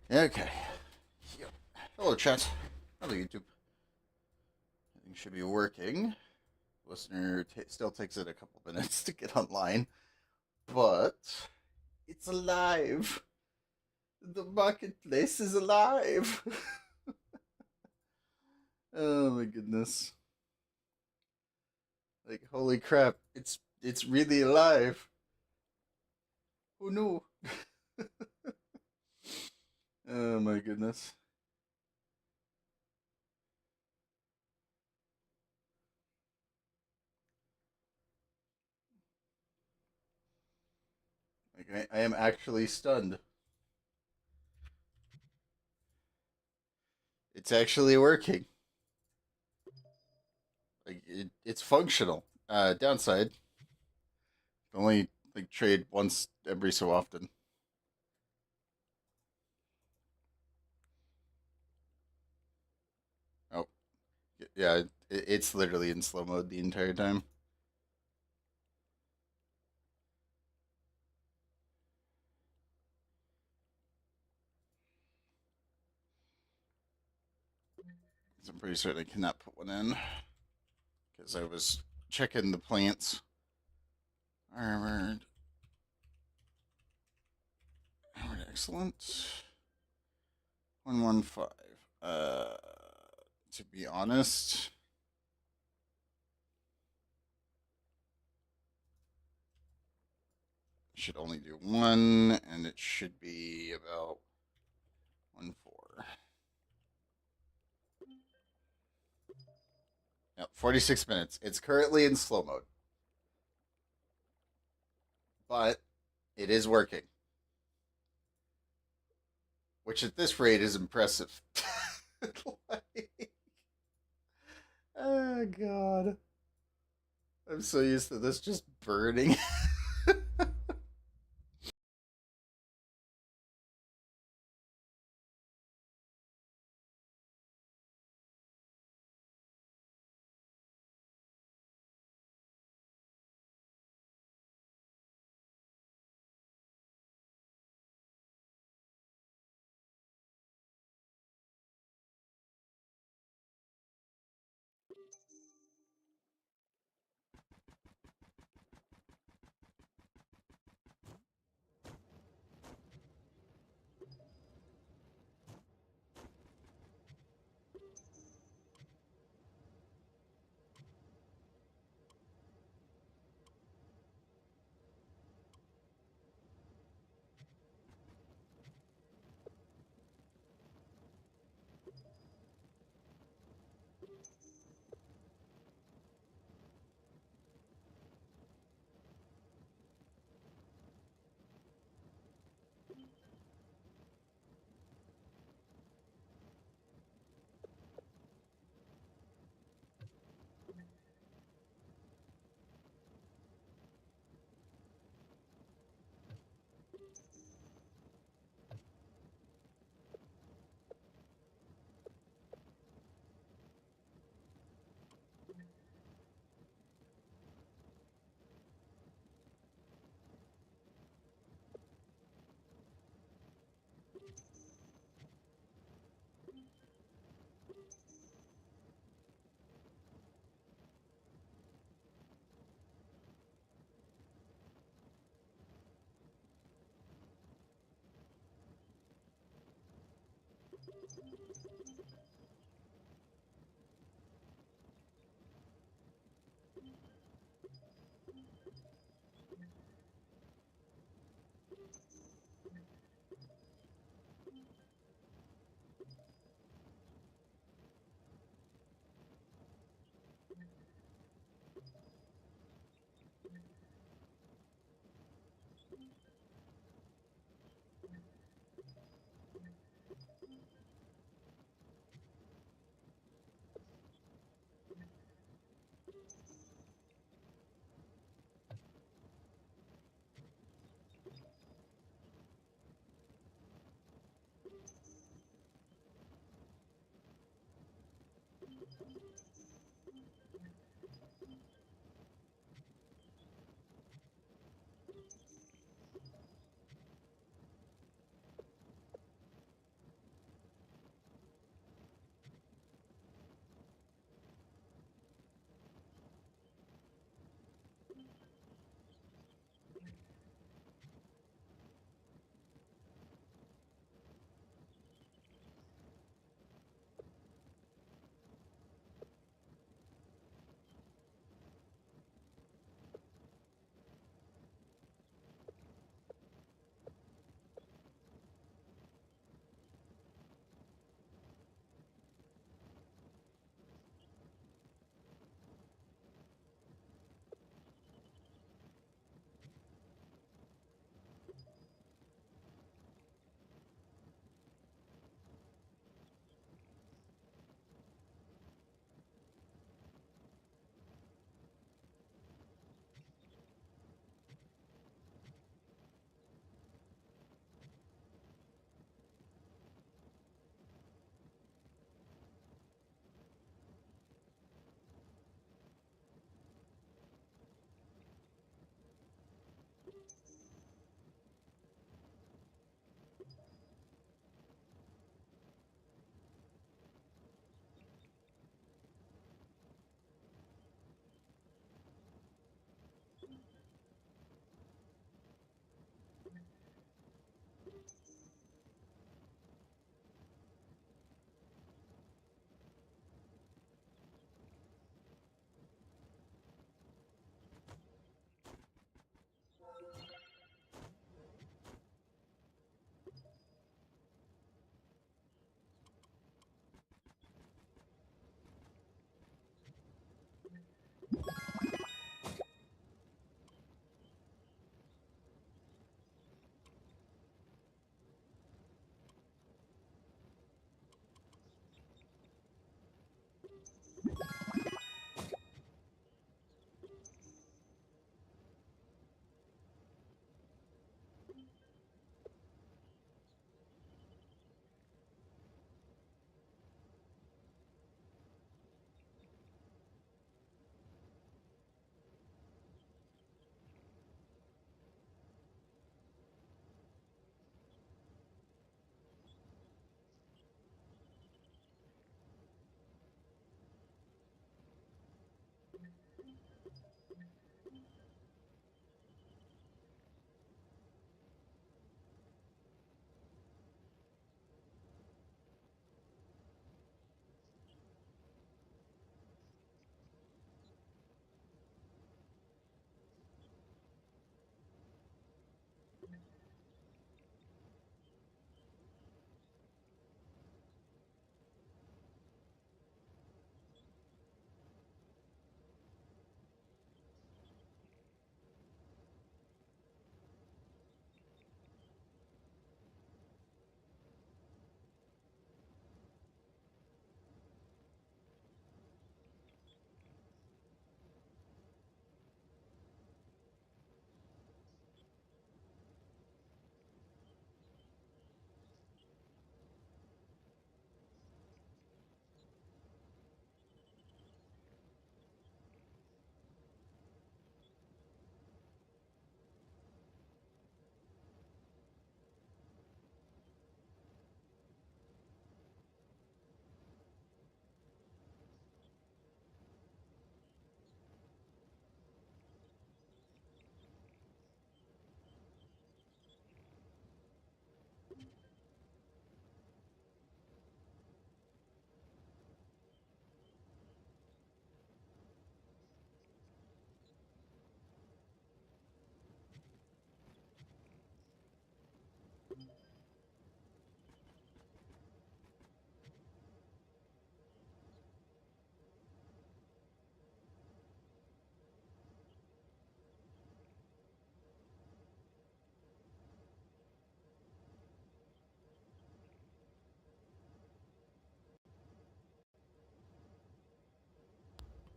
Okay. Yep. Hello, chat. Hello, YouTube. Everything should be working. Listener still takes it a couple minutes to get online, but it's alive. The marketplace is alive. Oh my goodness! Like holy crap! It's really alive. Oh no! Oh my goodness! Like I am actually stunned. It's actually working. Like it's functional. Downside, only like trade once every so often. Oh, yeah, it's literally in slow mode the entire time. So I'm pretty certain I cannot put one in because I was checking the plants. Armored, armored, excellent. 115. To be honest, should only do one, and it should be about 1 4. Yep, 46 minutes. It's currently in slow mode, but it is working, which at this rate is impressive. Like, oh god, I'm so used to this just burning.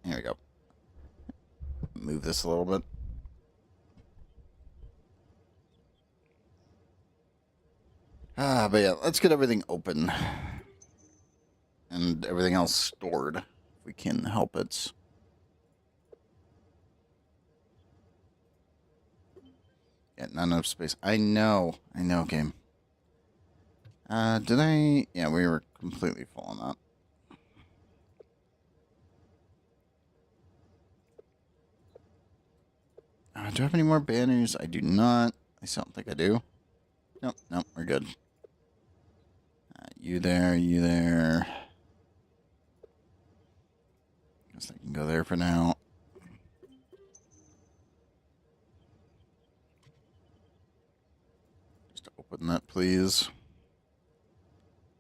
Here we go. Move this a little bit. But yeah, let's get everything open. And everything else stored, if we can help it. Yeah, not enough space. I know, game. Did I? Yeah, we were completely full on that. Do I have any more banners? I do not. I still don't think I do. Nope, we're good. You there, you there. Guess I can go there for now. Just open that, please.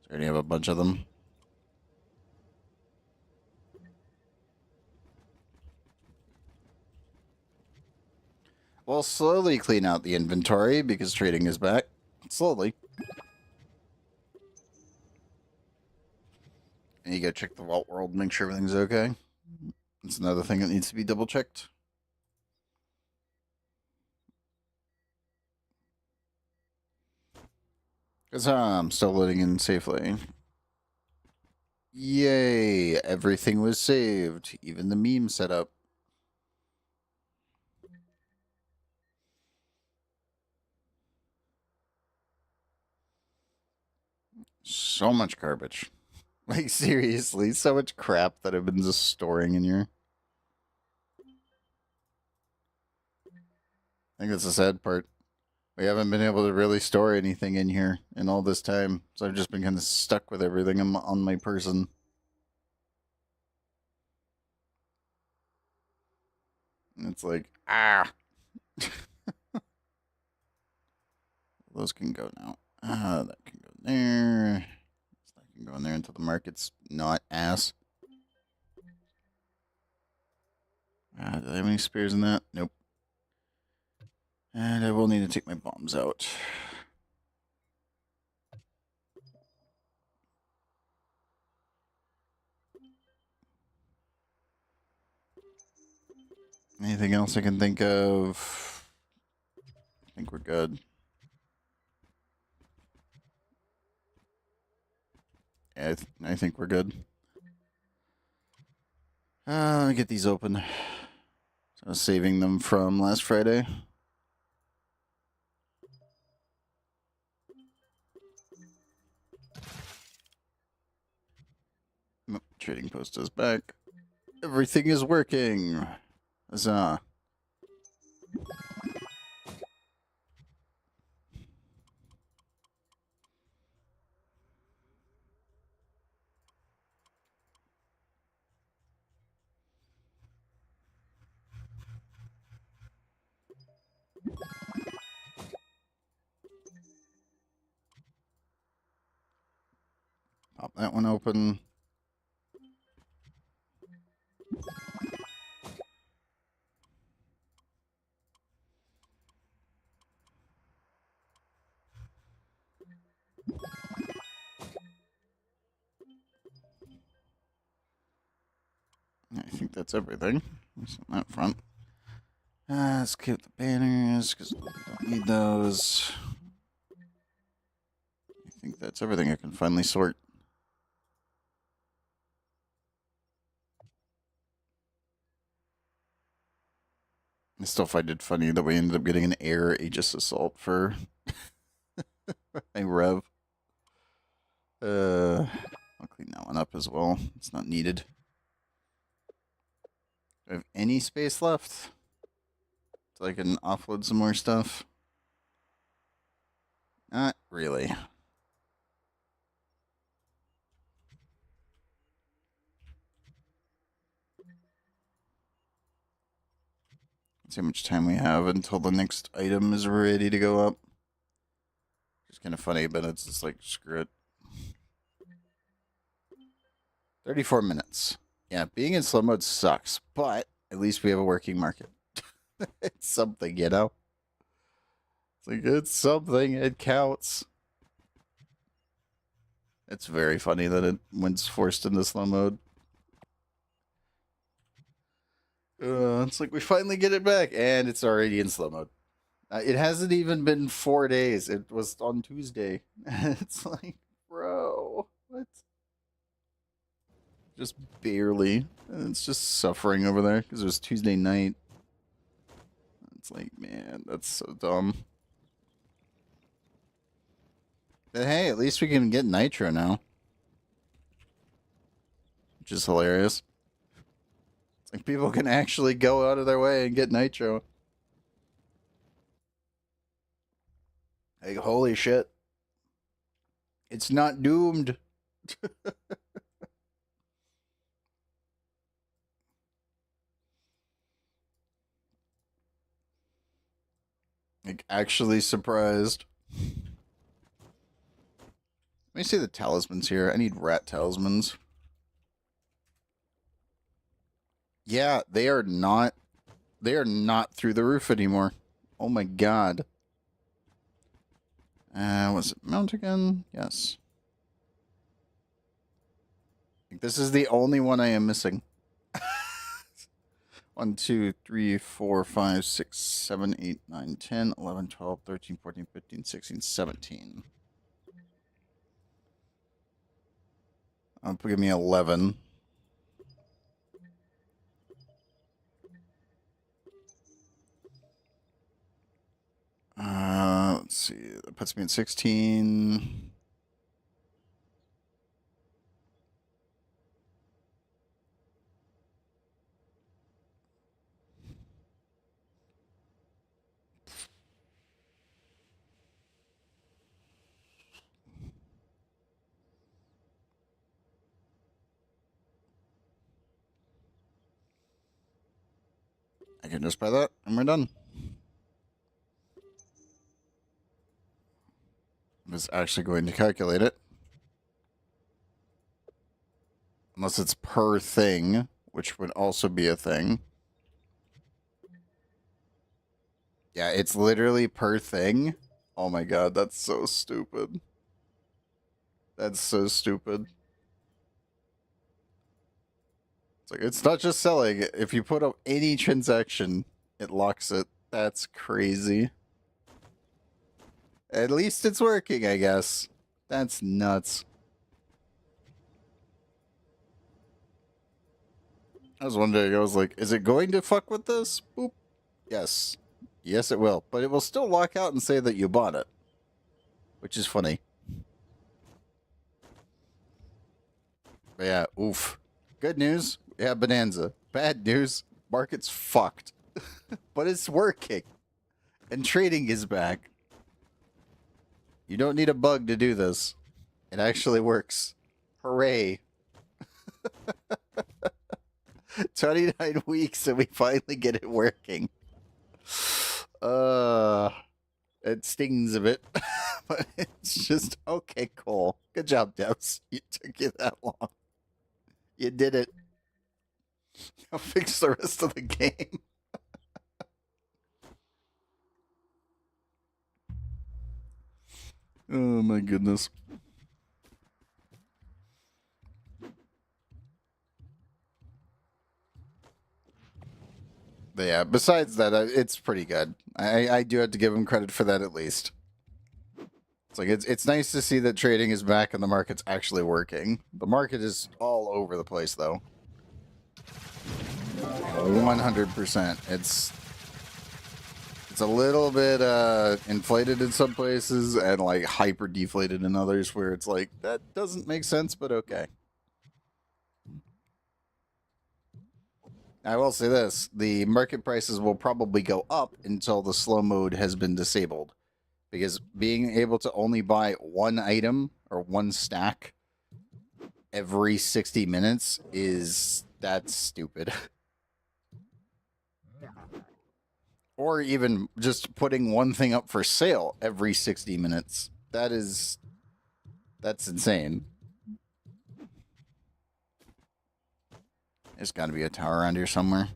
I already have a bunch of them. We'll slowly clean out the inventory because trading is back. Slowly. And you go check the vault world, make sure everything's okay. That's another thing that needs to be double checked. Because I'm still loading in safely. Yay! Everything was saved. Even the meme setup. So much garbage. Like, seriously, so much crap that I've been just storing in here. I think that's the sad part. We haven't been able to really store anything in here in all this time. So I've just been kind of stuck with everything on my person. And it's like, ah. Those can go now. That can go there. That can go in there until the market's not ass. Do I have any spears in that? Nope. And I will need to take my bombs out. Anything else I can think of? I think we're good. Yeah, I think we're good. Let me get these open. So I was saving them from last Friday. Trading post is back. Everything is working. Huzzah. Pop that one open. I think that's everything. What's on that front? Let's keep the banners because we don't need those. I think that's everything I can finally sort. I still find it funny that we ended up getting an air Aegis Assault for a Rev. I'll clean that one up as well. It's not needed. Do I have any space left? So I can offload some more stuff? Not really. Let's see how much time we have until the next item is ready to go up. It's kind of funny, but it's just like, screw it. 34 minutes. Yeah, being in slow mode sucks, but at least we have a working market. It's something, you know? It's like, it's something, it counts. It's very funny that it went forced into slow mode. It's like we finally get it back, and it's already in slow mode. It hasn't even been 4 days. It was on Tuesday. It's like, bro, what? Just barely. And it's just suffering over there because it was Tuesday night. It's like, man, that's so dumb. But hey, at least we can get nitro now, which is hilarious. It's like people can actually go out of their way and get nitro. Like, holy shit. It's not doomed. Like, actually surprised. Let me see the talismans here. I need rat talismans. Yeah, they are not through the roof anymore. Oh my god. Was it mount again? Yes. This is the only one I am missing. 1, 2, 3, 4, 5, 6, 7, 8, 9, 10, 11, 12, 13, 14, 15, 16, 17. Give me 11. Let's see. That puts me at 16. I can just buy that, and we're done. I was actually going to calculate it. Unless it's per thing, which would also be a thing. Yeah, it's literally per thing. Oh my god, that's so stupid. That's so stupid. It's like, it's not just selling. If you put up any transaction, it locks it. That's crazy. At least it's working, I guess. That's nuts. I was wondering, I was like, is it going to fuck with this? Boop. Yes. Yes, it will. But it will still lock out and say that you bought it. Which is funny. But yeah, oof. Good news, we have Bonanza. Bad news, market's fucked. But it's working. And trading is back. You don't need a bug to do this. It actually works. Hooray. 29 weeks and we finally get it working. It stings a bit. But it's just, okay, cool. Good job, devs. It took you that long. You did it. I'll fix the rest of the game. Oh my goodness. But yeah, besides that, it's pretty good. I do have to give him credit for that at least. It's like it's nice to see that trading is back and the market's actually working. The market is all over the place though. 100%. It's a little bit inflated in some places and like hyper deflated in others where it's like that doesn't make sense, but okay. I will say this, the market prices will probably go up until the slow mode has been disabled. Because being able to only buy one item or one stack every 60 minutes that's stupid. Or even just putting one thing up for sale every 60 minutes. That's insane. There's got to be a tower around here somewhere.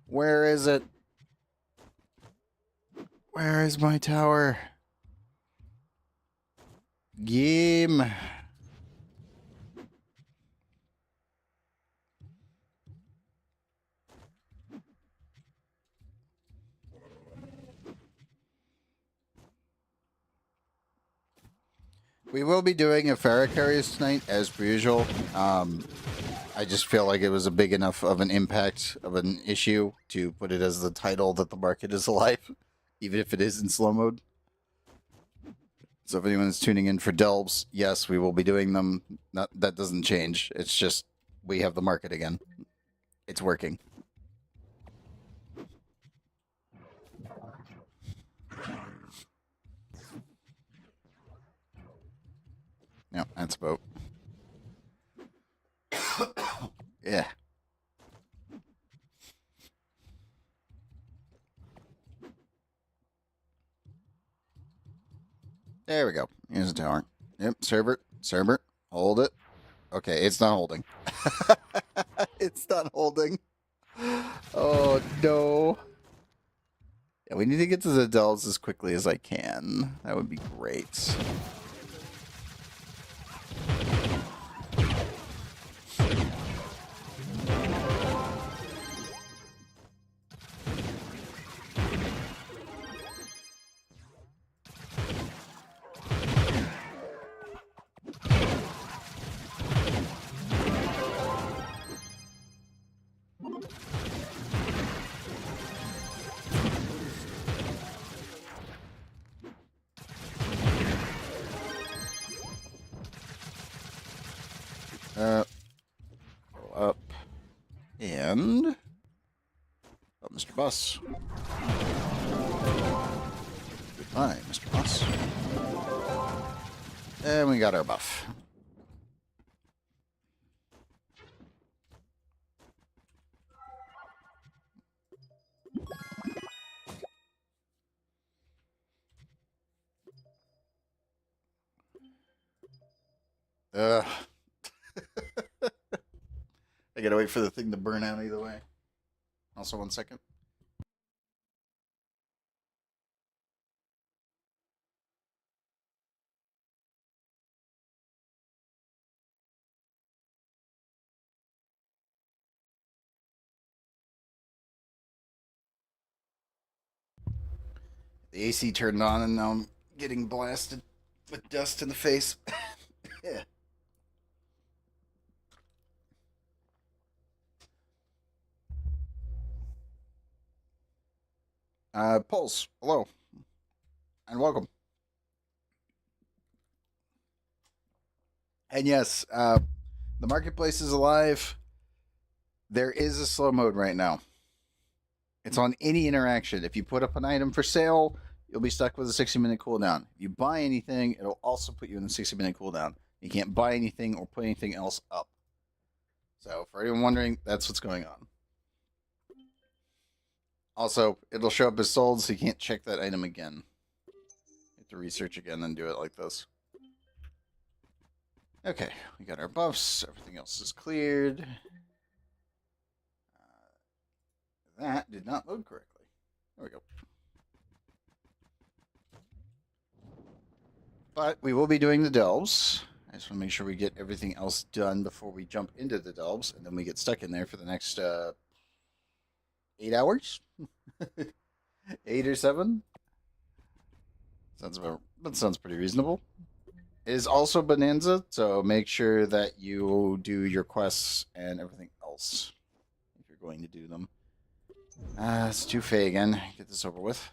Where is it? Where is my tower? Game. We will be doing Ifera carries tonight, as per usual. I just feel like it was a big enough of an impact of an issue to put it as the title that the market is alive, even if it is in slow mode. So if anyone is tuning in for delves, yes, we will be doing them. That doesn't change. It's just we have the market again. It's working. Yeah, that's about. Yeah. There we go. Here's a tower. Yep, server. Hold it. Okay, it's not holding. It's not holding. Oh, no. Yeah, we need to get to the delves as quickly as I can. That would be great. Up. And... Oh, Mr. Bus. Goodbye, Mr. Bus. And we got our buff. I gotta wait for the thing to burn out either way. Also, 1 second. The AC turned on and now I'm getting blasted with dust in the face. Yeah. Pulse, hello. And welcome. And yes, the marketplace is alive. There is a slow mode right now. It's on any interaction. If you put up an item for sale, you'll be stuck with a 60-minute cooldown. If you buy anything, it'll also put you in a 60-minute cooldown. You can't buy anything or put anything else up. So, for anyone wondering, that's what's going on. Also, it'll show up as sold, so you can't check that item again. You have to research again and do it like this. Okay, we got our buffs. Everything else is cleared. That did not load correctly. There we go. But we will be doing the delves. I just want to make sure we get everything else done before we jump into the delves, and then we get stuck in there for the next 8 hours? 8 or 7? That sounds pretty reasonable. It is also Bonanza, so make sure that you do your quests and everything else if you're going to do them. Let's do Faye again. Get this over with.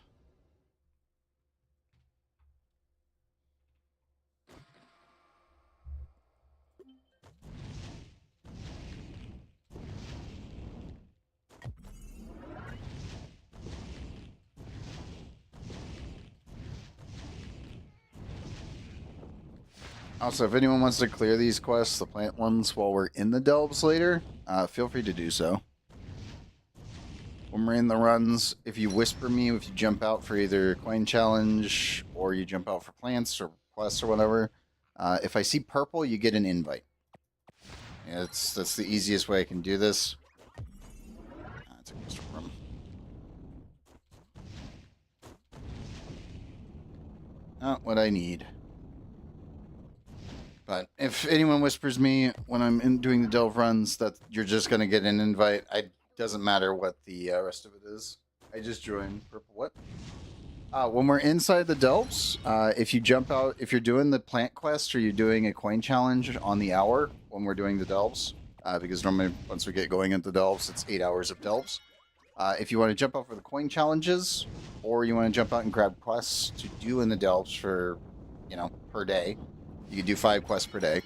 Also, if anyone wants to clear these quests, the plant ones, while we're in the delves later, feel free to do so. When we're in the runs, if you whisper me, if you jump out for either coin challenge or you jump out for plants or quests or whatever, if I see purple, you get an invite. Yeah, that's the easiest way I can do this. That's a crystal room. Not what I need. But if anyone whispers me when I'm doing the delve runs that you're just going to get an invite, it doesn't matter what the rest of it is. I just joined. Purple what? When we're inside the Delps, if you jump out, if you're doing the plant quest or you're doing a coin challenge on the hour when we're doing the Delps, because normally once we get going into Delps, it's 8 hours of Delps. If you want to jump out for the coin challenges, or you want to jump out and grab quests to do in the Delps for, per day, you can do 5 quests per day.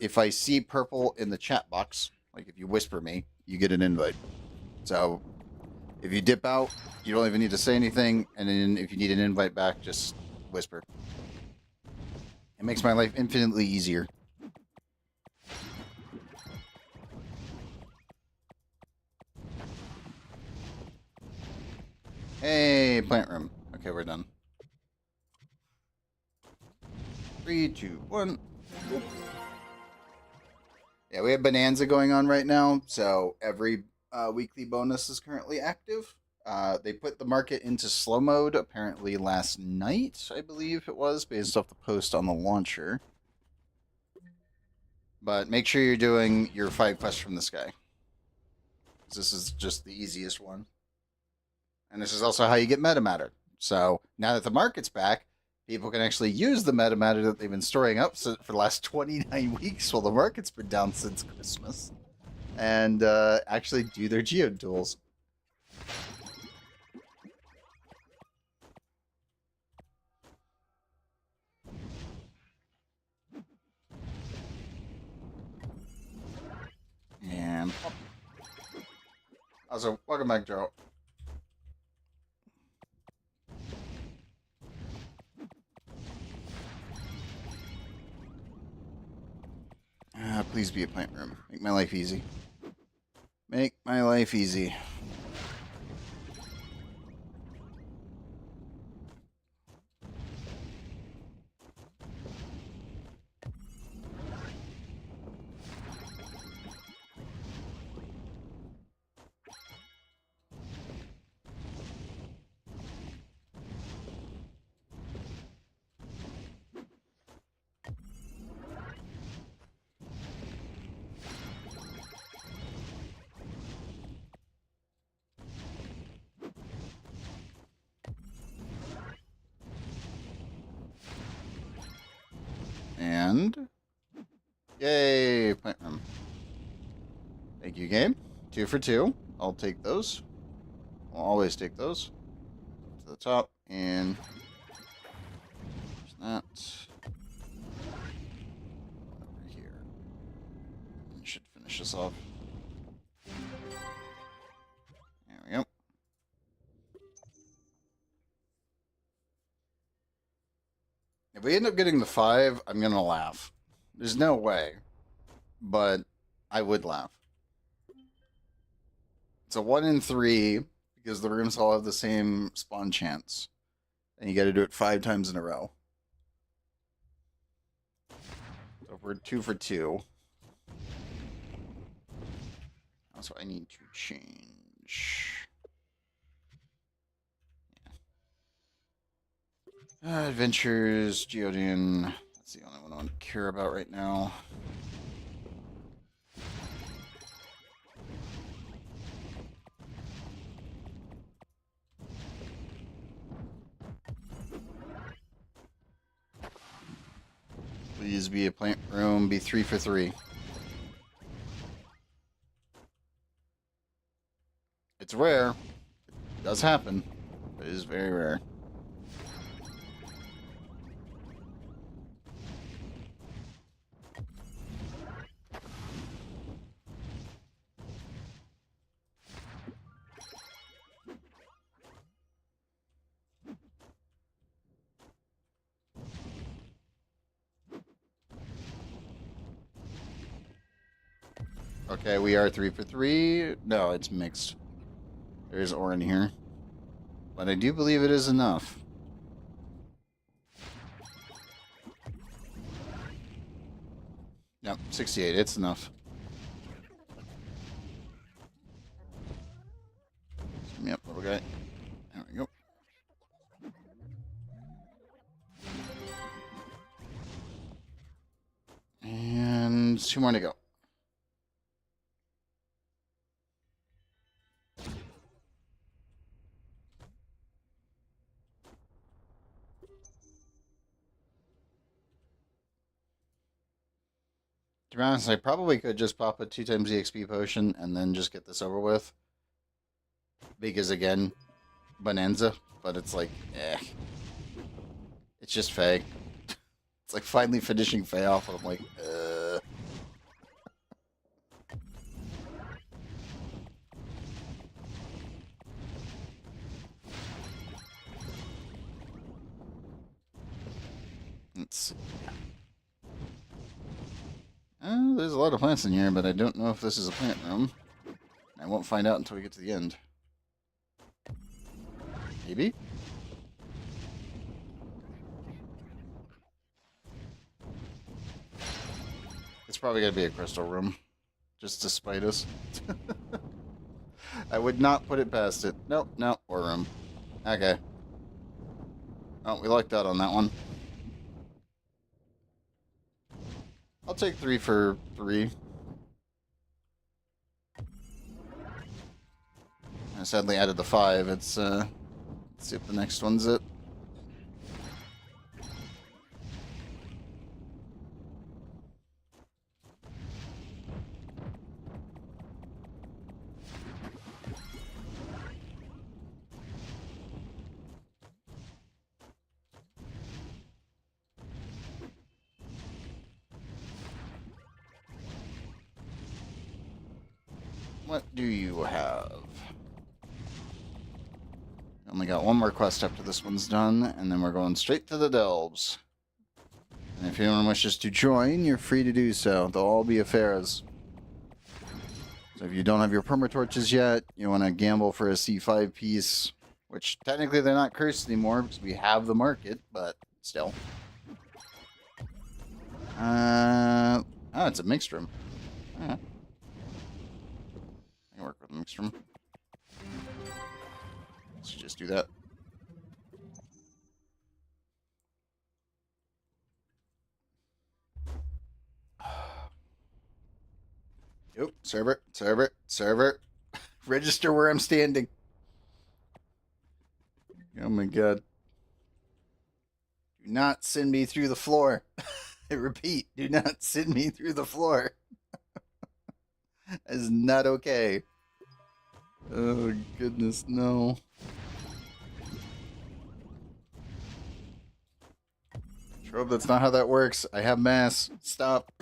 If I see purple in the chat box, like if you whisper me, you get an invite. So if you dip out, you don't even need to say anything, and then if you need an invite back, just whisper. It makes my life infinitely easier. Hey, plant room. Okay, we're done. 3, 2, 1. Yeah, we have Bonanza going on right now, so every weekly bonus is currently active. They put the market into slow mode apparently last night, I believe it was, based off the post on the launcher. But make sure you're doing your 5 quests from the sky. This is just the easiest one. And this is also how you get metamatter. So now that the market's back, people can actually use the metamatter that they've been storing up for the last 29 weeks while the market's been down since Christmas. And actually do their geode tools. And also, welcome back, Joe. Please be a plant room. Make my life easy. Make my life easy. And yay, plant room. Thank you, game. 2 for 2. I'll take those. I'll always take those. Up to the top, and there's that. Over here. And should finish this off. There we go. If we end up getting the 5, I'm gonna laugh. There's no way, but I would laugh. It's a 1 in 3 because the rooms all have the same spawn chance, and you got to do it 5 times in a row. So we're 2 for 2. Also, I need to change. Adventures, Geodian. That's the only one I want to care about right now. Please be a plant room, be 3 for 3. It's rare. It does happen. But it is very rare. Okay, we are 3 for 3. No, it's mixed. There is ore in here. But I do believe it is enough. Yep, 68. It's enough. Zoom me up, little guy. There we go. And 2 more to go. To be honest, I probably could just pop a 2 times EXP potion and then just get this over with. Because again, Bonanza, but it's like, eh. It's just Faye. It's like finally finishing Faye off, and I'm like, Let's see. There's a lot of plants in here, but I don't know if this is a plant room. I won't find out until we get to the end. Maybe? It's probably going to be a crystal room. Just to spite us. I would not put it past it. Nope, no, or room. Okay. Oh, we lucked out on that one. I'll take 3 for 3. I sadly added the 5. Let's see if the next one's it. What do you have? Only got one more quest after this one's done, and then we're going straight to the Delves. And if anyone wishes to join, you're free to do so. They'll all be Iferas. So if you don't have your permatorches yet, you want to gamble for a C5 piece, which technically they're not cursed anymore because we have the market, but still. Oh, it's a mixed room. I can work with a mixed room. Let's just do that. Yep, server. Register where I'm standing. Oh my god. Do not send me through the floor. I repeat, do not send me through the floor. That is not okay. Oh goodness, no. Trove, that's not how that works. I have mass. Stop.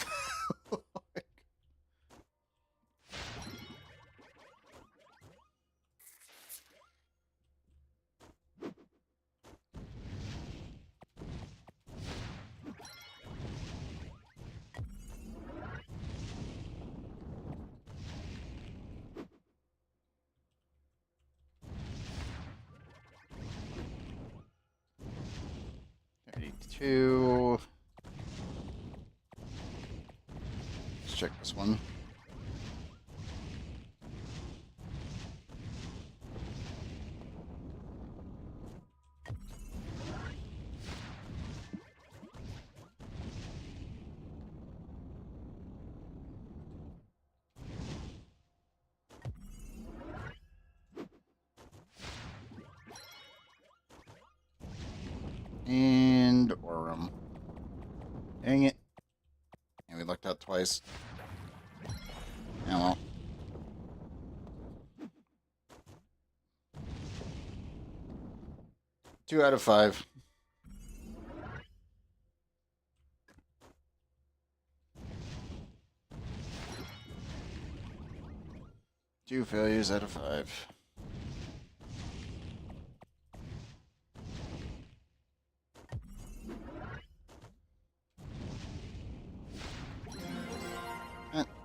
Two. Let's check this one. And Aurum. Dang it. And we lucked out twice. Yeah, well. Two out of 5. Two failures out of 5.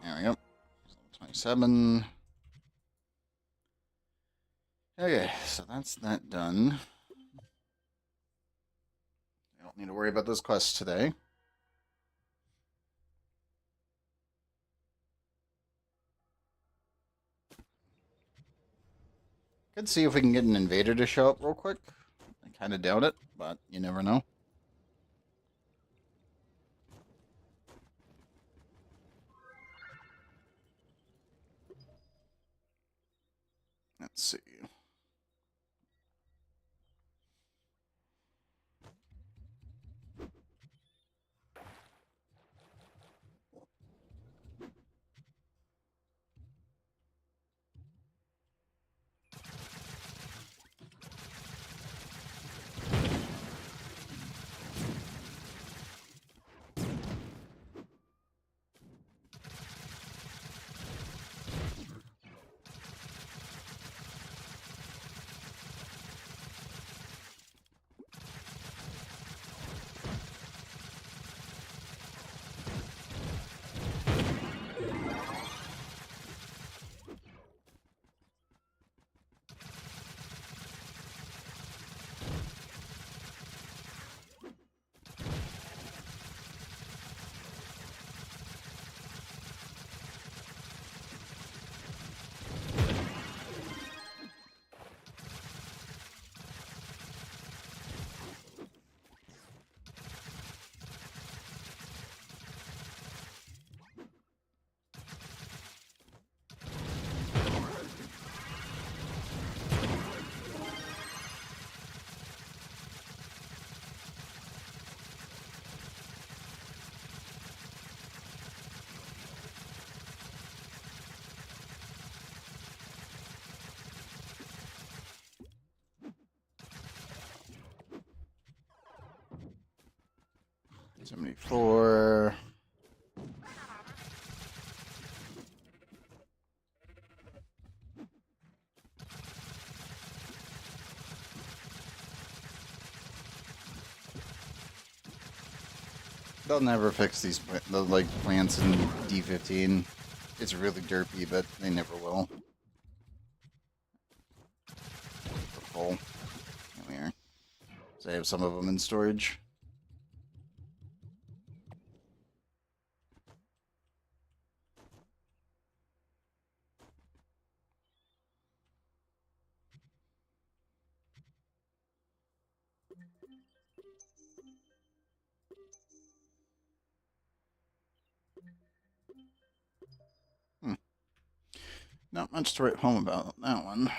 There we go. 27. Okay, so that's that done. I don't need to worry about those quests today. Could see if we can get an invader to show up real quick. I kind of doubt it, but you never know. Let's see. 74. They'll never fix these the like plants in D15. It's really derpy, but they never will. Full. Here we are. So I have some of them in storage. Not much to write home about on that one.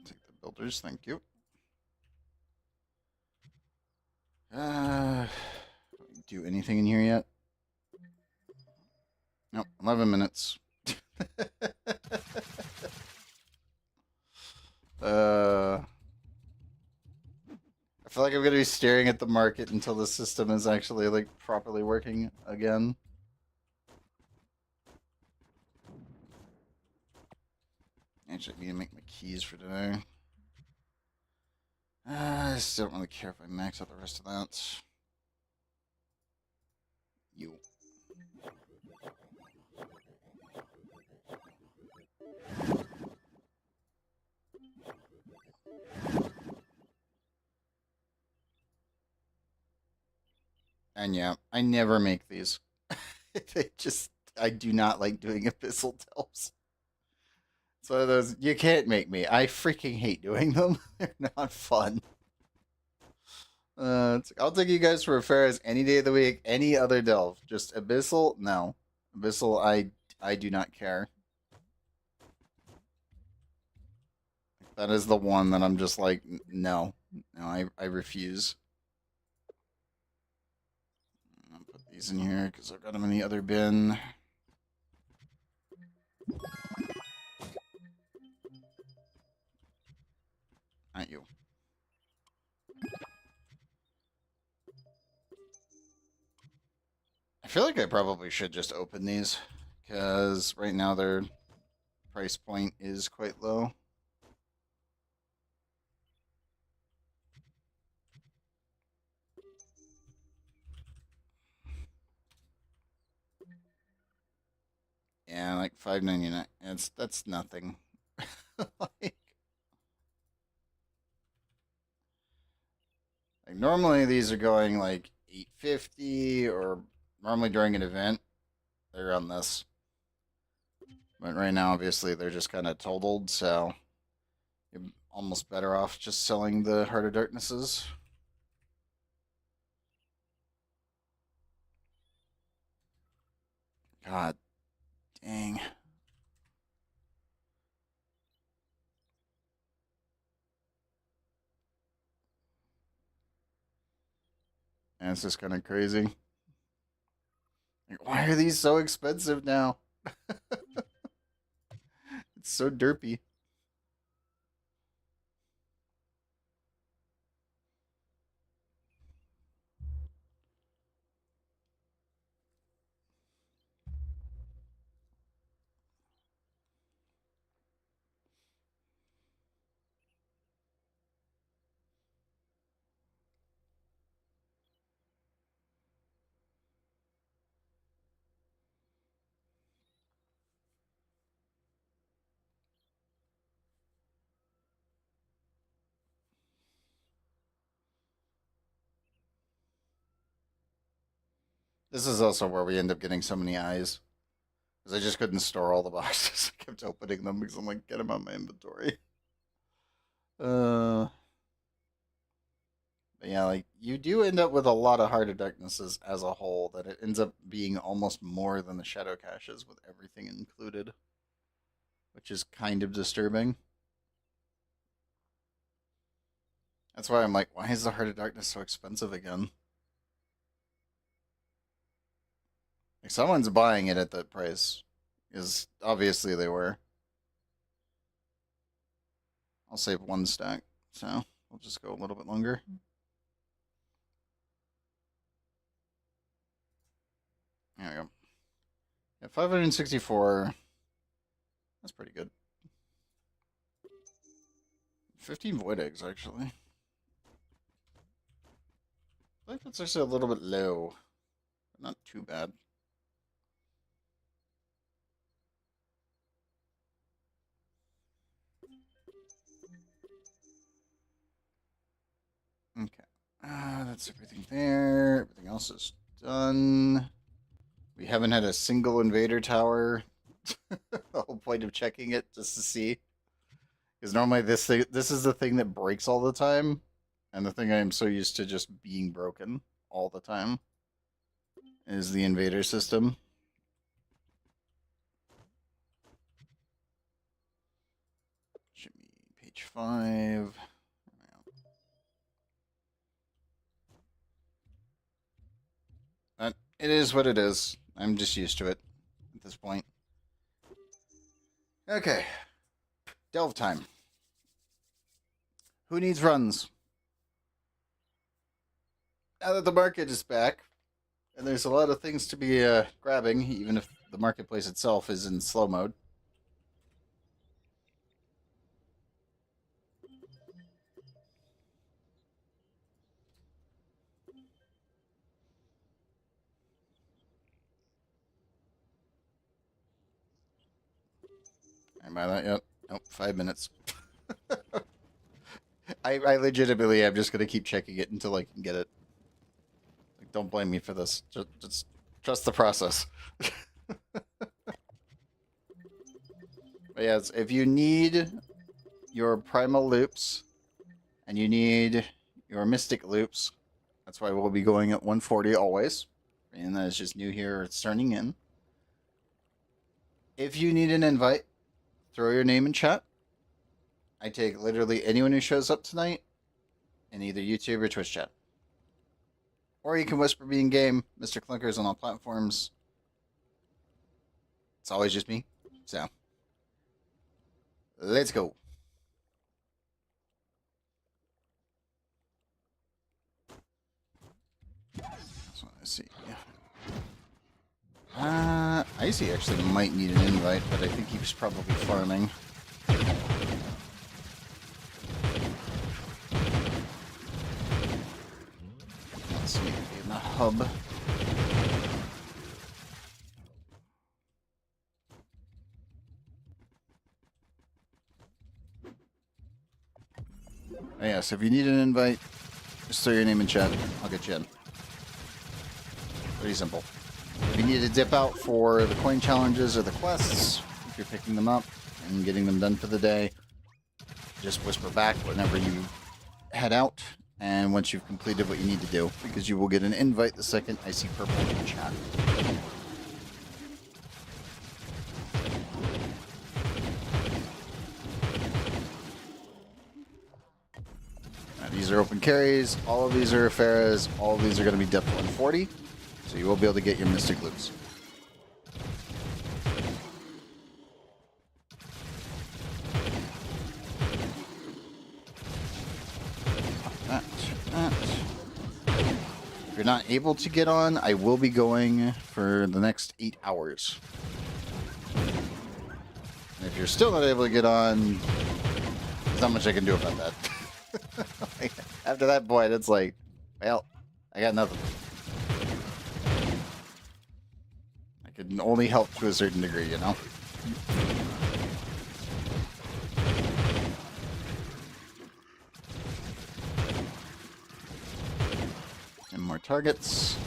Take the builders, thank you. Do anything in here yet? Nope, 11 minutes. I feel like I'm gonna be staring at the market until the system is actually like properly working again. Actually, I need to make my keys for today. I just don't really care if I max out the rest of that. You. And yeah, I never make these. I do not like doing abyssal delves. It's one of those, you can't make me. I freaking hate doing them. They're not fun. I'll take you guys for Ifera any day of the week, any other delve. Just abyssal, no. Abyssal, I do not care. That is the one that I'm just like, no. No, I refuse. I'll put these in here because I've got them in the other bin. Not you. I feel like I probably should just open these because right now their price point is quite low. Yeah, like $5.99. That's nothing. like normally these are going like $8.50 or normally during an event they're on this. But right now obviously they're just kind of totaled, so you're almost better off just selling the Heart of Darknesses. God dang. And it's just kind of crazy. Like, why are these so expensive now? It's so derpy. This is also where we end up getting so many eyes. Because I just couldn't store all the boxes. I kept opening them because I'm like, get them out of my inventory. But yeah, like, you do end up with a lot of Heart of Darknesses as a whole, that it ends up being almost more than the Shadow Caches with everything included. Which is kind of disturbing. That's why I'm like, why is the Heart of Darkness so expensive again? Like, someone's buying it at that price. Because obviously they were. I'll save one stack, so we'll just go a little bit longer. There we go. Yeah, 564. That's pretty good. 15 void eggs, actually. I think that's actually a little bit low. But not too bad. Okay. That's everything there. Everything else is done. We haven't had a single invader tower. The whole point of checking it just to see. Because normally this is the thing that breaks all the time. And the thing I am so used to just being broken all the time is the invader system. Should be page 5. But it is what it is. I'm just used to it at this point. Okay. Delve time. Who needs runs? Now that the market is back, and there's a lot of things to be grabbing, even if the marketplace itself is in slow mode. Am I that yet? Nope, 5 minutes. I legitimately am just going to keep checking it until I can get it. Like, don't blame me for this. Just trust the process. But yes, if you need your primal loops and you need your mystic loops, that's why we'll be going at 140 always. And that is just new here. It's turning in. If you need an invite, throw your name in chat. I take literally anyone who shows up tonight in either YouTube or Twitch chat. Or you can whisper me in game, Mr. Clunkers on all platforms. It's always just me. So, let's go. So, let's see. Icy actually might need an invite, but I think he's probably farming. Let's see, in the hub. Oh, yeah, so if you need an invite, just throw your name in chat. I'll get you in. Pretty simple. If you need to dip out for the coin challenges or the quests, if you're picking them up and getting them done for the day, just whisper back whenever you head out, and once you've completed what you need to do, because you will get an invite the second I see purple in chat. Now, these are open carries, all of these are Iferas, all of these are going to be depth 140, so you will be able to get your mystic loops. If you're not able to get on, I will be going for the next 8 hours. And if you're still not able to get on, there's not much I can do about that. After that point, it's like, well, I got nothing. I can only help to a certain degree, you know? And more targets.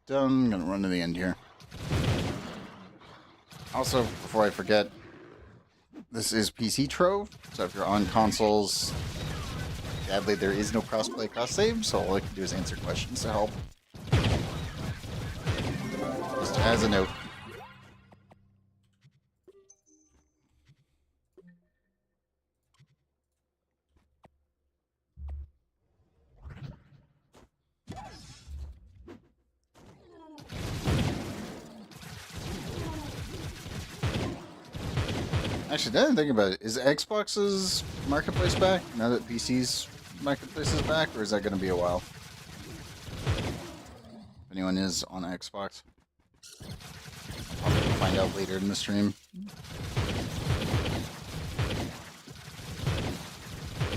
done. Gonna run to the end here. Also, before I forget, this is PC Trove, so if you're on consoles, sadly there is no crossplay cost save, so all I can do is answer questions to help. Just as a note. Actually, now that I think about it, is Xbox's marketplace back now that PC's marketplace is back, or is that going to be a while? If anyone is on Xbox, I'll find out later in the stream.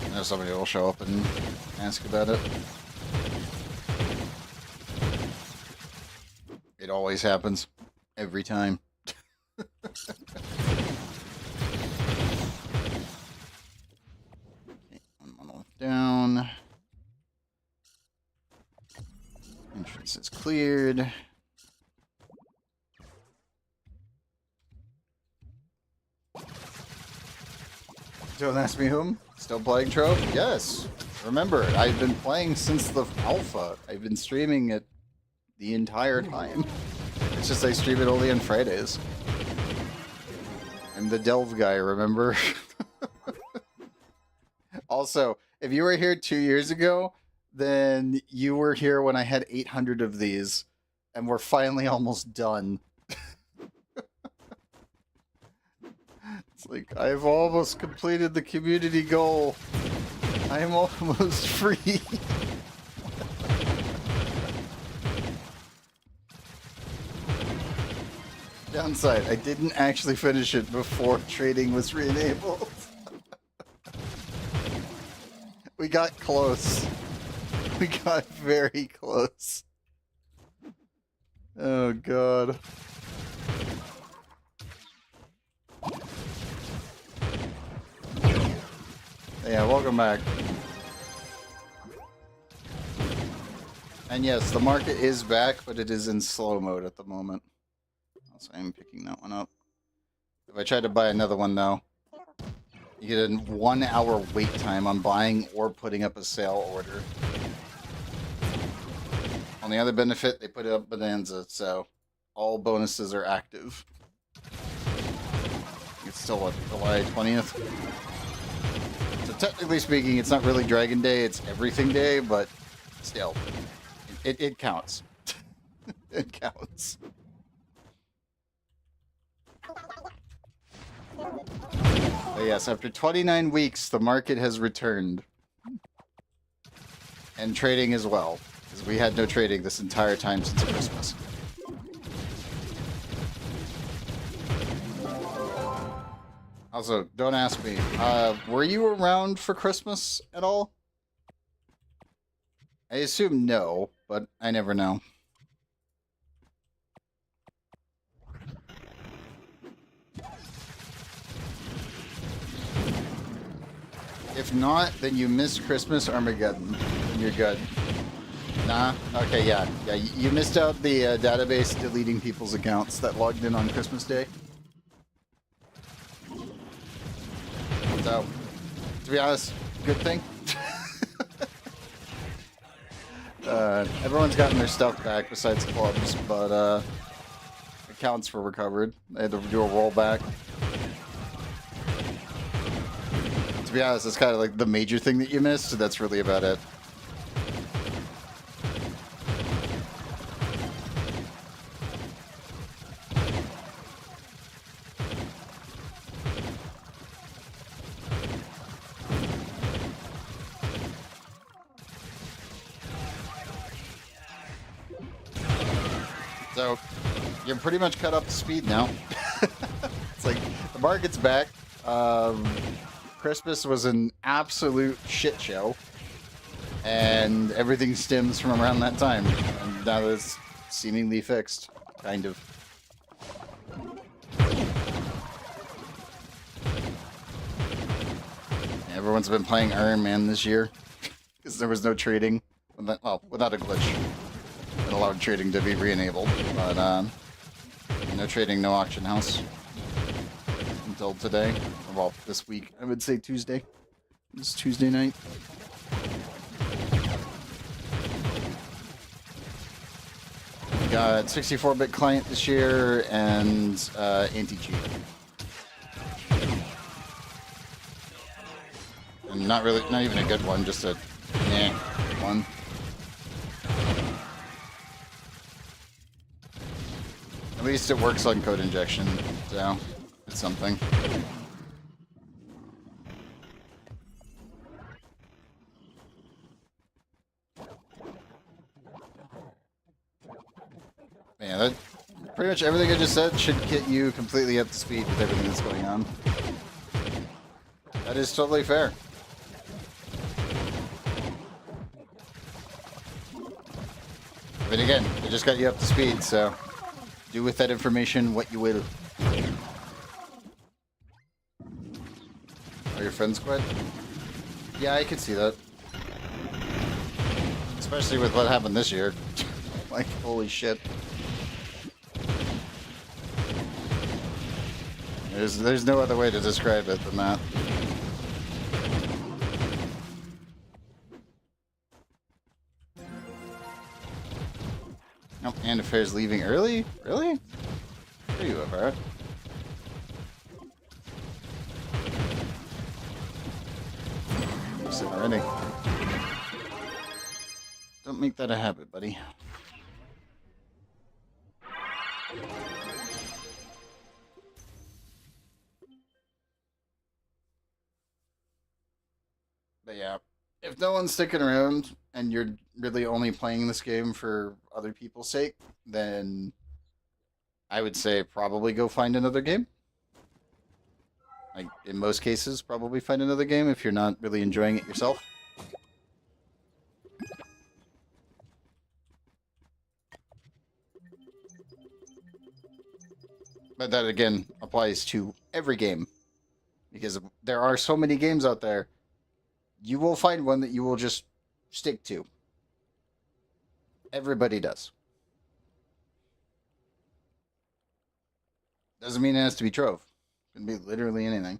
I know somebody will show up and ask about it. It always happens. Every time. Down. Entrance is cleared. Don't ask me whom. Still playing Trove? Yes. Remember, I've been playing since the alpha. I've been streaming it the entire time. It's just I stream it only on Fridays. I'm the Delve guy, remember? Also, if you were here 2 years ago, then you were here when I had 800 of these, and we're finally almost done. It's like, I've almost completed the community goal. I'm almost free. Downside, I didn't actually finish it before trading was re-enabled. We got close. We got very close. Oh god. Yeah, welcome back. And yes, the market is back, but it is in slow mode at the moment. Also, I'm picking that one up. If I tried to buy another one though, you get a 1 hour wait time on buying or putting up a sale order. On the other benefit, they put it up Bonanza, so all bonuses are active. It's still, what, July 20th? So technically speaking, it's not really Dragon Day, it's Everything Day, but still, it counts. It counts. But yes, after 29 weeks, the market has returned. And trading as well, because we had no trading this entire time since Christmas. Also, don't ask me, were you around for Christmas at all? I assume no, but I never know. If not, then you missed Christmas Armageddon. You're good. Nah? Okay, yeah. Yeah, you missed out the database deleting people's accounts that logged in on Christmas Day. So, to be honest, good thing. Everyone's gotten their stuff back besides clubs, but accounts were recovered. They had to do a rollback. To be honest, it's kind of like the major thing that you missed, so that's really about it. So, you're pretty much cut up to speed now. It's like, the market's back. Christmas was an absolute shit show. And everything stems from around that time. And now it's seemingly fixed. Kind of. Everyone's been playing Iron Man this year. Because there was no trading. Well, without a glitch. allowed trading to be re-enabled, but no trading, no auction house until today. Well, this week, I would say Tuesday. It's Tuesday night. We got 64-bit client this year and anti-cheat. And not even a good one, just a one. At least it works on code injection, so it's something. Yeah, that pretty much everything I just said should get you completely up to speed with everything that's going on. That is totally fair. But again, it just got you up to speed, so do with that information what you will. Are your friends quit? Yeah, I could see that. Especially with what happened this year. Like, holy shit. There's no other way to describe it than that. Nope, and Ifera's leaving early? Really? There you are. Listen already. Don't make that a habit, buddy. But yeah, if no one's sticking around and you're really only playing this game for other people's sake, then I would say probably go find another game. Like, in most cases, probably find another game if you're not really enjoying it yourself. But that, again, applies to every game. Because there are so many games out there, you will find one that you will just stick to. Everybody does. Doesn't mean it has to be Trove. It can be literally anything.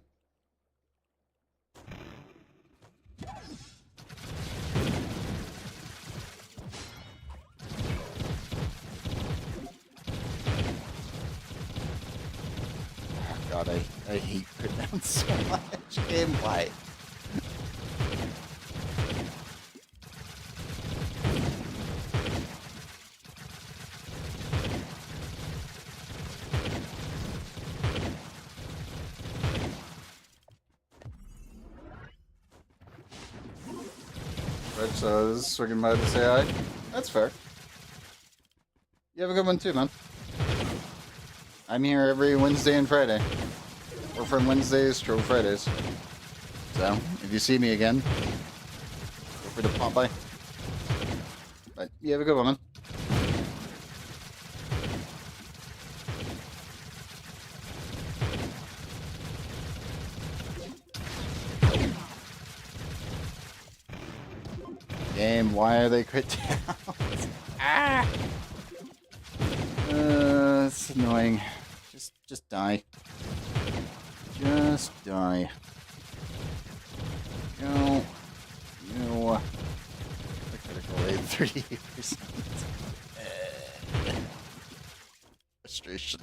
God, I hate Cooldown so much. Gameplay. Right, so this is swinging by to say hi. That's fair. You have a good one too, man. I'm here every Wednesday and Friday. Or from Wednesdays to Fridays. So, if you see me again, feel free to pop by. But you have a good one, man. Game, why are they quit down? Ah! It's annoying. Just die. Just die. Go. You. The critical rate 38%. Frustration.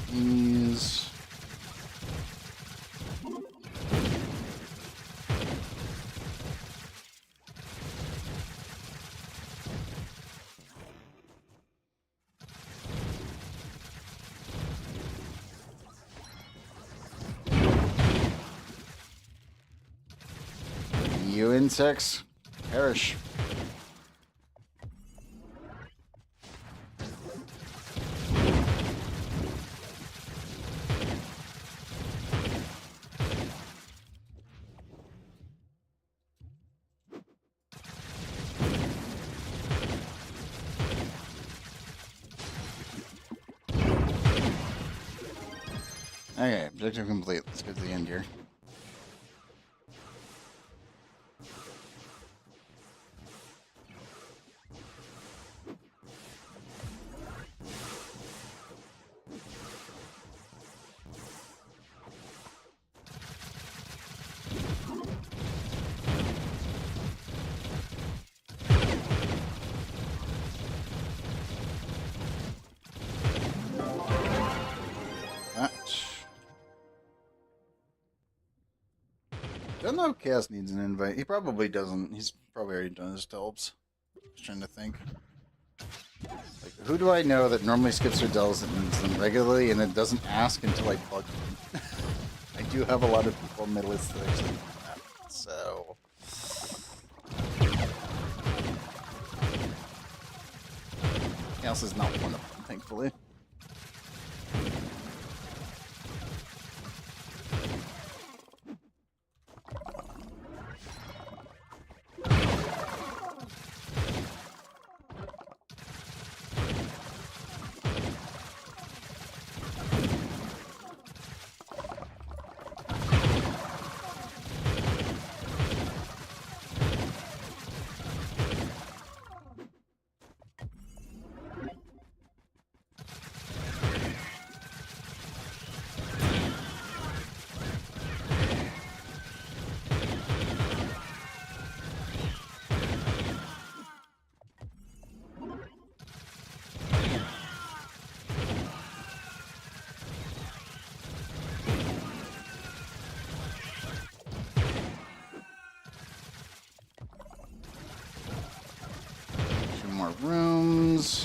Please. You insects, perish. Okay, objective complete. Let's get to the end here. Don't know if Chaos needs an invite. He probably doesn't. He's probably already done his delves. Just trying to think. Like, who do I know that normally skips their delves and needs them regularly and then doesn't ask until I bug them? I do have a lot of people on my list that actually do that. So. Chaos is not one of them, thankfully. More rooms.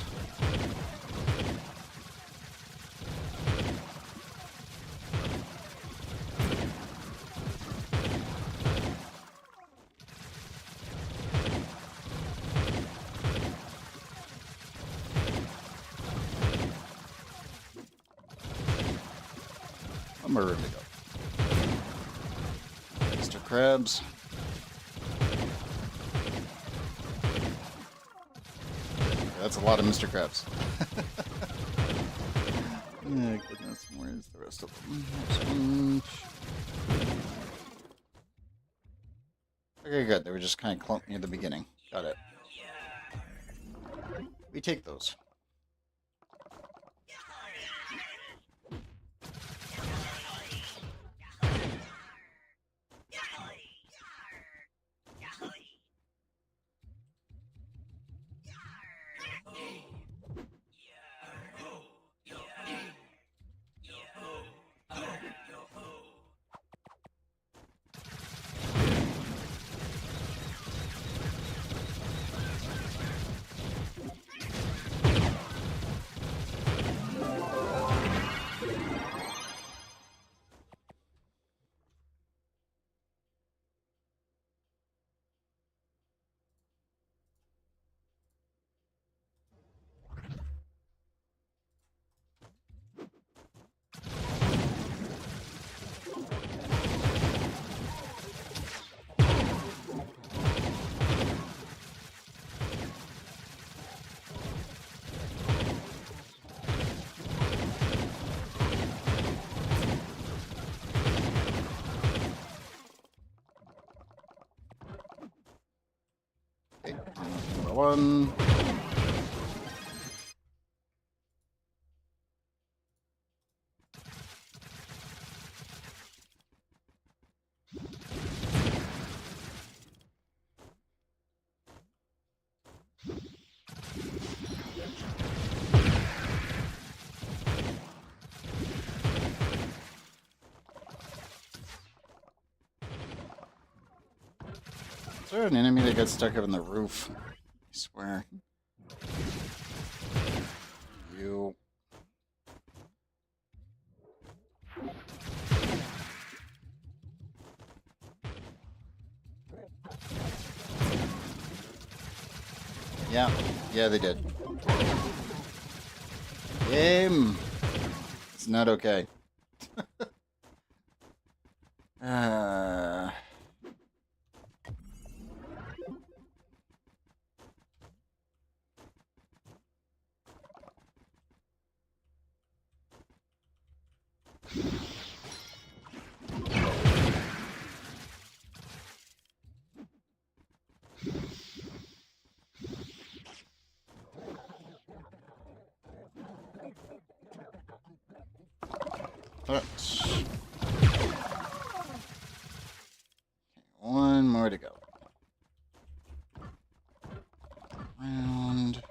One more room to go. Mr. Krabs. That's a lot of Mr. Krabs. Oh, goodness, where's the rest of them? Okay, good. They were just kind of clumped near the beginning. Got it. We take those. Okay, number one. Is there an enemy that got stuck up in the roof? I swear. You. Yeah, they did. Game! It's not okay. But one more to go. Round.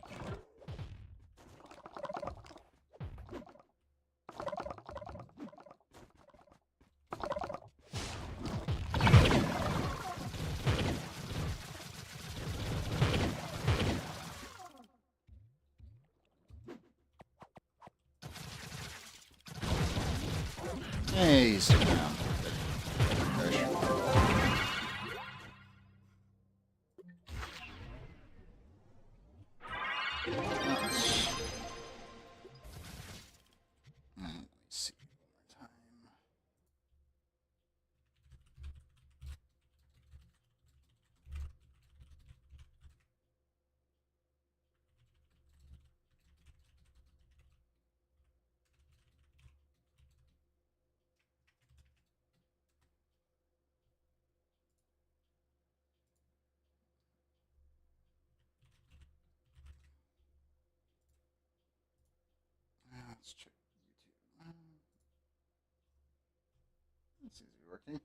Hey, stick around. Pressure. Let me see one more time. Let's check YouTube. This seems to be working.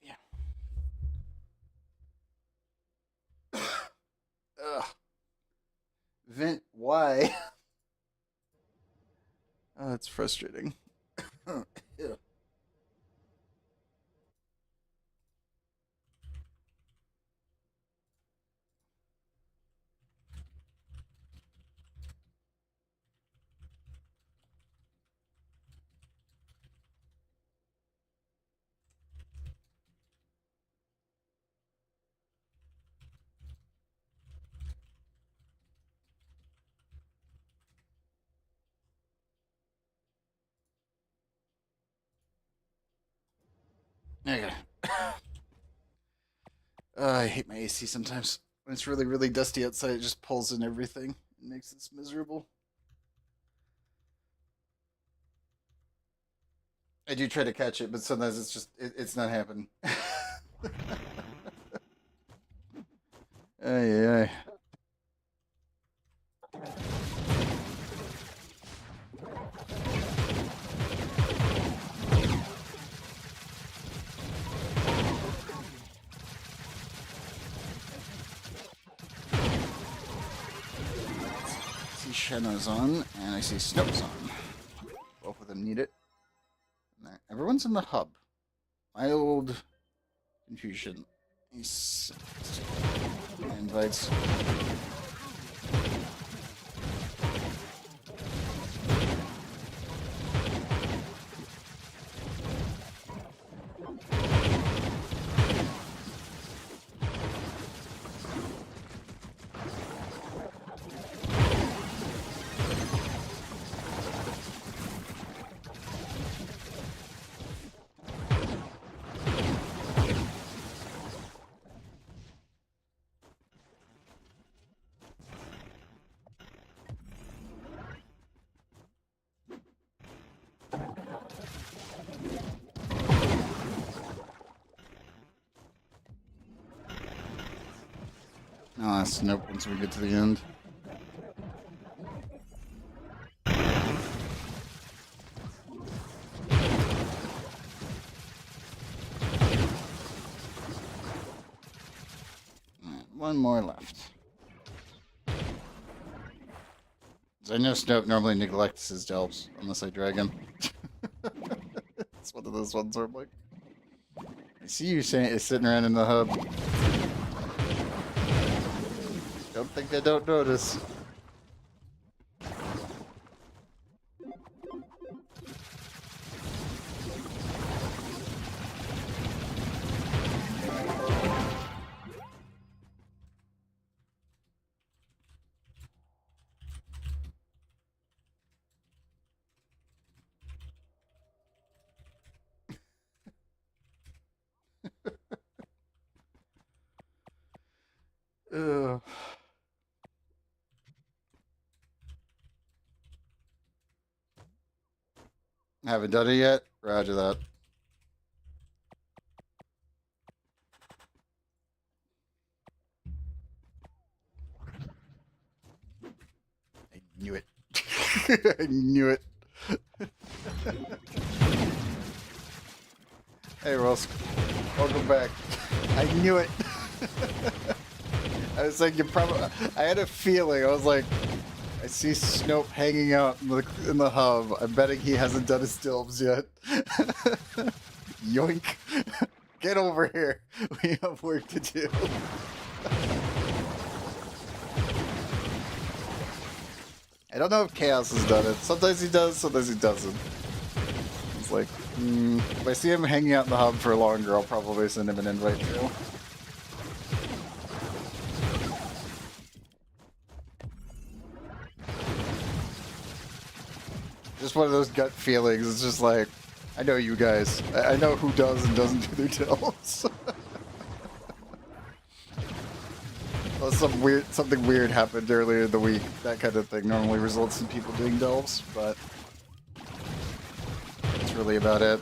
Yeah. Ugh. Vent, why? Oh, that's frustrating. Ew. Okay. I hate my AC sometimes. When it's really, really dusty outside, it just pulls in everything. It makes it miserable. I do try to catch it, but sometimes it's just, it's not happening. Ay, ay. I see Shenna's on, and I see Snoke's on. Both of them need it. Everyone's in the hub. Mild confusion. He's invites. Oh, that's nope once we get to the end. One more left. I know Snoke normally neglects his delves unless I drag him. It's one of those ones where I'm like, I see you sitting around in the hub. Don't think I don't notice. Haven't done it yet? Roger that. I knew it. I knew it. Hey, Ross. Welcome back. I knew it. I was like, you probably. I had a feeling. I was like, I see Snope hanging out in the hub. I'm betting he hasn't done his delves yet. Yoink. Get over here. We have work to do. I don't know if Chaos has done it. Sometimes he does, sometimes he doesn't. It's like, if I see him hanging out in the hub for longer, I'll probably send him an invite too. Just one of those gut feelings. It's just like, I know you guys. I know who does and doesn't do their delves. Unless something weird happened earlier in the week. That kind of thing normally results in people doing delves, but that's really about it.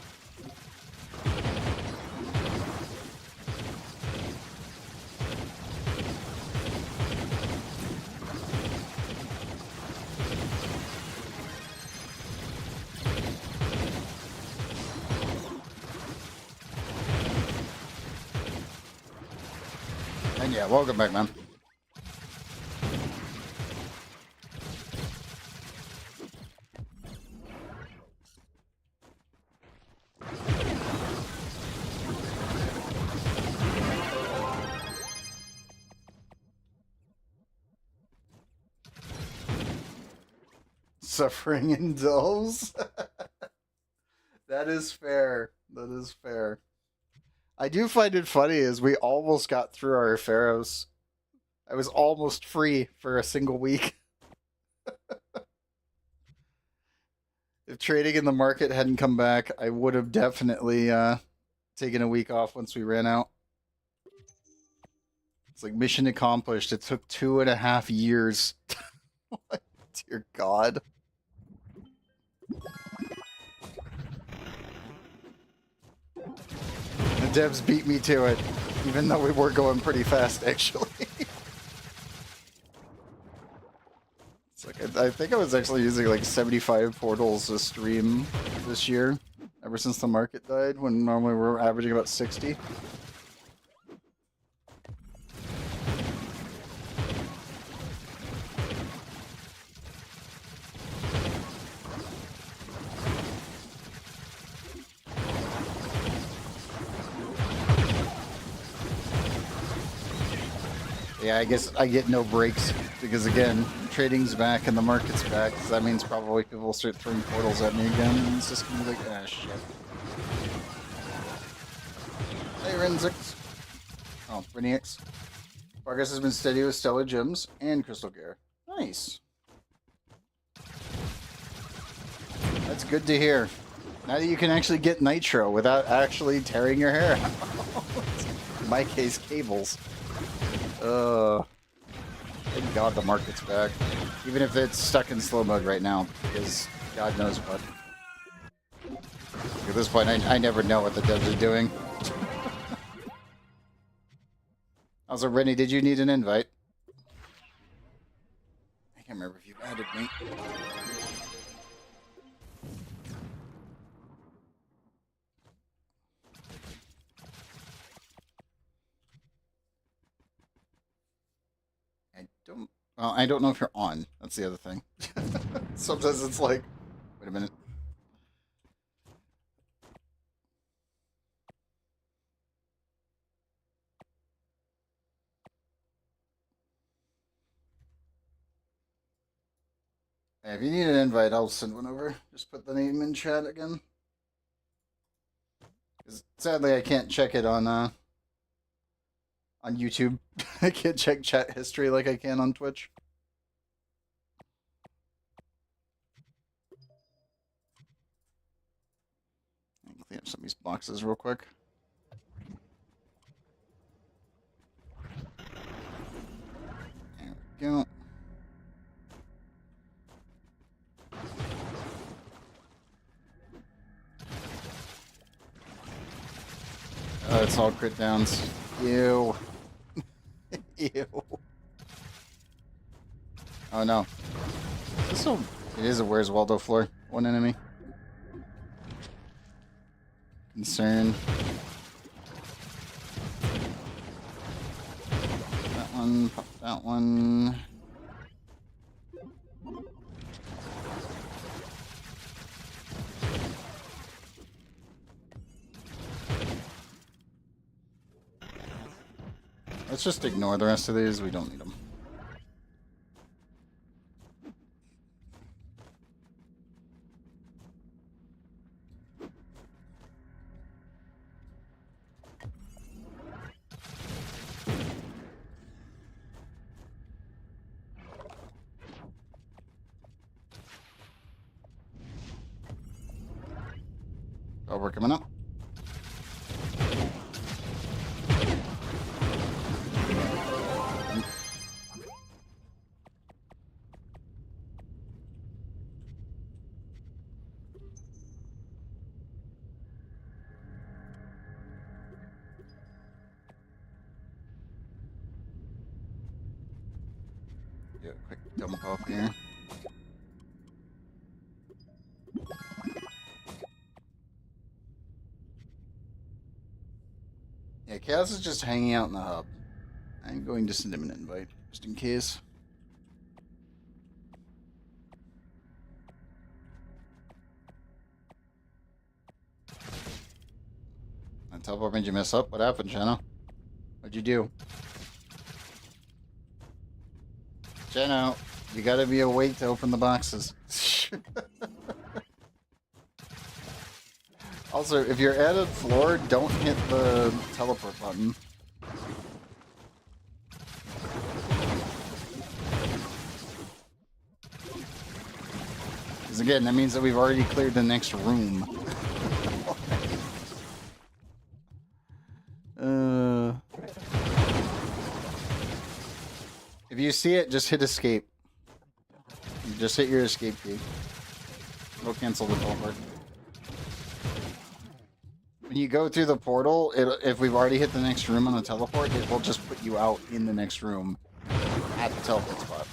And yeah, welcome back, man. Suffering in delves? That is fair. That is fair. I do find it funny as we almost got through our Iferos. I was almost free for a single week. If trading in the market hadn't come back, I would have definitely taken a week off once we ran out. It's like mission accomplished. It took 2.5 years. Dear God. The devs beat me to it, even though we were going pretty fast, actually. It's like I think I was actually using like 75 portals a stream this year, ever since the market died, when normally we're averaging about 60. Yeah, I guess I get no breaks because, again, trading's back and the market's back. So that means probably people will start throwing portals at me again, and it's just gonna be like, ah, shit. Hey, Renzix. Oh, Renix. Progress has been steady with Stellar Gems and Crystal Gear. Nice. That's good to hear. Now that you can actually get Nitro without actually tearing your hair out. In my case, cables. Thank God the market's back. Even if it's stuck in slow mode right now, because God knows what. At this point, I never know what the devs are doing. Also, Rennie, did you need an invite? I can't remember if you added me. I don't know if you're on. That's the other thing. Sometimes it's like, wait a minute. Hey, if you need an invite, I'll send one over. Just put the name in chat again. 'Cause sadly, I can't check it on YouTube. I can't check chat history like I can on Twitch. Let me clean up some of these boxes real quick. There we go. it's all crit downs. Ew. Ew. Oh no. It is a Where's Waldo floor. One enemy. Concern. That one, pop that one. Let's just ignore the rest of these. We don't need them. Oh, we're coming up. Do a quick dump off here. Yeah, Chaos is just hanging out in the hub. I'm going to send him an invite, just in case. That teleport made you mess up? What happened, Jenna? What'd you do? Jenna, you gotta be awake to open the boxes. Also, if you're at a floor, don't hit the teleport button. Because again, that means that we've already cleared the next room. If you see it, just hit escape. Just hit your escape key. It'll cancel the teleport. When you go through the portal, if we've already hit the next room on the teleport, it will just put you out in the next room at the teleport spot.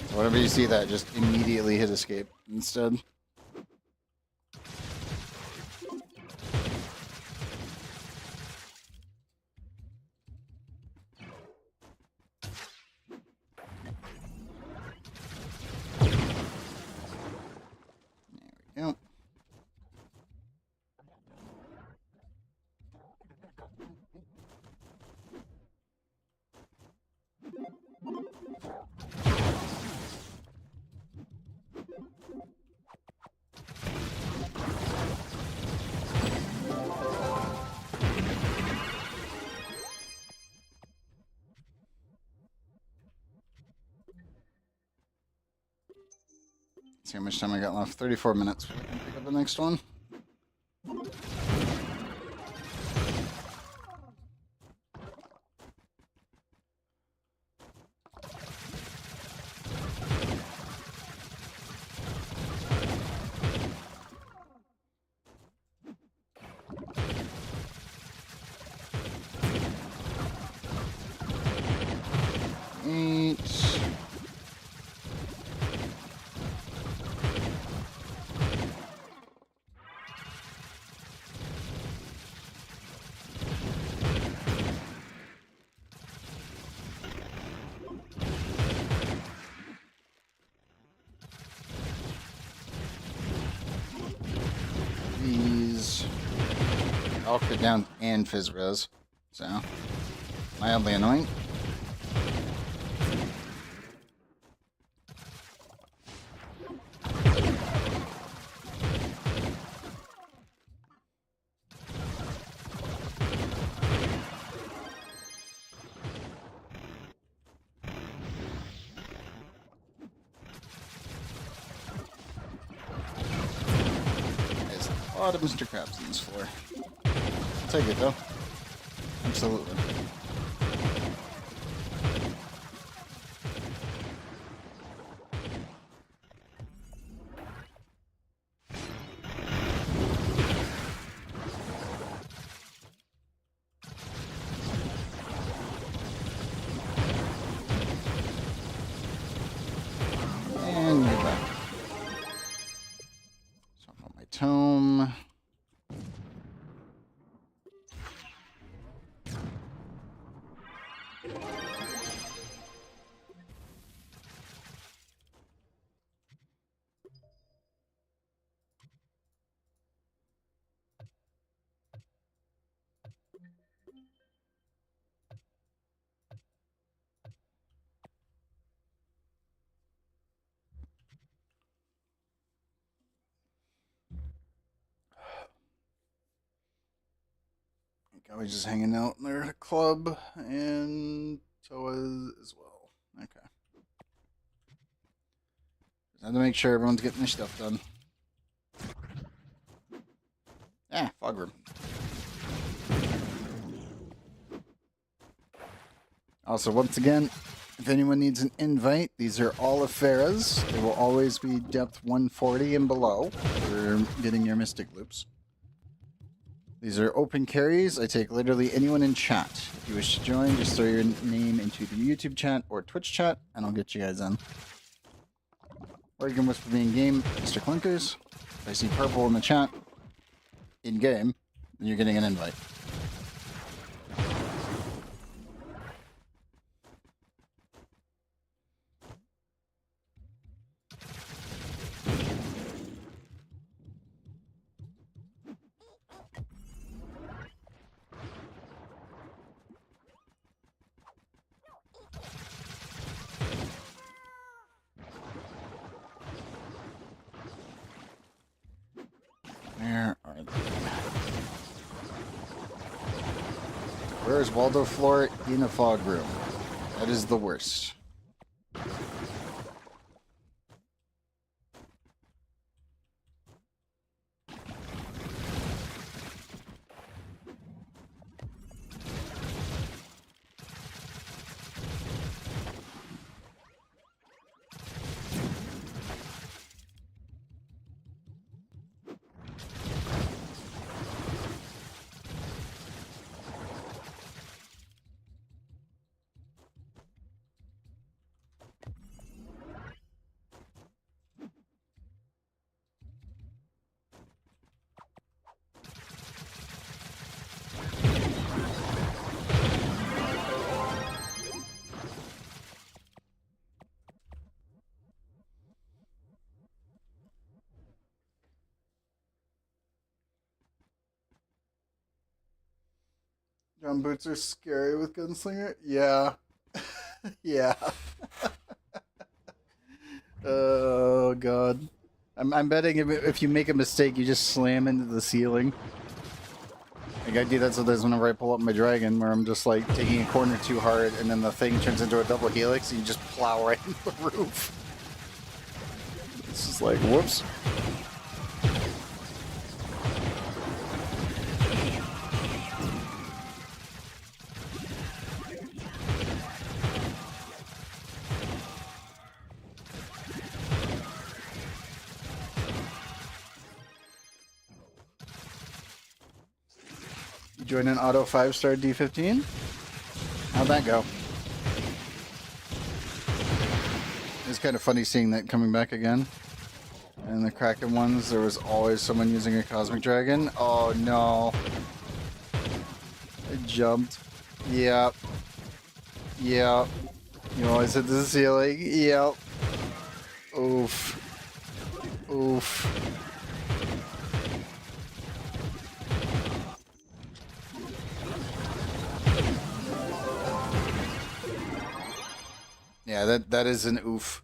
So whenever you see that, just immediately hit escape instead. There we go. See how much time I got left. 34 minutes. We can pick up the next one. These all crit down and fizz res, so mildly annoying. A lot of Mr. Krabs on this floor. I'll take it though. Absolutely. I was just hanging out in their club, and Toa as well. Okay. Just have to make sure everyone's getting their stuff done. Ah, fog room. Also, once again, if anyone needs an invite, these are all Ifera's. They will always be depth 140 and below for getting your mystic loops. These are open carries. I take literally anyone in chat. If you wish to join, just throw your name into the YouTube chat or Twitch chat, and I'll get you guys in. Or you can whisper me in game, Mr. Clinkers. If I see purple in the chat, in game, then you're getting an invite. Where are they? Where is Waldo Floor in a fog room? That is the worst. John boots are scary with Gunslinger? Yeah. Yeah. Oh, God. I'm betting if you make a mistake, you just slam into the ceiling. Like, I do that sometimes whenever I pull up my dragon, where I'm just, like, taking a corner too hard, and then the thing turns into a double helix, and you just plow right into the roof. It's just like, whoops. Join an auto 5-star D15? How'd that go? It's kind of funny seeing that coming back again. And the Kraken ones, there was always someone using a Cosmic Dragon. Oh no. I jumped. Yep. Yep. You always hit the ceiling. Yep. Oof. Oof. Yeah, that is an oof.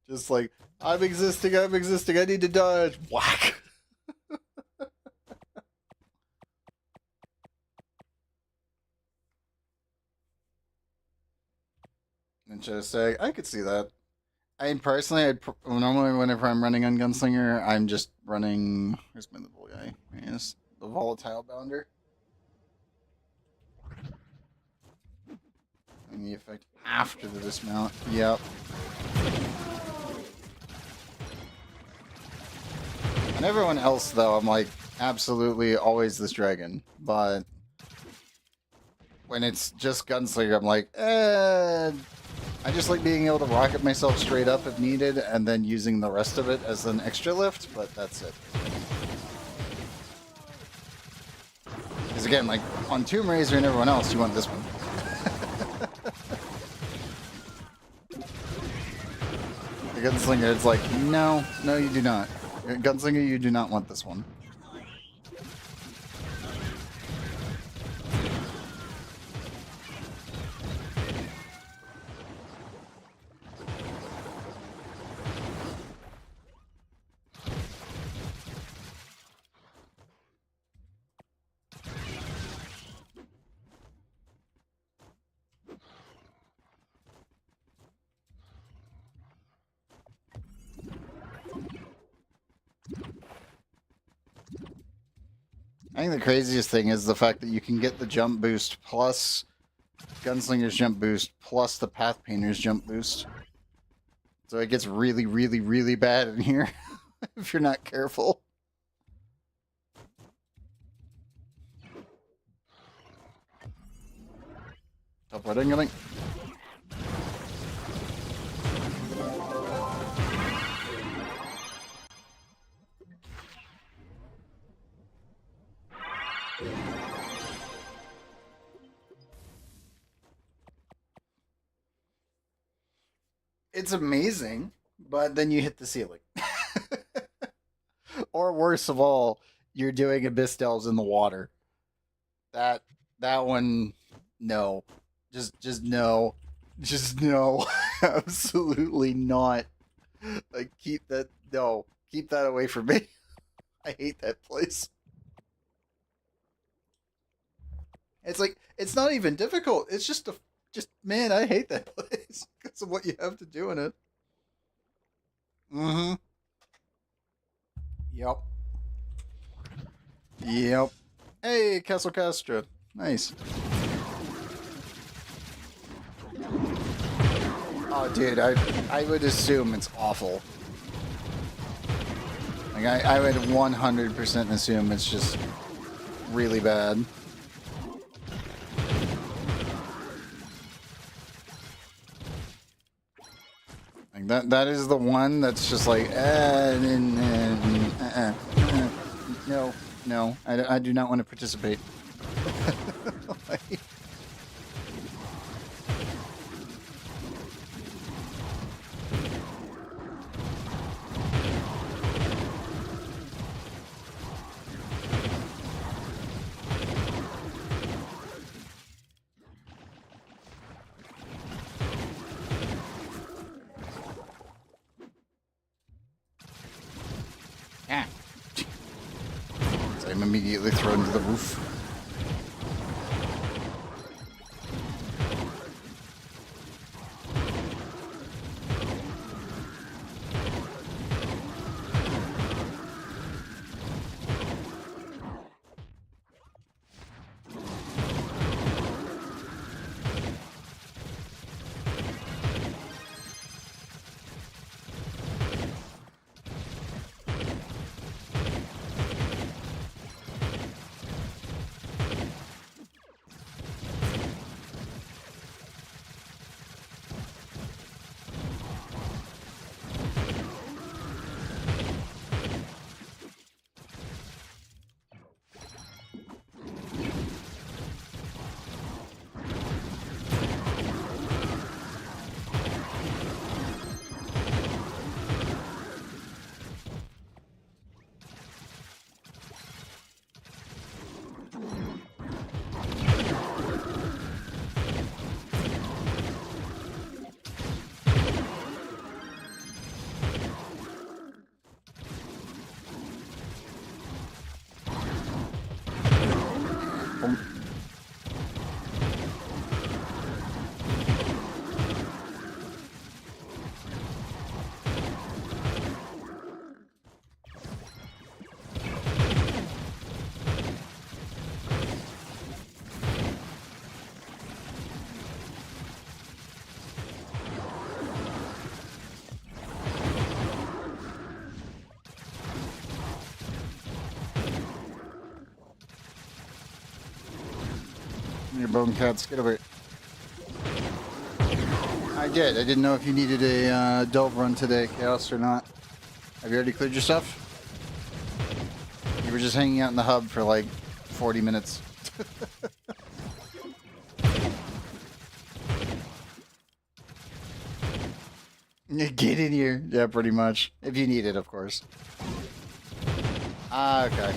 Just like, I'm existing, I need to dodge. Whack! Interesting. I could see that. I personally, normally whenever I'm running on Gunslinger, I'm just running... Where's my little guy? Yes, the Volatile Bounder. And the effect after the dismount. Yep. And everyone else, though, I'm like, absolutely always this dragon. But when it's just Gunslinger, I'm like, I just like being able to rocket myself straight up if needed, and then using the rest of it as an extra lift, but that's it. Because Because again, like on Tomb Raiser and everyone else, you want this one. The Gunslinger, it's like, no, you do not. Gunslinger, you do not want this one. I think the craziest thing is the fact that you can get the jump boost plus Gunslinger's jump boost plus the Path Painter's jump boost. So it gets really, really, really bad in here if you're not careful. Top right angle. It's amazing, but then you hit the ceiling. Or worse of all, you're doing Abyss Delves in the water. That one, no. Just no. Just no. Absolutely not. Like, keep that away from me. I hate that place. It's like, it's not even difficult. It's just man, I hate that place because of what you have to do in it. Mm-hmm. Yep. Yep. Hey, Castle Castro. Nice. Oh, dude, I would assume it's awful. Like, I would 100% assume it's just really bad. Like that is the one that's just like, no, I do not want to participate. Like, so I'm immediately thrown to the roof. Your bone cats, get over it. I did. I didn't know if you needed a delve run today, Chaos, or not. Have you already cleared your stuff? You were just hanging out in the hub for like 40 minutes. Get in here. Yeah, pretty much. If you need it, of course. Ah, okay.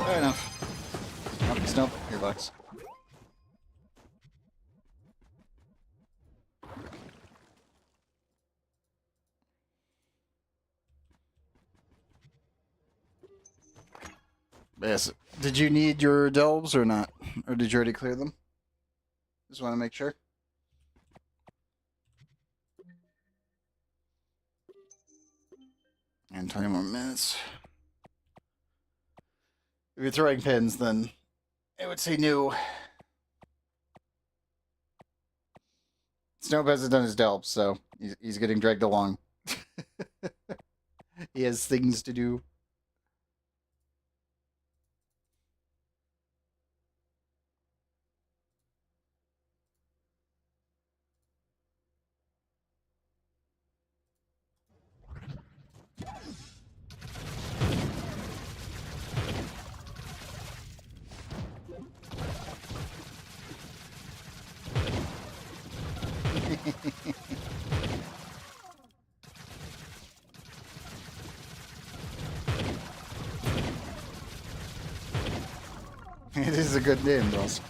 Fair enough. Nope, here, Bucks. Yes. Did you need your delves or not? Or did you already clear them? Just want to make sure. And 20 more minutes. If you're throwing pins, then it would say new. Snow hasn't done his delves, so he's getting dragged along. He has things to do. It is a good name, Ross.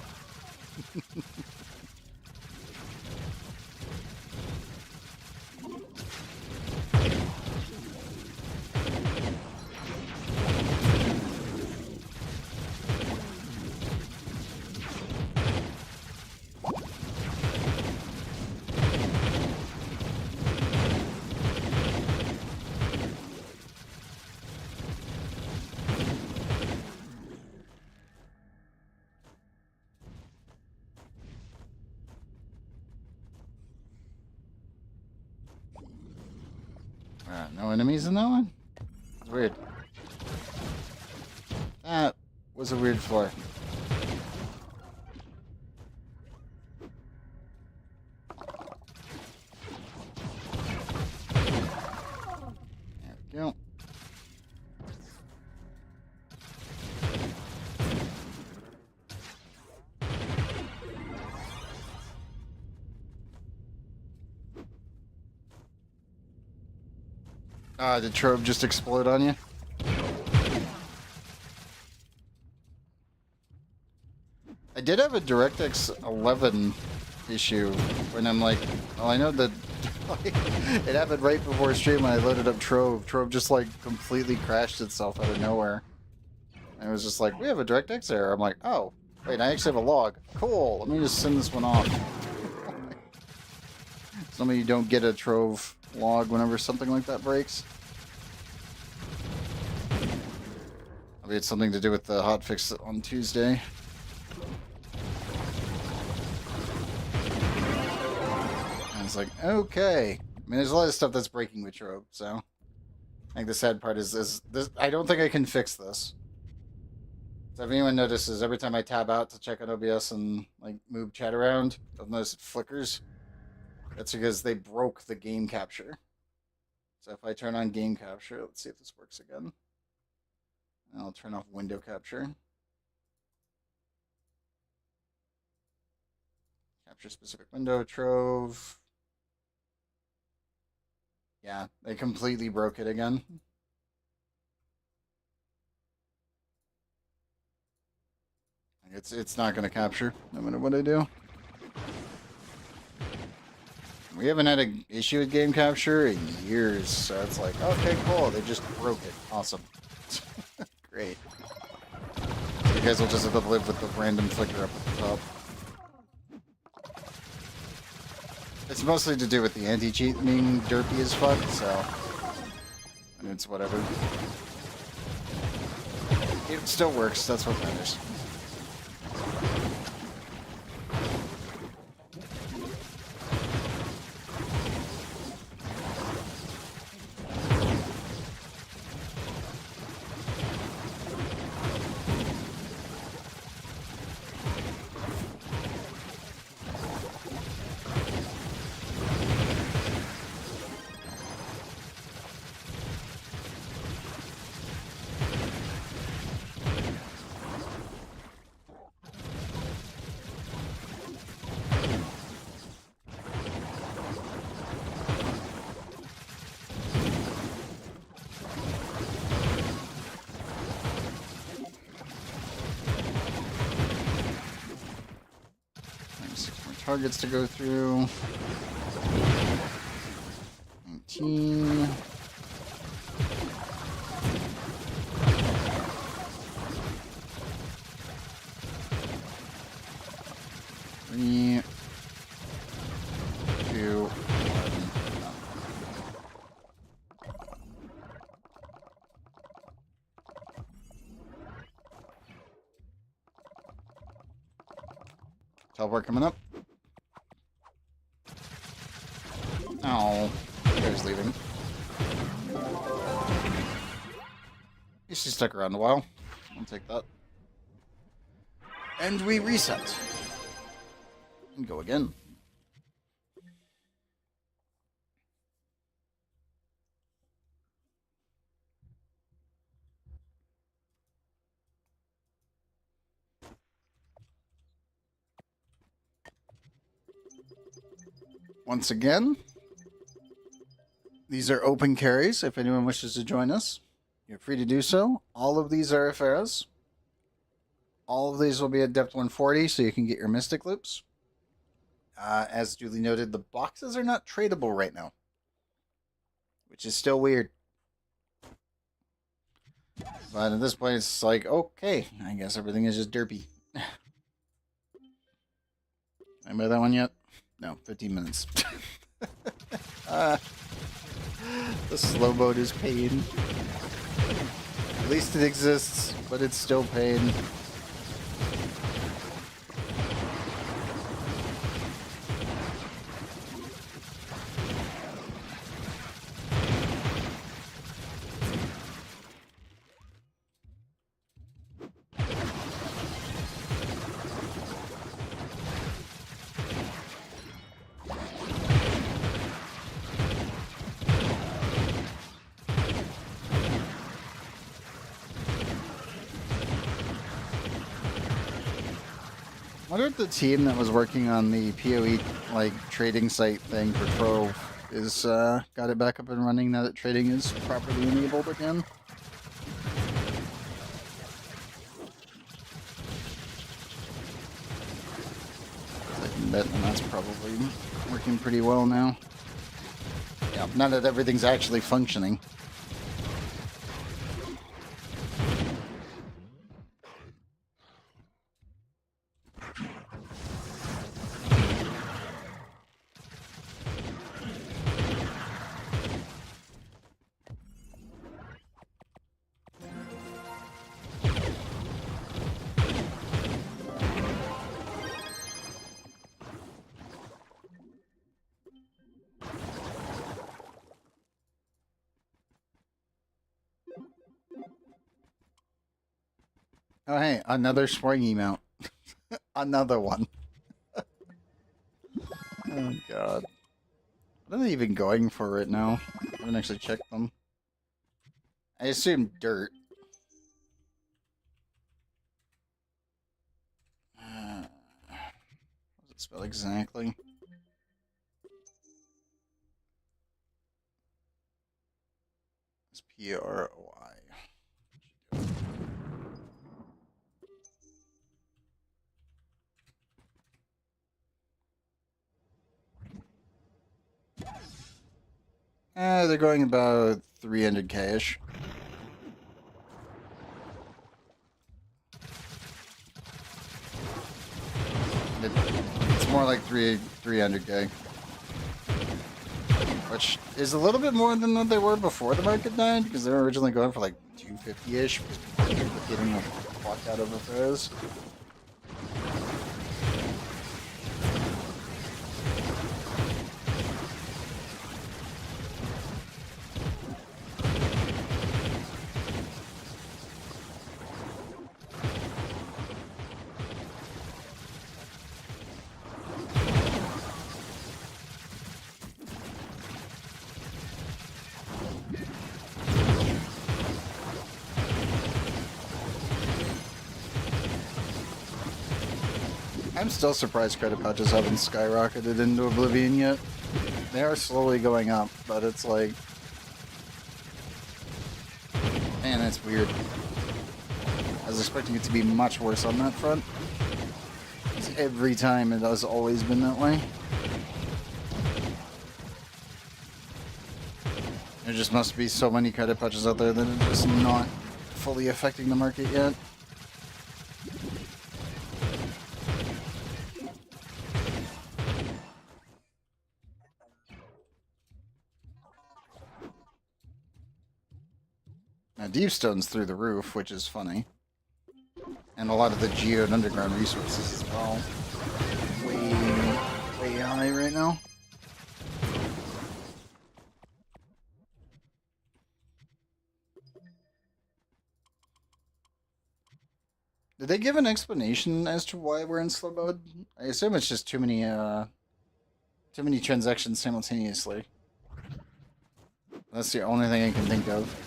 No enemies in that one? It's weird. That was a weird floor. There we go. Did Trove just explode on you? I did have a DirectX 11 issue when I'm like, well, I know that it happened right before stream when I loaded up Trove. Trove just like completely crashed itself out of nowhere. And it was just like, we have a DirectX error. I'm like, oh, wait, I actually have a log. Cool, let me just send this one off. Somebody you don't get a Trove log whenever something like that breaks. Maybe it's something to do with the hotfix on Tuesday. And it's like, okay. I mean, there's a lot of stuff that's breaking with Trove, so I think the sad part is this. I don't think I can fix this. So if anyone notices, every time I tab out to check on OBS and like move chat around, I'll notice it flickers. That's because they broke the game capture. So if I turn on game capture, let's see if this works again. And I'll turn off window capture. Capture specific window, Trove. Yeah, they completely broke it again. It's not going to capture, no matter what I do. We haven't had an issue with game capture in years, so it's like, okay, cool, they just broke it. Awesome. Great. You guys will just have to live with the random flicker up at the top. It's mostly to do with the anti-cheat being derpy as fuck, so I mean, it's whatever. It still works, that's what matters. Power gets to go through. 19. Three, 2, 1. Teleport coming up. Oh, there's leaving. She stuck around a while. I'll take that. And we reset. And go again. Once again, these are open carries. If anyone wishes to join us, you're free to do so. All of these are Iferas. All of these will be at depth 140, so you can get your Mystic Loops. As duly noted, the boxes are not tradable right now, which is still weird. But at this point, it's like, okay, I guess everything is just derpy. Can I buy that one yet? No, 15 minutes. The slow mode is pain. At least it exists, but it's still pain. I wonder if the team that was working on the PoE trading site thing for Trove is got it back up and running now that trading is properly enabled again. I can bet that's probably working pretty well now. Yeah, now that everything's actually functioning. Oh, hey, another springy mount. Another one. Oh, God. What are they even going for right now? I haven't actually checked them. I assume dirt. What does it spell exactly? It's P-R-O-I. They're going about 300k-ish. It's more like 300k. Which is a little bit more than what they were before the market died, because they were originally going for like 250-ish, because people were getting the fuck out of affairs. I'm still surprised credit pouches haven't skyrocketed into oblivion yet. They are slowly going up, but it's like... Man, that's weird. I was expecting it to be much worse on that front. It's every time. It has always been that way. There just must be so many credit patches out there that are just not fully affecting the market yet. Now, Deepstone's through the roof, which is funny. And a lot of the geode underground resources as well. Way high right now. Did they give an explanation as to why we're in slow mode? I assume it's just too many transactions simultaneously. That's the only thing I can think of.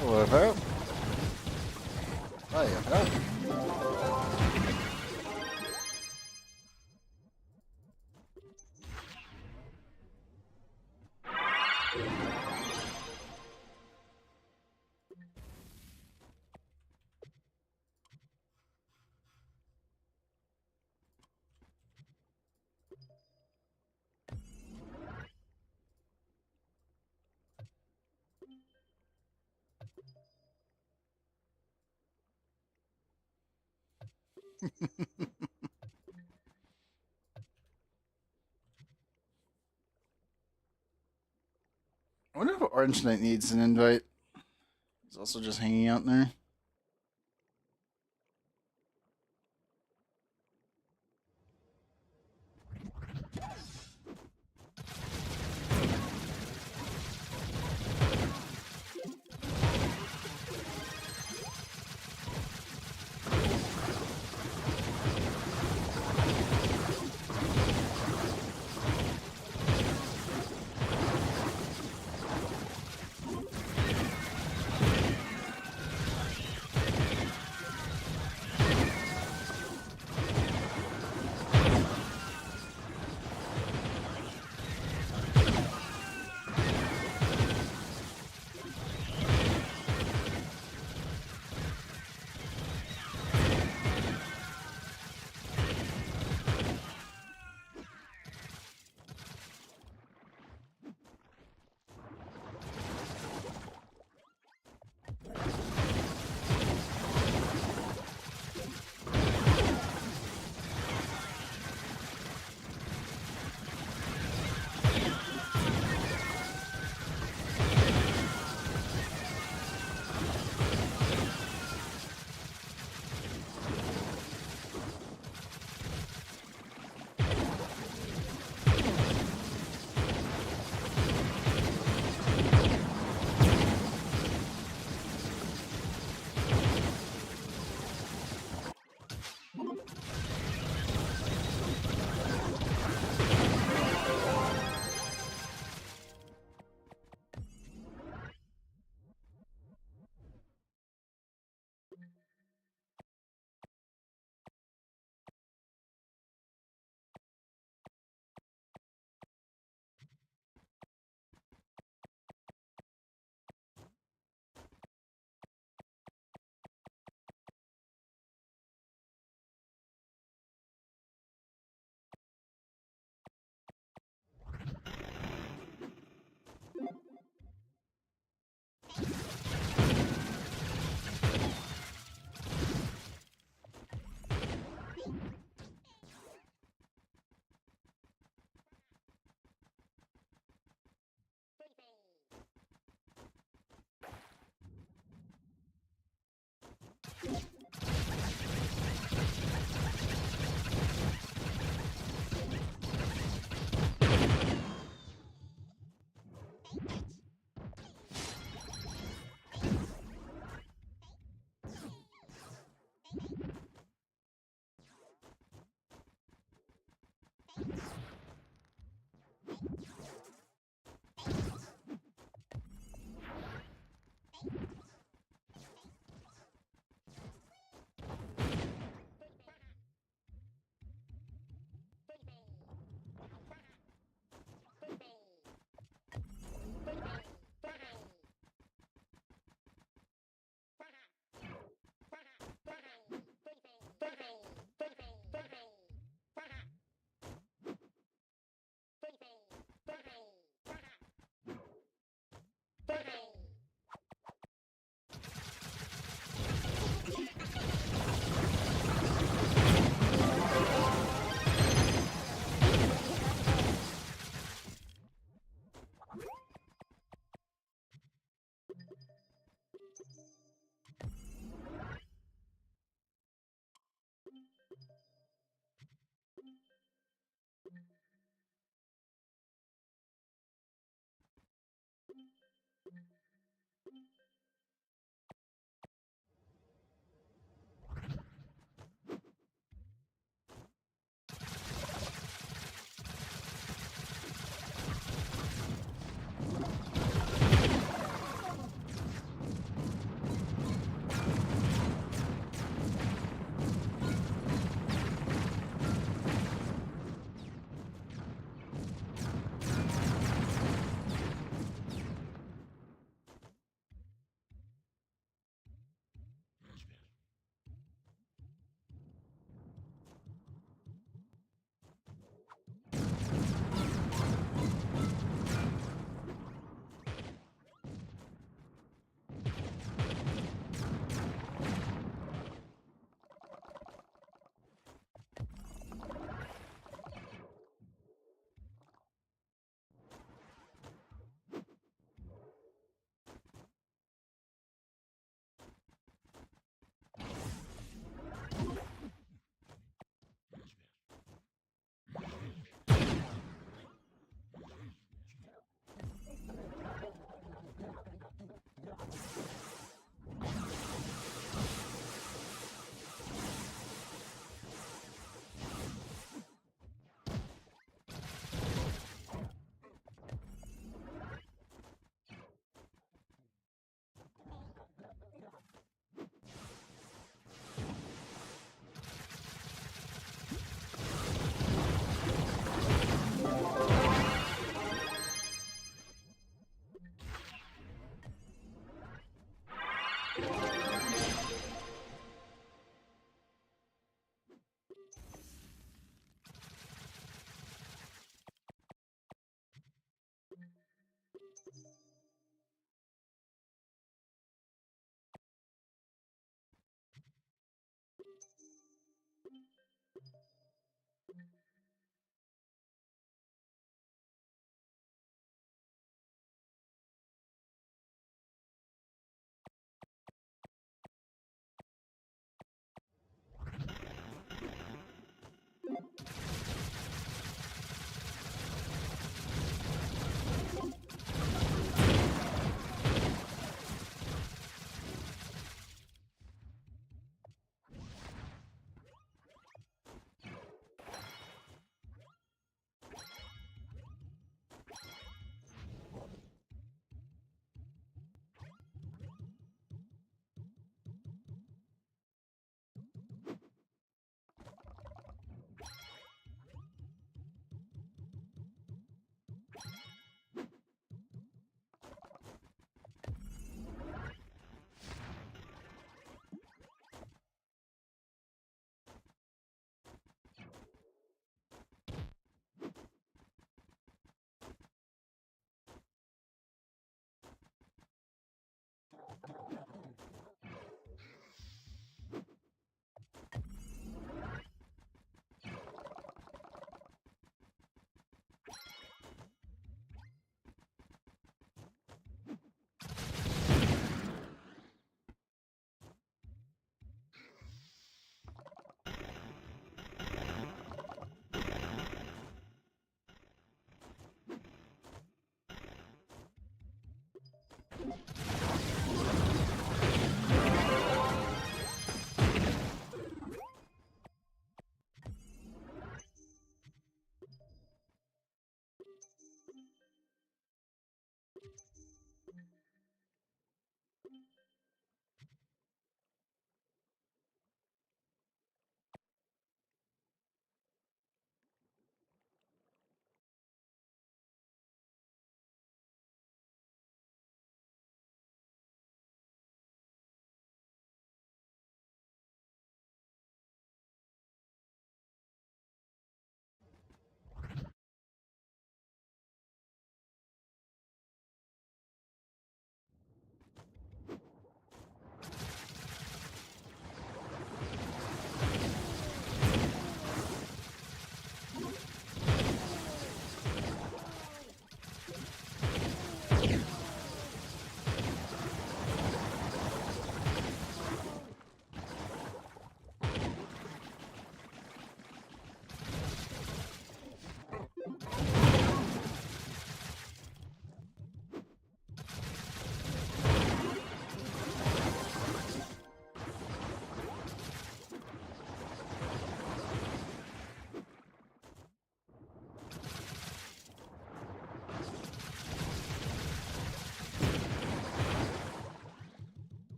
Hello, Ifera. Hi, Ifera. I wonder if Orange Knight needs an invite. He's also just hanging out there.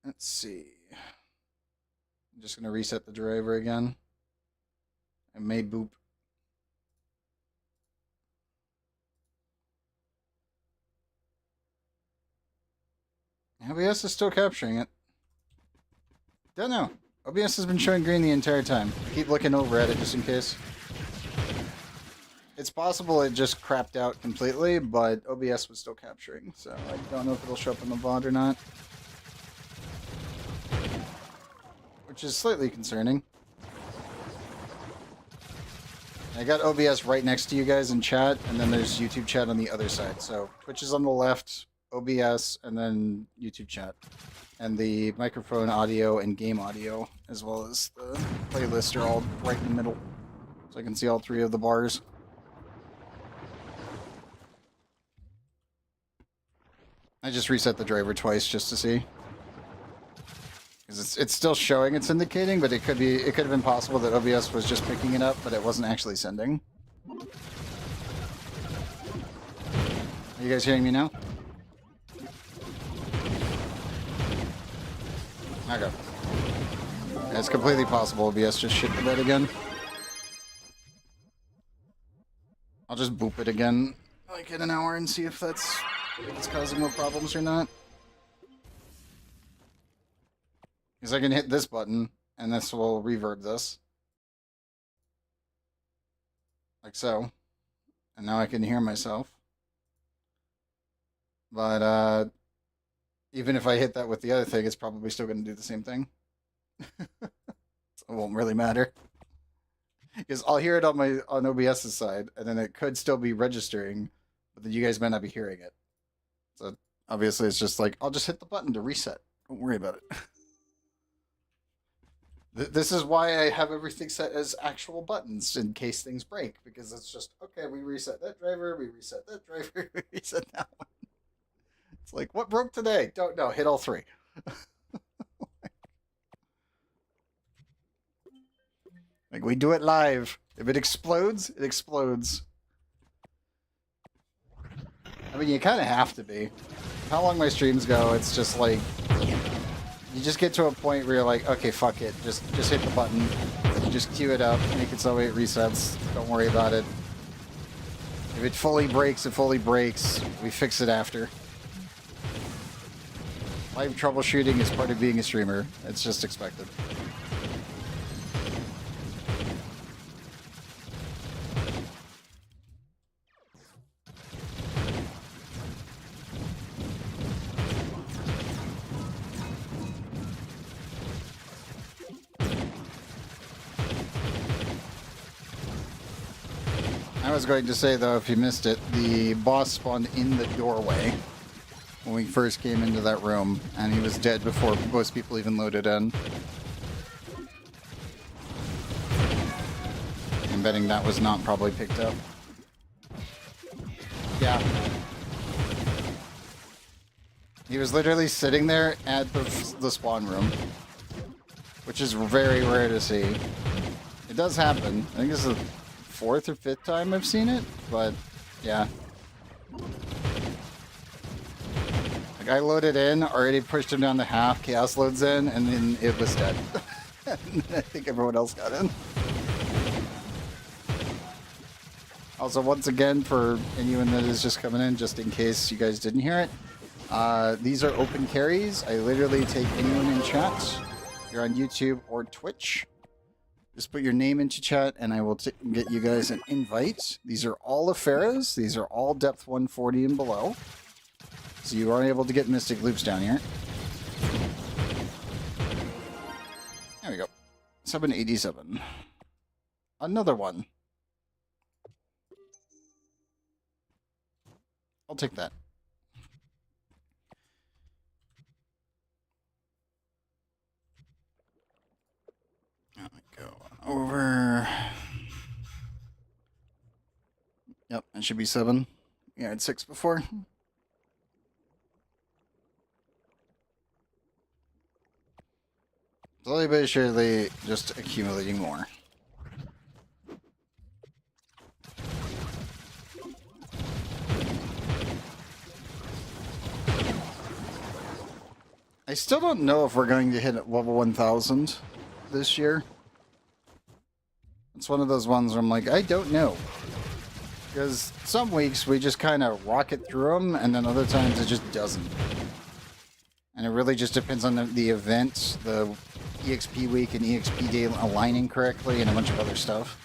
Let's see. I'm just going to reset the driver again. I may boop. OBS is still capturing it. Don't know. OBS has been showing green the entire time. Keep looking over at it just in case. It's possible it just crapped out completely, but OBS was still capturing, so I don't know if it'll show up in the VOD or not. Which is slightly concerning. I got OBS right next to you guys in chat, and then there's YouTube chat on the other side. So Twitch is on the left, OBS, and then YouTube chat. And the microphone audio and game audio, as well as the playlist, are all right in the middle. So I can see all three of the bars. I just reset the driver twice just to see. Because it's still showing it's indicating, but it could have been possible that OBS was just picking it up, but it wasn't actually sending. Are you guys hearing me now? Okay. Yeah, it's completely possible OBS just shit the bed again. I'll just boop it again, like in an hour, and see if it's causing more problems or not. Because I can hit this button, and this will reverb this. Like so. And now I can hear myself. But, even if I hit that with the other thing, it's probably still going to do the same thing. So it won't really matter. Because I'll hear it on OBS's side, and then it could still be registering, but then you guys might not be hearing it. So obviously it's just like, I'll just hit the button to reset. Don't worry about it. This is why I have everything set as actual buttons in case things break, because it's just, okay, we reset that driver, we reset that driver, we reset that one. It's like, what broke today? Don't know. Hit all three. Like, we do it live. If it explodes, it explodes. I mean, you kind of have to be. How long my streams go, it's just like, you just get to a point where you're like, okay, fuck it. Just hit the button. Just cue it up. Make it so it resets. Don't worry about it. If it fully breaks, it fully breaks. We fix it after. Live troubleshooting is part of being a streamer. It's just expected. I was going to say, though, if you missed it, the boss spawned in the doorway when we first came into that room, and he was dead before most people even loaded in. I'm betting that was not probably picked up. Yeah. He was literally sitting there at the spawn room, which is very rare to see. It does happen. I think this is the 4th or 5th time I've seen it, but yeah. Like, I loaded in, already pushed him down to half, Chaos loads in, and then it was dead. And I think everyone else got in. Also, once again, for anyone that is just coming in, just in case you guys didn't hear it, these are open carries. I literally take anyone in chat. If you're on YouTube or Twitch, just put your name into chat, and I will get you guys an invite. These are all Iferas. These are all depth 140 and below. So you are able to get Mystic Loops down here. There we go. 787. Another one. I'll take that. Let me go over. Yep, it should be 7. Yeah, I had 6 before. Slowly but surely, just accumulating more. I still don't know if we're going to hit level 1000 this year. It's one of those ones where I'm like, I don't know. Because some weeks we just kind of rocket through them, and then other times it just doesn't. And it really just depends on the events, the EXP week and EXP day aligning correctly, and a bunch of other stuff.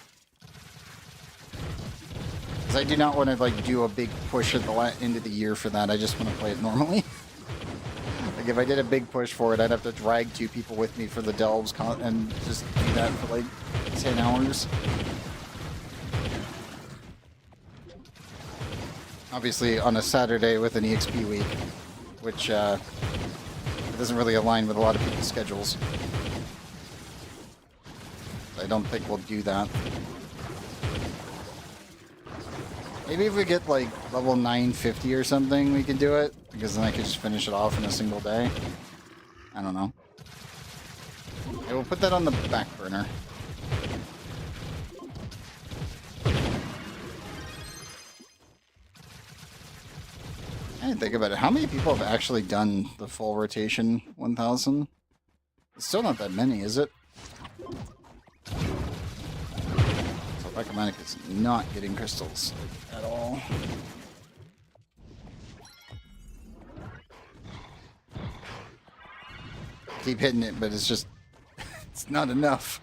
Because I do not want to like do a big push at the end of the year for that. I just want to play it normally. Like if I did a big push for it, I'd have to drag 2 people with me for the delves and just do that for like 10 hours. Obviously on a Saturday with an EXP week, which doesn't really align with a lot of people's schedules. I don't think we'll do that. Maybe if we get like level 950 or something, we can do it. Because then I could just finish it off in a single day. I don't know. Okay, we'll put that on the back burner. I didn't think about it. How many people have actually done the full rotation 1000? It's still not that many, is it? So Pacamanic is not getting crystals at all. Keep hitting it, but it's just, it's not enough.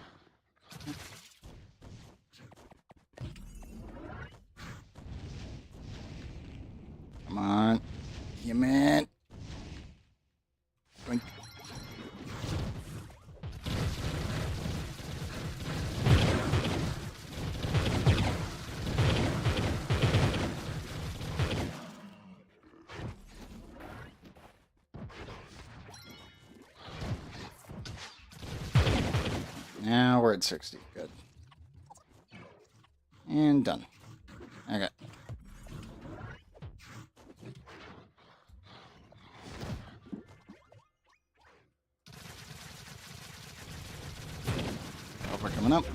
Come on. You man. Blink. Now we're at 60. Good. And done. Okay. Hope we're coming up.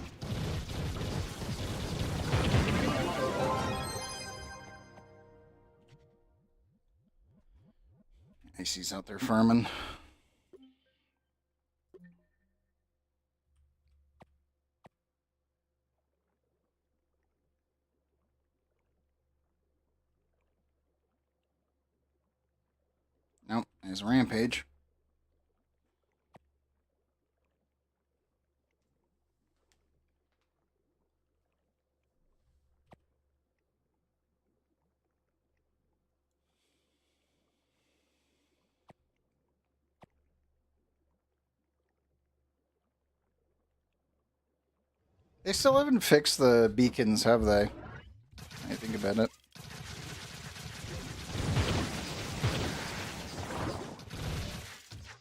Icy's out there farming. Nope, there's a rampage. They still haven't fixed the beacons, have they? I think about it.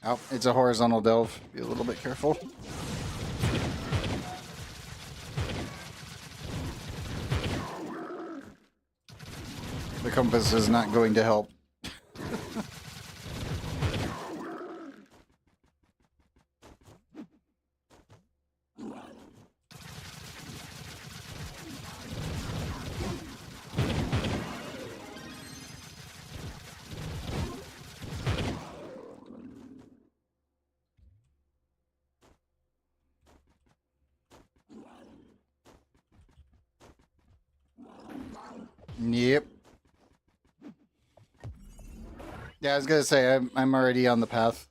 Oh, it's a horizontal delve. Be a little bit careful. The compass is not going to help. Yep. Yeah, I was gonna say I'm already on the path.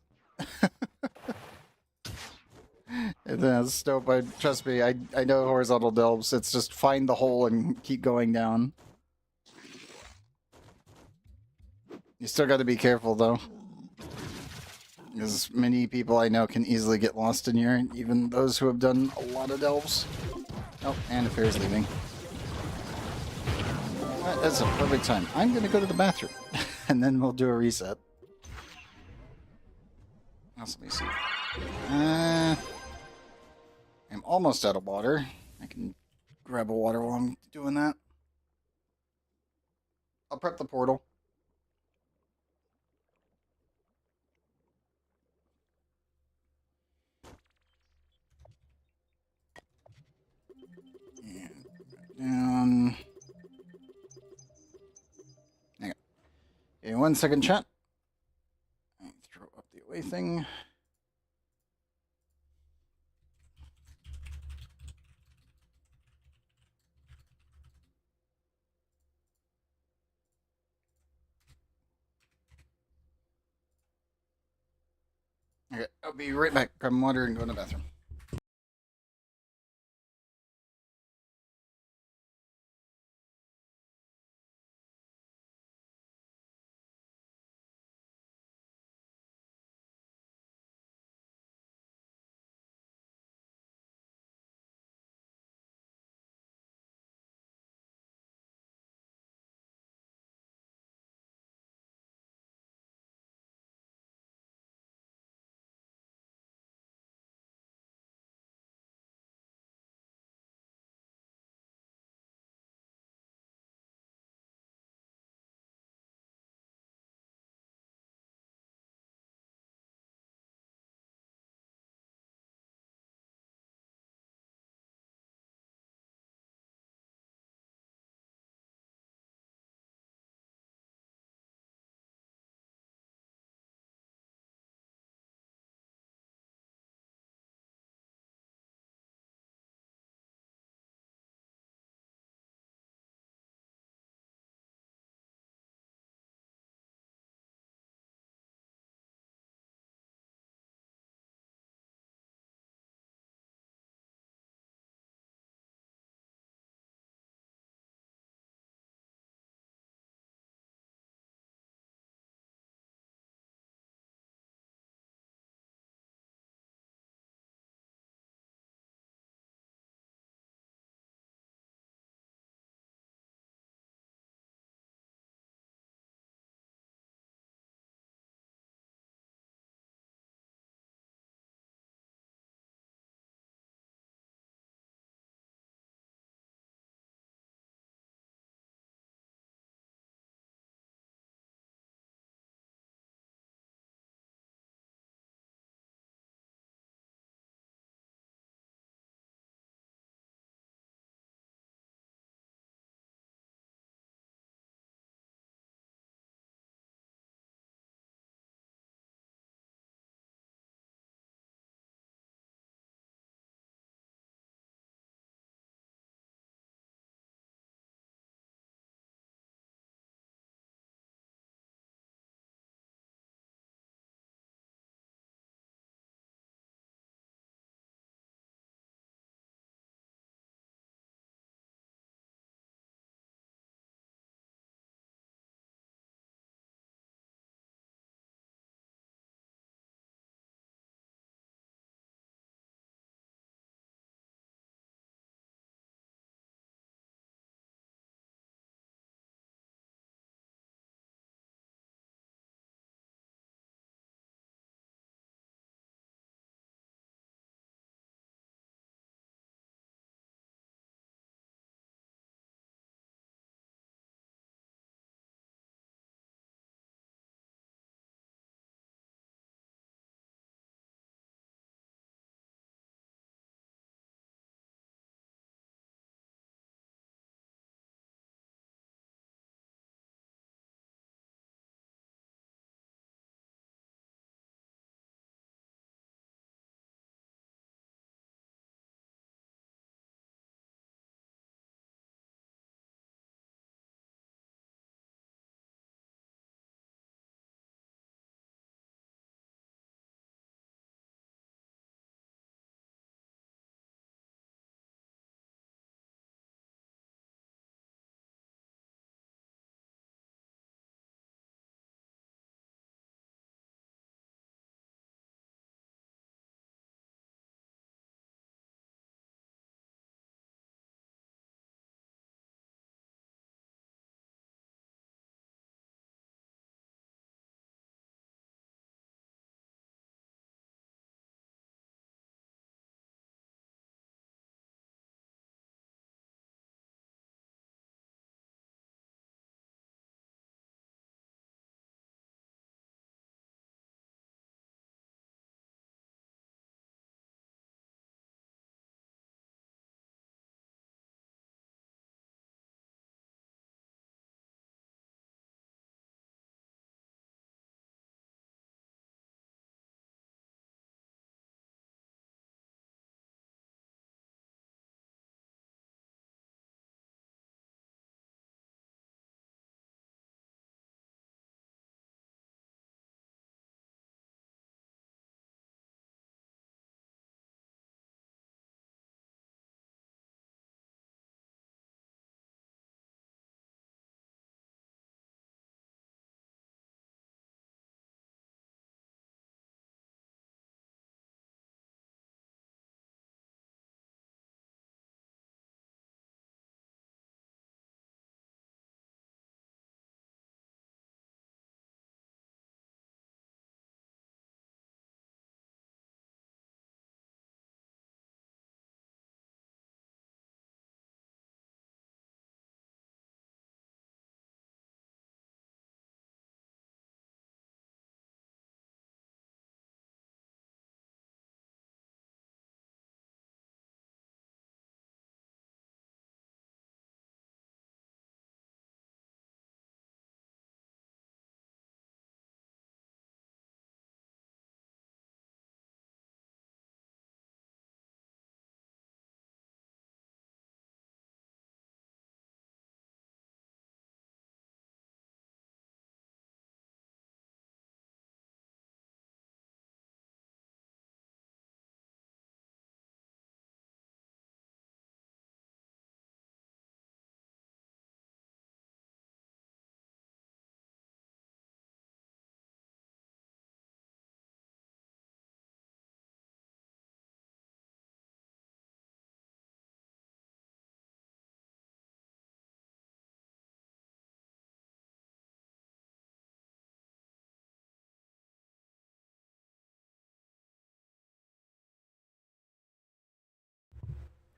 It's dope. Trust me, I know horizontal delves. It's just find the hole and keep going down. You still got to be careful though, because many people I know can easily get lost in here, even those who have done a lot of delves. Oh, and Ifera's leaving. That's a perfect time. I'm gonna go to the bathroom, and then we'll do a reset. Let me see. I'm almost out of water. I can grab a water while I'm doing that. I'll prep the portal. And down. Okay, 1 second, chat. Throw up the away thing. Okay, I'll be right back. Grab water and go in the bathroom.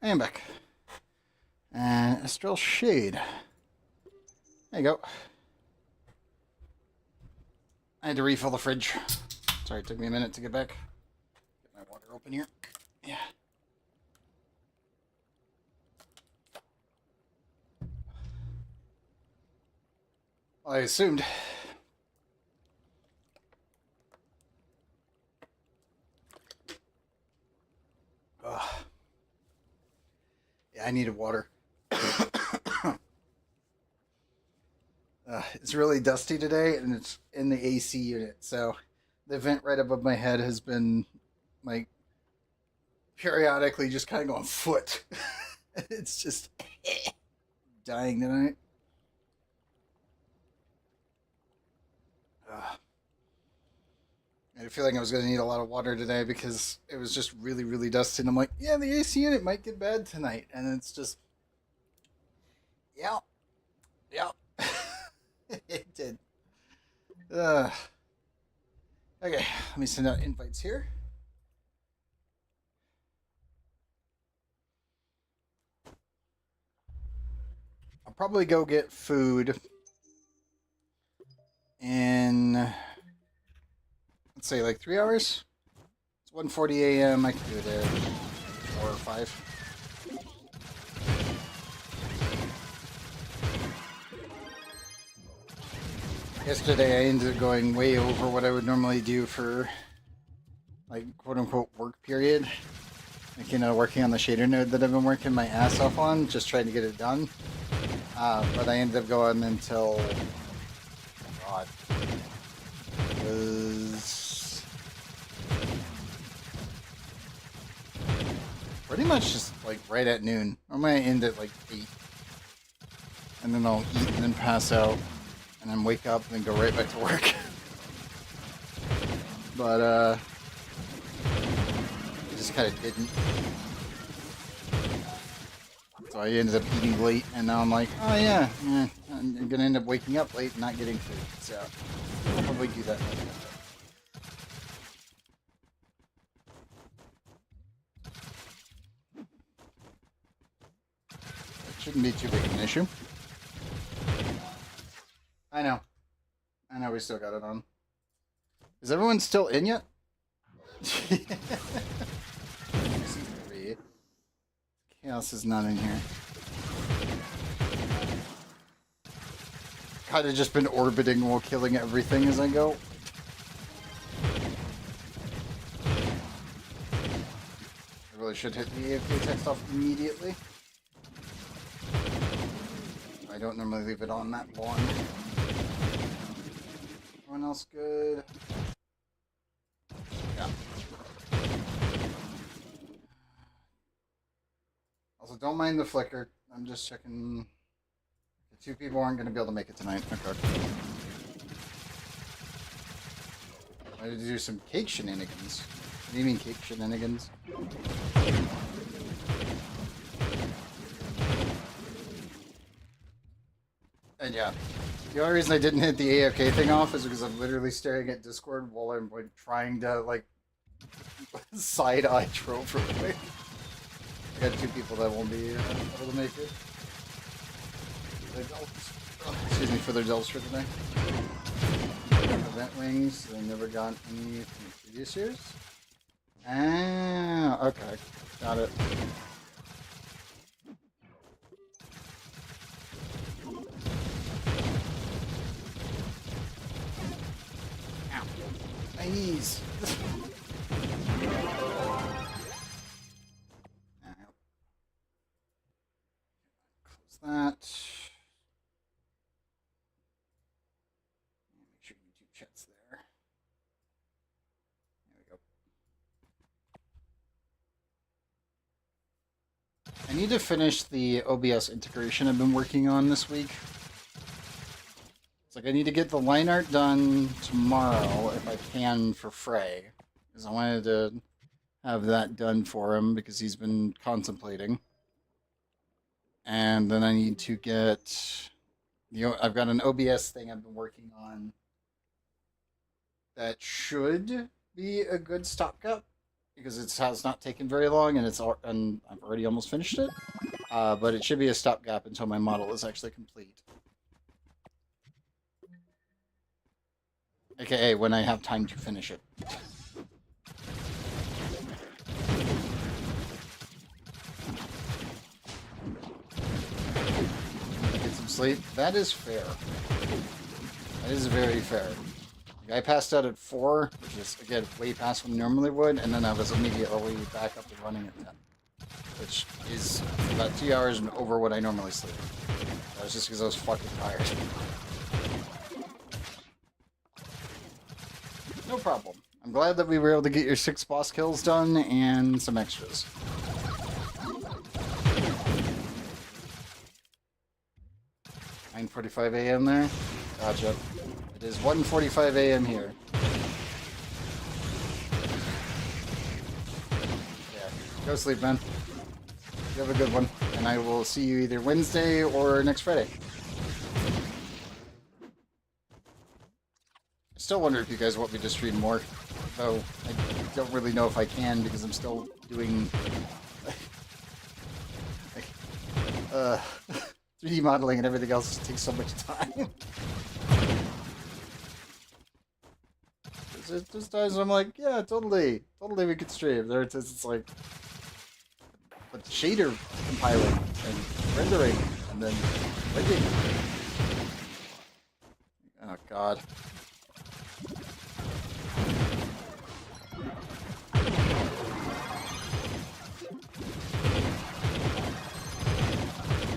I am back. And Astral Shade. There you go. I had to refill the fridge. Sorry, it took me a minute to get back. Get my water open here. Yeah. Well, I assumed. Ugh. Yeah, I needed water. It's really dusty today, and it's in the AC unit, so the vent right above my head has been, like, periodically just kind of going foot. It's just dying tonight. I had a feeling I was going to need a lot of water today because it was just really, really dusty. And I'm like, yeah, the AC unit might get bad tonight. And it's just, yeah. It did. Okay, let me send out invites here. I'll probably go get food in, let's say, like 3 hours. It's 1:40 a.m. I can do it at 4 or 5. Yesterday I ended up going way over what I would normally do for, like, quote-unquote work period. Like, you know, working on the shader node that I've been working my ass off on, just trying to get it done. But I ended up going until, God, it was pretty much just like right at noon. Normally I end at like 8. And then I'll eat and then pass out. And then wake up and then go right back to work. But, I just kind of didn't. So I ended up eating late, and now I'm like, oh yeah, I'm gonna end up waking up late and not getting food. So I'll probably do that. It shouldn't be too big of an issue. I know we still got it on. Is everyone still in yet? Chaos is not in here. Kind of just been orbiting while killing everything as I go. I really should hit the AFK text off immediately. I don't normally leave it on that long. Everyone else good? Yeah. Also, don't mind the flicker. I'm just checking. The 2 people aren't going to be able to make it tonight. Okay. I had to do some cake shenanigans. What do you mean cake shenanigans? And yeah, the only reason I didn't hit the AFK thing off is because I'm literally staring at Discord while I'm like trying to like side-eye Trove real quick. I got 2 people that won't be able to make it. Excuse me for their delves for today. Event wings, they never got any from the previous years. Ah, okay, got it. Ow. My knees. Close that. Make sure YouTube chat's there. There we go. I need to finish the OBS integration I've been working on this week. It's like I need to get the line art done tomorrow if I can for Frey. Because I wanted to have that done for him because he's been contemplating. And then I need to get... I've got an OBS thing I've been working on that should be a good stopgap. because it has not taken very long, and and I've already almost finished it. But it should be a stopgap until my model is actually complete. AKA when I have time to finish it. Get some sleep. That is fair. That is very fair. I passed out at 4, which is, again, way past when I normally would, and then I was immediately back up and running at 10. Which is about 2 hours and over what I normally sleep. That was just because I was fucking tired. No problem. I'm glad that we were able to get your 6 boss kills done and some extras. $9:45 a.m. there? Gotcha. It is 1:45 a.m. here. Yeah, go sleep, man. You have a good one, and I will see you either Wednesday or next Friday. I still wonder if you guys want me to stream more, though I don't really know if I can because I'm still doing 3D modeling and everything else takes so much time. There's times I'm like, yeah, totally we could stream. It's like, but shader compiling and rendering and then rigging. Oh god.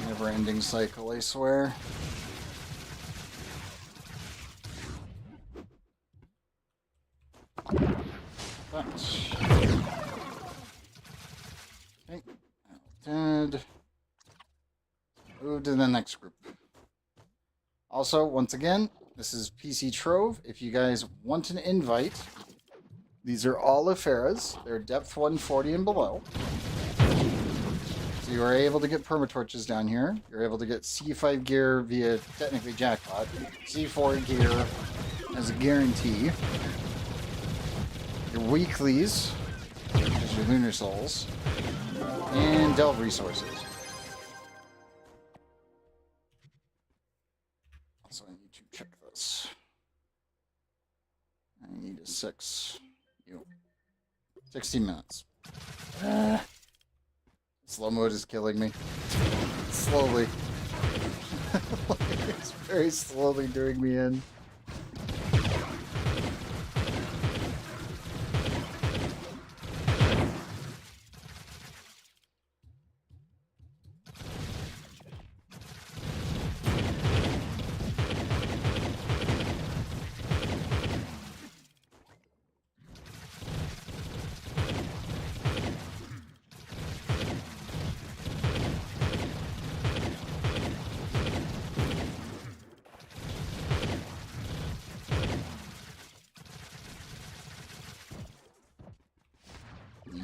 Never-ending cycle, I swear. Okay, dead. Move to the next group. Also, once again, this is PC Trove. If you guys want an invite, these are all Iferas. They're depth 140 and below. So you are able to get permatorches down here. You're able to get C5 gear via technically jackpot. C4 gear as a guarantee. Your weeklies, which is your lunar souls, and delve resources. Also, I need to check this. I need a 6. 60 minutes. Slow mode is killing me. Slowly. It's very slowly doing me in.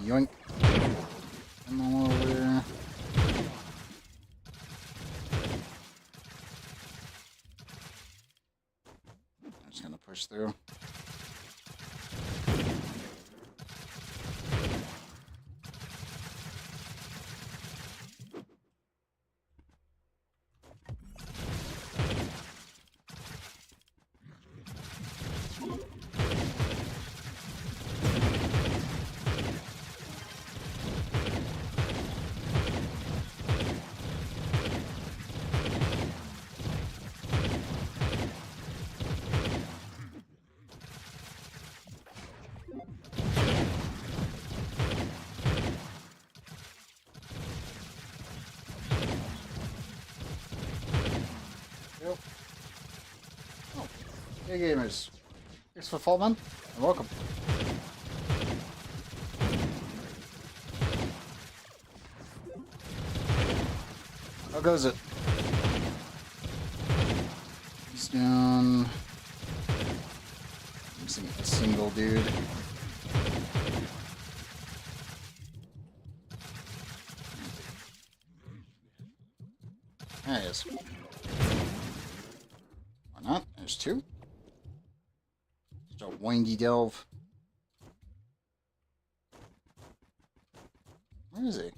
Yoink. Come on over there. I'm just gonna push through. Yep. Oh, hey gamers. Thanks for following, and welcome. How goes it? He's down. Missing a single dude. There he is. Or not. There's 2. Just a windy delve. Where is he?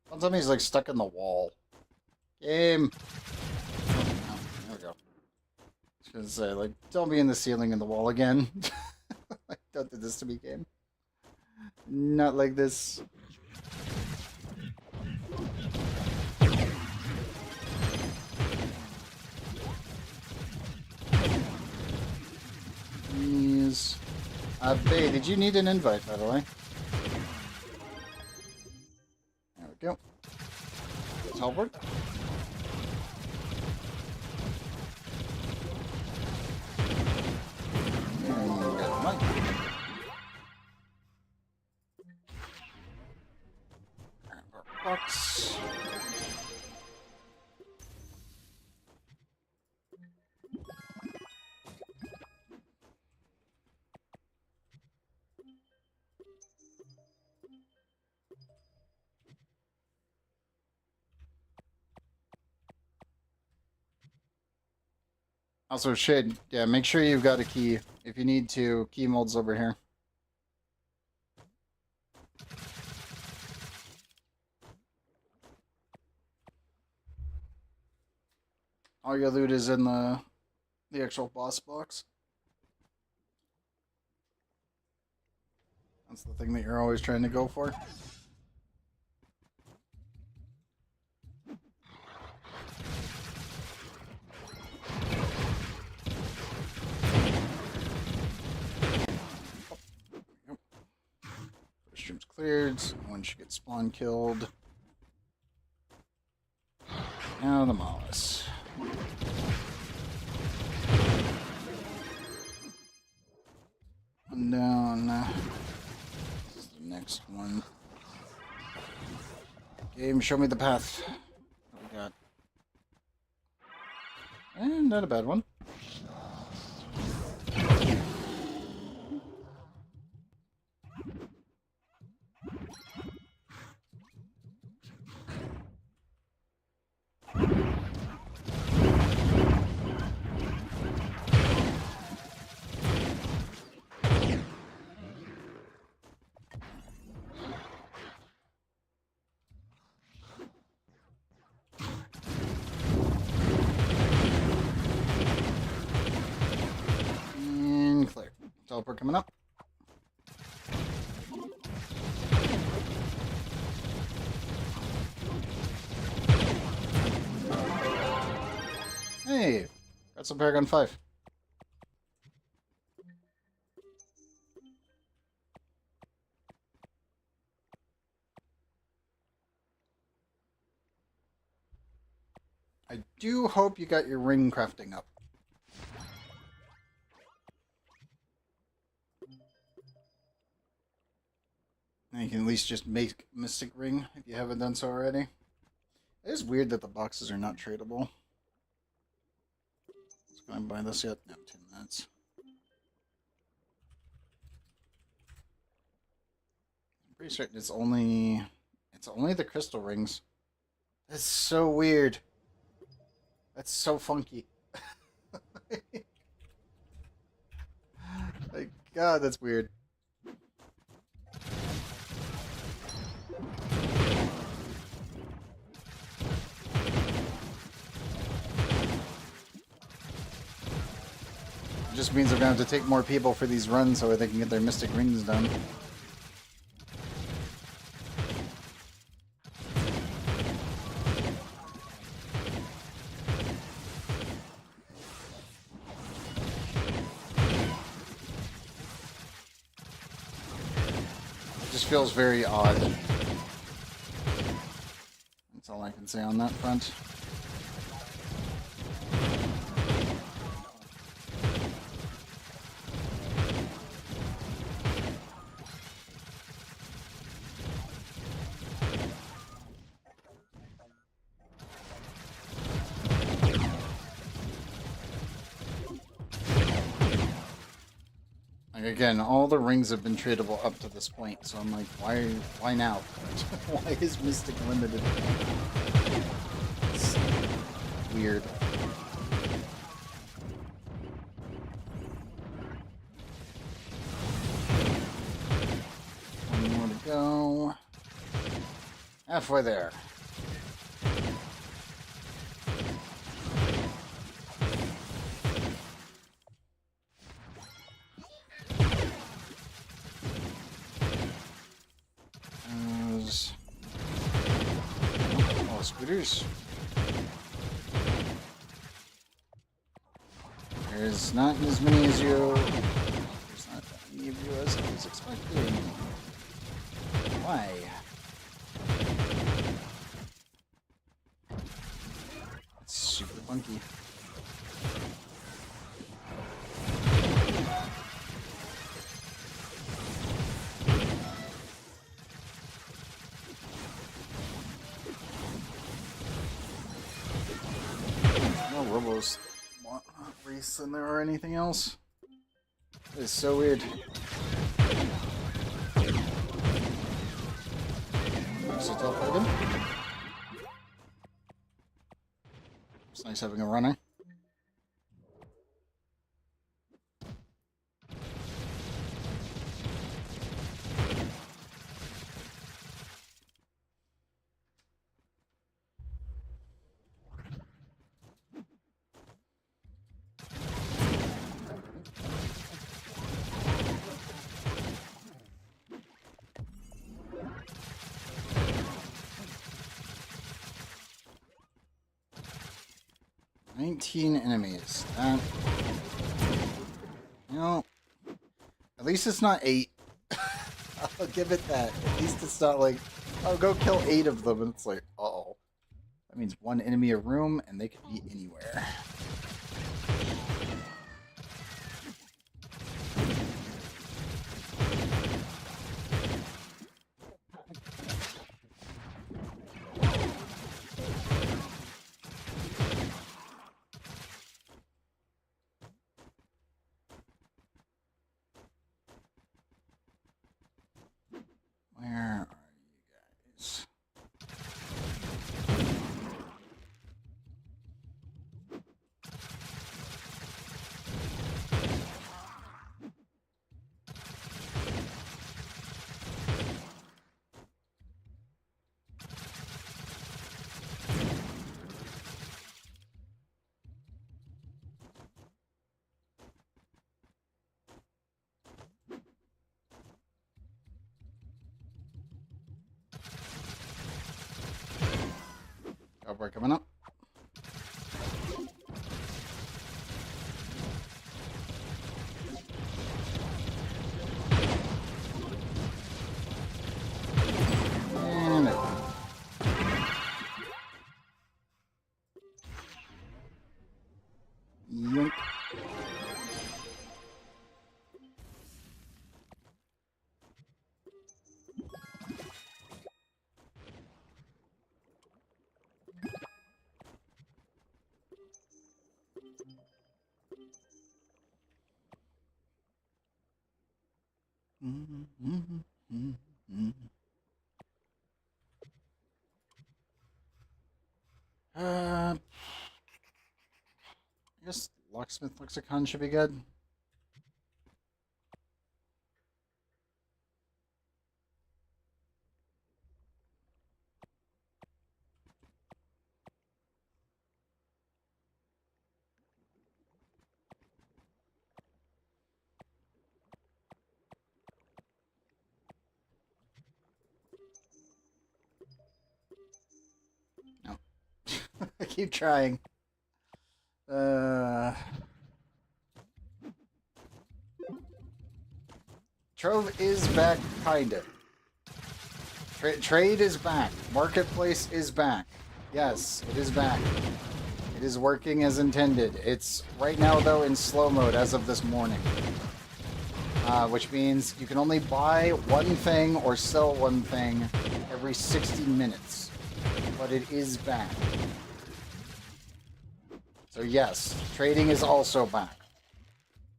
Don't tell me he's like stuck in the wall. Game! Oh, there we go. I was gonna say, like, don't be in the ceiling and the wall again. Like, don't do this to me, game. Not like this. Please. Bae, did you need an invite, by the way? There we go. Teleport. Box. Also, Shade, yeah, make sure you've got a key. If you need to, key mold's over here. All your loot is in the actual boss box. That's the thing that you're always trying to go for. First room's cleared. One should get spawn killed. Now the mollusk. One down. This is the next one. Game, show me the path. What we got? And not a bad one. Teleport coming up. Hey, got some Paragon 5. I do hope you got your ring crafting up. And you can at least just make Mystic Ring if you haven't done so already. It is weird that the boxes are not tradable. Can I buy this yet? No, 10 minutes. I'm pretty certain it's only the crystal rings. That's so weird. That's so funky. Like, God, that's weird. It just means I'm going to have to take more people for these runs so they can get their Mystic Rings done. It just feels very odd. That's all I can say on that front. Again, all the rings have been tradable up to this point, so I'm like, why now? Why is Mystic limited? It's weird. Halfway there. Oh, scooters. There's not as many as you. There's not that many of you as I was expecting. Why? It's super funky. No robos want race than there are anything else. It is so weird. Is it teleporting? It's nice having a runner. Enemies. You know, at least it's not 8. I'll give it that. At least it's not like, oh, go kill 8 of them, and it's like, uh-oh. That means 1 enemy a room, and they could be anywhere. Where are you guys? Cowboy coming up. And it. Yoink. I guess Locksmith Lexicon should be good. No. I keep trying. Trove is back, kinda. Trade is back. Marketplace is back. Yes, it is back. It is working as intended. It's right now, though, in slow mode as of this morning. Which means you can only buy one thing or sell one thing every 60 minutes. But it is back. So yes, trading is also back.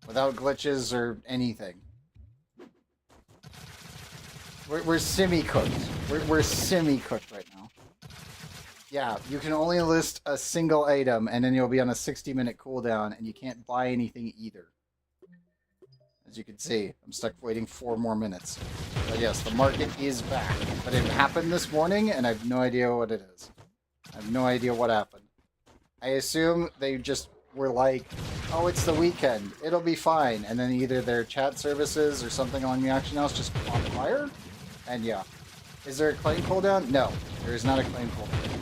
Without glitches or anything. We're semi-cooked. We're semi-cooked right now. Yeah, you can only list a single item, and then you'll be on a 60-minute cooldown, and you can't buy anything either. As you can see, I'm stuck waiting 4 more minutes. But yes, the market is back. But it happened this morning, and I have no idea what it is. I have no idea what happened. I assume they just were like, oh, it's the weekend. It'll be fine. And then either their chat services or something along the auction house just caught fire. And yeah. Is there a claim cooldown? No, there is not a claim cooldown.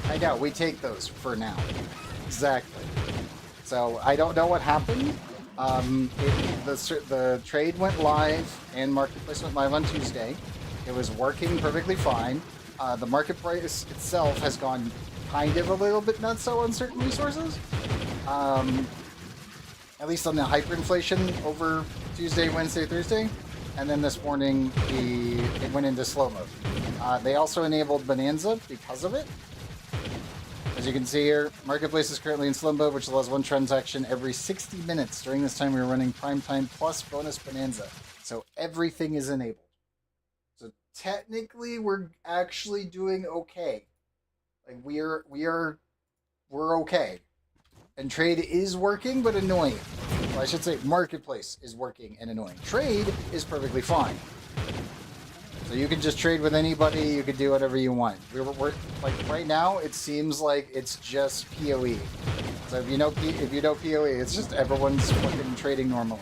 I know, we take those for now. Exactly. So I don't know what happened. The trade went live and marketplace went live on Tuesday. It was working perfectly fine. The marketplace itself has gone kind of a little bit nuts on certain resources. At least on the hyperinflation over Tuesday, Wednesday, Thursday. And then this morning, it went into slow mode. They also enabled Bonanza because of it. As you can see here, Marketplace is currently in slow mode, which allows 1 transaction every 60 minutes. During this time, we are running Prime Time plus bonus Bonanza. So everything is enabled. So technically, we're actually doing okay. Like we're okay. And trade is working, but annoying. Well, I should say Marketplace is working and annoying. Trade is perfectly fine. So you can just trade with anybody. You can do whatever you want. We're like right now. It seems like it's just PoE. So if you know PoE, it's just everyone's fucking trading normally.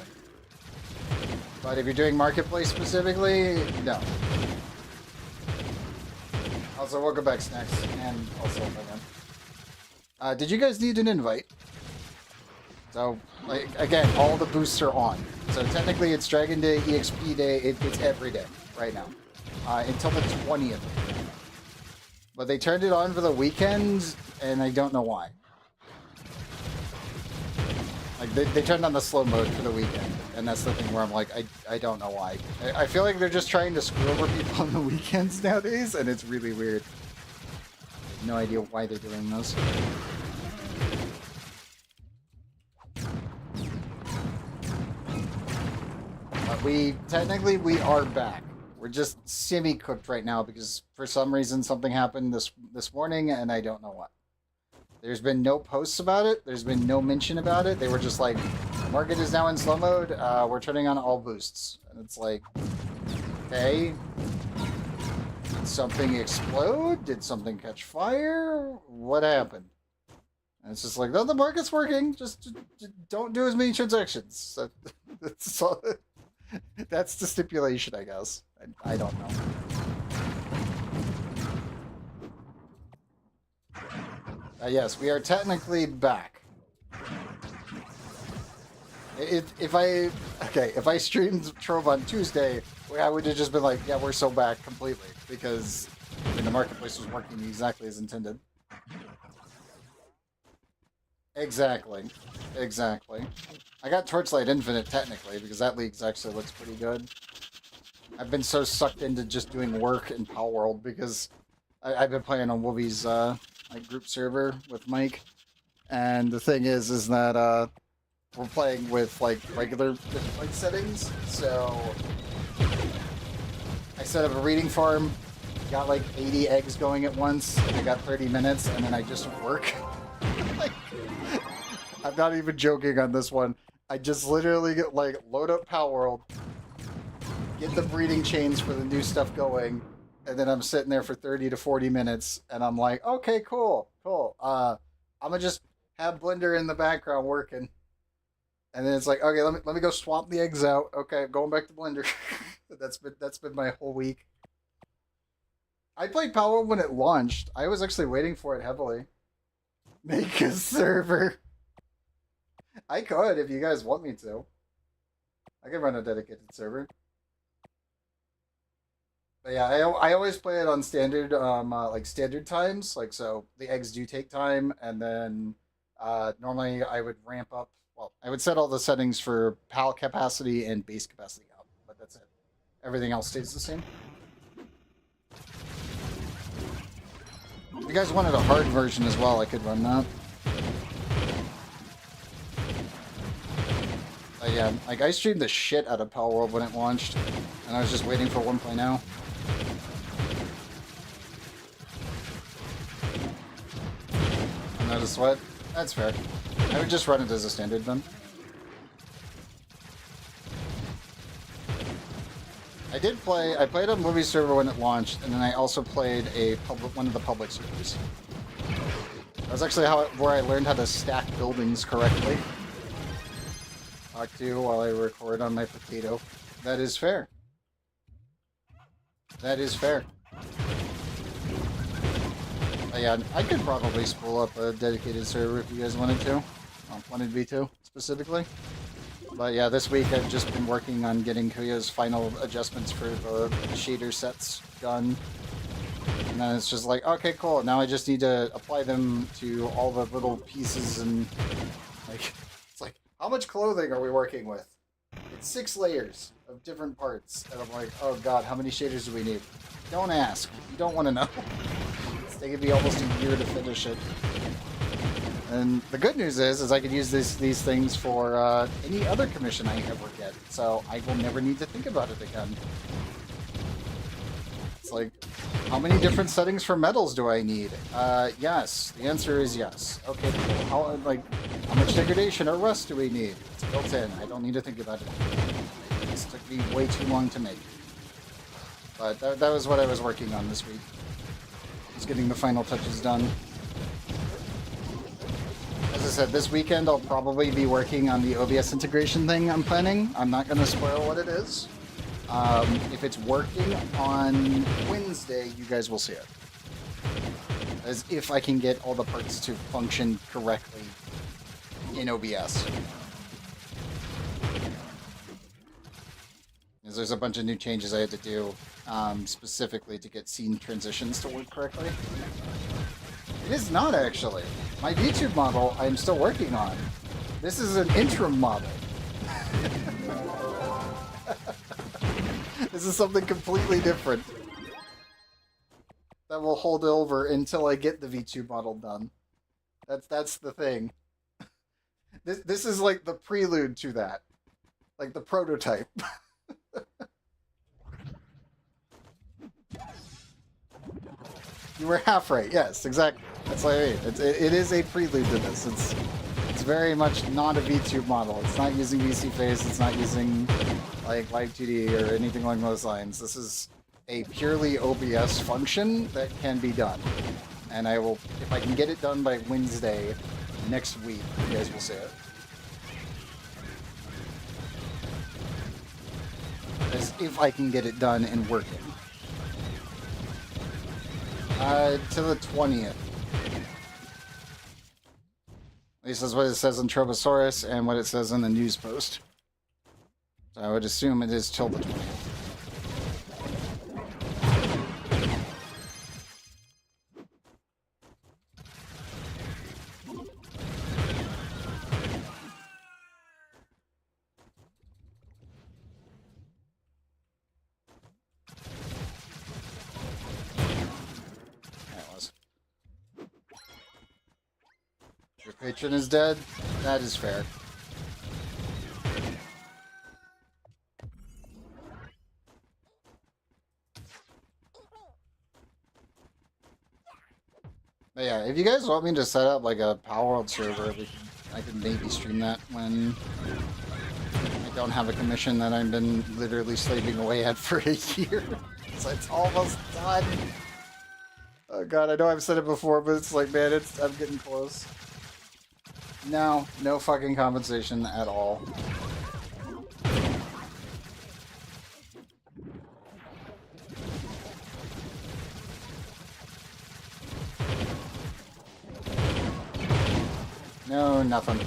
But if you're doing Marketplace specifically, no. Also, welcome back, Snacks, and also Megan. Did you guys need an invite? So, like again, all the boosts are on. So technically, it's Dragon Day, EXP Day. It's every day right now. Until the 20th. But they turned it on for the weekend, and I don't know why. Like, they turned on the slow mode for the weekend, and that's the thing where I'm like, I don't know why. I feel like they're just trying to screw over people on the weekends nowadays, and it's really weird. I have no idea why they're doing this. But we are back. We're just semi-cooked right now because for some reason something happened this morning and I don't know what. There's been no posts about it. There's been no mention about it. They were just like, the market is now in slow mode. We're turning on all boosts. And it's like, okay. Did something explode? Did something catch fire? What happened? And it's just like, no, the market's working. Just don't do as many transactions. So, that's all. That's the stipulation, I guess. I don't know. Yes, we are technically back. If I streamed Trove on Tuesday, I would have just been like, yeah, we're so back completely because the marketplace was working exactly as intended. Exactly. I got Torchlight Infinite technically because that league actually looks pretty good. I've been so sucked into just doing work in Power World because I've been playing on Wolvie's like group server with Mike, and the thing is that we're playing with like regular like settings. So I set up a reading farm, got like 80 eggs going at once. I got 30 minutes, and then I just work. Like, I'm not even joking on this one. I just literally get like load up Power World, get the breeding chains for the new stuff going, and then I'm sitting there for 30 to 40 minutes, and I'm like, okay, cool. I'm gonna just have Blender in the background working, and then it's like, okay, let me go swap the eggs out. Okay, going back to Blender. that's been my whole week. I played Power World when it launched. I was actually waiting for it heavily. Make a server. I could if you guys want me to. I can run a dedicated server. But yeah, I always play it on standard like standard times. Like so the eggs do take time, and then normally I would ramp up. Well, I would set all the settings for PAL capacity and base capacity up, but that's it. Everything else stays the same. If you guys wanted a hard version as well, I could run that. But yeah, like I streamed the shit out of Power World when it launched, and I was just waiting for 1.0. Not a sweat? That's fair. I would just run it as a standard then. I played a movie server when it launched, and then I also played one of the public servers. That's actually where I learned how to stack buildings correctly. Talk to you while I record on my potato. That is fair. That is fair. Yeah, I could probably spool up a dedicated server if you guys wanted to. Well, wanted me to, specifically. But yeah, this week I've just been working on getting Kuya's final adjustments for the shader sets done. And then it's just like, okay, cool. Now I just need to apply them to all the little pieces and like, it's like, how much clothing are we working with? It's 6 layers of different parts. And I'm like, oh god, how many shaders do we need? Don't ask. You don't want to know. It's taking me almost a year to finish it. And the good news is I can use these things for any other commission I ever get. So I will never need to think about it again. It's like, how many different settings for metals do I need? Yes. The answer is yes. Okay, cool. How much degradation or rust do we need? It's built in. I don't need to think about it. This took me way too long to make. But that was what I was working on this week. Just getting the final touches done. As I said, this weekend I'll probably be working on the OBS integration thing I'm planning. I'm not going to spoil what it is. If it's working on Wednesday, you guys will see it. As if I can get all the parts to function correctly in OBS. Because there's a bunch of new changes I had to do specifically to get scene transitions to work correctly. It is not, actually. My VTube model I'm still working on. This is an interim model. This is something completely different. That will hold over until I get the VTube model done. That's the thing. This is like the prelude to that. Like the prototype. You were half right. Yes, exactly. That's what I mean. It is a prelude to this. It's very much not a VTube model. It's not using VC Phase. It's not using like Live 2D or anything along those lines. This is a purely OBS function that can be done. And I will, if I can get it done by Wednesday next week, you guys will see it. As if I can get it done and working. To the 20th. At least that's what it says in Trovosaurus and what it says in the news post. So I would assume it is till the 20th. Your patron is dead? That is fair. But yeah, if you guys want me to set up like a Power World server, I could maybe stream that when I don't have a commission that I've been literally slaving away at for a year. So it's almost done. Oh god, I know I've said it before, but it's like, man, I'm getting close. No fucking compensation at all. No, nothing.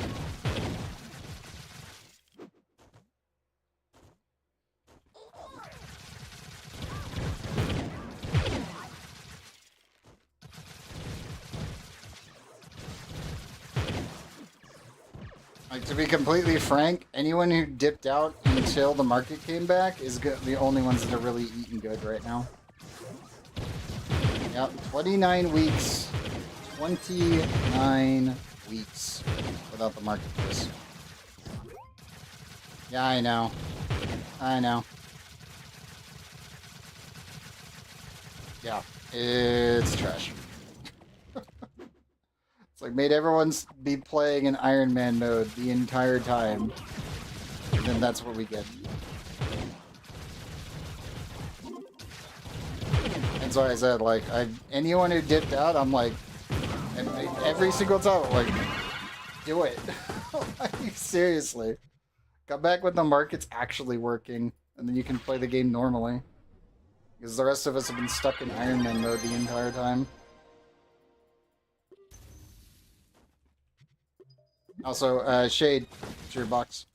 Like, to be completely frank, anyone who dipped out until the market came back is the only ones that are really eating good right now. Yep, 29 weeks. 29 weeks without the marketplace. Yeah, I know. I know. Yeah, it's trash. It's like made everyone be playing in Iron Man mode the entire time. And then that's what we get. That's why I said, like, anyone who dipped out, I'm like, every single time, I'm like, do it. Like, seriously. Come back when the market's actually working, and then you can play the game normally. Because the rest of us have been stuck in Iron Man mode the entire time. Also, Shade, it's your box.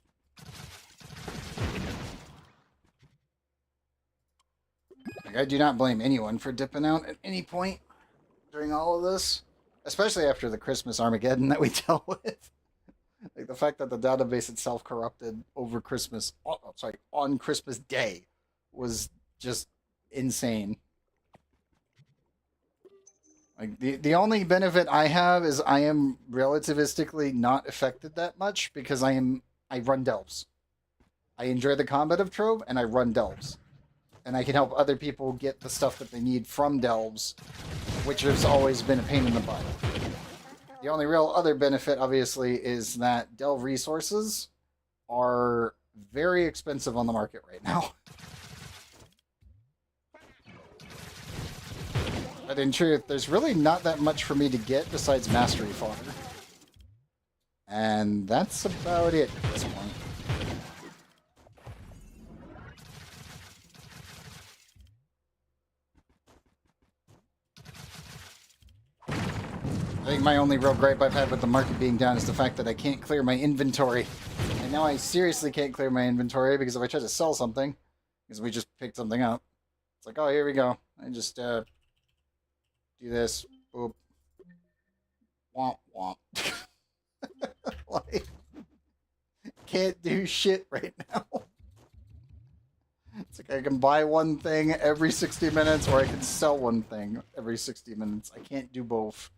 Like, I do not blame anyone for dipping out at any point during all of this. Especially after the Christmas Armageddon that we dealt with. Like, the fact that the database itself corrupted over Christmas, on Christmas Day, was just insane. Like, the only benefit I have is I am relativistically not affected that much because I run delves. I enjoy the combat of Trove, and I run delves. And I can help other people get the stuff that they need from delves, which has always been a pain in the butt. The only real other benefit, obviously, is that delve resources are very expensive on the market right now. But in truth, there's really not that much for me to get besides mastery fodder. And that's about it at this point. I think my only real gripe I've had with the market being down is the fact that I can't clear my inventory. And now I seriously can't clear my inventory because if I try to sell something, because we just picked something up, it's like, oh, here we go. I just do this. Boop. Womp womp. Like, can't do shit right now. It's like I can buy one thing every 60 minutes or I can sell one thing every 60 minutes. I can't do both.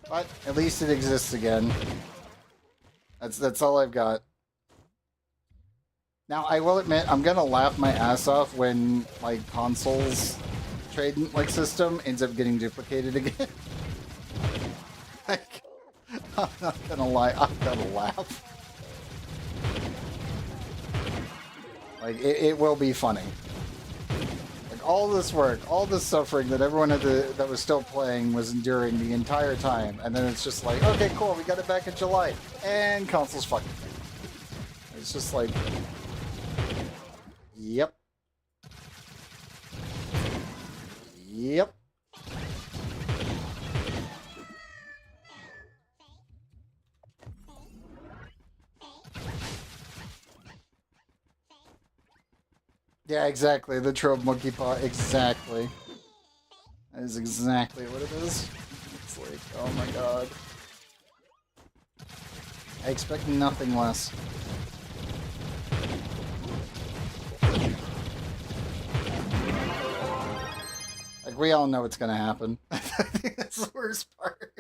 But at least it exists again. That's all I've got. Now, I will admit, I'm gonna laugh my ass off when my console's trade system ends up getting duplicated again. Like, I'm not gonna lie, I'm gonna laugh. Like, it will be funny. Like, all this work, all this suffering that everyone that was still playing was enduring the entire time, and then it's just like, okay, cool, we got it back in July, and console's fucking. It's just like, yep. Yep. Yeah, exactly. The Trove monkey paw. Exactly. That is exactly what it is. It's like, oh my god. I expect nothing less. Like, we all know it's gonna happen. I think that's the worst part.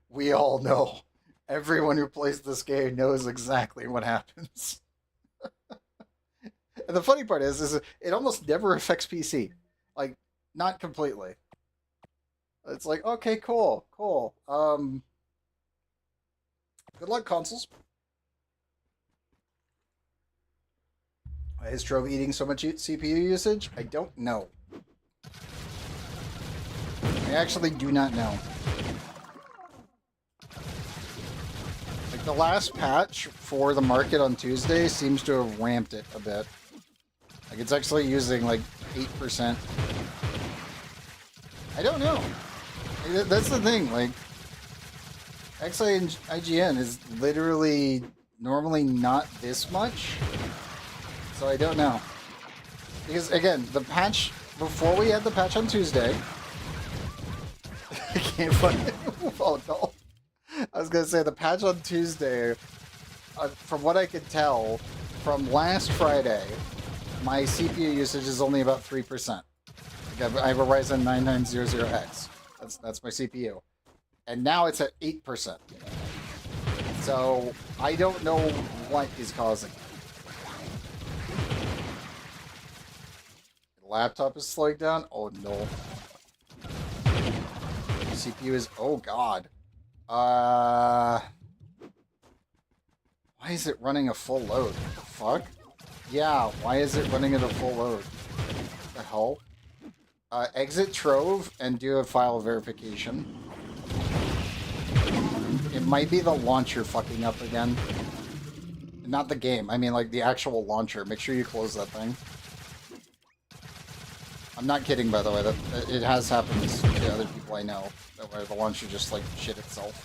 We all know. Everyone who plays this game knows exactly what happens. And the funny part is it almost never affects PC. Like, not completely. It's like, okay, cool. Good luck, consoles. Is Trove eating so much CPU usage? I don't know. I actually do not know. Like, the last patch for the market on Tuesday seems to have ramped it a bit. Like, it's actually using, like, 8%. I don't know. That's the thing, like, XI and IGN is literally normally not this much. So I don't know. Because, again, the patch, before we had the patch on Tuesday... I can't fucking... Oh, no. I was going to say, the patch on Tuesday, from what I could tell, from last Friday... my CPU usage is only about 3%. I have a Ryzen 9900X. That's my CPU. And now it's at 8%. So, I don't know what is causing it. The laptop is slowing down? Oh no. CPU is... oh god. What Why is it running a full load? What the fuck? Yeah, why is it running at a full load? What the hell? Exit Trove and do a file verification. It might be the launcher fucking up again. Not the game, I mean like the actual launcher. Make sure you close that thing. I'm not kidding, by the way. That it has happened to other people I know, where the launcher just like shit itself.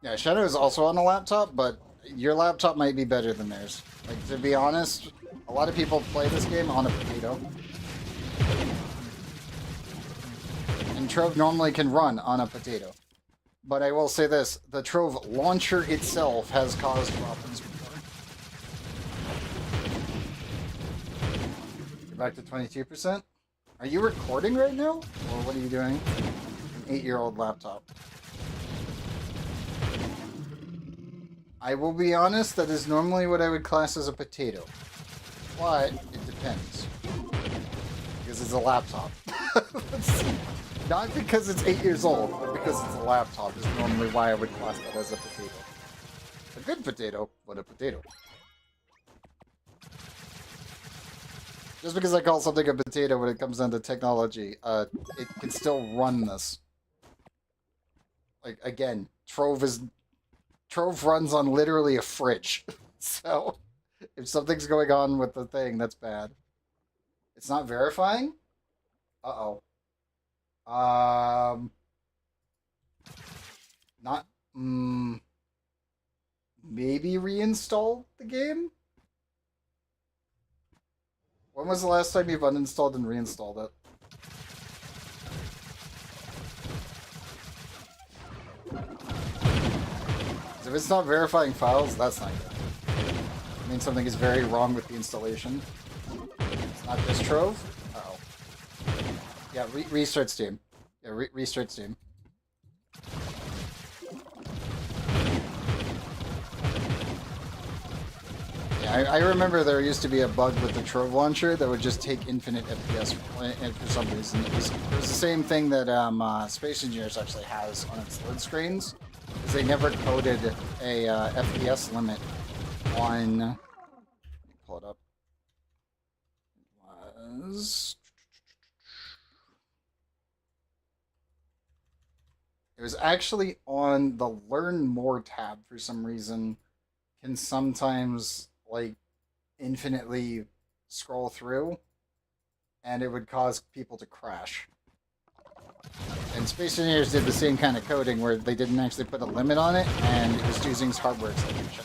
Yeah, Shadow is also on a laptop, but your laptop might be better than theirs. Like, to be honest, a lot of people play this game on a potato. And Trove normally can run on a potato. But I will say this, the Trove launcher itself has caused problems before. You're back to 22%? Are you recording right now? Or what are you doing? An 8-year-old laptop. I will be honest, that is normally what I would class as a potato. But it depends. Because it's a laptop. Not because it's 8 years old, but because it's a laptop is normally why I would class that as a potato. A good potato, but a potato. Just because I call something a potato when it comes down to technology, it can still run this. Like, again, Trove runs on literally a fridge. So, if something's going on with the thing, that's bad. It's not verifying? Uh-oh. Not, maybe reinstall the game? When was the last time you've uninstalled and reinstalled it? If it's not verifying files, that's not good. I mean, something is very wrong with the installation. It's not just Trove? Uh-oh. Yeah, restart Steam. Yeah, restart Steam. Yeah, I remember there used to be a bug with the Trove launcher that would just take infinite FPS for some reason. It was the same thing that Space Engineers actually has on its load screens. Because they never coded a FPS limit on... Let me pull it up. It was actually on the Learn More tab for some reason. Can sometimes, like, infinitely scroll through. And it would cause people to crash. And Space Engineers did the same kind of coding where they didn't actually put a limit on it, and it was using hardware acceleration.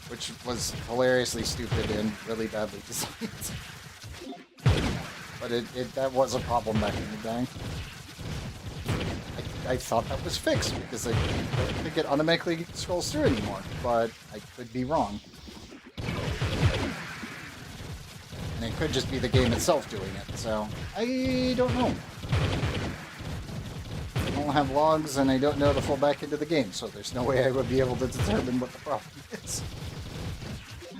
Which was hilariously stupid and really badly designed. But that was a problem back in the day. I thought that was fixed, because I don't think it automatically scrolls through anymore, but I could be wrong. And it could just be the game itself doing it, so I don't know. I don't have logs, and I don't know to fall back into the game, so there's no way I would be able to determine what the problem is.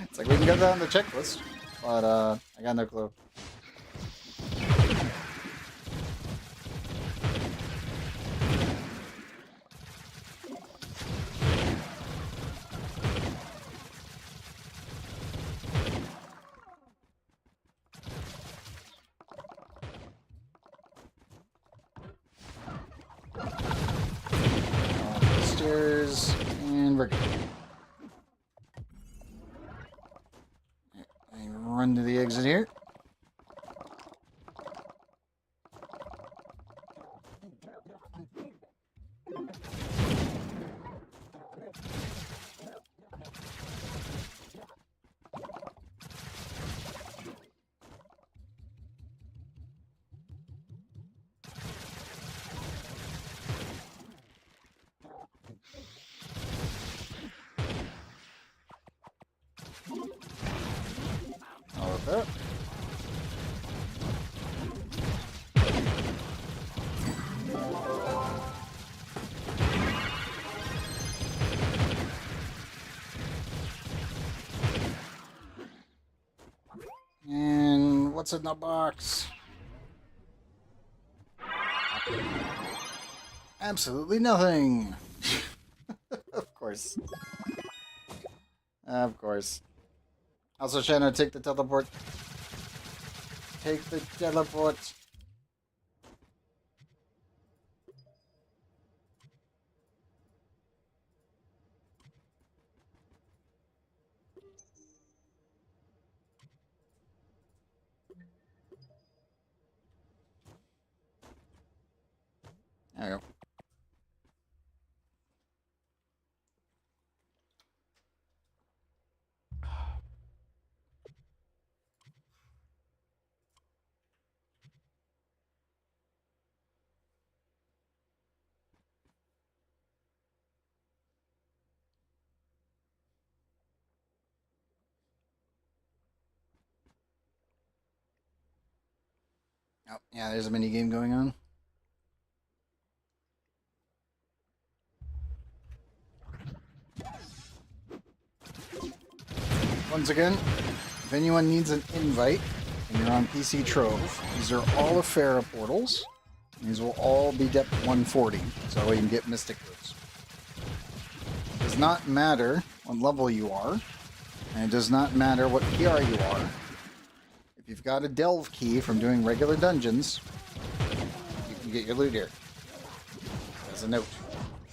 It's like, we can go down the checklist, but I got no clue. And we're good. I run to the exit here. That. And what's in the box? Absolutely nothing. Of course. Of course. Also, Shanna, take the teleport. Take the teleport. There you go. Oh, yeah, there's a mini game going on. Once again, if anyone needs an invite and you're on PC Trove, these are all Ifera portals. These will all be depth 140, so that way you can get Mystic Roots. It does not matter what level you are, and it does not matter what PR you are. If you've got a delve key from doing regular dungeons, you can get your loot here. As a note.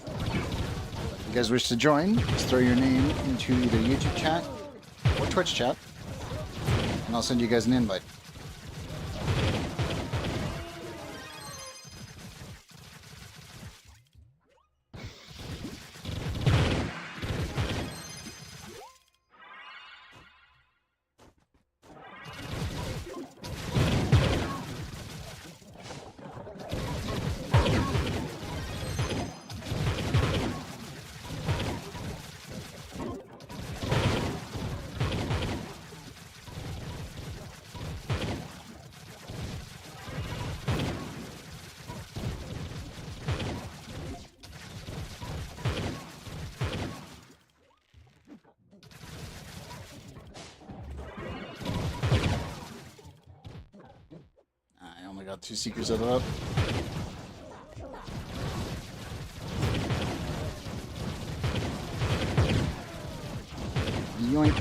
If you guys wish to join, just throw your name into either YouTube chat or Twitch chat, and I'll send you guys an invite. I only got 2 Seekers out of that. Yoink.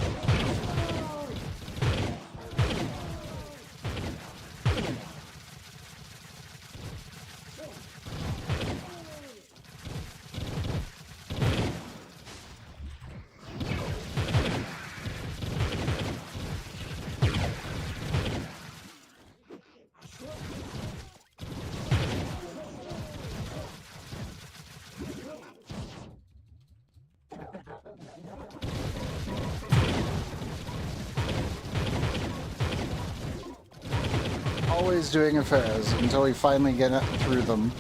Always doing affairs until we finally get through them.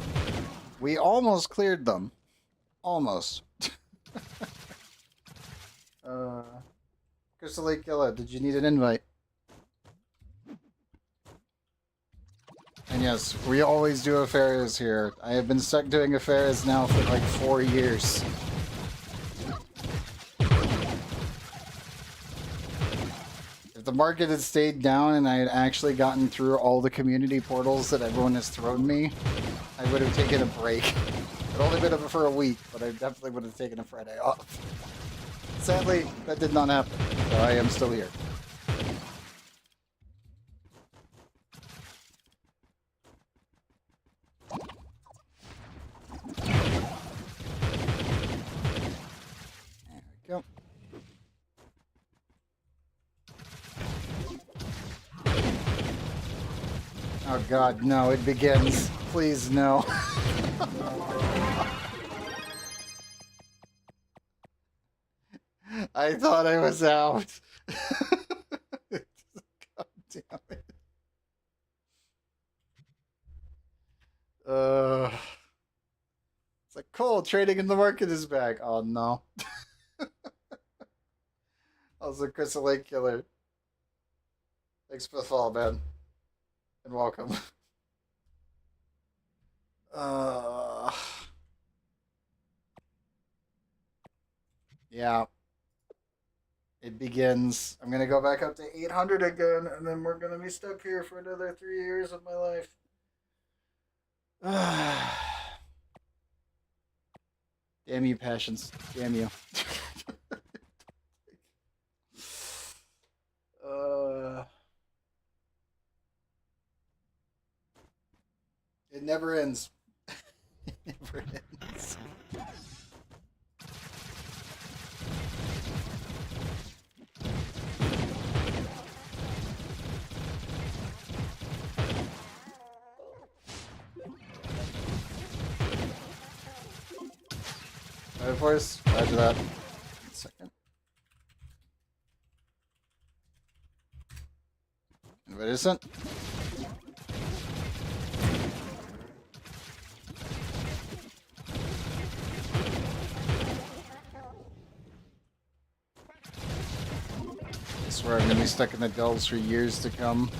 We almost cleared them. Almost. Crystal Lake Killer, did you need an invite? And yes, we always do affairs here. I have been stuck doing affairs now for like 4 years. If the market had stayed down and I had actually gotten through all the community portals that everyone has thrown me, I would have taken a break. It'd only been for a week, but I definitely would have taken a Friday off. Sadly, that did not happen, so I am still here. There we go. Oh god, no, it begins. Please, no. I thought I was out. God damn it. It's like, cool, trading in the market is back. Oh no. Also, Crystal Lake Killer. Thanks for the follow, man. And welcome. Yeah. It begins. I'm gonna go back up to 800 again, and then we're gonna be stuck here for another 3 years of my life. Damn you, passions. Damn you. It never ends. It never ends. Of course, roger that. 1 second. Anybody isn't? I swear I'm gonna be stuck in the delves for years to come.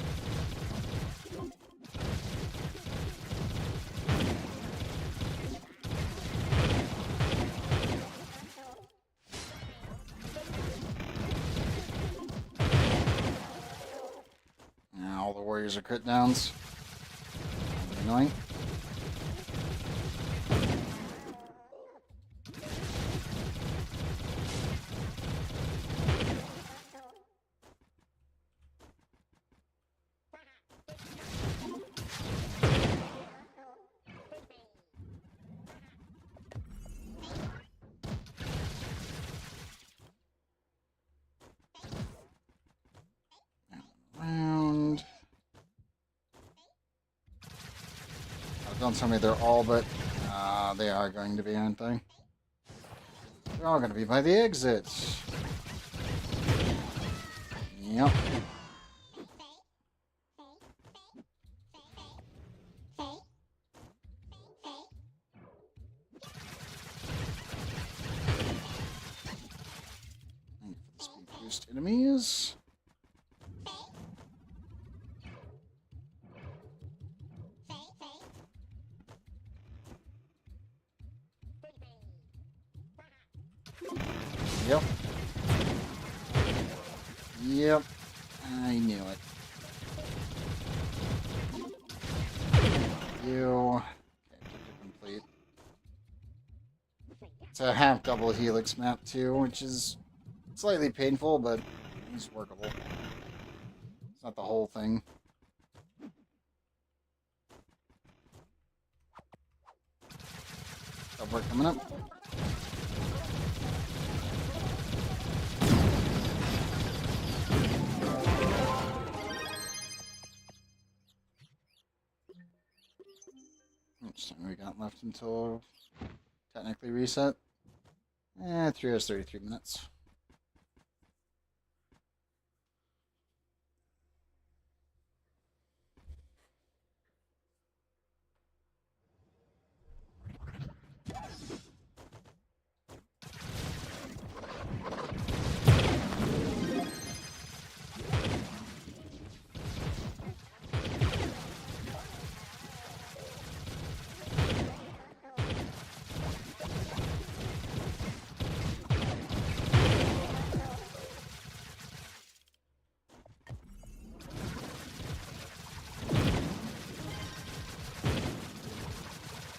All the warriors are crit downs. Annoying. Round. Oh, don't tell me they're all, but they are going to be, aren't they? They're all going to be by the exit. Yep. And for the speed boost enemies. Yep. Yep. I knew it. You. Okay, complete. It's a half double helix map too, which is slightly painful, but it's workable. It's not the whole thing. Cover coming up. How much time we got left until technically reset? 3 hours 33 minutes.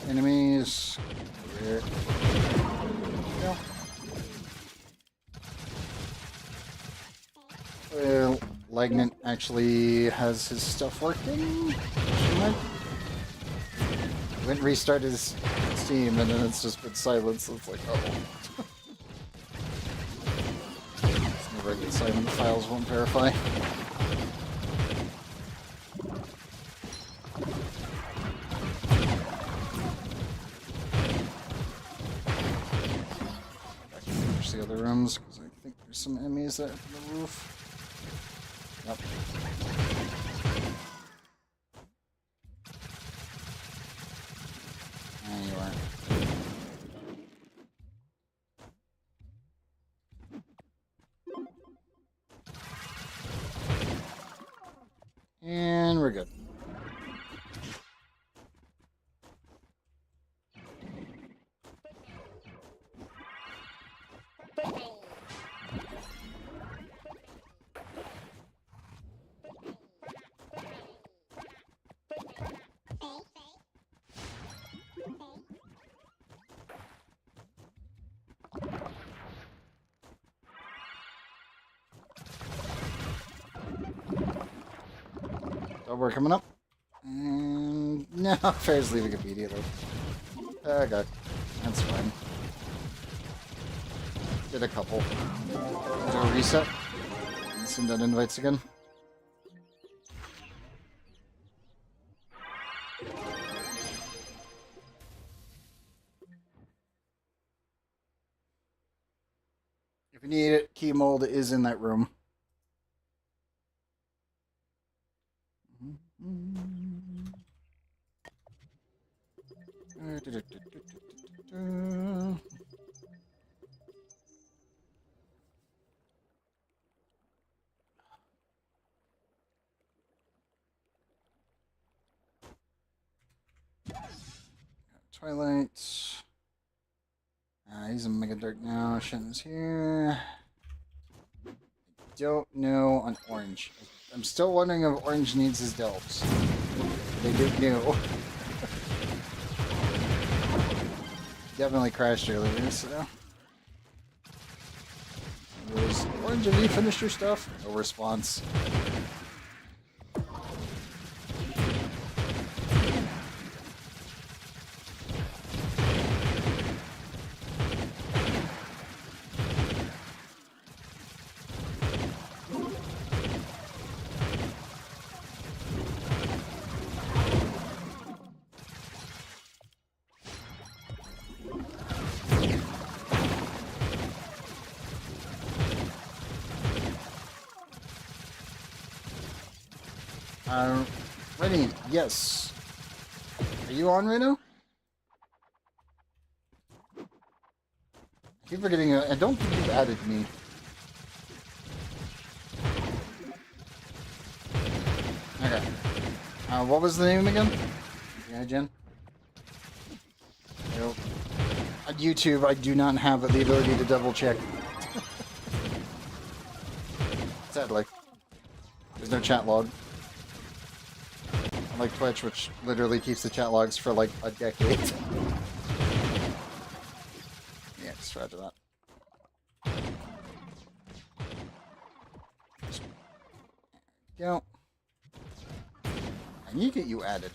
Enemies. Here. Yeah. Well, Lignant actually has his stuff working. Went and restarted his Steam, and then it's just been silent, so it's like, oh. It's never get silent, the files won't verify. The other rooms, because I think there's some enemies that are on the roof. Yep. There you are. And we're good. So we're coming up. No, Fair's leaving immediately. Okay, that's fine. Did a couple. Do a reset. And send out invites again. If you need it, key mold is in that room. Twilight. He's in Mega Dark now. Shen's here. Don't know on Orange. I'm still wondering if Orange needs his delves. They do know. Definitely crashed earlier, so. Orange, have you finished your stuff? No response. Rennie, yes. Are you on right now? I keep forgetting, I don't think you've added me. Okay. What was the name again? Yeah, Jen? Nope. On YouTube, I do not have the ability to double check. Sadly. There's no chat log. Like Twitch, which literally keeps the chat logs for like a decade. Yeah, just roger that. Go. I need to get you added.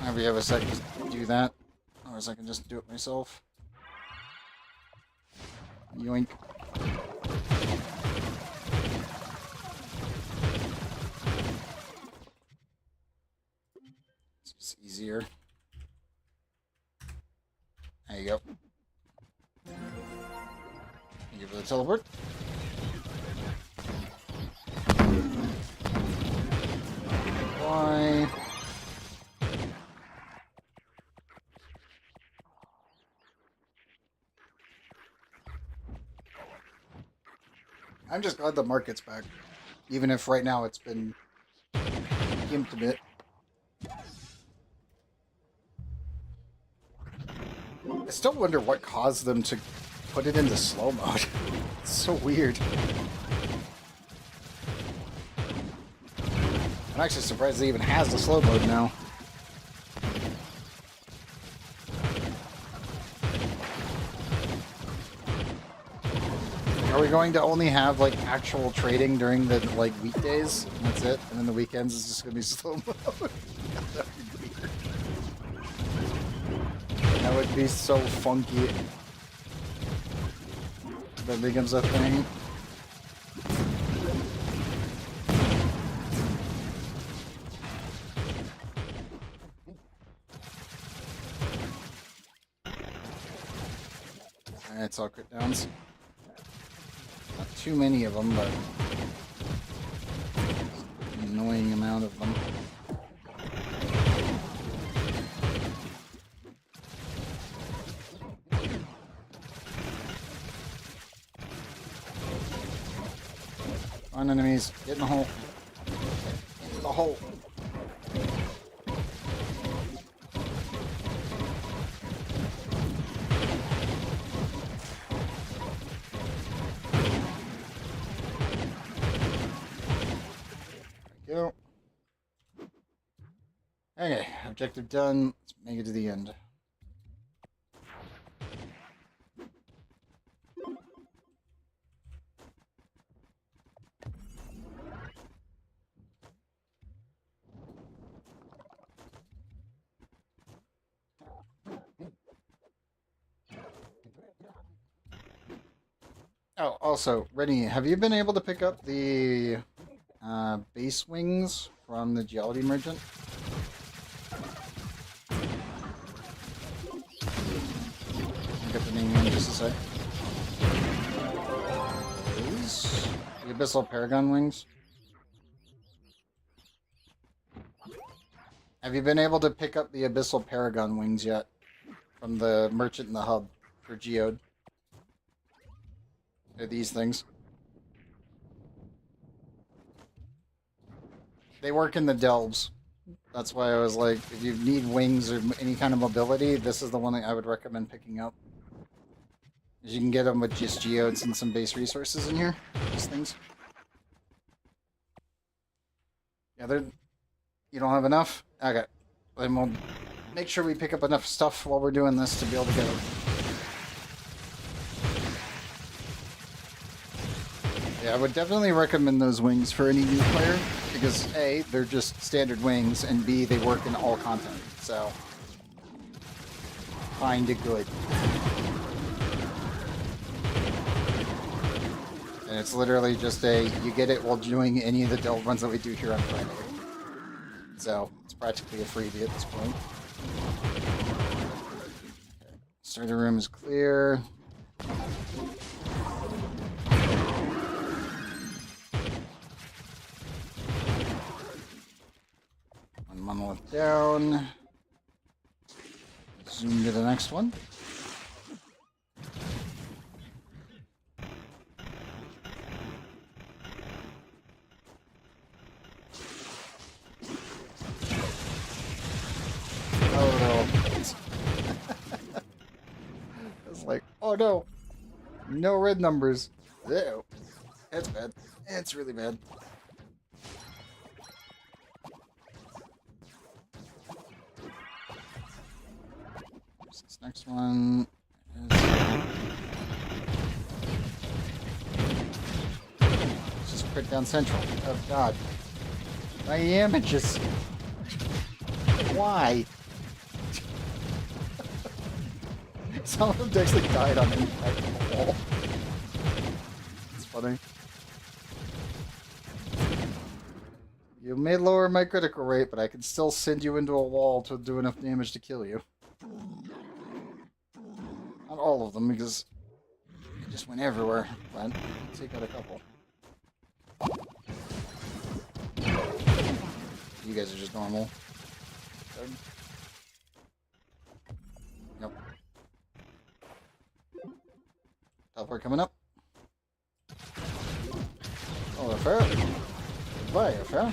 Whenever you have a sec, just do that. Or I can just do it myself. Yoink. It's easier. There you go. Thank you for the teleport. Why? I'm just glad the market's back. Even if right now it's been gimped a bit. I still wonder what caused them to put it into slow mode. It's so weird. I'm actually surprised it even has the slow mode now. Are we going to only have like actual trading during the like weekdays? And that's it? And then the weekends is just gonna be slow mode? That would be weird. That would be so funky. That becomes a thing. Alright, it's all crit downs. Not too many of them, but an annoying amount of them. On enemies, get in the hole. Get in the hole. Go. Okay, objective done. Let's make it to the end. Oh, also, Rennie, have you been able to pick up the base wings from the geology merchant? I'll get the name in just a sec. Those? The Abyssal Paragon wings? Have you been able to pick up the Abyssal Paragon wings yet? From the merchant in the hub for Geode? They're these things. They work in the delves. That's why I was like, if you need wings or any kind of mobility, this is the one that I would recommend picking up. You can get them with just geodes and some base resources in here. These things. Yeah, they're... You don't have enough? Okay. Then we'll make sure we pick up enough stuff while we're doing this to be able to get it. Yeah, I would definitely recommend those wings for any new player. Because A, they're just standard wings, and B, they work in all content. So, kinda good. And it's literally just you get it while doing any of the delve runs that we do here on Friday. So, it's practically a freebie at this point. Okay. Starter room is clear. One monolith down. Zoom to the next one. Oh no. It's like, oh no. No red numbers. Ew. That's bad. It's really bad. This next one is... Let's just put down central. Oh god. My images. Why? Some of them actually died on impact on the wall. It's funny. You may lower my critical rate, but I can still send you into a wall to do enough damage to kill you. Not all of them, because it just went everywhere. But take out a couple. You guys are just normal. Good. Nope. Teleport coming up. Oh, Ifera. Goodbye, Ifera.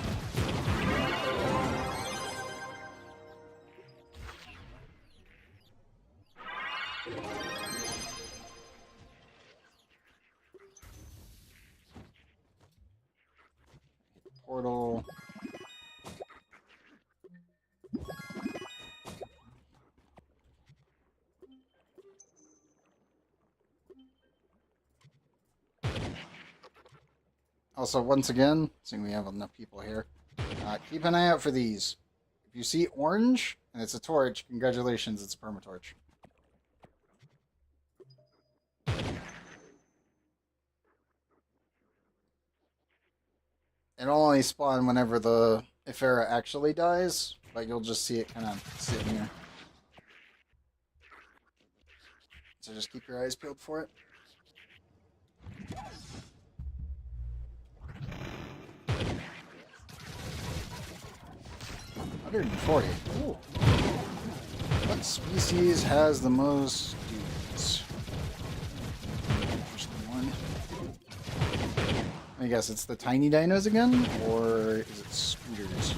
Portal. Also, once again, seeing we have enough people here, keep an eye out for these. If you see orange and it's a torch, congratulations, it's a permatorch. It'll only spawn whenever the Ifera actually dies, but you'll just see it kind of sitting here. So just keep your eyes peeled for it. 140. Ooh. What species has the most dudes? Interesting one. I guess it's the tiny dinos again, or is it scooters?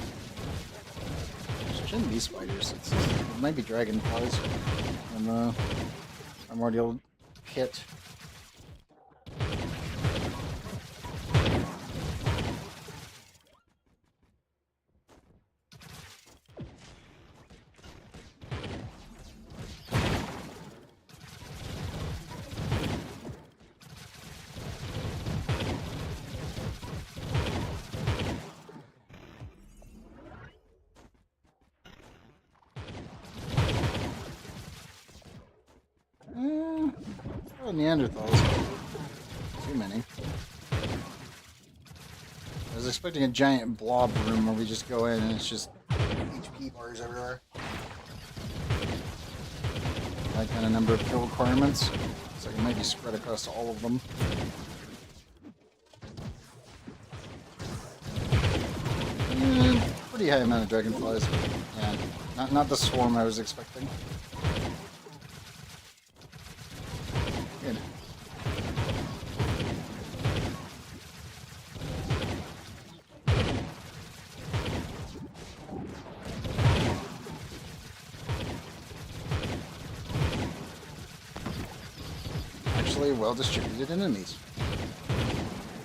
It shouldn't be spiders. It might be dragonflies in the primordial kit. Neanderthals. many. I was expecting a giant blob room where we just go in and it's just HP bars everywhere. That kind of number of kill requirements. So it might be spread across all of them. Pretty high amount of dragonflies. Yeah, not the swarm I was expecting. Good. Actually, well-distributed enemies.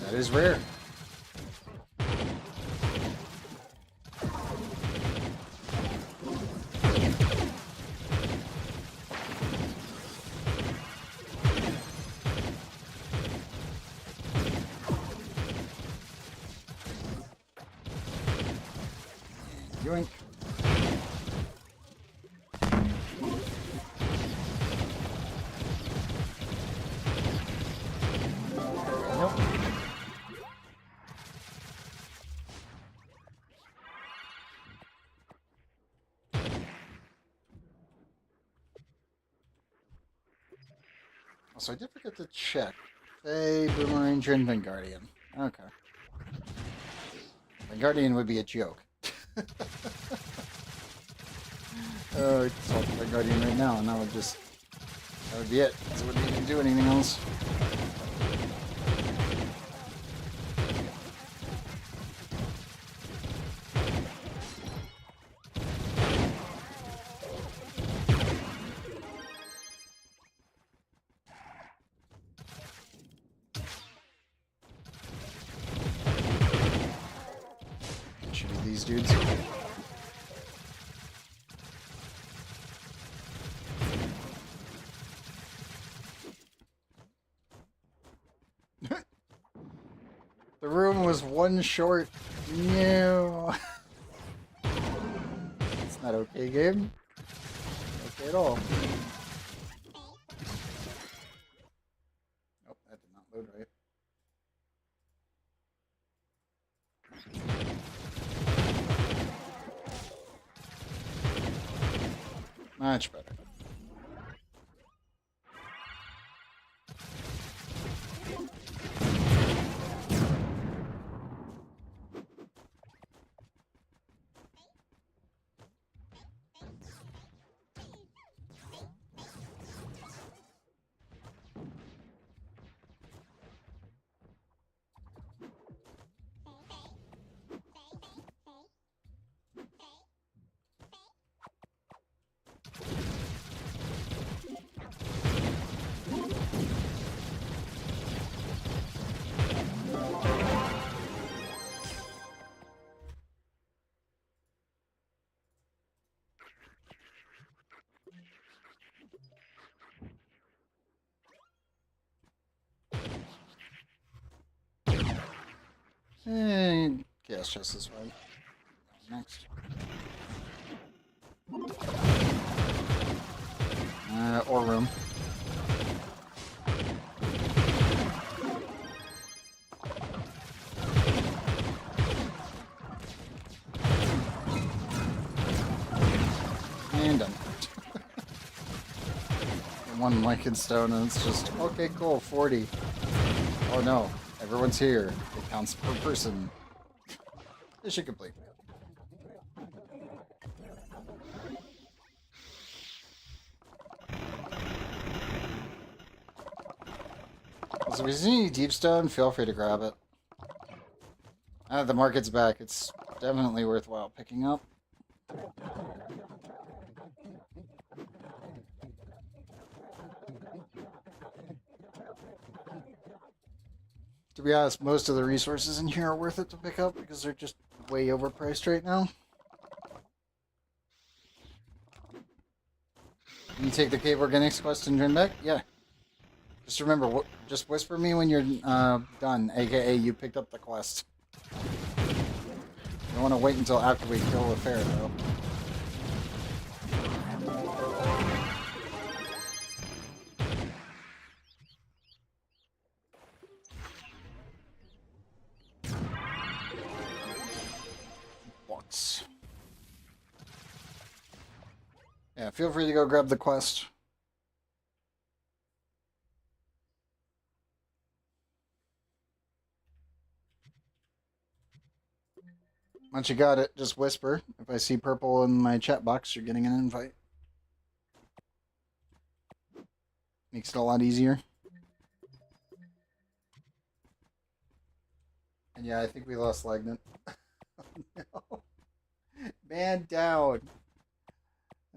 That is rare. Yoink. Nope. Also, I did forget to check. Fae, Boomerang, and Vingardian. Okay. Vingardian would be a joke. Oh, I can talk about Guardian right now, and that would be it. Because it wouldn't need to do anything else. It should be these dudes. The room was one short. No. It's not okay, game. Okay at all. Oh, that did not load right. Much better. Chaos chest is fine. Next. Or room. And done. One Lycan stone and it's just, okay, cool, 40. Oh no, everyone's here. It counts per person. Mission complete. So if you see any deep stone, feel free to grab it. Now that the market's back, it's definitely worthwhile picking up. To be honest, most of the resources in here are worth it to pick up because they're just way overpriced right now. You take the Cave Organics quest and turn back? Yeah. Just remember, just whisper me when you're done, aka you picked up the quest. You don't want to wait until after we kill Ifera, though. box. Yeah, feel free to go grab the quest. Once you got it, just whisper. If I see purple in my chat box, you're getting an invite. Makes it a lot easier. And yeah, I think we lost Lagnant. No. Man down.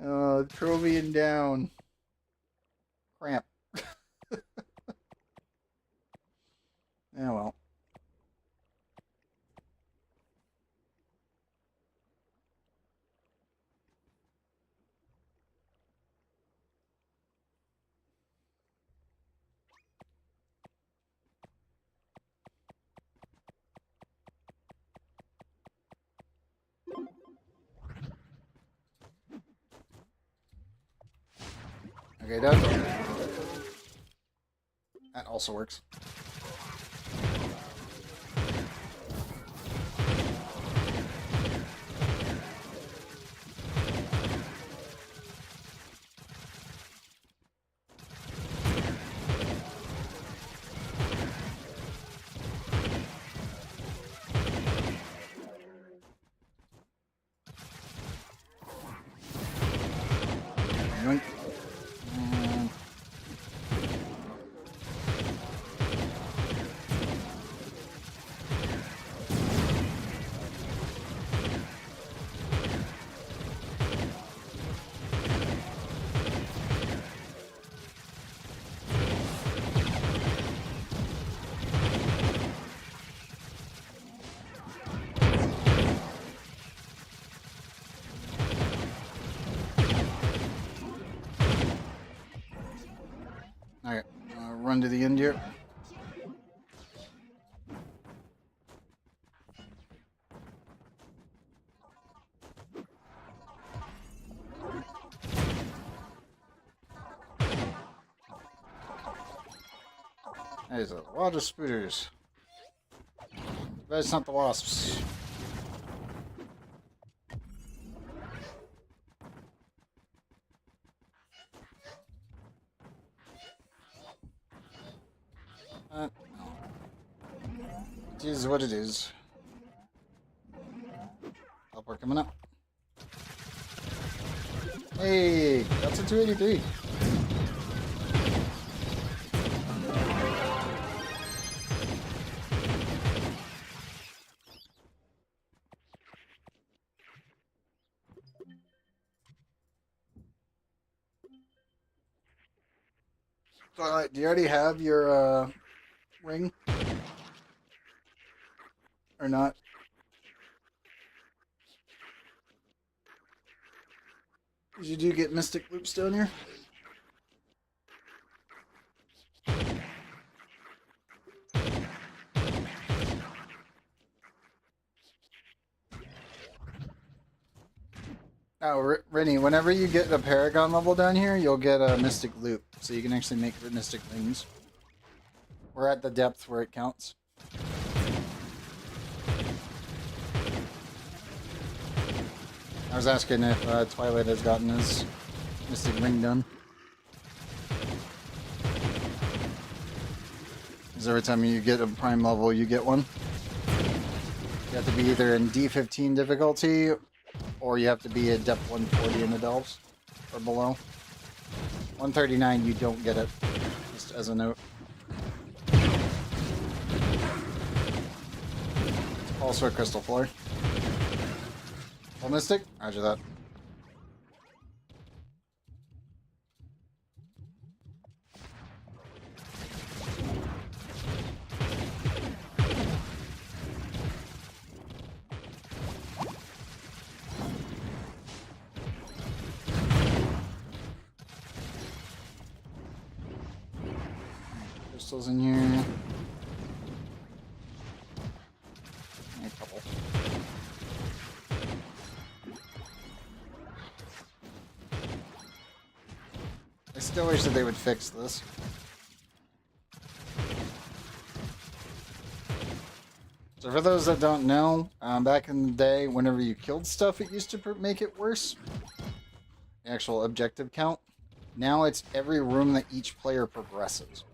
Oh, Trovian down. Cramp. Yeah, well. Okay, done. That also works. Yoink. Alright, run to the end here. There's a lot of spooters. That's not the wasps. No. It is what it is. Teleport coming up. Hey, that's a 283. So, do you already have your ring? Or not? Did you do get Mystic Loops down here? Oh, Rennie, whenever you get a Paragon level down here, you'll get a Mystic Loop. So you can actually make Mystic Rings. We're at the depth where it counts. I was asking if Twilight has gotten his Mystic Ring done. Because every time you get a Prime level, you get one. You have to be either in D15 difficulty, or you have to be at depth 140 in the Delves, or below. 139, you don't get it, just as a note. Also a Crystal Floor. Full Mystic? Roger that. Crystals in here. A couple. I still wish that they would fix this. So for those that don't know, back in the day, whenever you killed stuff, it used to make it worse. The actual objective count. Now it's every room that each player progresses.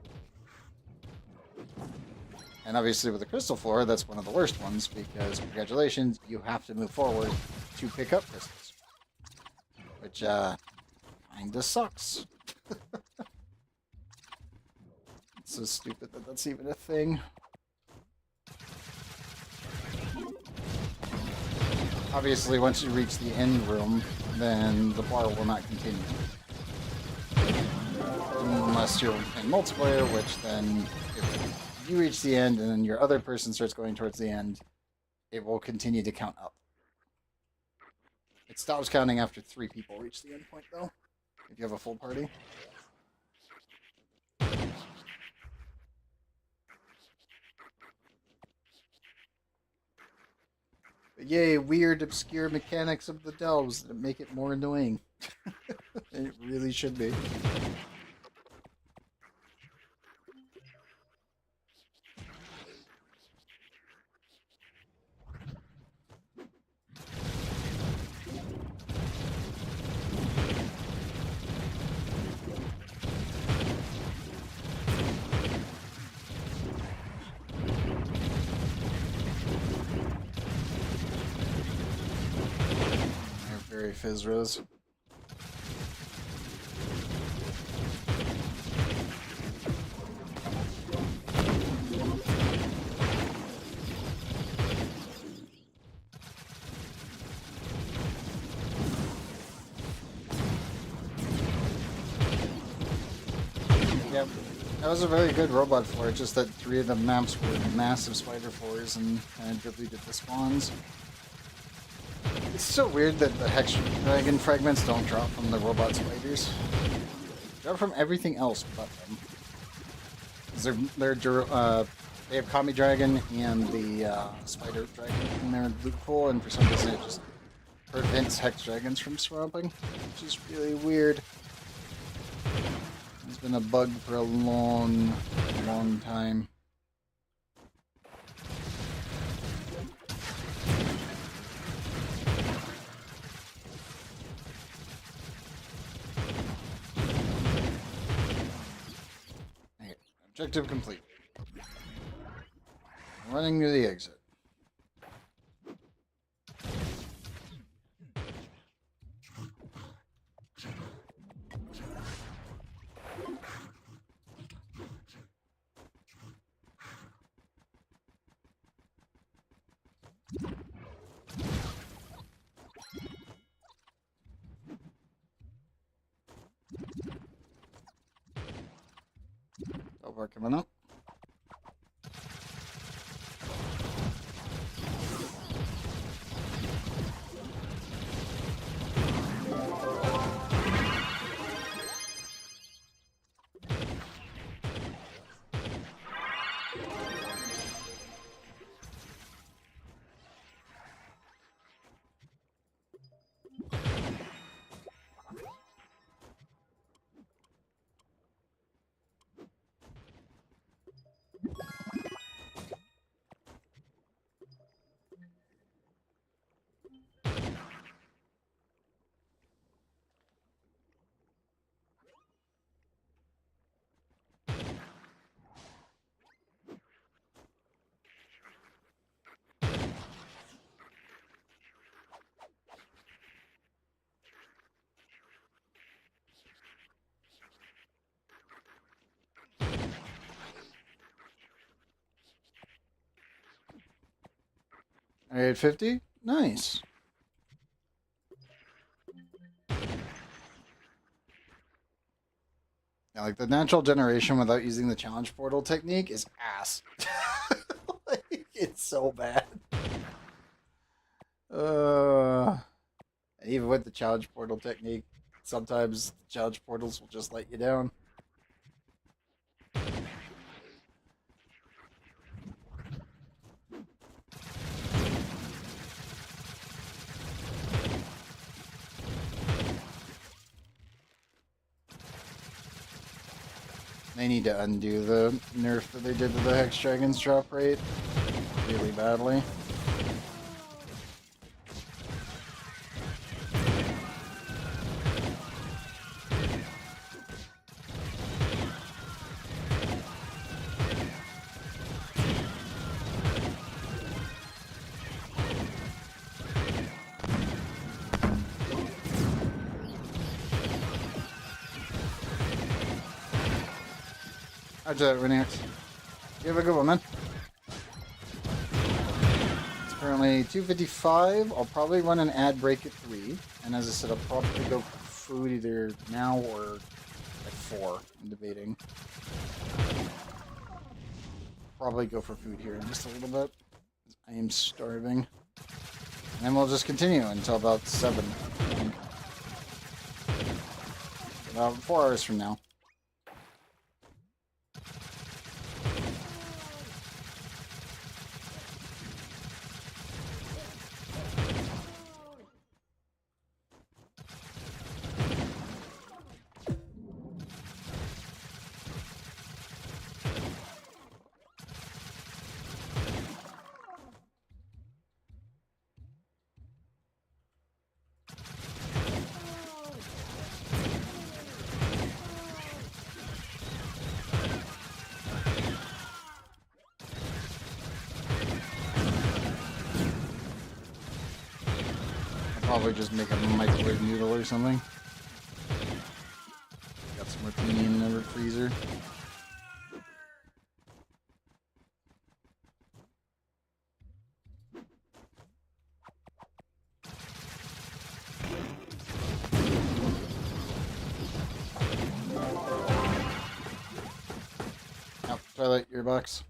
And obviously with the crystal floor, that's one of the worst ones because, congratulations, you have to move forward to pick up crystals. Which, kinda sucks. It's so stupid that that's even a thing. Obviously, once you reach the end room, then the bar will not continue. Unless you're in multiplayer, which then, if you reach the end and then your other person starts going towards the end, it will continue to count up. It stops counting after 3 people reach the end point, though, if you have a full party. But yay, weird, obscure mechanics of the delves that make it more annoying. It really should be. Very Fizzros. Yep. That was a very good robot floor, just that 3 of the maps were massive spider floors and kind of deleted the spawns. It's so weird that the Hex Dragon fragments don't drop from the robot spiders. They drop from everything else but them. They have Kami Dragon and the Spider Dragon in their loot pool, and for some reason it just prevents Hex Dragons from swapping, which is really weird. It's been a bug for a long, long time. Objective complete. Running to the exit. We're coming up. Are you at 50? Nice. Yeah, like the natural generation without using the challenge portal technique is ass. Like, it's so bad. And even with the challenge portal technique, sometimes the challenge portals will just let you down. They need to undo the nerf that they did to the Hex Dragon's drop rate. really badly. How'd that, Renex? You have a good one, man. It's currently 2:55. I'll probably run an ad break at 3. And as I said, I'll probably go for food either now or at 4. I'm debating. Probably go for food here in just a little bit. I am starving. And then we'll just continue until about 7, I think. About 4 hours from now. Probably just make a microwave noodle or something. Got some rotini in the freezer. Oh, toilet, your box.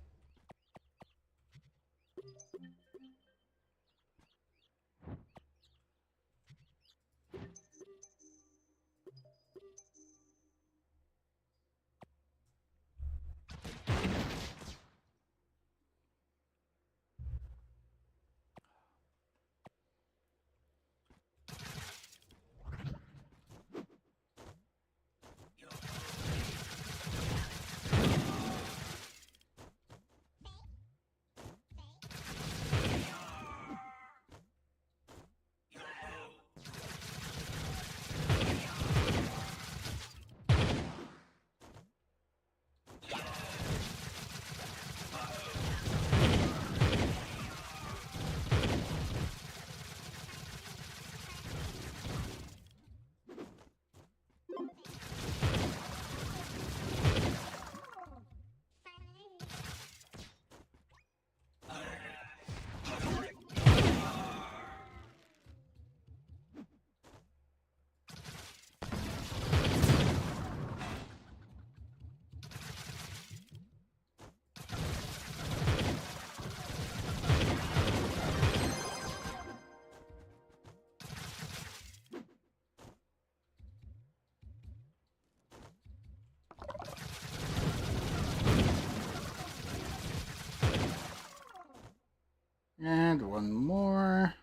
And one more.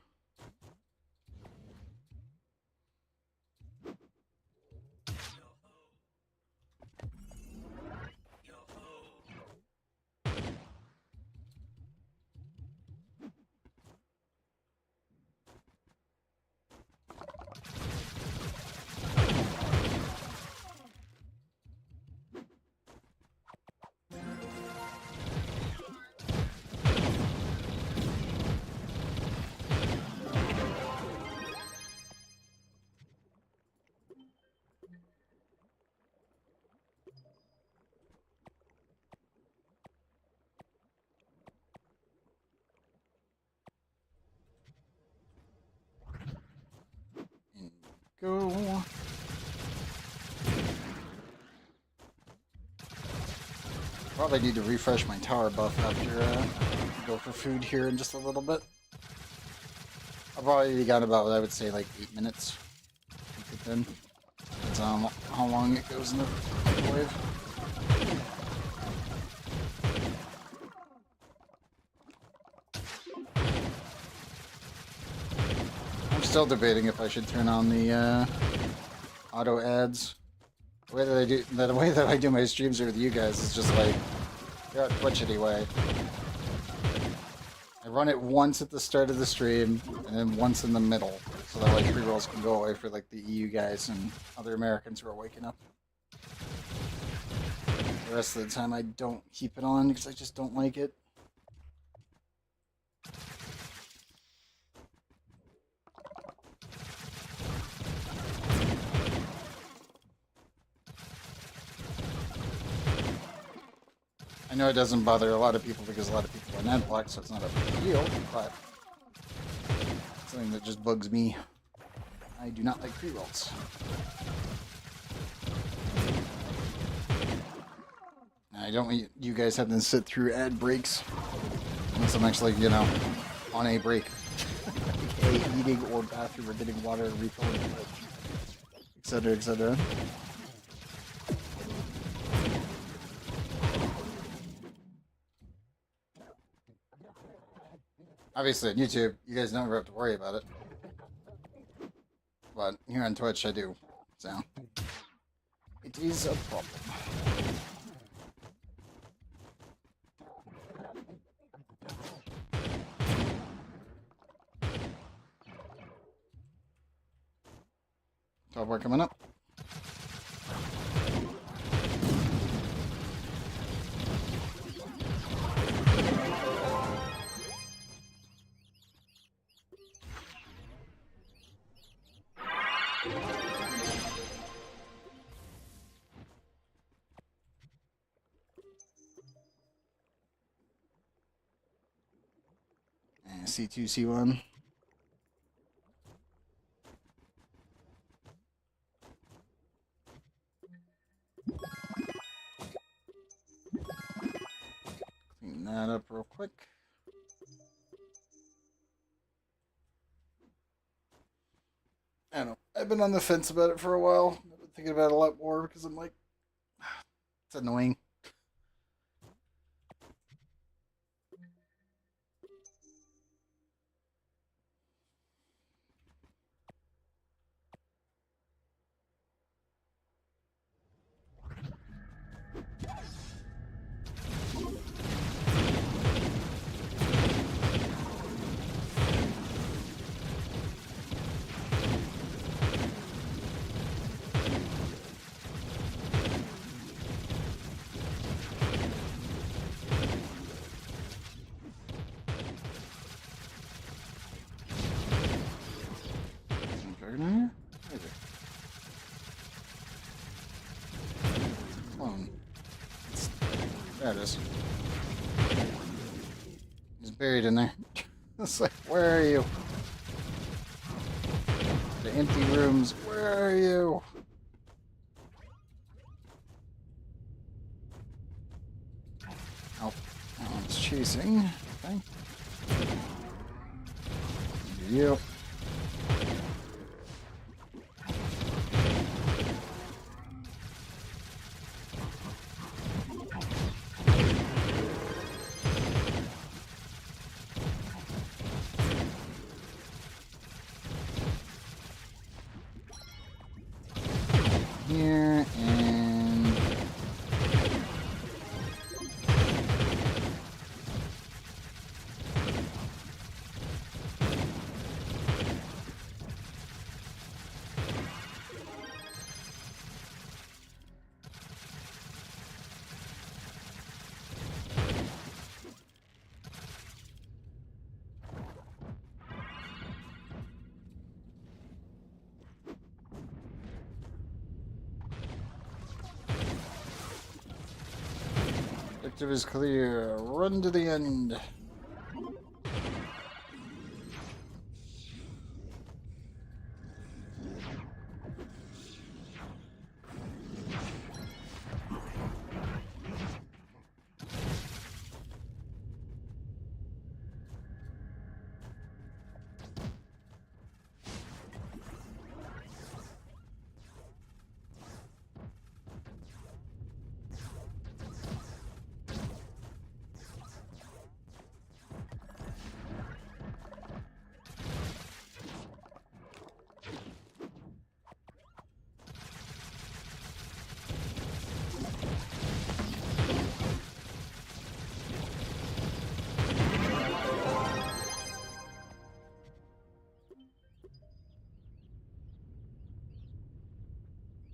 Go. Probably need to refresh my tower buff after go for food here in just a little bit. I've already got about, I would say, like 8 minutes. Keep it in. Depends on how long it goes in the microwave. I'm still debating if I should turn on the auto ads. The way that I do my streams here with you guys is just like, you're on Twitch anyway. run it once at the start of the stream, and then once in the middle, so that way pre-rolls can go away for like the EU guys and other Americans who are waking up. The rest of the time I don't keep it on because I just don't like it. I know it doesn't bother a lot of people because a lot of people are Netflix, so it's not a big deal, but it's something that just bugs me. I do not like pre-rolls. I don't want you guys having to sit through ad breaks unless I'm actually, you know, on a break. AKA eating or bathroom or getting water or refilling the fridge, etc., etc. Obviously on YouTube, you guys never have to worry about it. But here on Twitch, I do. So, it is a problem. Top bar coming up. And C2, C1. Clean that up real quick. I don't know. I've been on the fence about it for a while. I've been thinking about it a lot more because I'm like, it's annoying. Dragon here? Where is it? Clone. There it is. He's buried in there. It's like, where are you? The empty rooms, where are you? Oh, that one's chasing. Okay. Yep. Here and objective is clear. Run to the end.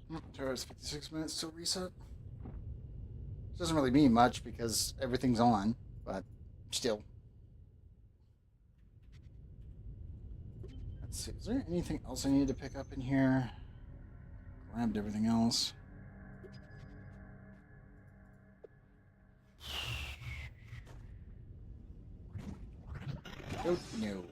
2 hours 56 minutes till reset. Doesn't really mean much because everything's on, but still. Let's see, is there anything else I need to pick up in here? Grabbed everything else. Don't know.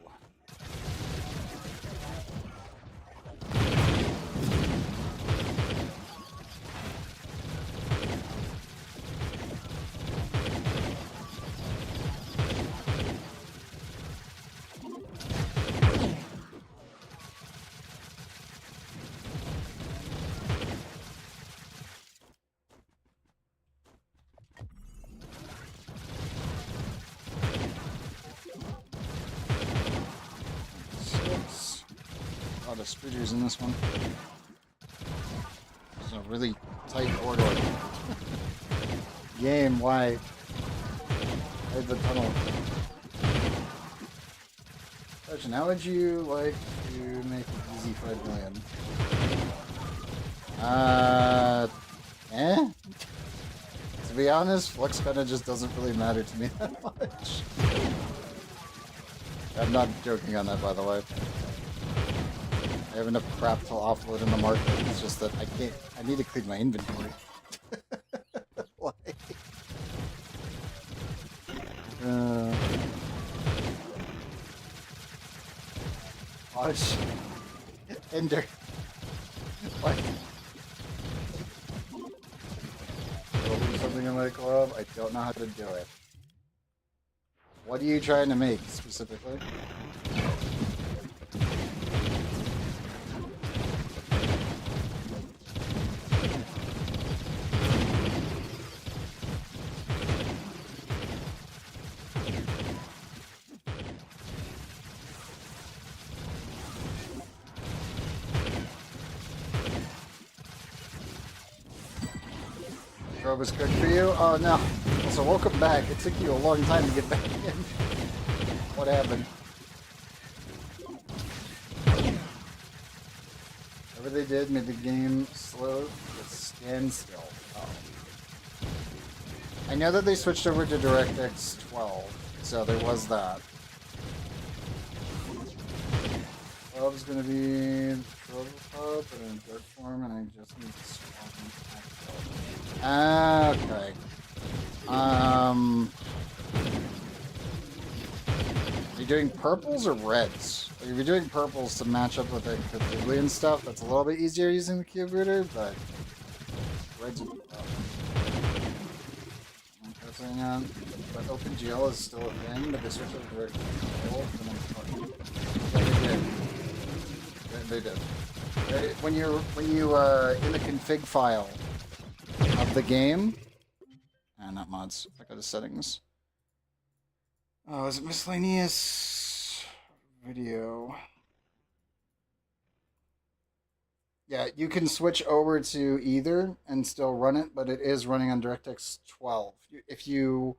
A lot of speeders in this one. It's a really tight corridor. Game, why? Hide the tunnel. Question, how would you like to make it easy 5 million? To be honest, Flux kinda just doesn't really matter to me that much. I'm not joking on that, by the way. I have enough crap to offload in the market. It's just that I can't. I need to clean my inventory. Like, oh shit. Ender. What? Building something in my club. I don't know how to do it. What are you trying to make specifically? Trove is good for you? Oh no. So welcome back. It took you a long time to get back in. What happened? Whatever they did made the game slow to stand still. Oh. I know that they switched over to DirectX 12, so there was that. 12 is going to be the Trove Hub, but in dirt form, and I just need to swap them. Okay. Are you doing purples or reds? If you're doing purples to match up with the Cooldown stuff, that's a little bit easier using the cube router, but reds would be tough. Right now, but OpenGL is still a thing, but they switched over to DirectX 12, and they did. When you in the config file of the game, not mods. I got the settings. Oh, is it miscellaneous video? Yeah, you can switch over to either and still run it, but it is running on DirectX 12. If you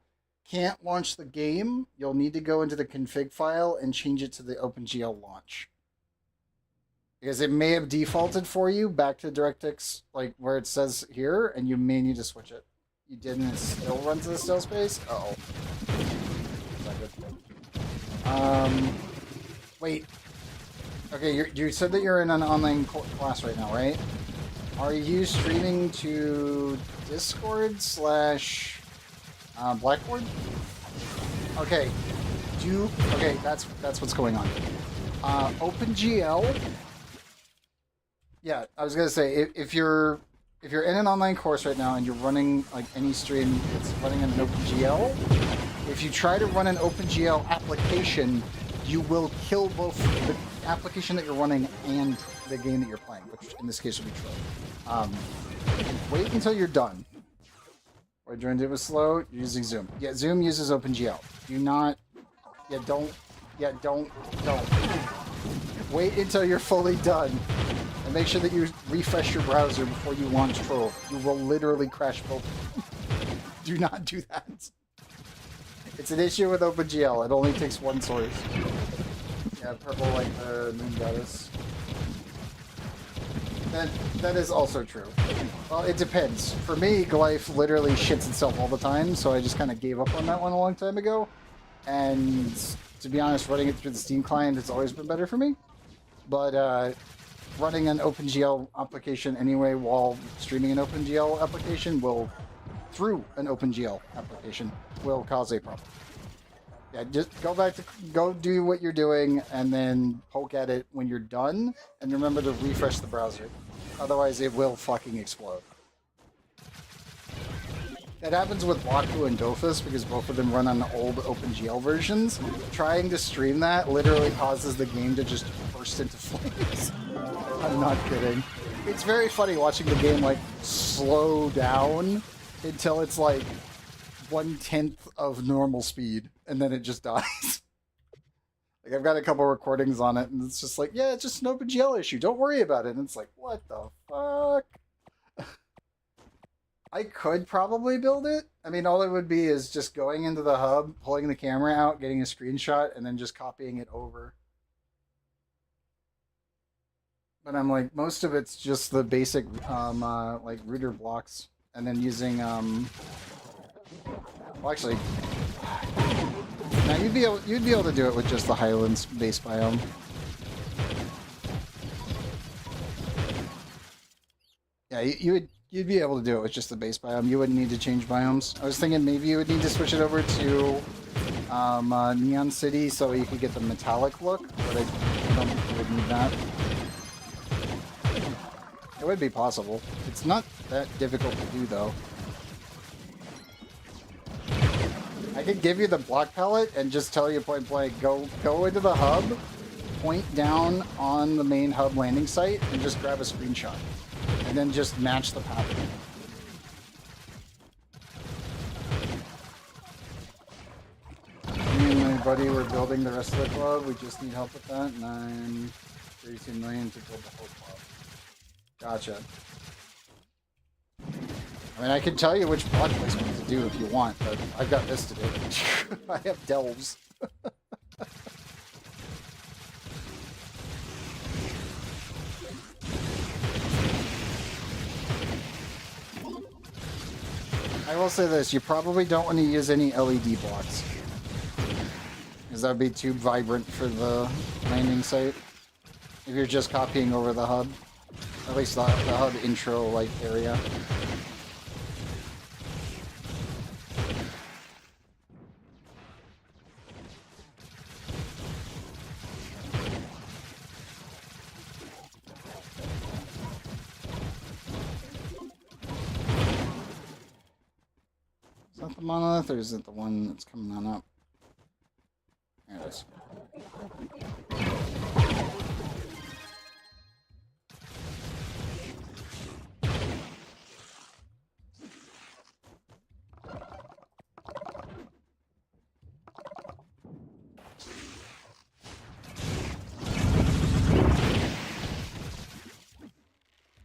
can't launch the game, you'll need to go into the config file and change it to the OpenGL launch. Because it may have defaulted for you back to DirectX, like where it says here, and you may need to switch it. You didn't, it still runs in the still space? Uh-oh. Wait. Okay, you said that you're in an online class right now, right? Are you streaming to Discord / Blackboard? Okay. Okay, that's what's going on. OpenGL. Yeah, I was gonna say if you're in an online course right now and you're running like any stream that's running an OpenGL, if you try to run an OpenGL application, you will kill both the application that you're running and the game that you're playing, which in this case would be Trove. Wait until you're done. Or joined it was slow. You're using Zoom. Yeah, Zoom uses OpenGL. Do not. Yeah, don't. Yeah, don't. Wait until you're fully done. And make sure that you refresh your browser before you launch Trove. You will literally crash both. Do not do that. It's an issue with OpenGL. It only takes one source. Yeah, purple like the moon goddess. That is also true. Well, it depends. For me, Glyph literally shits itself all the time, so I just kind of gave up on that one a long time ago. And to be honest, running it through the Steam client has always been better for me. But running an OpenGL application anyway while streaming an OpenGL application through an OpenGL application, will cause a problem. Yeah, just go do what you're doing and then poke at it when you're done, and remember to refresh the browser. Otherwise, it will fucking explode. That happens with Waku and Dofus because both of them run on old OpenGL versions. Trying to stream that literally causes the game to just burst into flames. I'm not kidding. It's very funny watching the game like slow down until it's like 1/10 of normal speed, and then it just dies. Like, I've got a couple recordings on it, and it's just like, yeah, it's just an OpenGL issue. Don't worry about it. And it's like, what the fuck? I could probably build it. I mean, all it would be is just going into the hub, pulling the camera out, getting a screenshot, and then just copying it over. But I'm like, most of it's just the basic, like, router blocks, and then using, well, actually, now you'd be able to do it with just the Highlands base biome. Yeah, you'd be able to do it with just the base biome. You wouldn't need to change biomes. I was thinking maybe you would need to switch it over to Neon City so you could get the metallic look, but I don't think you would need that. It would be possible. It's not that difficult to do, though. I could give you the block palette and just tell you point blank, go into the hub, point down on the main hub landing site, and just grab a screenshot. And then just match the pattern. Me and my buddy were building the rest of the club. We just need help with that. 32 million to build the whole club. Gotcha. I mean, I can tell you which block placement to do if you want, but I've got this to do. I have delves. I will say this, you probably don't want to use any LED blocks, because that would be too vibrant for the landing site if you're just copying over the hub. At least the hub intro like area. Is that the monolith, or is it the one that's coming on up? There it is.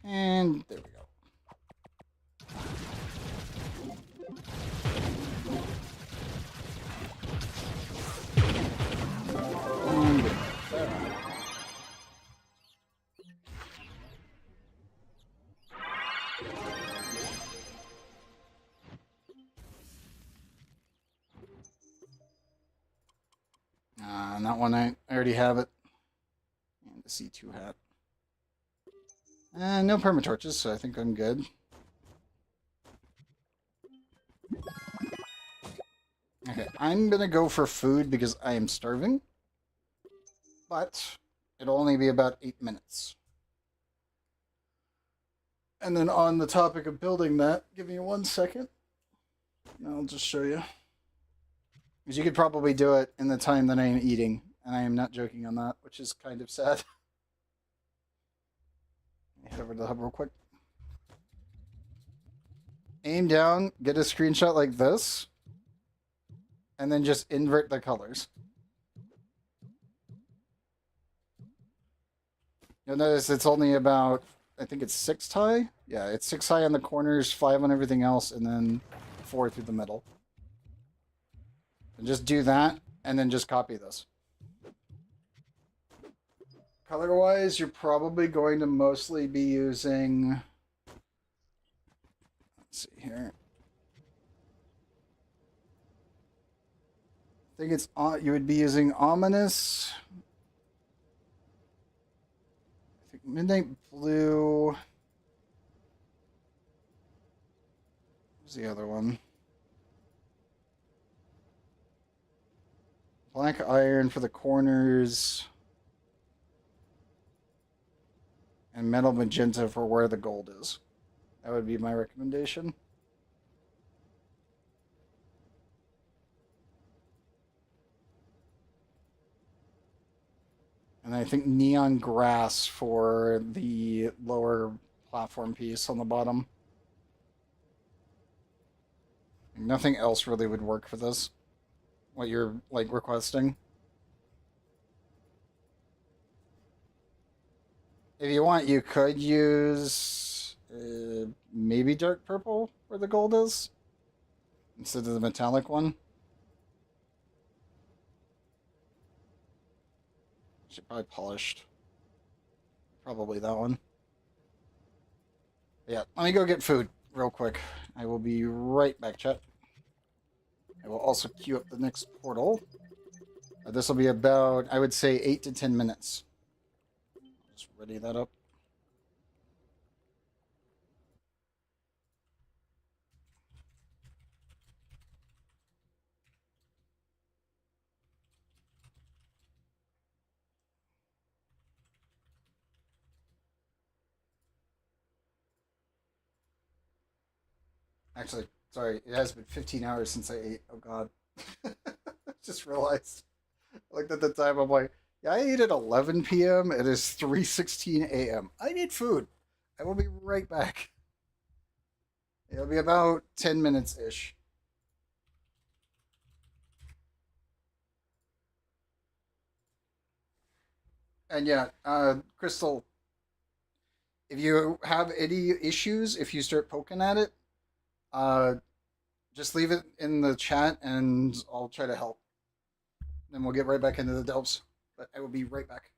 And there we go. And that one I already have it. And the C2 hat. And no permatorches, so I think I'm good. Okay, I'm gonna go for food because I am starving. But it'll only be about 8 minutes. And then on the topic of building that, give me 1 second. And I'll just show you. Because you could probably do it in the time that I am eating. And I am not joking on that, which is kind of sad. Head over to the hub real quick. Aim down, get a screenshot like this. And then just invert the colors. You'll notice it's only about, I think it's 6 high. Yeah, it's 6 high on the corners, 5 on everything else, and then 4 through the middle. And just do that, and then just copy this. Color-wise, you're probably going to mostly be using... Let's see here. I think it's you would be using Ominous. I think Midnight Blue. What's the other one? Black Iron for the corners. And Metal Magenta for where the gold is. That would be my recommendation. And I think Neon Grass for the lower platform piece on the bottom. Nothing else really would work for this. What you're, like, requesting. If you want, you could use maybe dark purple where the gold is instead of the metallic one. Should probably polished. Probably that one. Yeah, let me go get food real quick. I will be right back, chat. I will also queue up the next portal. This will be about, I would say, 8 to 10 minutes. I'll just ready that up. Actually, sorry, it has been 15 hours since I ate. Oh, God. Just realized. I looked at the time, I'm like, yeah, I ate at 11 p.m. It is 3:16 a.m. I need food. I will be right back. It'll be about 10 minutes-ish. And yeah, Crystal, if you have any issues, if you start poking at it, uh, just leave it in the chat and I'll try to help. Then we'll get right back into the delves. But I will be right back.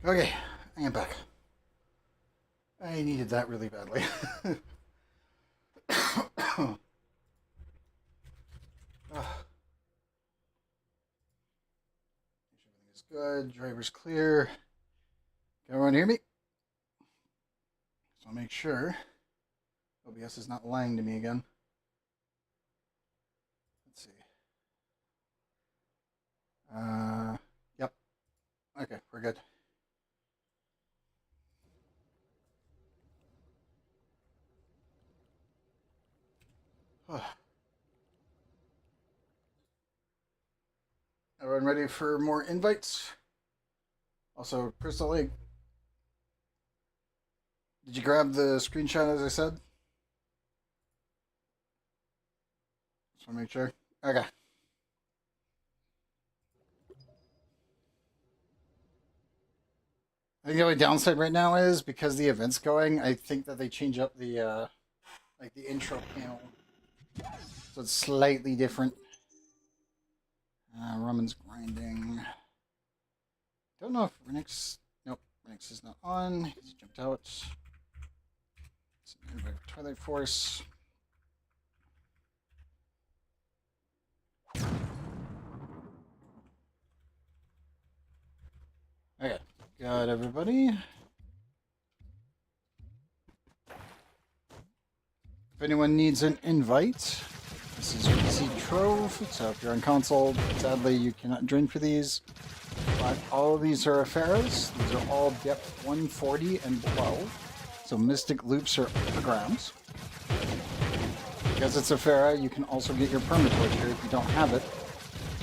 Okay, I am back. I needed that really badly. Everything is good. Driver's clear. Can everyone hear me? So I'll make sure OBS is not lying to me again. Let's see. Yep. Okay, we're good. Everyone ready for more invites? Also, Crystal Lake. Did you grab the screenshot as I said? Just want to make sure. Okay. I think the only downside right now is because the event's going, I think that they change up the like the intro panel. So it's slightly different. Raman's grinding. Don't know if Renix. Nope, Renix is not on. He's jumped out. It's an invite for Twilight Force. Okay, got everybody. If anyone needs an invite, this is PC Trove. So if you're on console, sadly you cannot join for these. But all of these are Iferas. These are all depth 140 and below. So Mystic Loops are upper grounds. Because it's Ifera, you can also get your Permatorch here if you don't have it.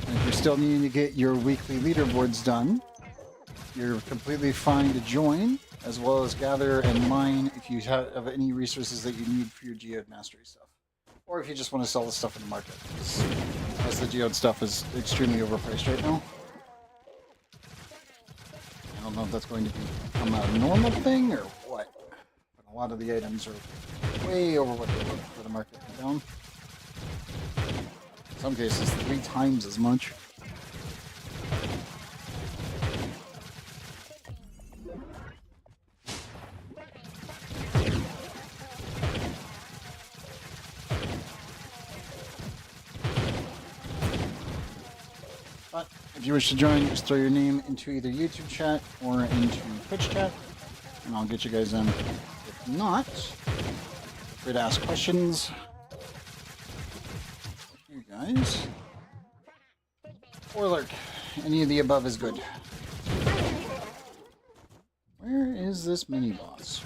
And if you're still needing to get your weekly leaderboards done, you're completely fine to join, as well as gather and mine if you have any resources that you need for your Geode Mastery stuff. Or if you just want to sell the stuff in the market, as the Geode stuff is extremely overpriced right now. I don't know if that's going to become a normal thing or what, but a lot of the items are way over what they're worth for the market down. In some cases, 3 times as much. But if you wish to join, just throw your name into either YouTube chat or into Twitch chat, and I'll get you guys in. If not, feel free to ask questions. You guys. Or lurk. Any of the above is good. Where is this mini-boss?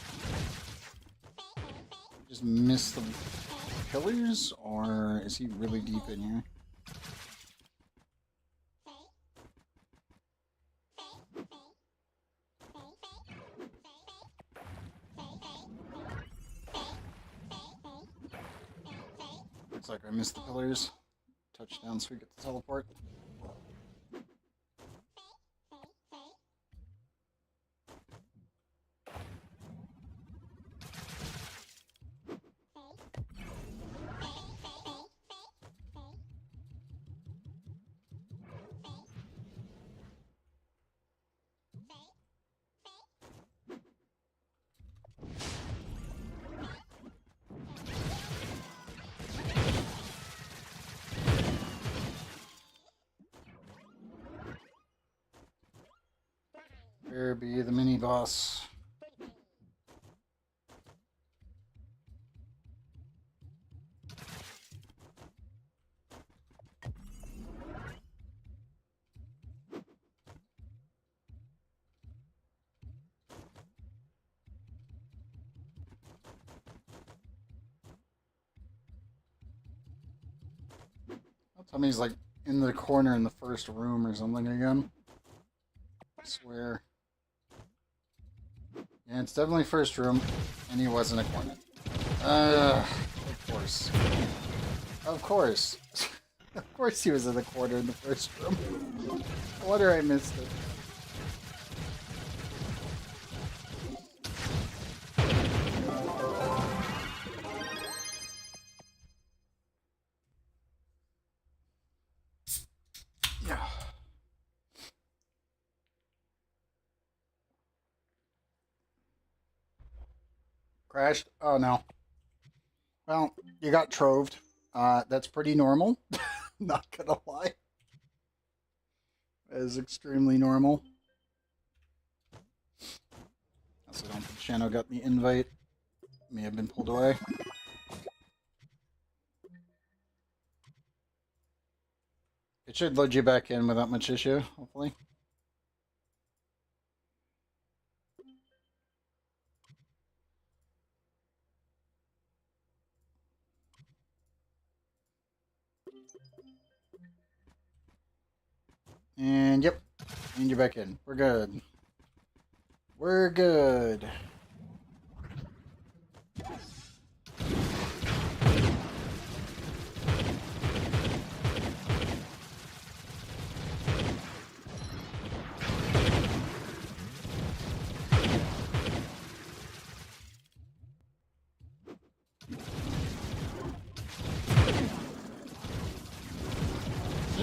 Just miss the pillars, or is he really deep in here? Looks like I missed the pillars. Touchdown so we get the teleport. Here be the mini boss. Tell me he's like in the corner in the first room or something again. I swear. Yeah, it's definitely first room, and he was in a corner. Of course. Of course. Of course he was in the corner in the first room. No wonder I missed it. Yeah. Crashed? Oh no. Well, you got troved. That's pretty normal. Not gonna lie. That is extremely normal. Also, don't think Shano got the invite. May have been pulled away. It should load you back in without much issue, hopefully. And yep, and you're back in. We're good. We're good.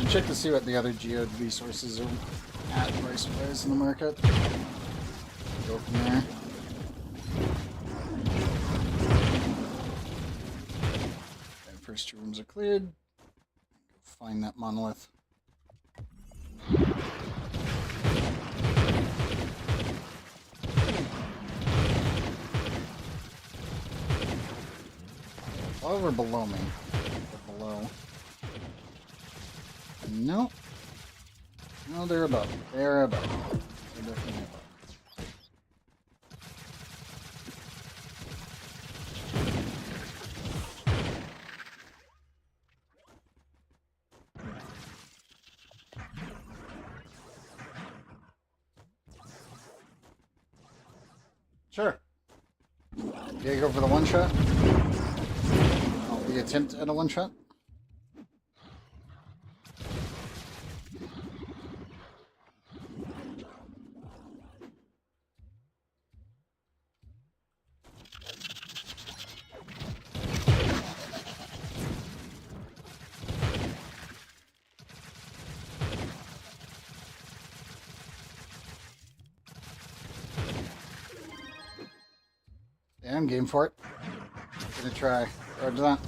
Check to see what the other geode resources are at price-wise in the market. Go from there. Okay, first two rooms are cleared. Go find that monolith. Over below me. Or below. No. No, they're above. They're above. They're definitely above. Sure. You go for the one shot? Oh, the attempt at a one shot? Yeah, I'm game for it. Gonna try. Roger that.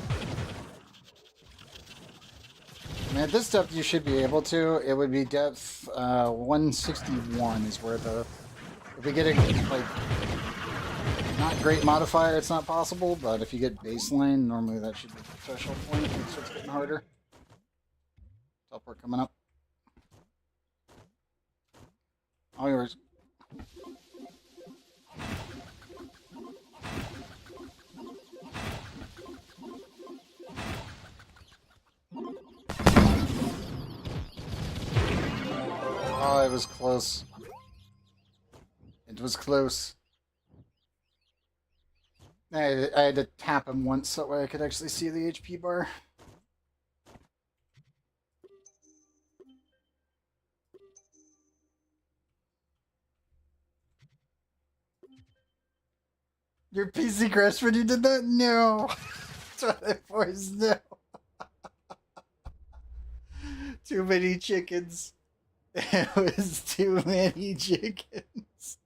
I mean, at this depth, you should be able to. It would be depth 161 is where the... If we get a, like, not great modifier, it's not possible, but if you get baseline, normally that should be the threshold point. It starts getting harder. Teleport coming up. All yours. Oh, it was close. It was close. I had to tap him once so that way I could actually see the HP bar. Your PC crashed when you did that? No! Twilight Force, no! Too many chickens. It was too many chickens.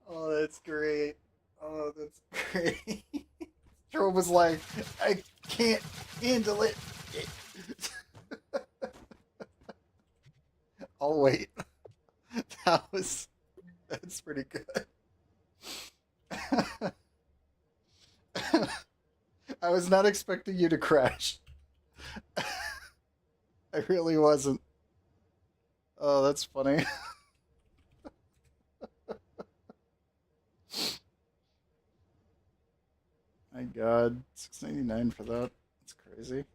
Oh, that's great. Oh, that's great. Trove was like, I can't handle it. I'll wait. That's pretty good. I was not expecting you to crash. I really wasn't. Oh, that's funny. My God, $6.99 for that. That's crazy.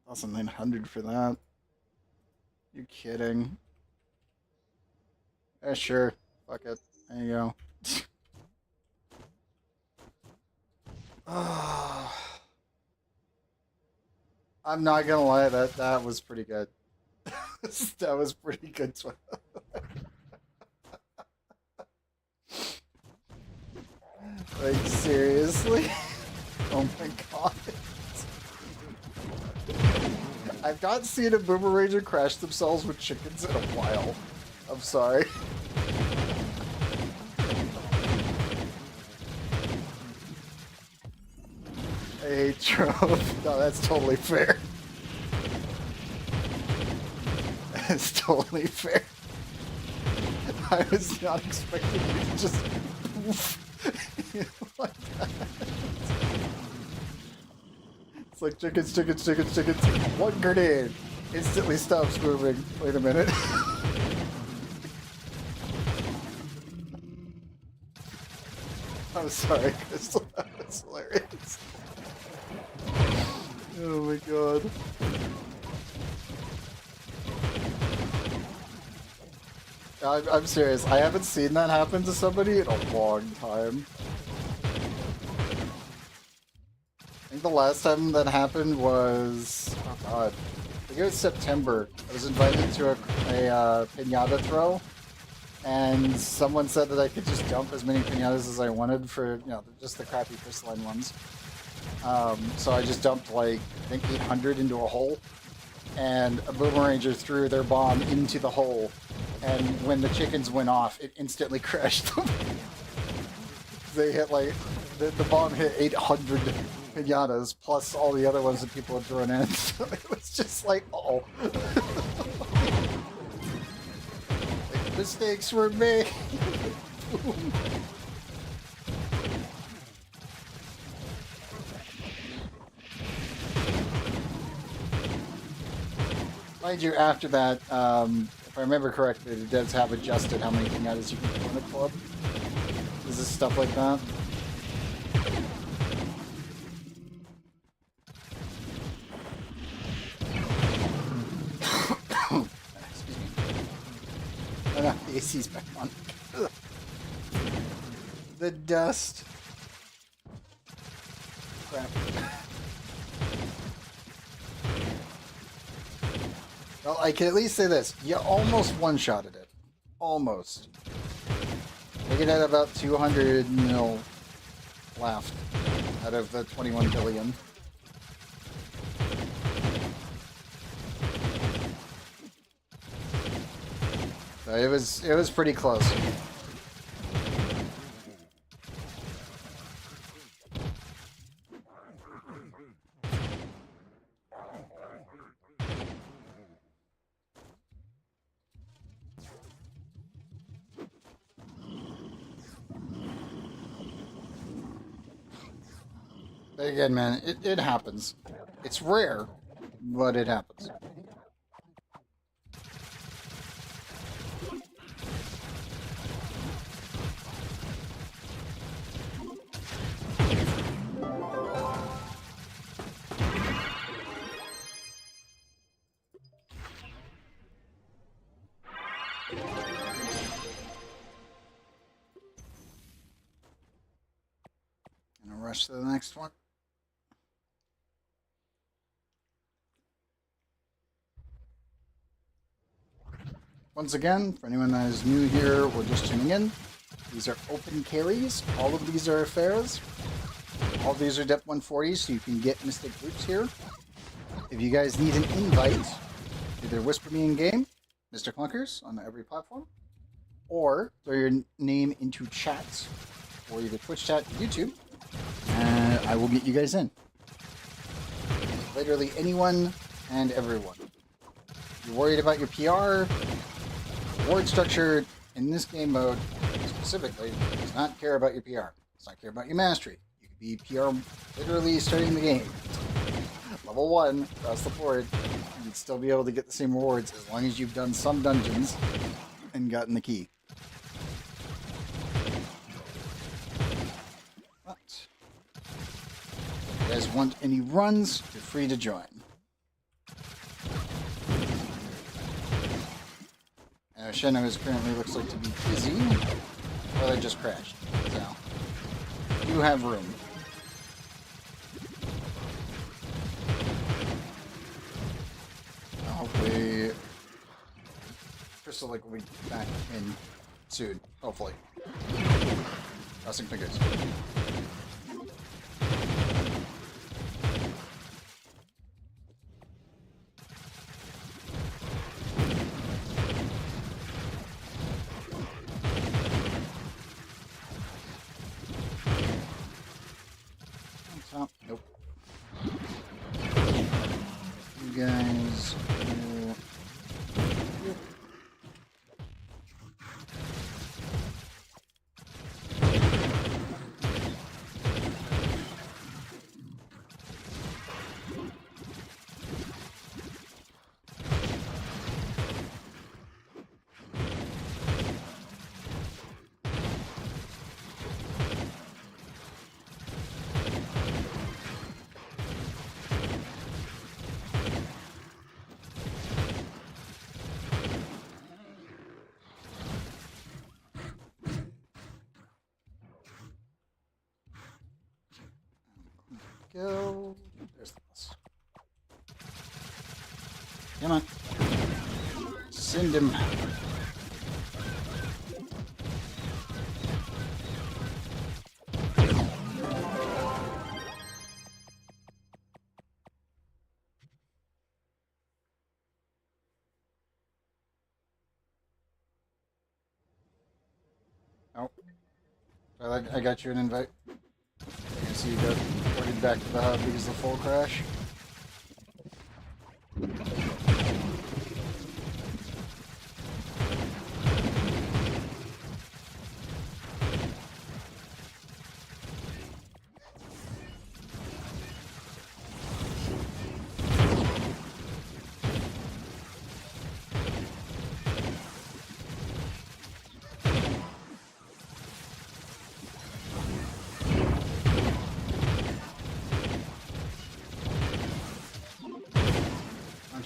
1,900 for that. You kidding? Yeah, sure. Fuck it. There you go. I'm not gonna lie, that was pretty good. That was pretty good. Like, seriously? Oh my God. I've not seen a Boomeranger crash themselves with chickens in a while. I'm sorry. hate Trove. No, that's totally fair. That's totally fair. I was not expecting you to just like that. It's like chickens, chickens, chickens, chickens. One grenade instantly stops moving. Wait a minute. I'm sorry, Crystal. That's hilarious. Oh my god. I'm serious. I haven't seen that happen to somebody in a long time. I think the last time that happened was... oh god. I think it was September. I was invited to a pinata throw. And someone said that I could just dump as many pinatas as I wanted for, you know, just the crappy crystalline ones. So I just dumped like, I think 800 into a hole. And a boomeranger threw their bomb into the hole. And when the chickens went off, it instantly crashed them. They hit like, the bomb hit 800 pinatas, plus all the other ones that people had thrown in. So it was just like, uh-oh. Mistakes were made. Mind you, after that, if I remember correctly, the devs have adjusted how many pinatas you can put in a club. Is this stuff like that? Excuse me. Oh no, the AC's back on. The dust. Crap. Well, I can at least say this. You almost one-shotted it. Almost. Make it at about 200 mil left out of the 21 billion. So it was pretty close. But again, man, it happens. It's rare, but it happens. Gonna rush to the next one. Once again, for anyone that is new here or just tuning in, these are open carries. All of these are Iferas. All of these are Dep 140, so you can get Mystic Groups here. If you guys need an invite, either whisper me in game, Mr. Clunkers, on every platform, or throw your name into chat, or either Twitch chat or YouTube, and I will get you guys in. Literally anyone and everyone. If you're worried about your PR, reward structure in this game mode specifically does not care about your PR. Does not care about your mastery. You could be PR literally starting the game. Level 1 across the board, you'd still be able to get the same rewards as long as you've done some dungeons and gotten the key. But if you guys want any runs, you're free to join. Shenna is currently looks like to be busy. Well, they just crashed. So, you have room. Hopefully, Crystal will be back in soon. Hopefully. Crossing fingers. Nope. guys go. Go. There's the bus. Come on. Send him. Oh. I got you an invite. I see you got ported back to the hub because of the full crash.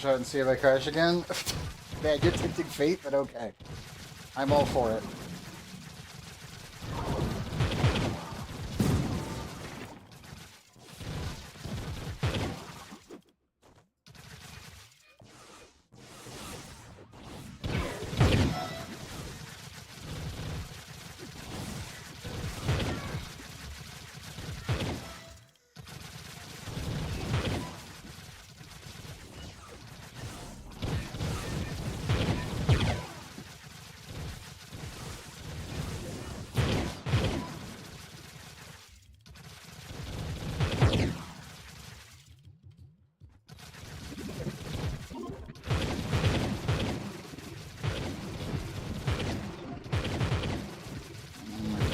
Try and see if I crash again. Man, you're tempting fate, but okay. I'm all for it.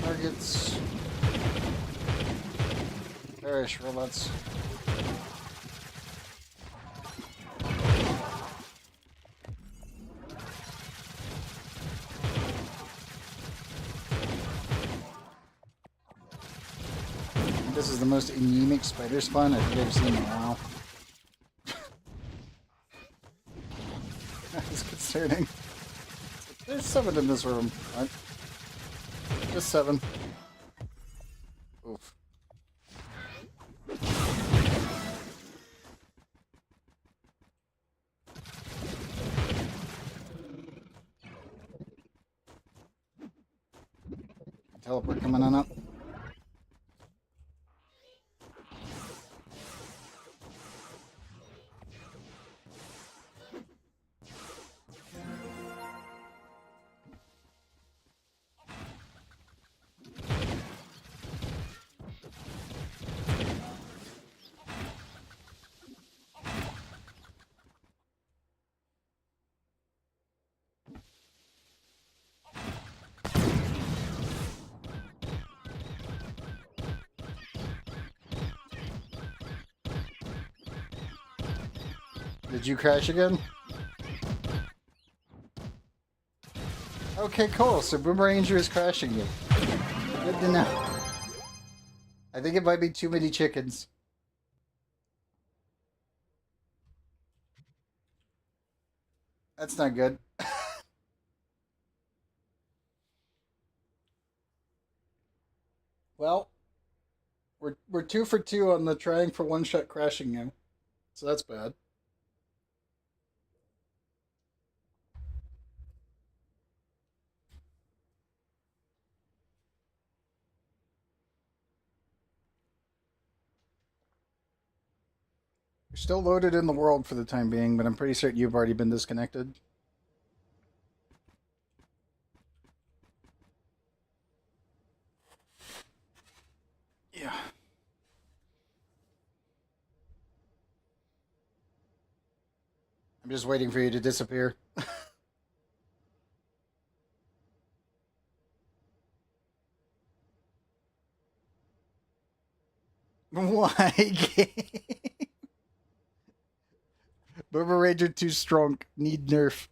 Targets. Perish, robots. This is the most anemic spider spawn I think I've seen in a while. That's concerning. There's 7 in this room. What? Just 7. Oof. Teleport coming on up. Did you crash again? Okay, cool. So Boomer Ranger is crashing you. Good to know. I think it might be too many chickens. That's not good. Well, we're 2 for 2 on the trying for one shot crashing you. So that's bad. You're still loaded in the world for the time being, but I'm pretty certain you've already been disconnected. Yeah. I'm just waiting for you to disappear. Why? Boomer Ranger too strong. Need nerf.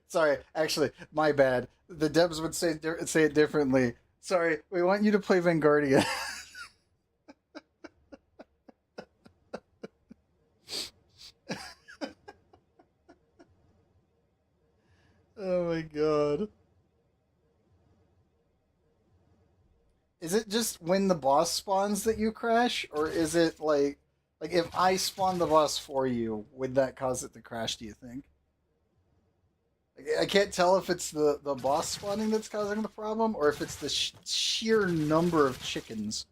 Sorry, actually, my bad. The devs would say it differently. Sorry, we want you to play Vanguardian. Oh my god. Is it just when the boss spawns that you crash? Or is it like if I spawn the boss for you, would that cause it to crash, do you think? I can't tell if it's the boss spawning that's causing the problem, or if it's the sheer number of chickens.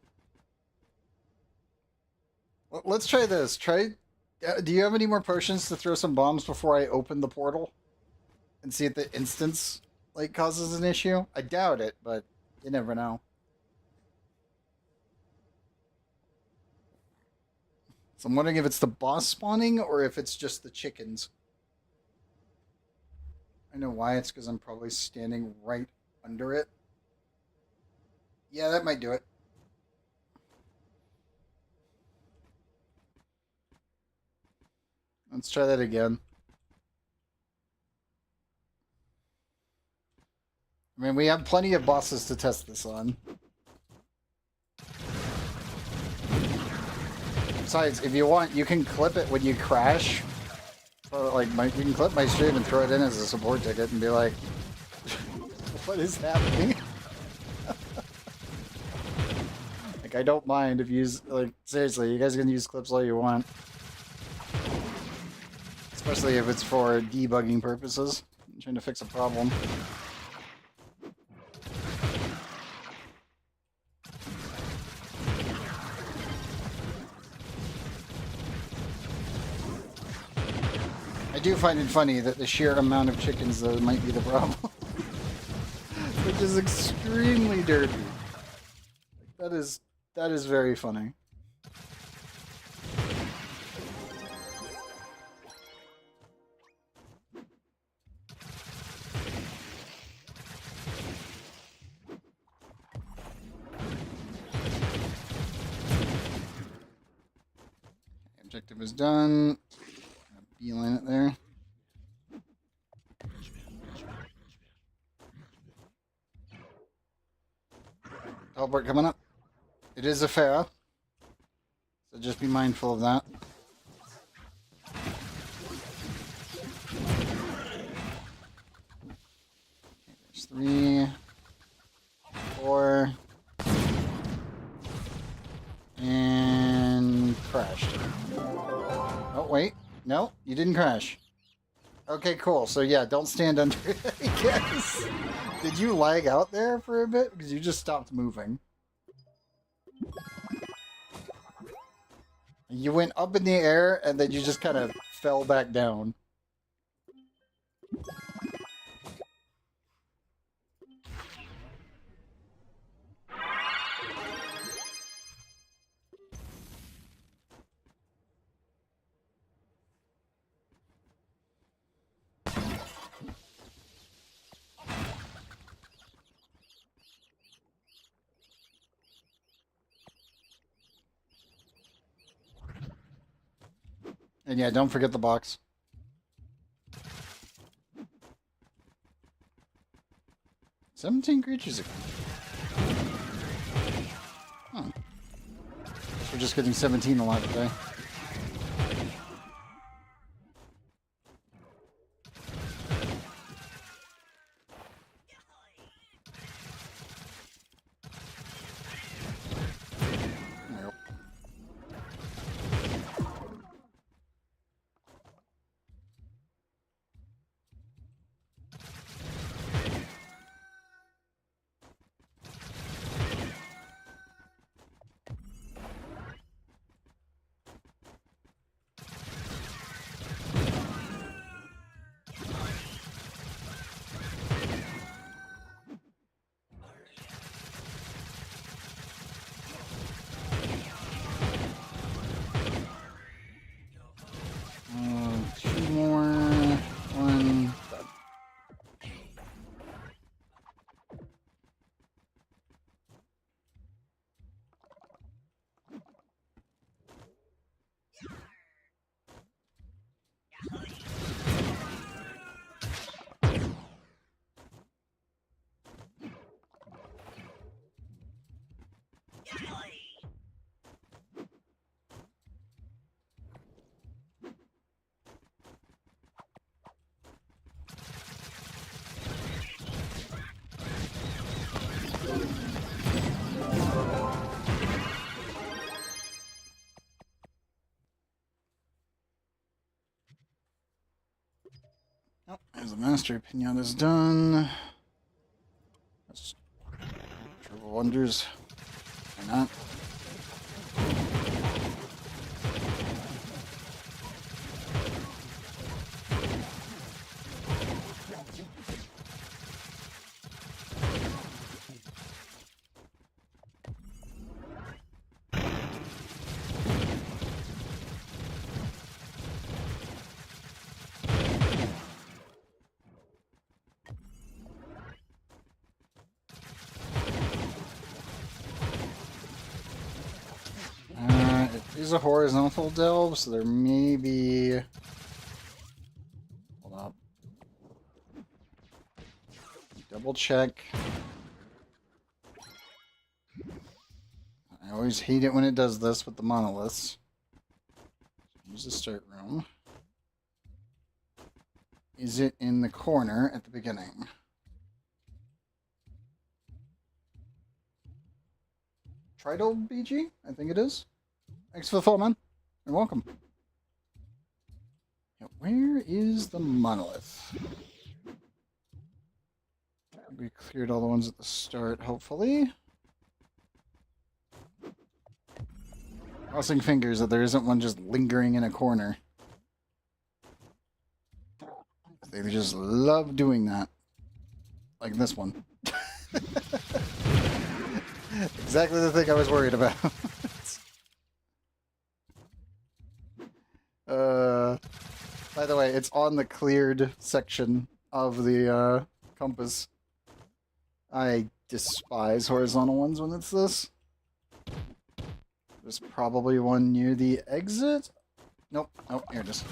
Let's try this. Do you have any more potions to throw some bombs before I open the portal? And see if the instance causes an issue? I doubt it, but you never know. So I'm wondering if it's the boss spawning or if it's just the chickens. I know why. It's because I'm probably standing right under it. Yeah, that might do it. Let's try that again. I mean, we have plenty of bosses to test this on. Besides, if you want, you can clip it when you crash. So, you can clip my stream and throw it in as a support ticket and be like, what is happening? I don't mind if you use, seriously, you guys can use clips all you want. Especially if it's for debugging purposes. I'm trying to fix a problem. I do find it funny that the sheer amount of chickens, though, might be the problem. Which is extremely dirty. That is very funny. Objective is done. Beeline it there. Teleport coming up. It is Ifera, so just be mindful of that. Okay, there's 3, 4, and crashed. Oh wait, no, you didn't crash. Okay, cool. So yeah, don't stand under it, I guess. Did you lag out there for a bit? Because you just stopped moving. You went up in the air, and then you just kind of fell back down. And yeah, don't forget the box. $17 creatures again. Huh. Guess we're just getting 17 a lot today. Oh, there's the master pinata's done. That's Trove Wonders. Why not? It is a horizontal delve, so there may be... Hold up. Double check. I always hate it when it does this with the monoliths. Use the start room. Is it in the corner at the beginning? Tridal BG? I think it is. Thanks for the follow, man. You're welcome. Now, where is the monolith? We cleared all the ones at the start, hopefully. Crossing fingers that there isn't one just lingering in a corner. They just love doing that. Like this one. Exactly the thing I was worried about. By the way, it's on the cleared section of the compass. I despise horizontal ones when it's this. There's probably one near the exit. Nope. Oh, here it is.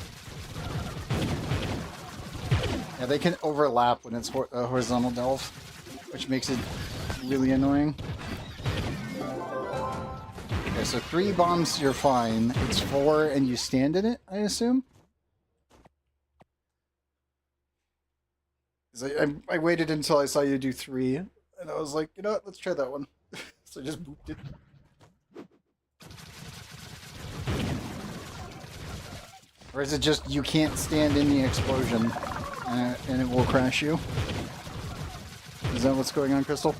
Yeah, they can overlap when it's horizontal delve, which makes it really annoying. Okay, so 3 bombs, you're fine. It's 4 and you stand in it, I assume? I waited until I saw you do 3, and I was like, you know what, let's try that one. So I just booped it. Or is it just you can't stand in the explosion, and it will crash you? Is that what's going on, Crystal?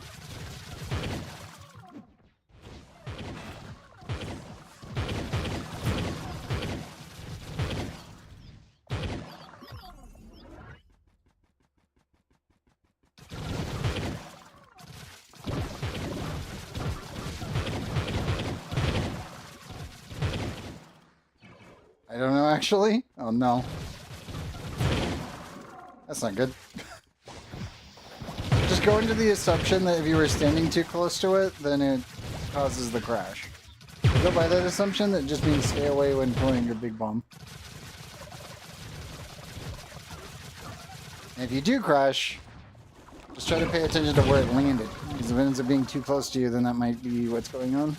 I don't know, actually. Oh, no. That's not good. Just go into the assumption that if you were standing too close to it, then it causes the crash. Go by that assumption, that just means stay away when pulling your big bomb. And if you do crash, just try to pay attention to where it landed. Because if it ends up being too close to you, then that might be what's going on.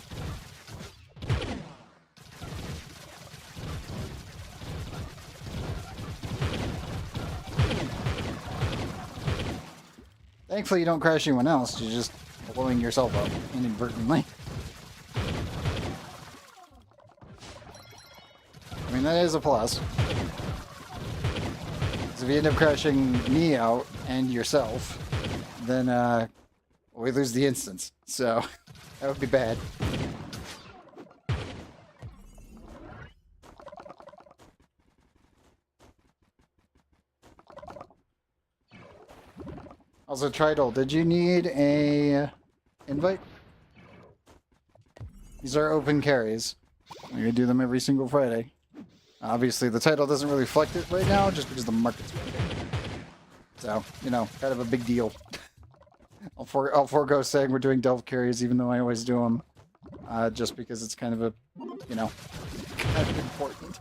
Thankfully, you don't crash anyone else. You're just blowing yourself up inadvertently. I mean, that is a plus. Because if you end up crashing me out and yourself, then we lose the instance. So that would be bad. Also, Tridal, did you need a invite? These are open carries. We're gonna do them every single Friday. Obviously, the title doesn't really reflect it right now, just because the market's moving. So, you know, kind of a big deal. I'll forego saying we're doing delve carries, even though I always do them, just because it's kind of a, you know, kind of important.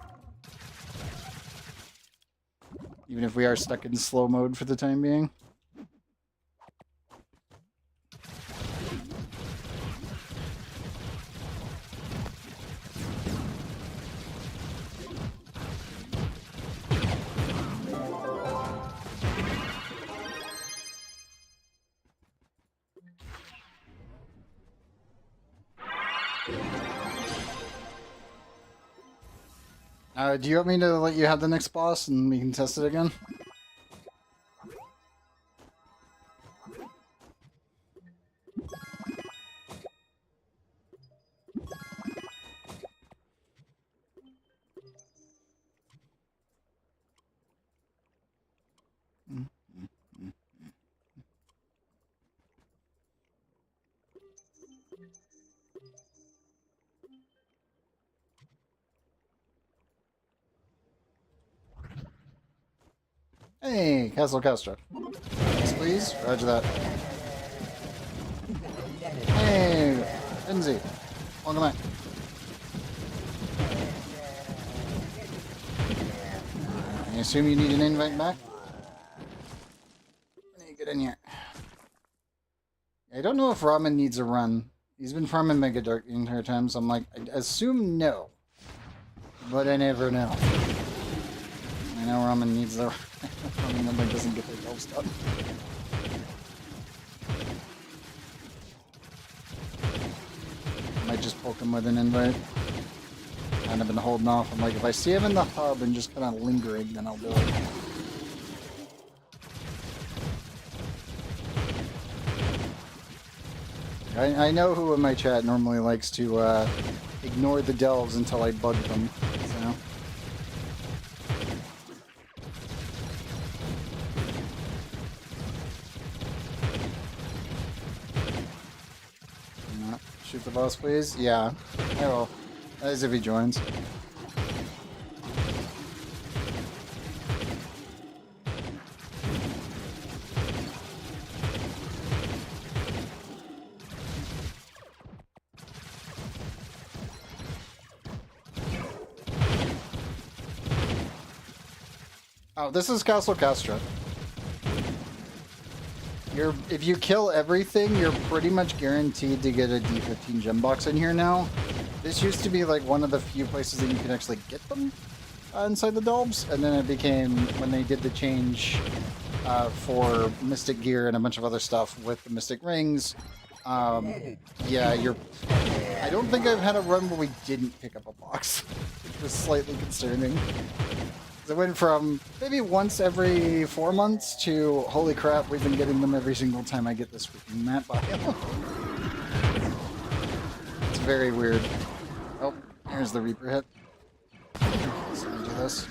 Even if we are stuck in slow mode for the time being. Do you want me to let you have the next boss and we can test it again? Hey, Castle Castra. Yes, please. Roger that. Hey, Lindsay. Welcome back. I assume you need an invite back? When you get in here. I don't know if Ramen needs a run. He's been farming Mega Dark the entire time, so I'm like, I assume no. But I never know. I know Ramen needs the Ramen number doesn't get their delves done. Might just poke him with an invite. Kind of been holding off. I'm like, if I see him in the hub and just kind of lingering, then I'll do it. I know who in my chat normally likes to ignore the delves until I bug them. So. Shoot the boss, please? Yeah, I will. As if he joins. Oh, this is Castle Castra. If you kill everything, you're pretty much guaranteed to get a D15 gem box in here now. This used to be like one of the few places that you could actually get them inside the Dolbs, and then it became, when they did the change for Mystic Gear and a bunch of other stuff with the Mystic Rings, yeah, I don't think I've had a run where we didn't pick up a box, which was slightly concerning. It went from maybe once every 4 months to, holy crap, we've been getting them every single time I get this freaking map biome. It's very weird. Oh, here's the Reaper hit. So let me do this.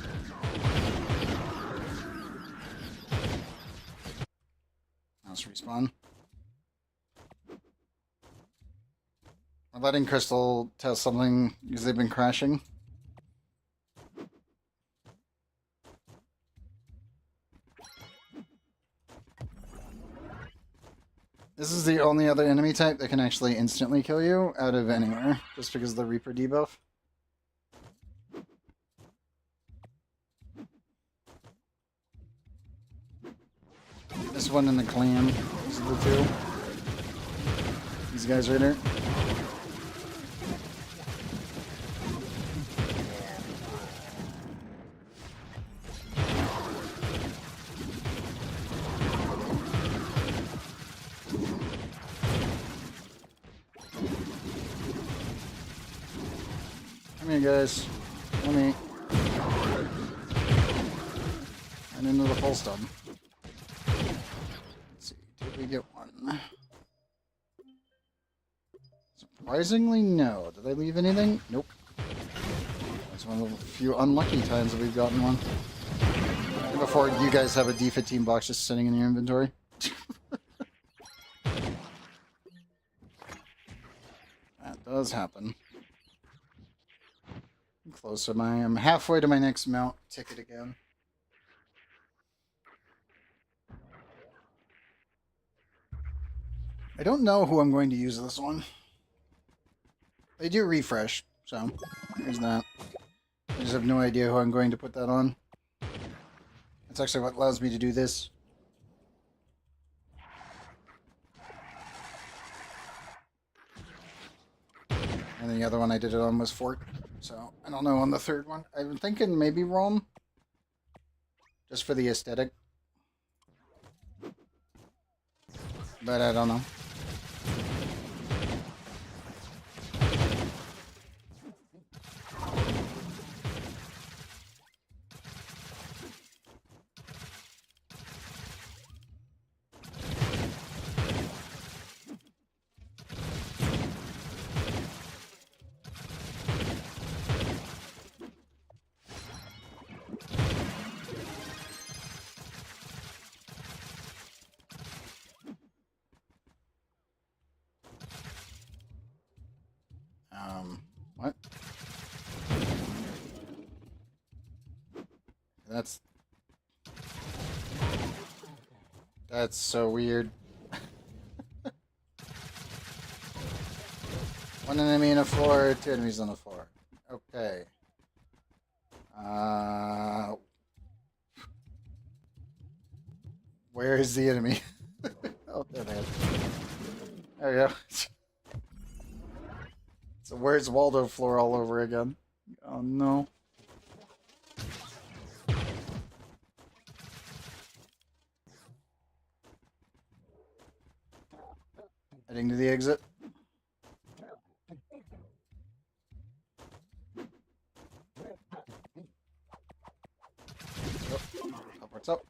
Let's respawn. We're letting Crystal test something because they've been crashing. This is the only other enemy type that can actually instantly kill you out of anywhere, just because of the Reaper debuff. This one and the clan, these are the two. These guys right here. Come here, guys. Let me. And into the full stun. Let's see. Did we get one? Surprisingly, no. Did I leave anything? Nope. That's one of the few unlucky times that we've gotten one. Before you guys have a D15 box just sitting in your inventory. That does happen. Close am I? I'm halfway to my next mount ticket again. I don't know who I'm going to use this one. They do refresh, so there's that. I just have no idea who I'm going to put that on. That's actually what allows me to do this. And the other one I did it on was Fort. So, I don't know on the third one. I'm thinking maybe Rome. Just for the aesthetic. But I don't know. That's so weird. One enemy on the floor, two enemies on the floor. Okay. Where is the enemy? Oh, there they are. There we go. So where's Waldo floor all over again? Oh no. Heading to the exit. What's up?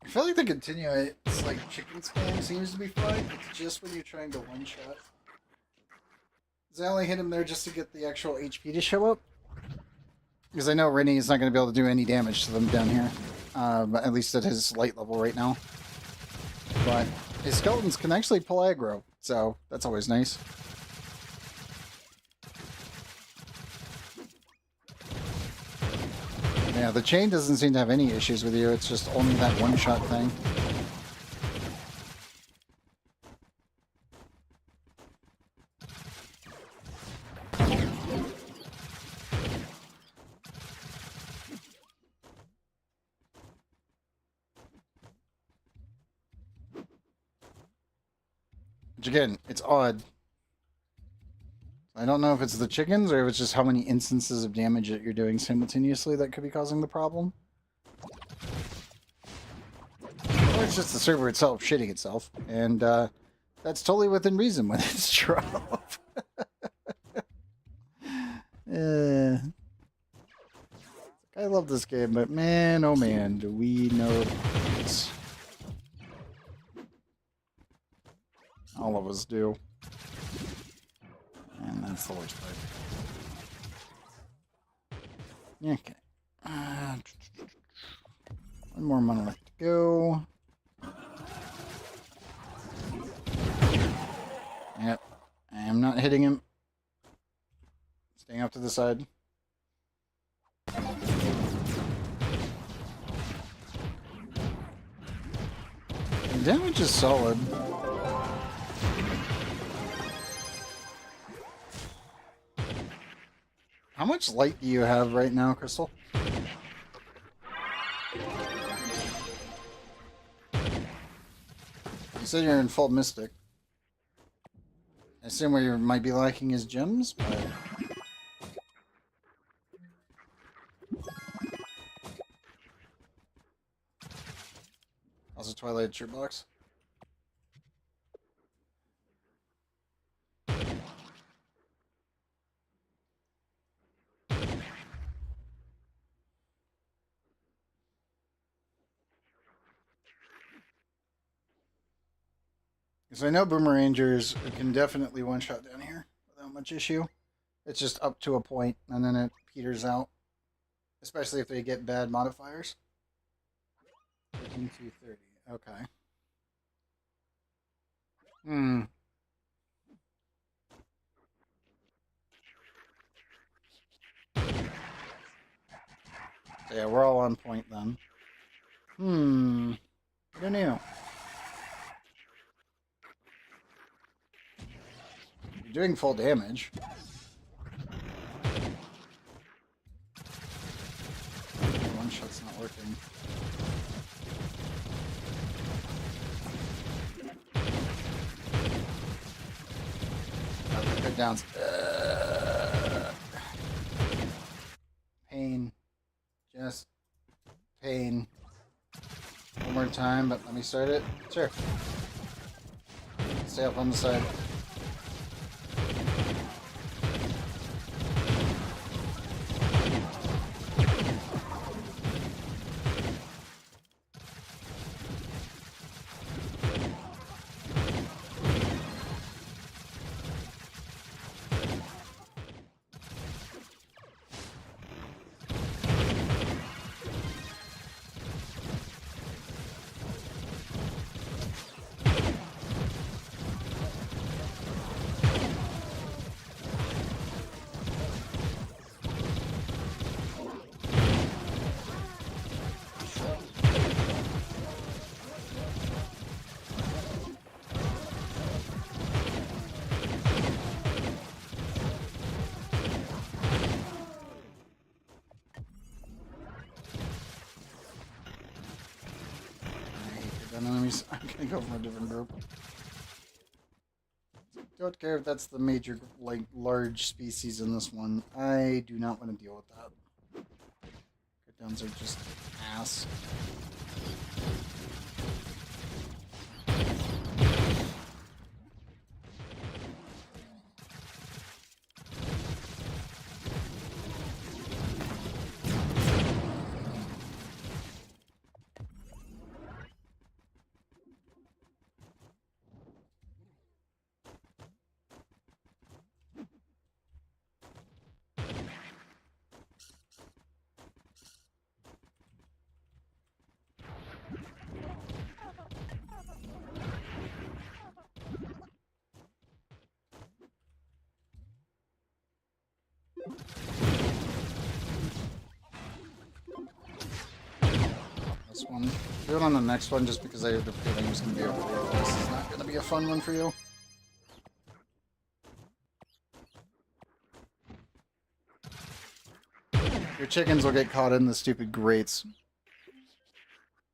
I feel like the continuous like chicken spam seems to be fine. It's just when you're trying to one shot. Because I only hit him there just to get the actual HP to show up. Because I know Rennie is not going to be able to do any damage to them down here. At least at his light level right now. But his skeletons can actually pull aggro, so that's always nice. Yeah, the chain doesn't seem to have any issues with you. It's just only that one-shot thing. Which again, it's odd. I don't know if it's the chickens or if it's just how many instances of damage that you're doing simultaneously that could be causing the problem. Or it's just the server itself shitting itself. And that's totally within reason when it's Trove. I love this game, but man, oh man, do we know this. All of us do. And that's the worst part. Okay. One more monolith to go. Yep. I am not hitting him. Staying off to the side. The damage is solid. How much light do you have right now, Crystal? You said you're in full Mystic. I assume where you might be lacking is gems, but... Also Twilight shirt box. Because I know Boomerangers can definitely one-shot down here without much issue. It's just up to a point, and then it peters out. Especially if they get bad modifiers. 13 to 30. Okay. So yeah, we're all on point then. I don't know. You're doing full damage. One shot's not working. Good downs. Pain. Just pain. One more time, but let me start it. Sure. Stay up on the side. 10 enemies. I'm gonna go from a different group. Don't care if that's the major, like, large species in this one. I do not want to deal with that. Cooltowns are just ass. This one. Do it on the next one just because I have the feeling it's going to be over there. This is not going to be a fun one for you. Your chickens will get caught in the stupid grates.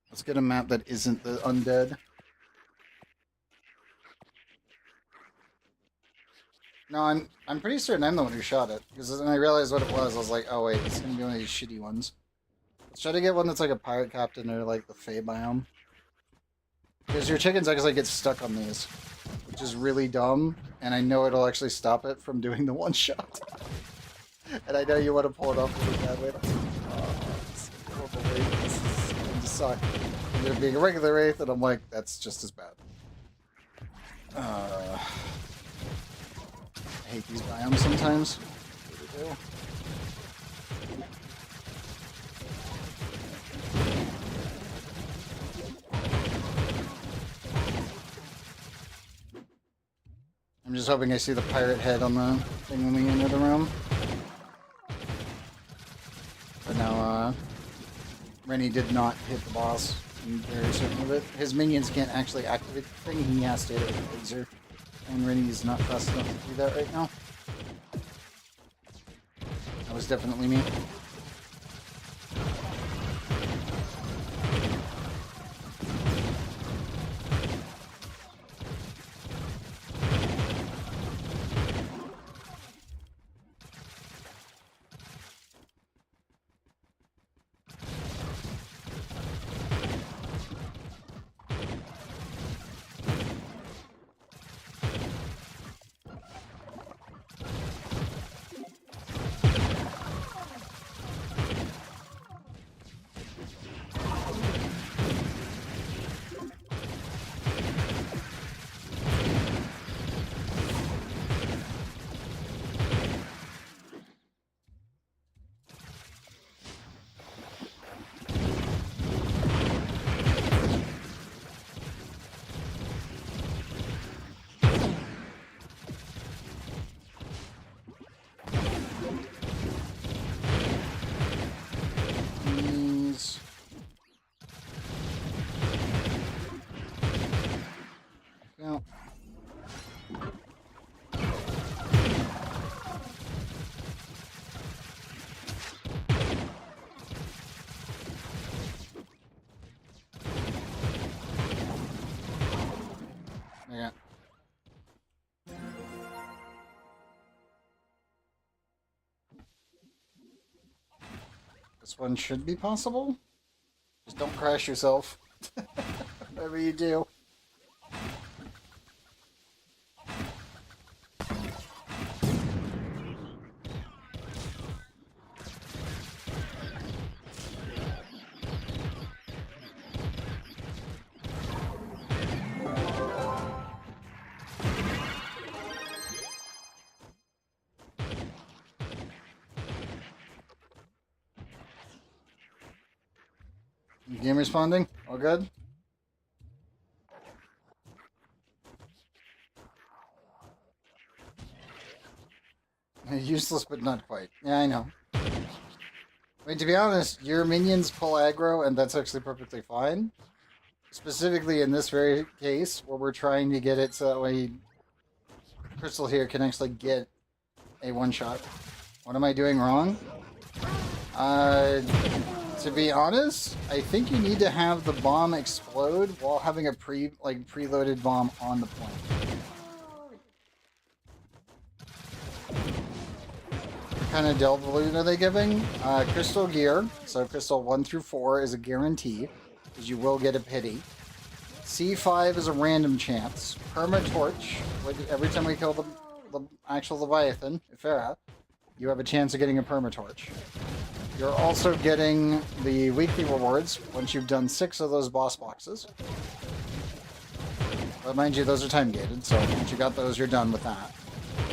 Let's get a map that isn't the undead. No, I'm pretty certain I'm the one who shot it. Because then I realized what it was. I was like, oh wait, it's going to be one of these shitty ones. Let's try to get one that's like a pirate captain or like the Fey biome. Because your chickens actually get stuck on these. Which is really dumb. And I know it'll actually stop it from doing the one shot. And I know you want to pull it off really badly. It's a horrible wraith. This is going to suck. And there being a regular wraith, and I'm like, that's just as bad. I hate these biomes sometimes. I really do. I'm just hoping I see the pirate head on the thing when we enter the room. But now, Rennie did not hit the boss. I'm very certain of it. His minions can't actually activate the thing. He has to hit it with a laser. And Rennie is not fast enough to do that right now. That was definitely me. Yeah. This one should be possible. Just don't crash yourself. Whatever you do. Game responding? All good? Useless, but not quite. Yeah, I know. I mean, to be honest, your minions pull aggro, and that's actually perfectly fine. Specifically in this very case, where we're trying to get it so that way Crystal here can actually get a one-shot. What am I doing wrong? To be honest, I think you need to have the bomb explode while having a preloaded bomb on the point. What kind of delve balloon are they giving? Crystal gear. So crystal 1 through 4 is a guarantee, because you will get a pity. C5 is a random chance. Perma torch. Every time we kill the actual Leviathan, Ifera, you have a chance of getting a perma torch. You're also getting the weekly rewards once you've done 6 of those boss boxes. But mind you, those are time gated, so once you got those, you're done with that.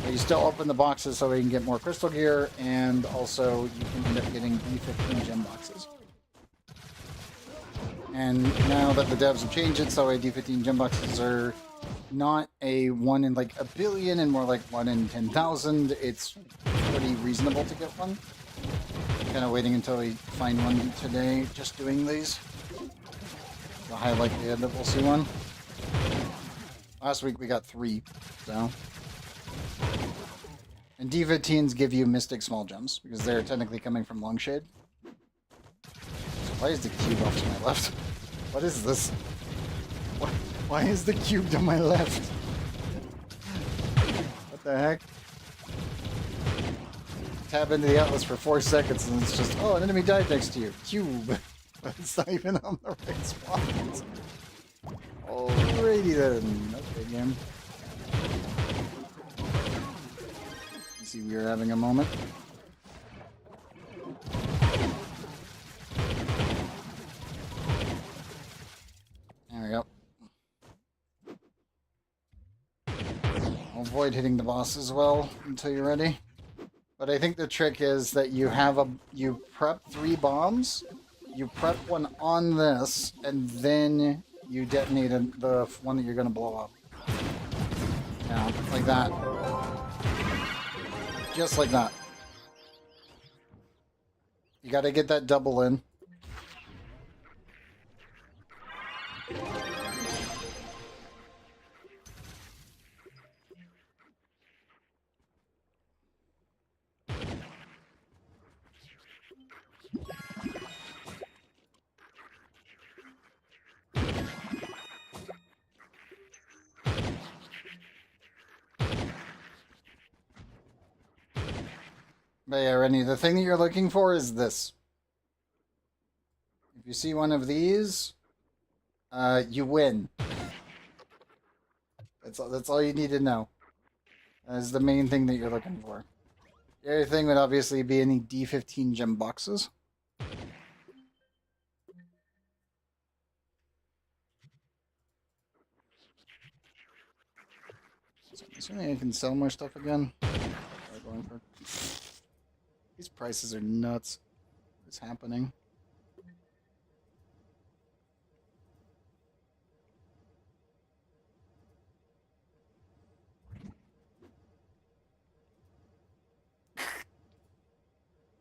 But you still open the boxes so you can get more crystal gear, and also you can end up getting D15 gem boxes. And now that the devs have changed it, so D15 gem boxes are not a 1 in like a billion and more like 1 in 10,000, it's pretty reasonable to get one. Kind of waiting until we find one today, just doing these. The high likelihood that we'll see one. Last week we got 3, so. And D15s give you Mystic Small Gems, because they're technically coming from Longshade. So why is the cube off to my left? What is this? Why is the cube to my left? What the heck? Tap into the Atlas for 4 seconds and it's just, oh, an enemy died next to you. Cube. But it's not even on the right spot. Alrighty then. Okay, game. You see, we are having a moment. There we go. I'll avoid hitting the boss as well until you're ready. But I think the trick is that you prep 3 bombs, you prep one on this, and then you detonate the one that you're going to blow up. Yeah, like that. Just like that. You got to get that double in. But yeah, Rennie, the thing that you're looking for is this. If you see one of these, you win. That's all you need to know. That is the main thing that you're looking for. The other thing would obviously be any D15 gem boxes. So I'm assuming I can sell more stuff again. These prices are nuts. What's happening?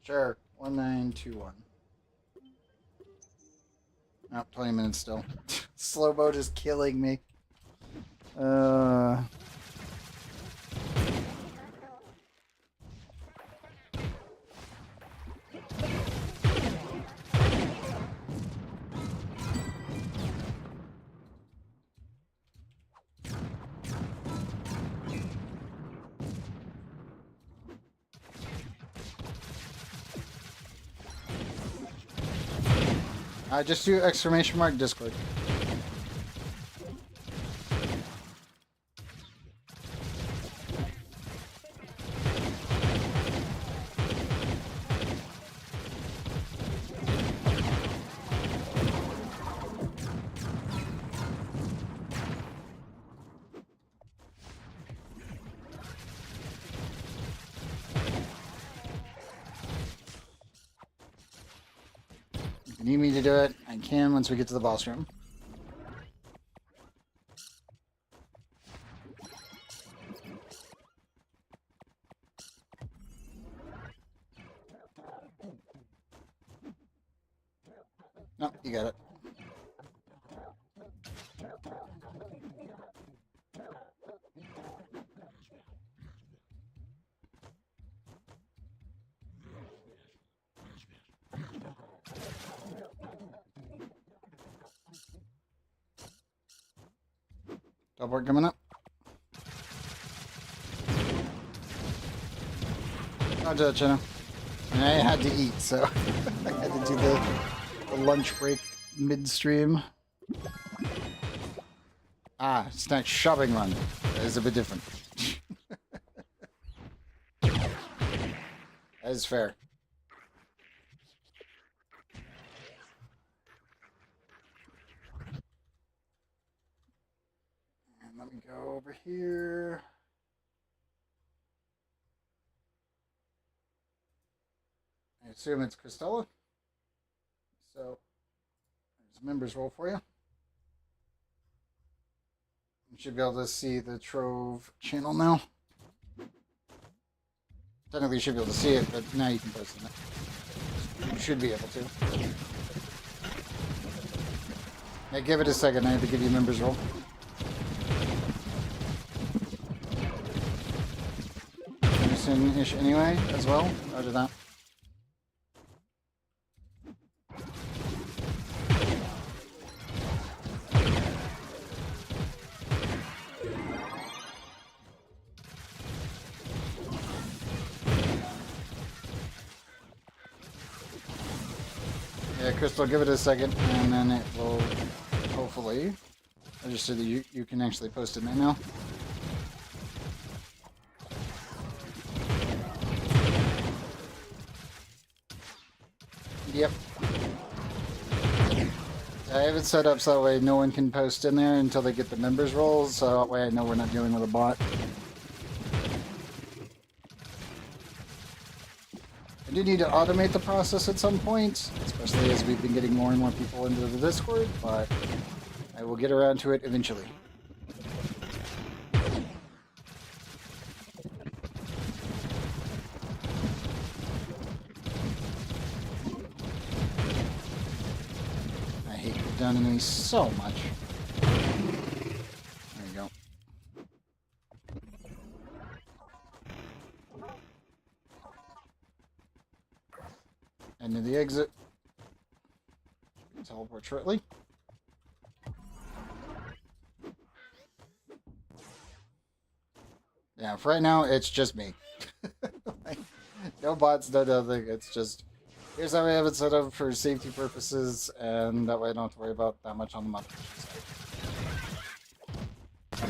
Sure, 1921. Oh, 20 minutes still. Slow boat is killing me. Just do exclamation mark Discord. If you need me to do it, I can once we get to the boss room. No, you got it. Teleport coming up. Oh, Chino. And I had to eat, so I had to do the lunch break midstream. Ah, snack shopping run. That is a bit different. That is fair. And let me go over here. I assume it's Christella. So, there's a members roll for you. You should be able to see the Trove channel now. Technically, you should be able to see it, but now you can post it. You should be able to. Now, give it a second. I have to give you a members roll. Soon-ish anyway, as well. Roger that. Yeah, Crystal, give it a second, and then it will hopefully register that you can actually post it right now. Yep. I have it set up so that way no one can post in there until they get the members roles, so that way I know we're not dealing with a bot. I do need to automate the process at some point, especially as we've been getting more and more people into the Discord, but I will get around to it eventually. Down enemies so much. There you go. End of the exit. Teleport shortly. Yeah, for right now, it's just me. Like, no bots, no nothing. It's just... Here's how I have it set up for safety purposes, and that way I don't have to worry about that much on the modification side.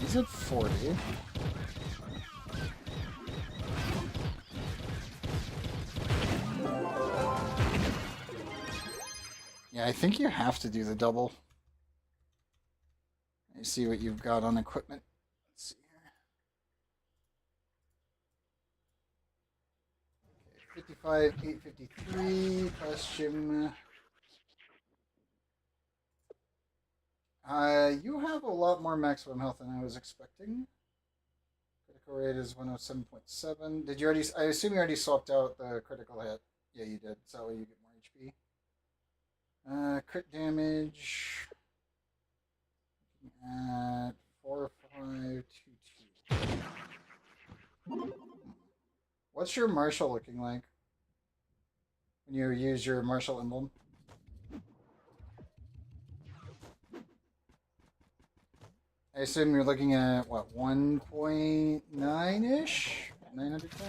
He's at 40. Yeah, I think you have to do the double. You see what you've got on equipment. 55, 853, question. You have a lot more maximum health than I was expecting. Critical rate is 107.7. Did you already, I assume you already swapped out the critical hit. Yeah, you did. So you get more HP. Crit damage. At 4522. What's your martial looking like when you use your martial emblem? I assume you're looking at, what, 1.9-ish? 900k?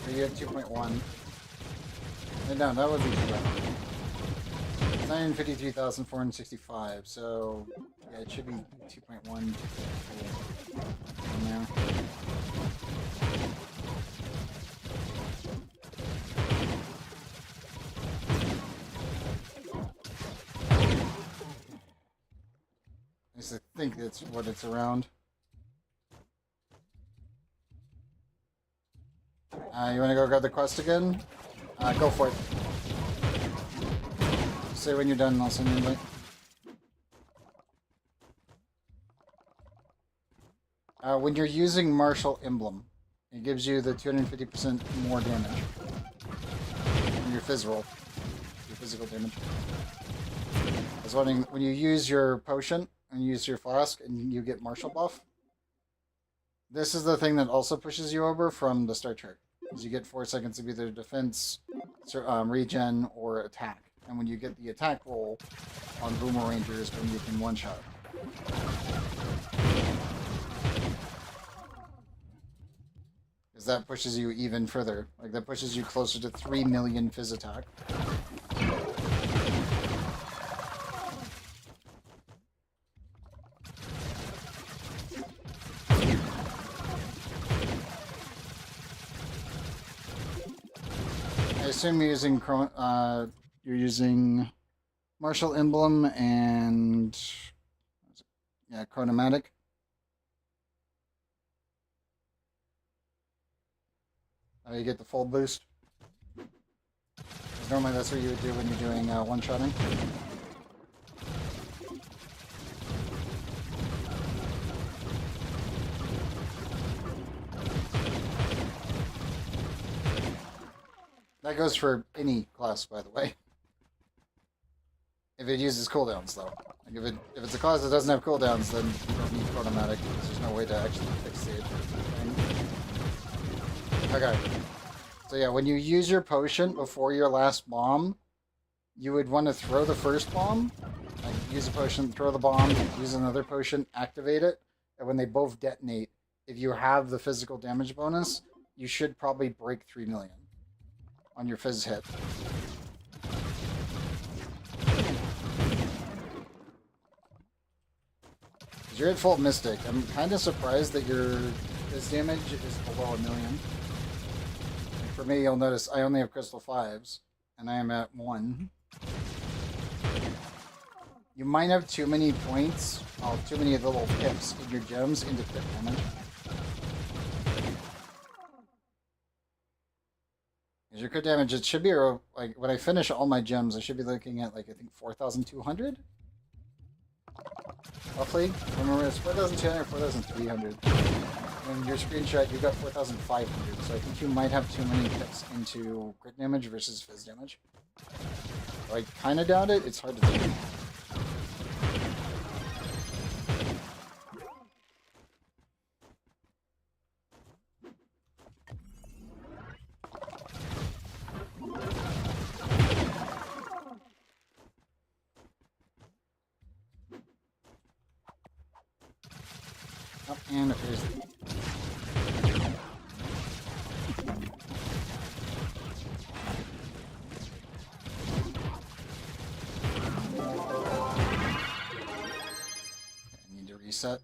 Or you have 2.1? No, that would be 953,465, so yeah, it should be 2.1 in there. I think that's what it's around. You want to go grab the quest again? Go for it. Say when you're done and I'll send you an invite. When you're using Martial Emblem, it gives you the 250% more damage from your phys roll, your physical damage. I was wondering, when you use your potion and you use your flask and you get Martial buff, this is the thing that also pushes you over from the start chart. Because you get 4 seconds of either defense, regen, or attack. And when you get the attack roll on Boomerangers, when you can one-shot. Because that pushes you even further. Like, that pushes you closer to 3 million phys attack. I assume you're using Martial Emblem and yeah, Chronomatic. You get the full boost. 'Cause normally that's what you would do when you're doing one-shotting. That goes for any class, by the way. If it uses cooldowns, though. Like if it's a class that doesn't have cooldowns, then you don't need Chronomatic, because there's no way to actually fixate it. Okay. So yeah, when you use your potion before your last bomb, you would want to throw the first bomb, like use a potion, throw the bomb, use another potion, activate it, and when they both detonate, if you have the physical damage bonus, you should probably break 3 million on your fizz hit. You're at full Mystic. I'm kind of surprised that your fizz damage is below 1 million. Like for me, you'll notice I only have Crystal 5s, and I am at 1. You might have too many points, too many of the little pips in your gems into crit damage. Because your crit damage, it should be, like, when I finish all my gems, I should be looking at, like, I think 4,200? Roughly. Remember, it's 4,200 or 4,300. In your screenshot, you got 4,500, so I think you might have too many pips into crit damage versus fizz damage. So I kind of doubt it. It's hard to do. Oh, and if there's... I need to reset.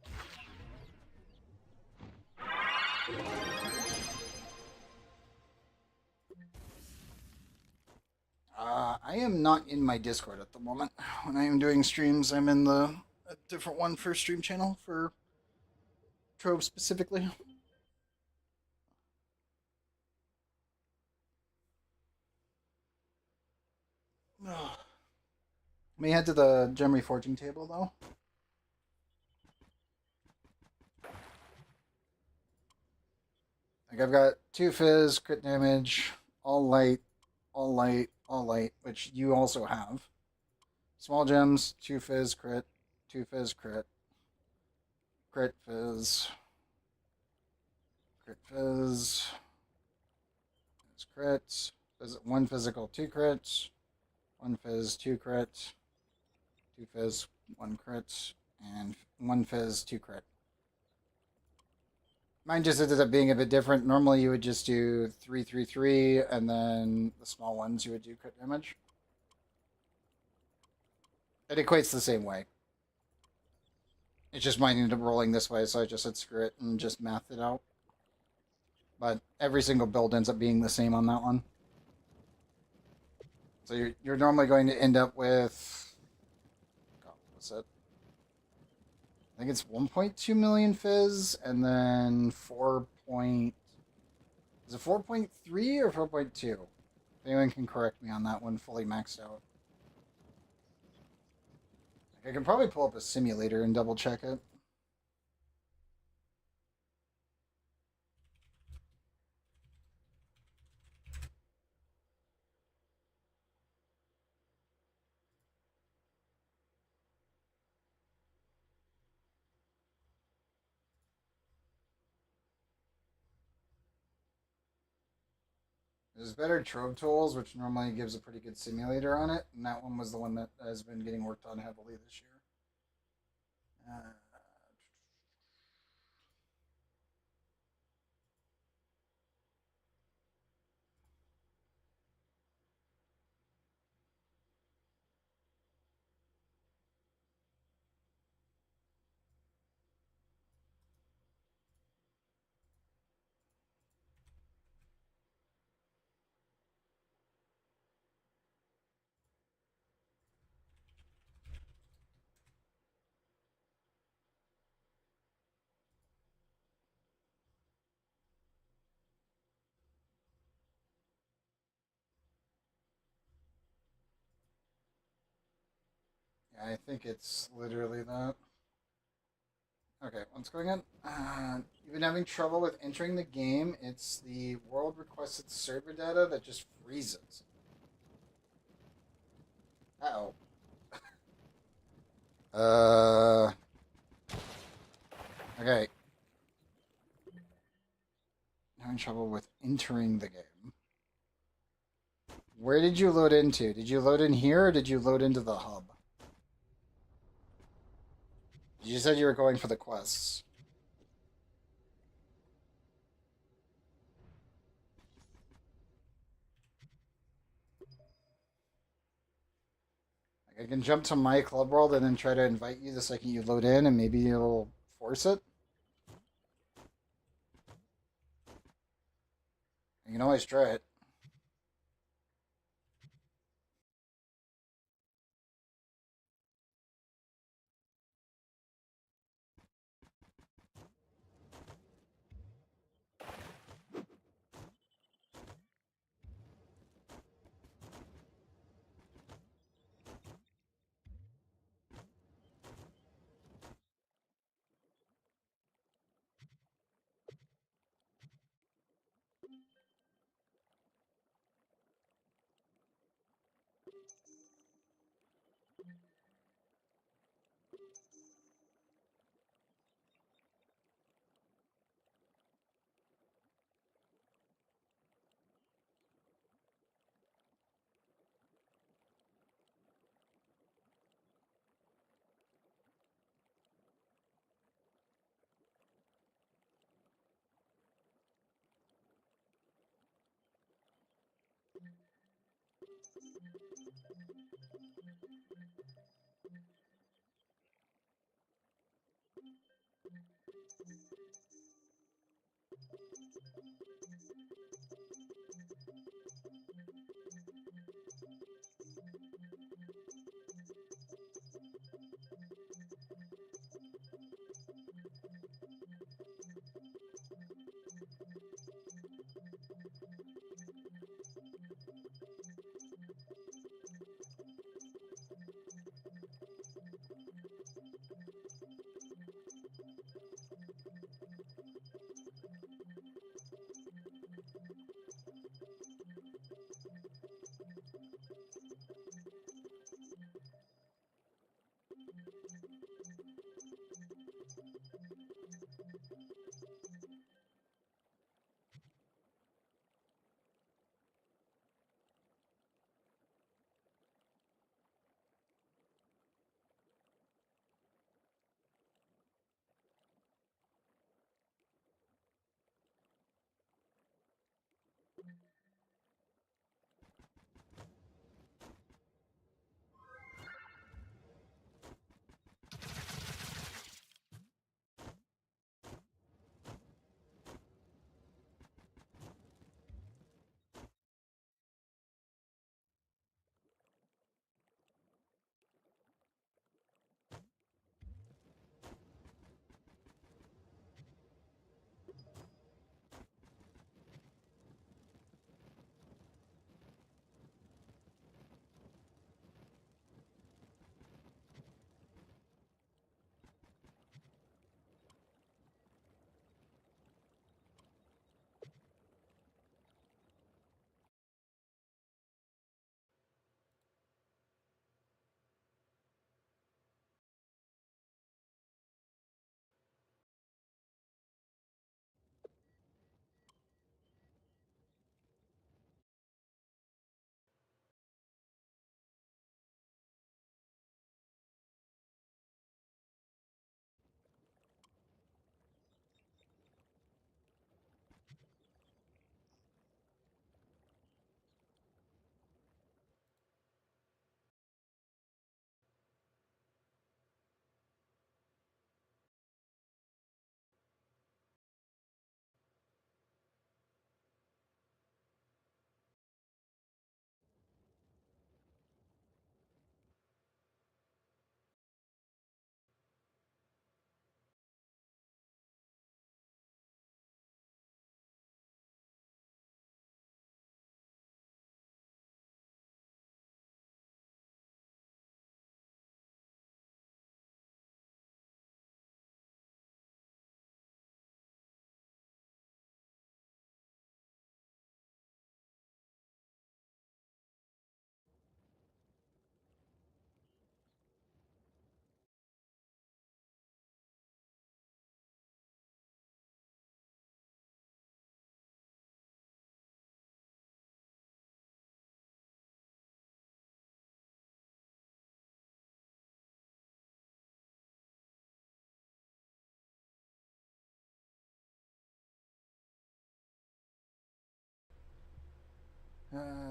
I am not in my Discord at the moment. When I am doing streams, I'm in a different one for stream channel for Trove specifically. Let me head to the gem reforging table though. Like I've got 2 fizz, crit damage, all light, all light, all light, which you also have. Small gems, 2 fizz, crit, 2 fizz, crit, crit fizz, crit fizz, crits, 1 physical, 2 crits, 1 fizz, 2 crit, 2 fizz, 1 crit, and 1 fizz, 2 crit. Mine just ended up being a bit different. Normally you would just do 3, 3, 3, and then the small ones you would do crit damage. It equates the same way. It's just mine ended up rolling this way, so I just said screw it and just mathed it out. But every single build ends up being the same on that one. So you're normally going to end up with... God, what's it? I think it's 1.2 million fizz, and then 4 point... Is it 4.3 or 4.2? If anyone can correct me on that one, fully maxed out. I can probably pull up a simulator and double check it. There's better Trove tools, which normally gives a pretty good simulator on it, and that one was the one that has been getting worked on heavily this year. Uh, yeah, I think it's literally that. Okay, what's going on? You've been having trouble with entering the game. It's the world requested server data that just freezes. Uh-oh. Okay. Having trouble with entering the game. Where did you load into? Did you load in here or did you load into the hub? You said you were going for the quests. Like I can jump to my club world and then try to invite you the second you load in and maybe you'll force it. You can always try it.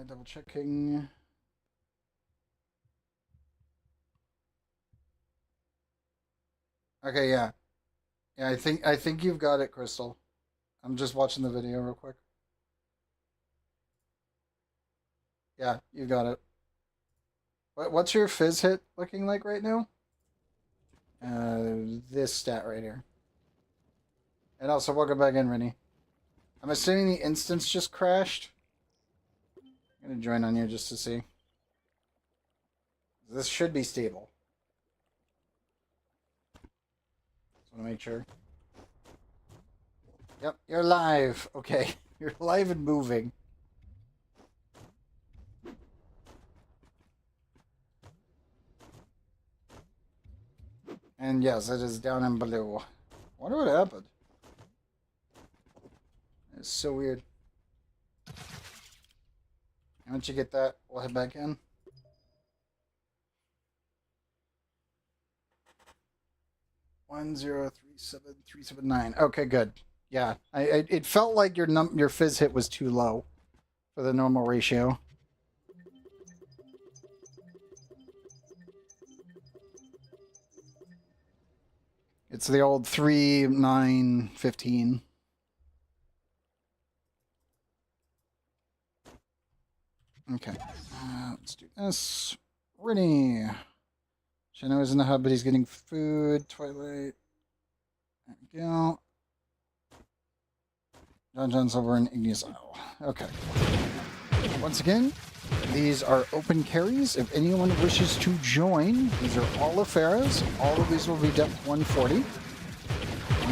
Double checking. Okay, yeah. Yeah, I think you've got it, Crystal. I'm just watching the video real quick. Yeah, you got it. What's your fizz hit looking like right now? This stat right here. And also, welcome back in, Rennie. I'm assuming the instance just crashed. I'm gonna join on you just to see. This should be stable. Just want to make sure. Yep, you're live. Okay, you're live and moving. And yes, it is down in blue. Wonder what happened. It's so weird. Once you get that, we'll head back in. One 1037379. Okay, good. Yeah, it felt like your fizz hit was too low for the normal ratio. It's the old 3, 9, 15. Okay, let's do this. Rennie. Shano is in the hub, but he's getting food. Twilight. There we go. John's over in Igneous Isle. Okay. Once again, these are open carries. If anyone wishes to join, these are all Iferas. All of these will be depth 140.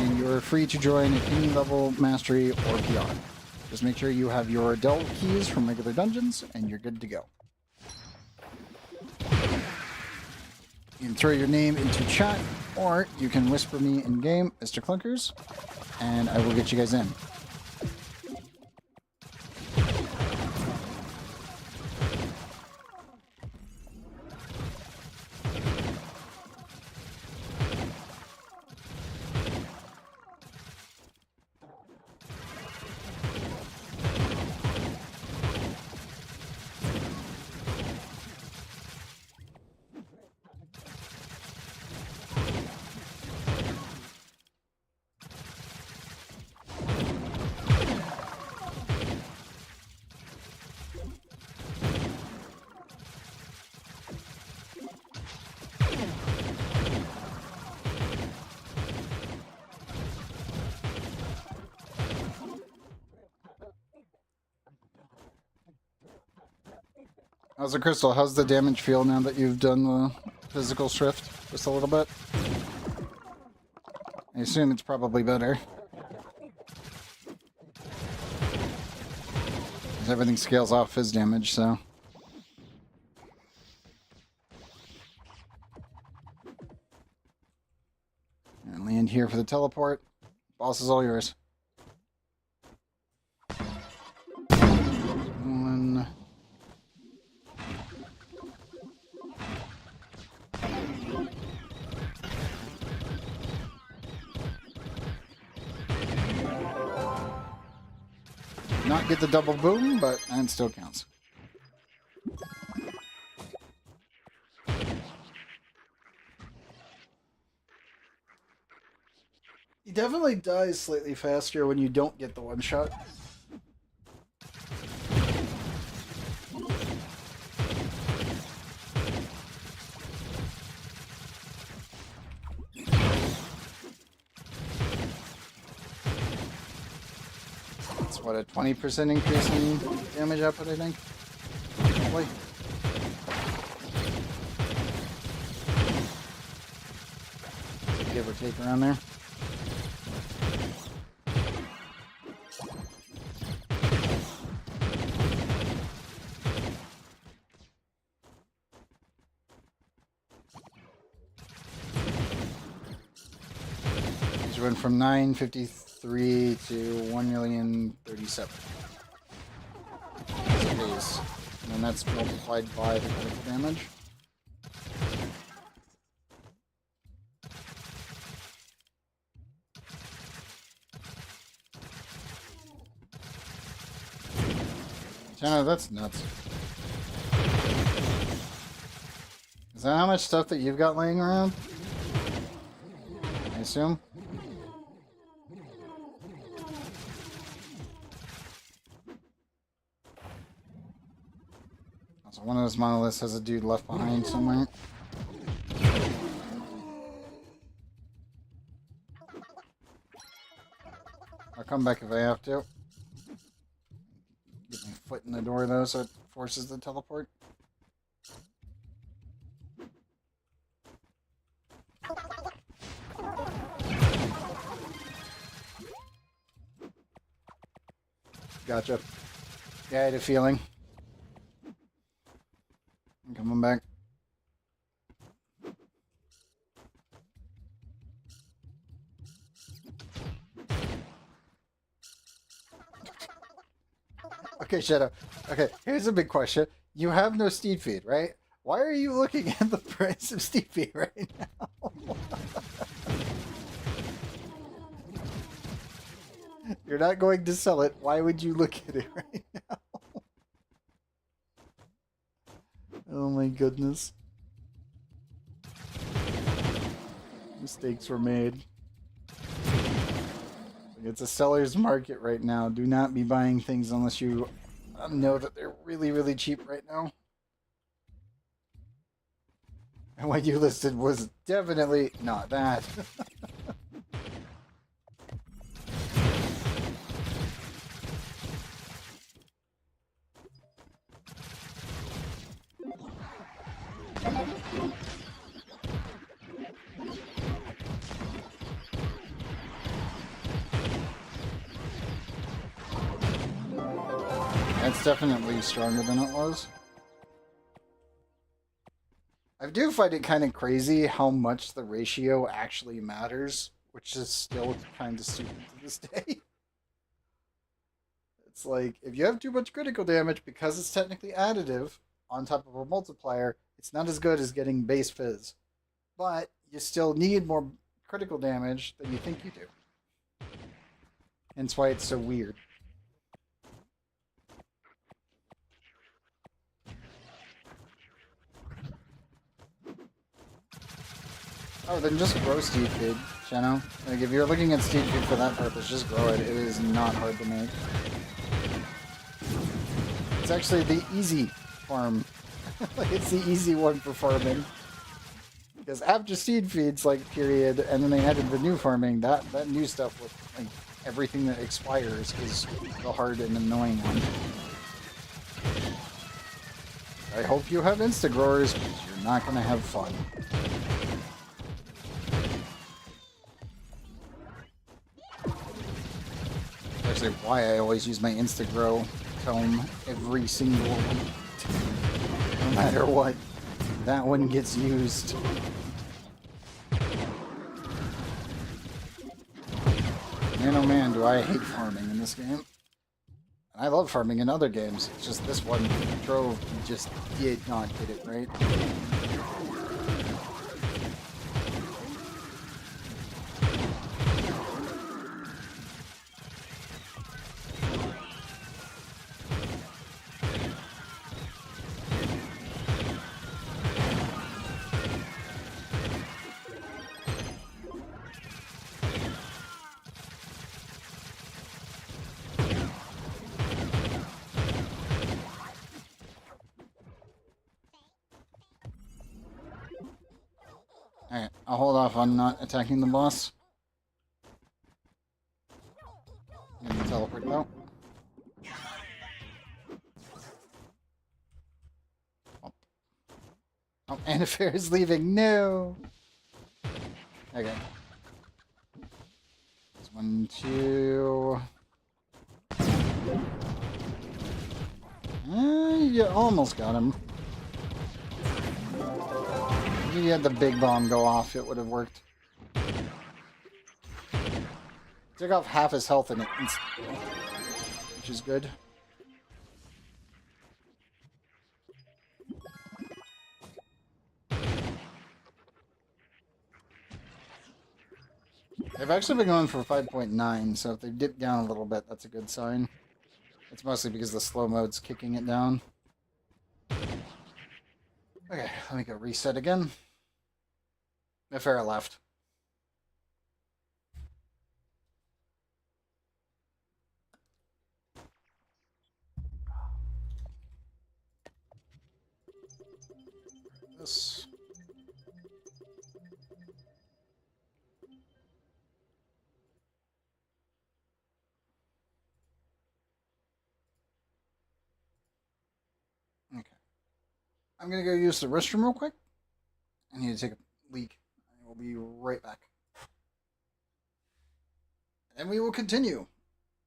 And you're free to join at any level, mastery, or PR. Just make sure you have your Dell keys from regular dungeons, and you're good to go. You can throw your name into chat, or you can whisper me in-game, Mr. Clunkers, and I will get you guys in. How's it, Crystal? How's the damage feel now that you've done the physical shrift just a little bit? I assume it's probably better. Everything scales off his damage, so. And land here for the teleport. Boss is all yours. One. Not get the double boom, but it still counts. He definitely dies slightly faster when you don't get the one shot. It's what, a 20% increase in damage output, I think? Probably. Give or take around there. So went from 953 to 1,037,000. That's a base. And then that's multiplied by the critical damage. Tanner, that's nuts. Is that how much stuff that you've got laying around? I assume? So one of those monoliths has a dude left behind somewhere. I'll come back if I have to. Get my foot in the door though, so it forces the teleport. Gotcha. Yeah, I had a feeling. I'm coming back. Okay, Shadow. Okay, here's a big question. You have no steed feed, right? Why are you looking at the price of steed feed right now? You're not going to sell it. Why would you look at it right now? Oh my goodness. Mistakes were made. It's a seller's market right now. Do not be buying things unless you know that they're really, really cheap right now. And what you listed was definitely not that. That's definitely stronger than it was. I do find it kind of crazy how much the ratio actually matters, which is still kind of stupid to this day. It's like, if you have too much critical damage, because it's technically additive on top of a multiplier, it's not as good as getting base fizz. But you still need more critical damage than you think you do. Hence why it's so weird. Oh, then just grow steed feed, Shano. Like, if you're looking at steed feed for that purpose, just grow it. It is not hard to make. It's actually the easy farm. Like, it's the easy one for farming. Because after seed feeds, like, period, and then they added the new farming, that new stuff with, like, everything that expires is the hard and annoying one. I hope you have Instagrowers, because you're not going to have fun. Actually, why I always use my Instagrow tome every single week. No matter what, that one gets used. Man, oh man, do I hate farming in this game. I love farming in other games. It's just this one, Trove just did not get it right. Alright, I'll hold off on not attacking the boss. And teleport out. Oh, and Ifera is leaving. No! Okay. It's 1, 2... You almost got him. If you had the big bomb go off, it would have worked. Took off half his health in it instantly, which is good. They've actually been going for 5.9, so if they dip down a little bit, that's a good sign. It's mostly because the slow mode's kicking it down. Okay, let me go reset again. Ifera left. This. Okay. I'm gonna go use the restroom real quick. I need to take a leak. I will be right back. And we will continue.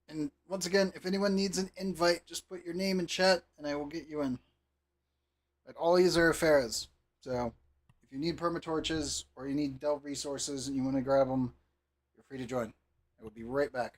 And once again, if anyone needs an invite, just put your name in chat and I will get you in. But all these are Iferas. So if you need permatorches or you need delve resources and you want to grab them, you're free to join. I will be right back.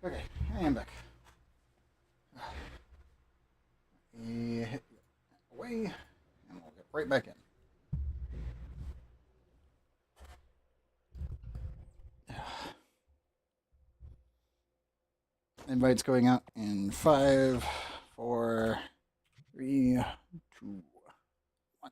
Okay, I am back. Hit away, and we'll get right back in. Invites going out in 5, 4, 3, 2, 1.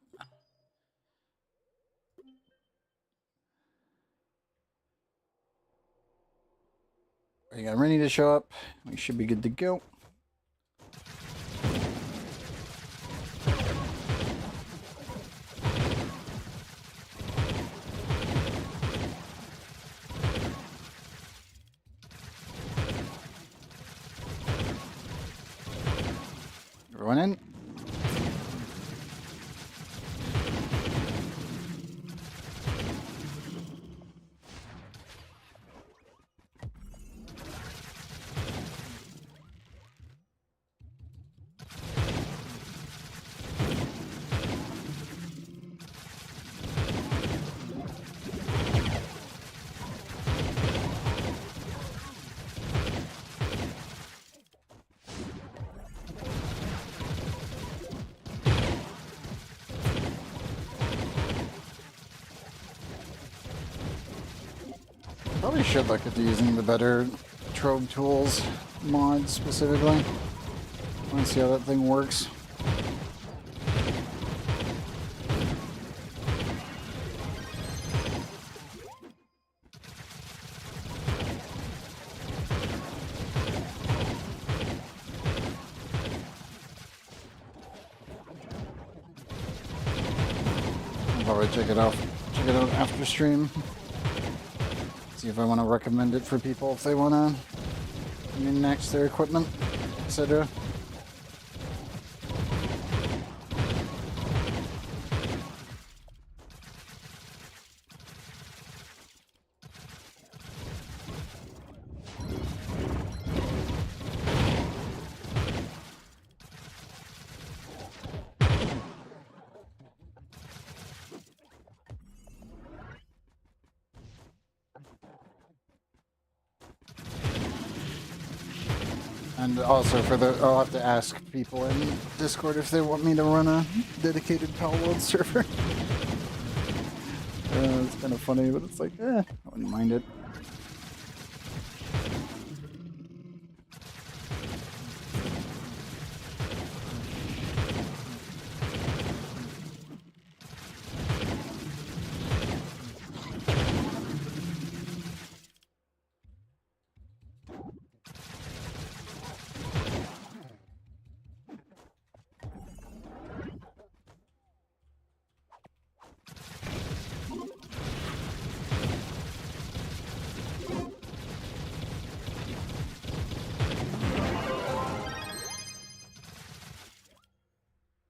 We got ready to show up. We should be good to go. Everyone in? Probably should look at using the better Trove tools mod specifically. I want to see how that thing works. probably check it out after stream. See if I want to recommend it for people if they want to min-max their equipment, etc. And also I'll have to ask people in Discord if they want me to run a dedicated Pal World server. It's kind of funny, but it's like, I wouldn't mind it.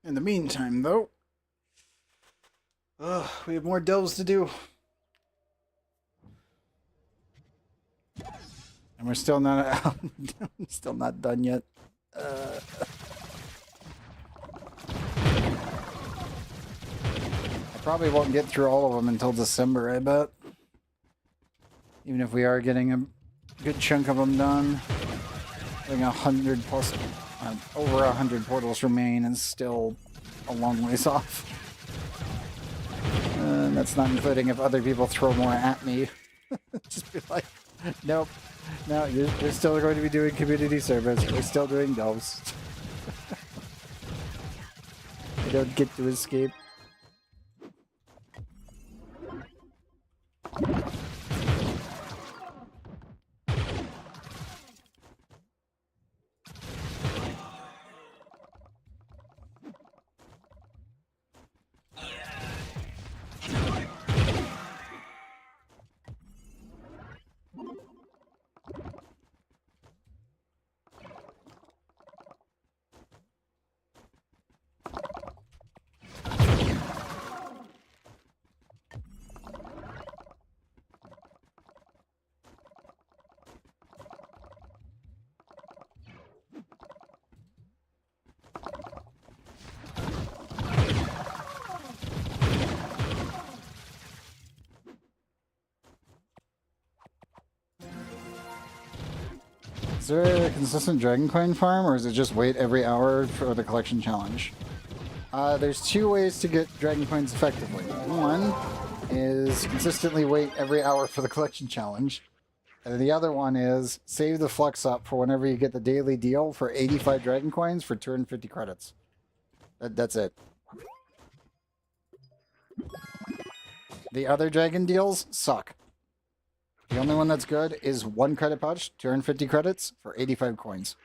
In the meantime, though, we have more delves to do. And we're still not still not done yet. I probably won't get through all of them until December, I bet. Even if we are getting a good chunk of them done. I think 100 plus, over 100 portals remain and still a long ways off. And that's not including if other people throw more at me. Just be like, nope. No, you're still going to be doing community service. We're still doing delves. You don't get to escape. Is there a consistent Dragon Coin farm, or is it just wait every hour for the collection challenge? There's two ways to get Dragon Coins effectively. One is consistently wait every hour for the collection challenge. And the other one is save the flux up for whenever you get the daily deal for 85 Dragon Coins for 250 credits. That's it. The other dragon deals suck. The only one that's good is 1 credit pouch, 250 credits for 85 coins.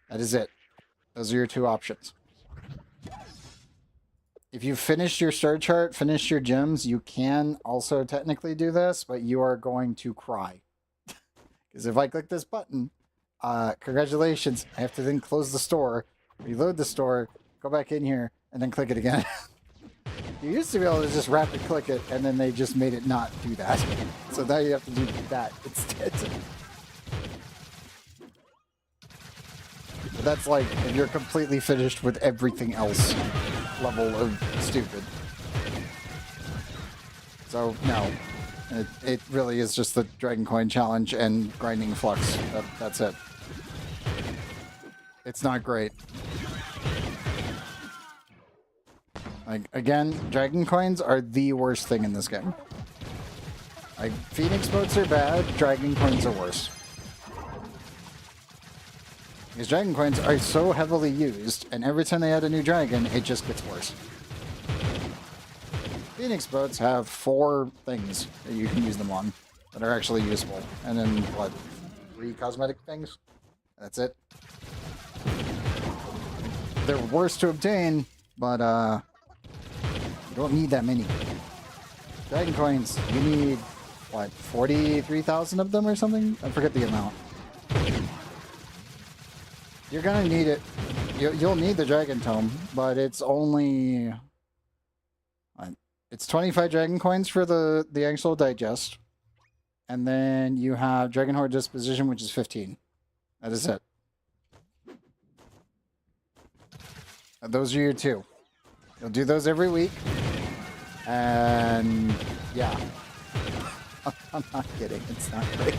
That is it. Those are your two options. If you've finished your star chart, finished your gems, you can also technically do this, but you are going to cry. Because if I click this button, congratulations, I have to then close the store, reload the store, go back in here, and then click it again. You used to be able to just rapid click it, and then they just made it not do that. So now you have to do that instead. But that's like if you're completely finished with everything else level of stupid. So no, it really is just the Dragon Coin challenge and grinding flux. That's it. It's not great. Like, again, Dragon Coins are the worst thing in this game. Like, Phoenix boats are bad, Dragon Coins are worse. Because Dragon Coins are so heavily used, and every time they add a new dragon, it just gets worse. Phoenix boats have 4 things that you can use them on that are actually useful. And then, what, 3 cosmetic things? That's it. They're worse to obtain, but, don't need that many. Dragon coins, you need, what, 43,000 of them or something? I forget the amount. You're gonna need it. You'll need the Dragon Tome, but it's only... It's 25 Dragon coins for the actual digest. And then you have Dragon Horde Disposition, which is 15. That is it. And those are your two. You'll do those every week. And yeah. I'm not kidding. It's not great.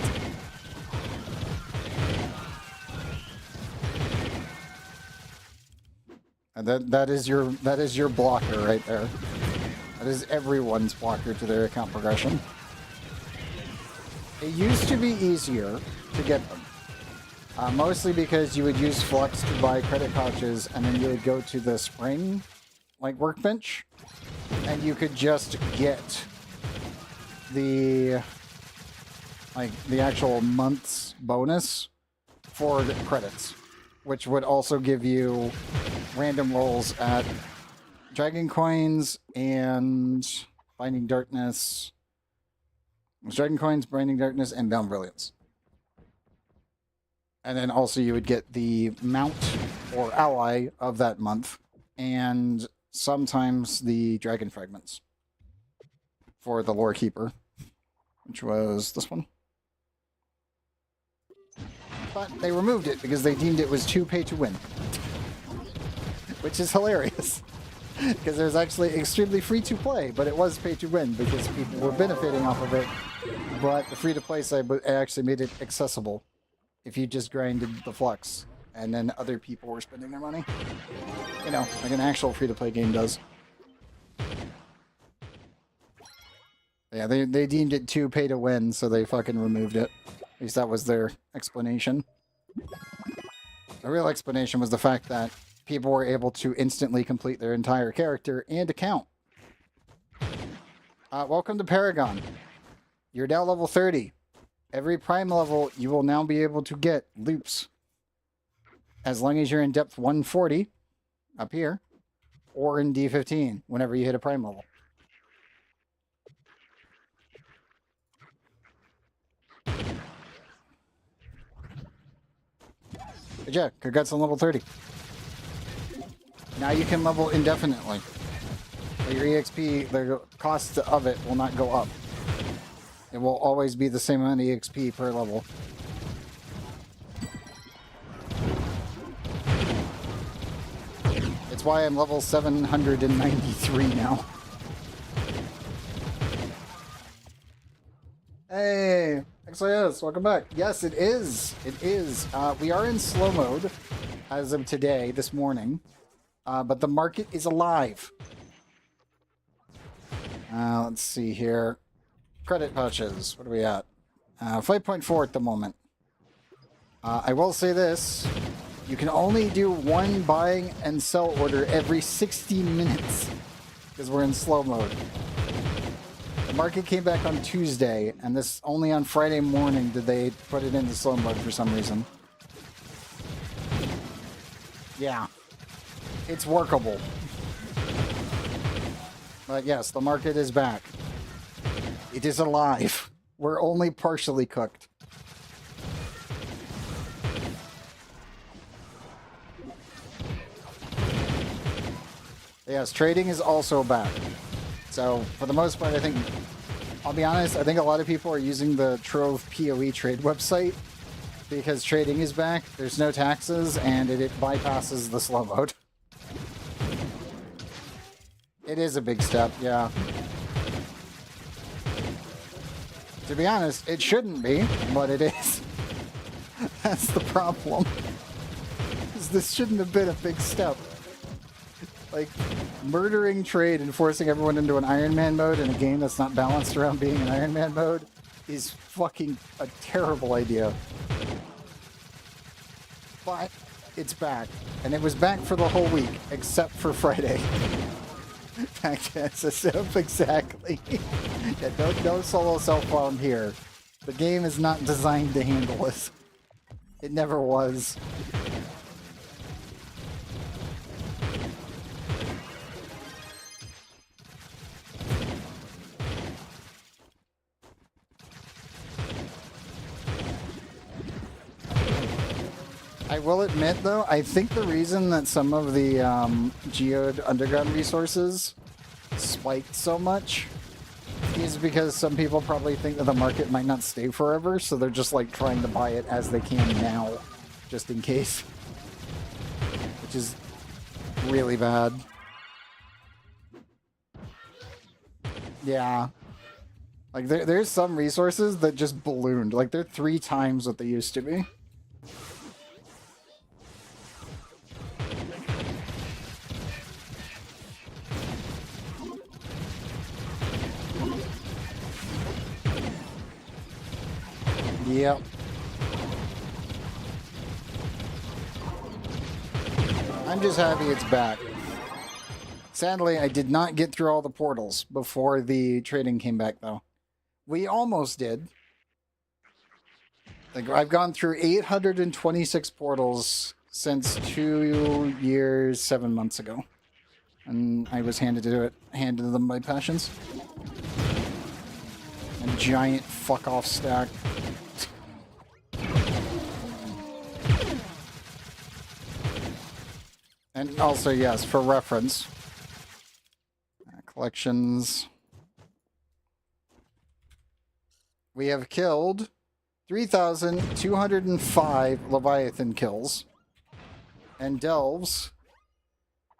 And that is your blocker right there. That is everyone's blocker to their account progression. It used to be easier to get them. Mostly because you would use Flux to buy credit pouches, and then you would go to the spring, like, workbench, and you could just get the actual month's bonus for the credits, which would also give you random rolls at Dragon Coins and Binding Darkness. Dragon Coins, Binding Darkness, and Bound Brilliance. And then also you would get the mount or ally of that month, and sometimes the Dragon Fragments for the Lore Keeper, which was this one. But they removed it because they deemed it was too pay to win. Which is hilarious. Because there's actually extremely free to play, but it was pay to win because people were benefiting off of it. But the free to play side actually made it accessible if you just grinded the Flux, and then other people were spending their money. You know, like an actual free to play game does. Yeah, they deemed it too pay to win, so they fucking removed it. At least that was their explanation. The real explanation was the fact that people were able to instantly complete their entire character and account. Welcome to Paragon. You're now level 30. Every prime level, you will now be able to get loops. As long as you're in depth 140, up here, or in D15, whenever you hit a prime level. But yeah, congrats on level 30. Now you can level indefinitely. But your EXP, the cost of it will not go up. It will always be the same amount of EXP per level. It's why I'm level 793 now. Hey, XIS, welcome back. Yes, it is. It is. We are in slow mode as of today, this morning. But the market is alive. Let's see here. Credit pouches. What are we at? 5.4 at the moment. I will say this. You can only do one buying and sell order every 60 minutes. Because we're in slow mode. The market came back on Tuesday. And this only on Friday morning did they put it into slow mode for some reason. Yeah. It's workable. But yes, the market is back. It is alive. We're only partially cooked. Yes, trading is also back. So, for the most part, I think... I'll be honest, I think a lot of people are using the Trove PoE trade website because trading is back, there's no taxes, and it bypasses the slow mode. It is a big step, yeah. To be honest, it shouldn't be, but it is. That's the problem. This shouldn't have been a big step. Like, murdering trade and forcing everyone into an Iron Man mode in a game that's not balanced around being an Iron Man mode is fucking a terrible idea. But it's back. And it was back for the whole week, except for Friday. Back to SSF, exactly. Yeah, no solo self-found here. The game is not designed to handle this. It never was. I will admit, though, I think the reason that some of the geode underground resources spiked so much is because some people probably think that the market might not stay forever, so they're just like trying to buy it as they can now, just in case. Which is really bad. Yeah. Like, there's some resources that just ballooned. Like, they're 3 times what they used to be. Yep. I'm just happy it's back. Sadly, I did not get through all the portals before the trading came back, though. We almost did. Like, I've gone through 826 portals since 2 years, 7 months ago. And I was handed them by Passions. A giant fuck-off stack. And also, yes, for reference, collections. We have killed 3,205 Leviathan kills. And delves,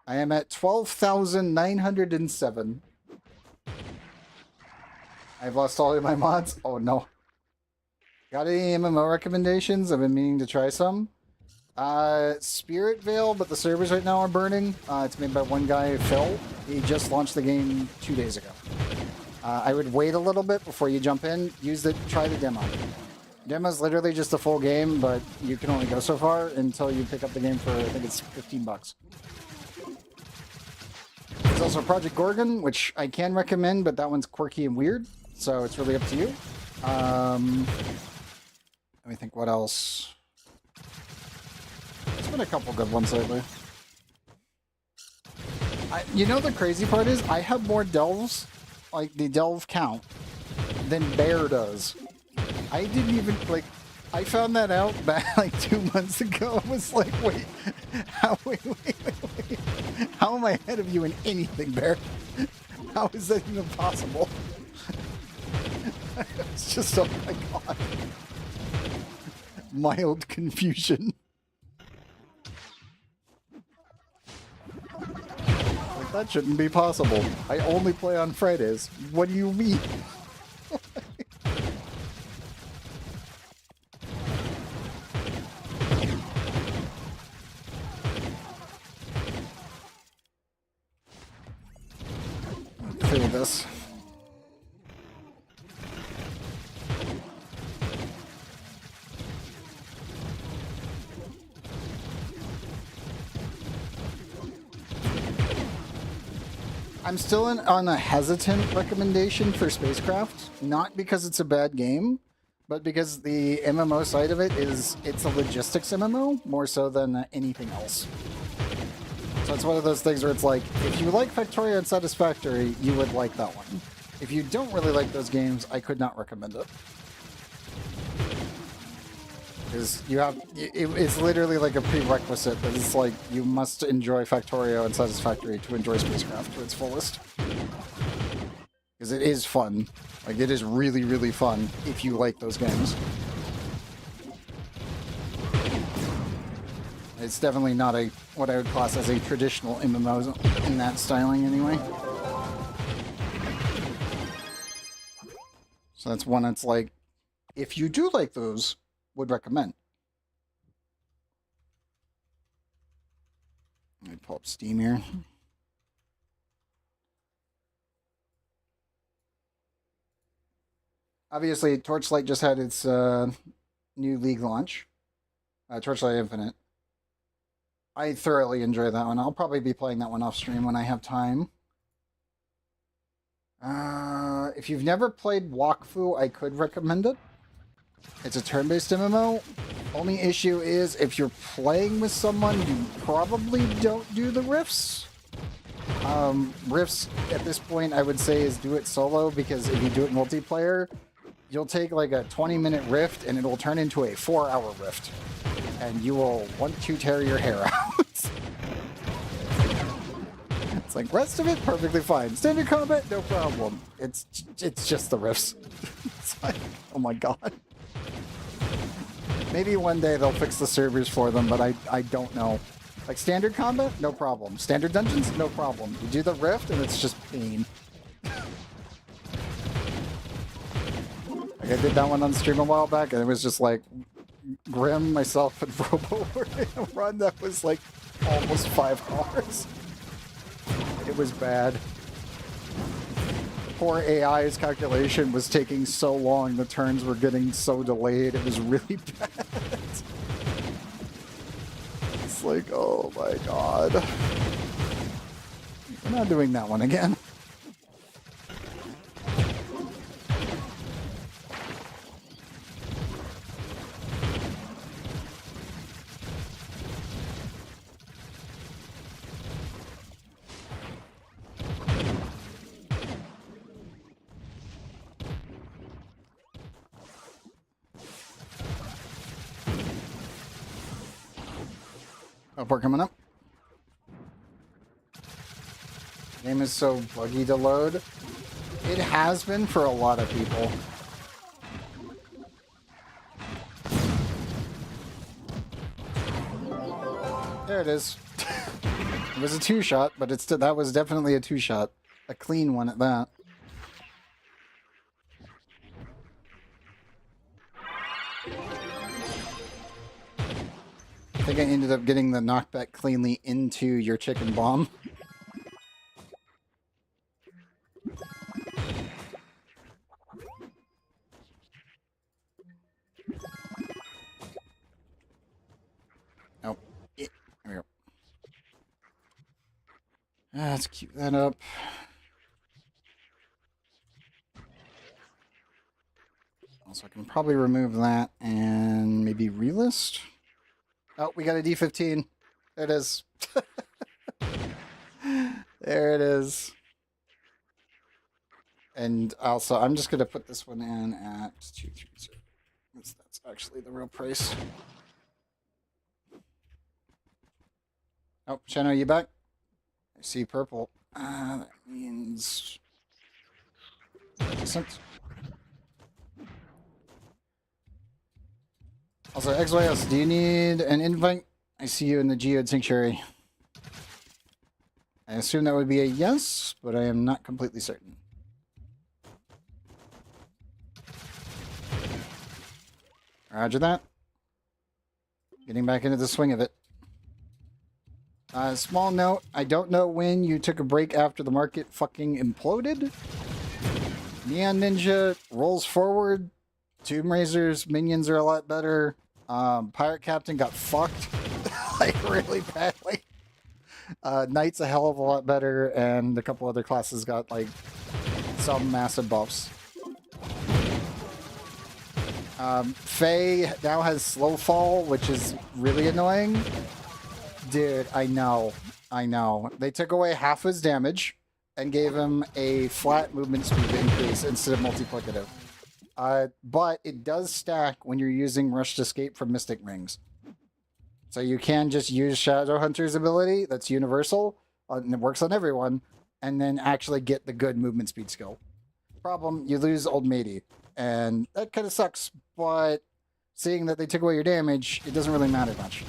I am at 12,907. I've lost all of my mods. Oh no. Got any MMO recommendations? I've been meaning to try some. Spirit Veil, but the servers right now are burning. It's made by one guy, Phil. He just launched the game 2 days ago. I would wait a little bit before you jump in. Try the demo. Demo's literally just a full game, but you can only go so far until you pick up the game for, I think it's $15. There's also Project Gorgon, which I can recommend, but that one's quirky and weird, so it's really up to you. Let me think what else. There's been a couple good ones lately. You know, the crazy part is I have more delves, like the delve count, than Bear does. I didn't even, like, I found that out back like 2 months ago. I was like, wait, wait. How am I ahead of you in anything, Bear? How is that even possible? It's just, oh my god. Mild confusion. Like, that shouldn't be possible. I only play on Fridays. What do you mean? Clear this. I'm still on a hesitant recommendation for Spacecraft, not because it's a bad game, but because the MMO side of it it's a logistics MMO more so than anything else. So it's one of those things where it's like, if you like Factorio and Satisfactory, you would like that one. If you don't really like those games, I could not recommend it. Because it's literally like a prerequisite that it's like, you must enjoy Factorio and Satisfactory to enjoy Spacecraft to its fullest. Because it is fun. Like, it is really, really fun if you like those games. It's definitely not what I would class as a traditional MMO in that styling anyway. So that's one that's like, if you do like those, would recommend. Let me pull up Steam here. Obviously, Torchlight just had its new League launch. Torchlight Infinite. I thoroughly enjoy that one. I'll probably be playing that one off stream when I have time. If you've never played Wakfu, I could recommend it. It's a turn-based MMO. Only issue is if you're playing with someone, you probably don't do the rifts. Rifts at this point, I would say, is do it solo, because if you do it multiplayer, you'll take like a 20-minute rift and it'll turn into a 4-hour rift. and you will want to tear your hair out. It's like, rest of it, perfectly fine. Standard combat, no problem. It's just the riffs. It's like, oh my god. Maybe one day they'll fix the servers for them, but I don't know. Like, standard combat, no problem. Standard dungeons, no problem. You do the rift, and it's just pain. Like, I did that one on stream a while back, and it was just like, Grim, myself, and Robo were in a run that was like almost 5 hours. It was bad. The poor AI's calculation was taking so long, the turns were getting so delayed, it was really bad. It's like, oh my god. We're not doing that one again. We're coming up. Game is so buggy to load. It has been for a lot of people. There it is. It was a 2-shot, but that was definitely a 2-shot. A clean one at that. I think I ended up getting the knockback cleanly into your chicken bomb. Oh, there we go. Let's keep that up. Also, I can probably remove that and maybe relist. Oh, we got a D15. There it is. There it is. And also, I'm just going to put this one in at 230. That's actually the real price. Oh, Shano, you back? I see purple. That means... Decent. Also, XYS, do you need an invite? I see you in the Geode Sanctuary. I assume that would be a yes, but I am not completely certain. Roger that. Getting back into the swing of it. Small note, I don't know when you took a break after the market fucking imploded. Neon Ninja rolls forward. Tomb Raiders minions are a lot better. Pirate Captain got fucked like really badly. Knight's a hell of a lot better, and a couple other classes got like some massive buffs. Faye now has slow fall, which is really annoying. Dude, I know. They took away half his damage and gave him a flat movement speed increase instead of multiplicative. But it does stack when you're using Rushed Escape from Mystic Rings. So you can just use Shadowhunter's ability, that's universal, and it works on everyone, and then actually get the good movement speed skill. Problem, you lose Old Matey, and that kind of sucks, but seeing that they took away your damage, it doesn't really matter much.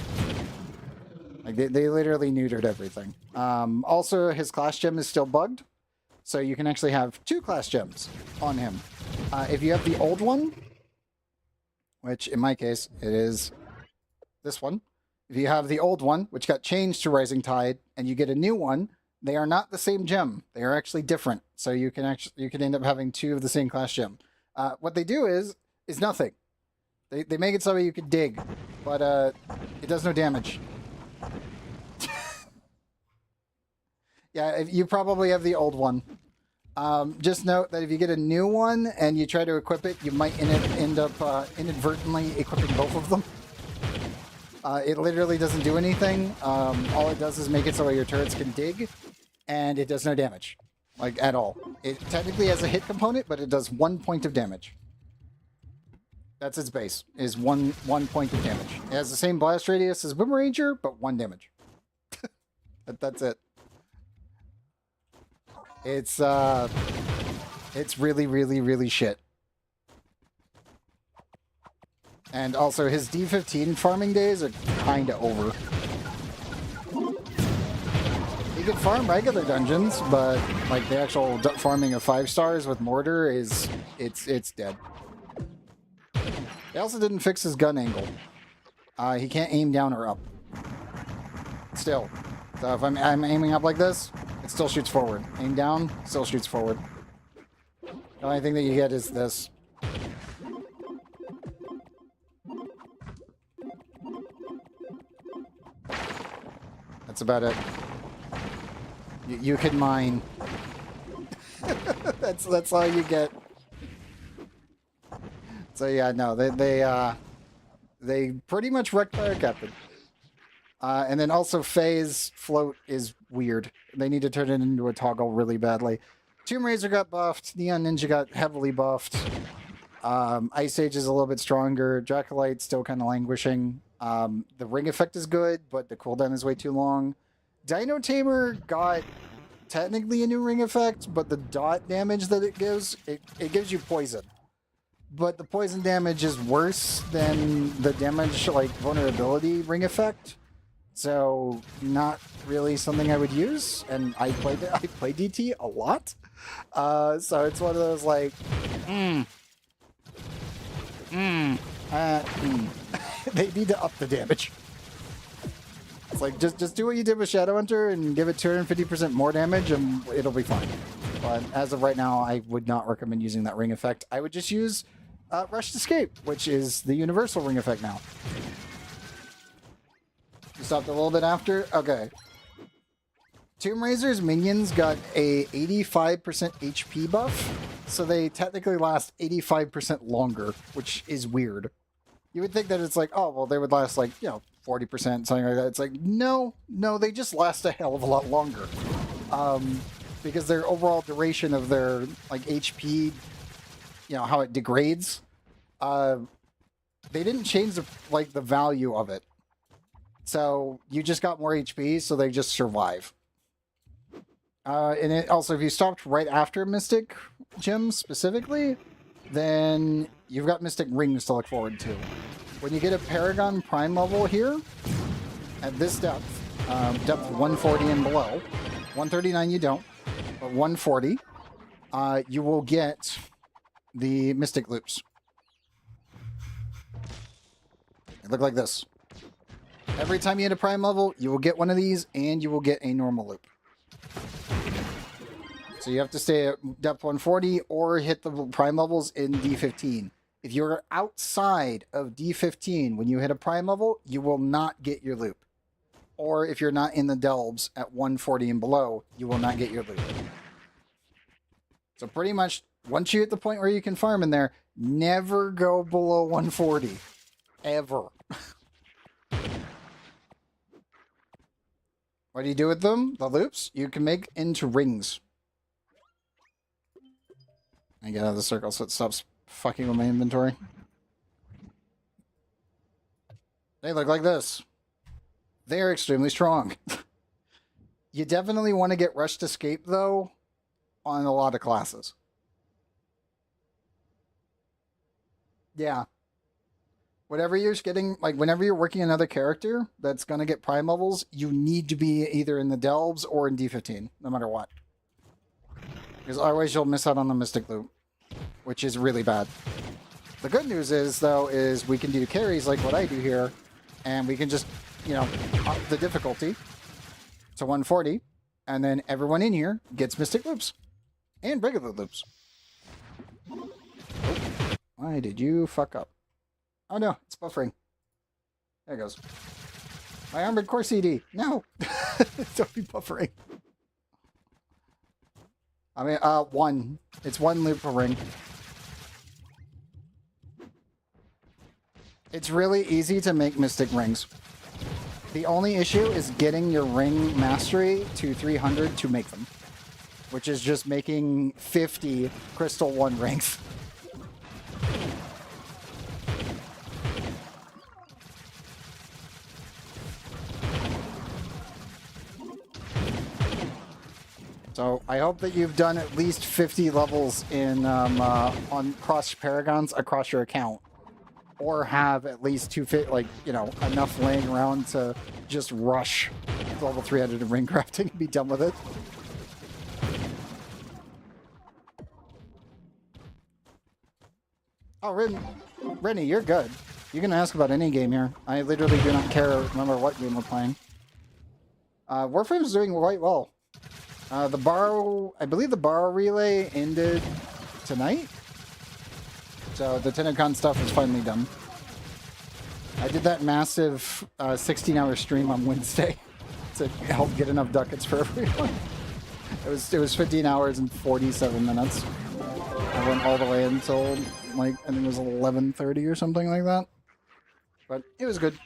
Like, they literally neutered everything. Also, his class gem is still bugged, so you can actually have 2 class gems on him. If you have the old one, which in my case, it is this one. If you have the old one, which got changed to Rising Tide, and you get a new one, they are not the same gem. They are actually different. So you can end up having 2 of the same class gem. What they do is nothing. They make it so you can dig, but it does no damage. Yeah, you probably have the old one. Just note that if you get a new one and you try to equip it, you might end up inadvertently equipping both of them. It literally doesn't do anything. All it does is make it so your turrets can dig, and it does no damage, like at all. It technically has a hit component, but it does 1 point of damage. That's its base, is one point of damage. It has the same blast radius as Boomerranger, but 1 damage. That's it. It's really, really, really shit. And also, his D15 farming days are kinda over. You can farm regular dungeons, but like the actual farming of 5 stars with mortar is it's dead. They also didn't fix his gun angle. He can't aim down or up. Still. So if I'm aiming up like this, it still shoots forward. Aim down, still shoots forward. The only thing that you get is this. That's about it. You can mine. that's all you get. So yeah, no, they pretty much wrecked Fire Captain. And then also Faye's float is weird. They need to turn it into a toggle really badly. Tomb Raider got buffed. Neon Ninja got heavily buffed. Ice Age is a little bit stronger. Dracolite's still kind of languishing. The ring effect is good, but the cooldown is way too long. Dino Tamer got technically a new ring effect, but the dot damage that it gives gives you poison. But the poison damage is worse than the damage, like, vulnerability ring effect. So, not really something I would use. And I play DT a lot. So it's one of those, like, they need to up the damage. It's like, just do what you did with Shadowhunter and give it 250% more damage and it'll be fine. But as of right now, I would not recommend using that ring effect. I would just use Rushed Escape, which is the universal ring effect now. You stopped a little bit after? Okay. Tomb Raider's minions got a 85% HP buff, so they technically last 85% longer, which is weird. You would think that it's like, oh, well, they would last like, 40%, something like that. It's like, no, they just last a hell of a lot longer. Because their overall duration of their, like, HP, how it degrades, they didn't change, the value of it. So you just got more HP, so they just survive. And it also, if you stopped right after Mystic Gems specifically, then you've got Mystic Rings to look forward to. When you get a Paragon Prime level here, at this depth, depth 140 and below, 139 you don't, but 140, you will get the Mystic Loops. They look like this. Every time you hit a Prime level, you will get one of these, and you will get a normal loop. So you have to stay at depth 140 or hit the Prime levels in D15. If you're outside of D15 when you hit a Prime level, you will not get your loop. Or if you're not in the Delbs at 140 and below, you will not get your loop. So pretty much, once you hit the point where you can farm in there, never go below 140. Ever. What do you do with them? The loops? You can make into rings. I get out of the circle so it stops fucking with my inventory. They look like this. They are extremely strong. You definitely want to get Rushed Escape, though, on a lot of classes. Yeah. Whatever you're getting, like, whenever you're working another character that's going to get Prime levels, you need to be either in the Delbs or in D15, no matter what. Because otherwise you'll miss out on the Mystic Loop, which is really bad. The good news is, though, is we can do carries like what I do here, and we can just, up the difficulty to 140, and then everyone in here gets Mystic Loops. And regular loops. Oh, why did you fuck up? Oh no, it's buffering. There it goes. My Armored Core CD. No! Don't be buffering. I mean, one. It's one loop per ring. It's really easy to make Mystic Rings. The only issue is getting your ring mastery to 300 to make them. Which is just making 50 Crystal 1 rings. So I hope that you've done at least 50 levels in on cross paragons across your account, or have at least like, you know, enough laying around to just rush level 300 in ring crafting and be done with it. Oh, Rennie, you're good. You can ask about any game here. I literally do not care. Remember what game we're playing. Warframe's doing quite well. I believe the borrow relay ended tonight. So the TennoCon stuff is finally done. I did that massive 16-hour stream on Wednesday to help get enough ducats for everyone. It was 15 hours and 47 minutes. I went all the way until, like, I think it was 11:30 or something like that. But it was good.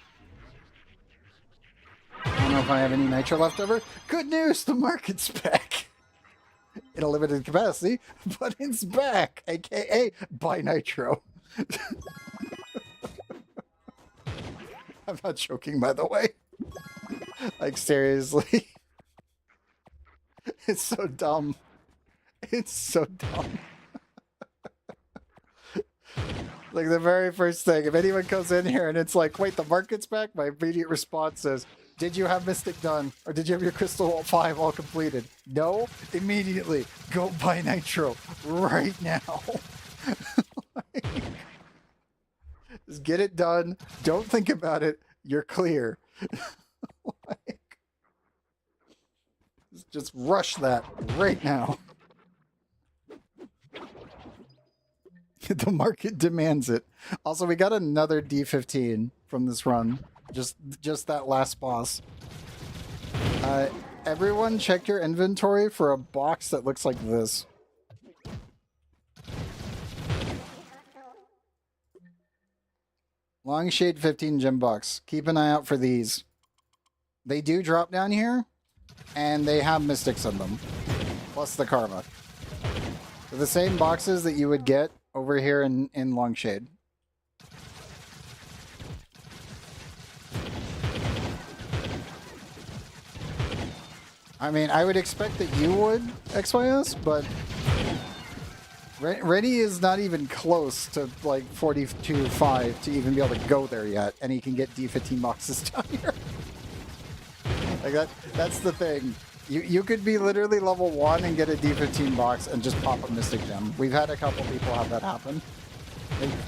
I don't know if I have any nitro left over. Good news, the market's back. In a limited capacity, but it's back. AKA, buy nitro. I'm not joking, by the way. Like, seriously. It's so dumb. It's so dumb. Like, the very first thing, if anyone comes in here and it's like, wait, the market's back, my immediate response is, did you have Mystic done? Or did you have your Crystal 5 all completed? No? Immediately, go buy Nitro right now. Like, just get it done. Don't think about it. You're clear. Like, just rush that right now. The market demands it. Also, we got another D15 from this run. Just that last boss. Everyone check your inventory for a box that looks like this. Long Shade 15 gem box. Keep an eye out for these. They do drop down here, and they have mystics in them. Plus the karma. They're the same boxes that you would get over here in Longshade. I mean, I would expect that you would, XYS, but Reddy is not even close to like 42.5 to even be able to go there yet, and he can get D15 boxes down here. Like that's the thing. You could be literally level 1 and get a D15 box and just pop a Mystic Gem. We've had a couple people have that happen.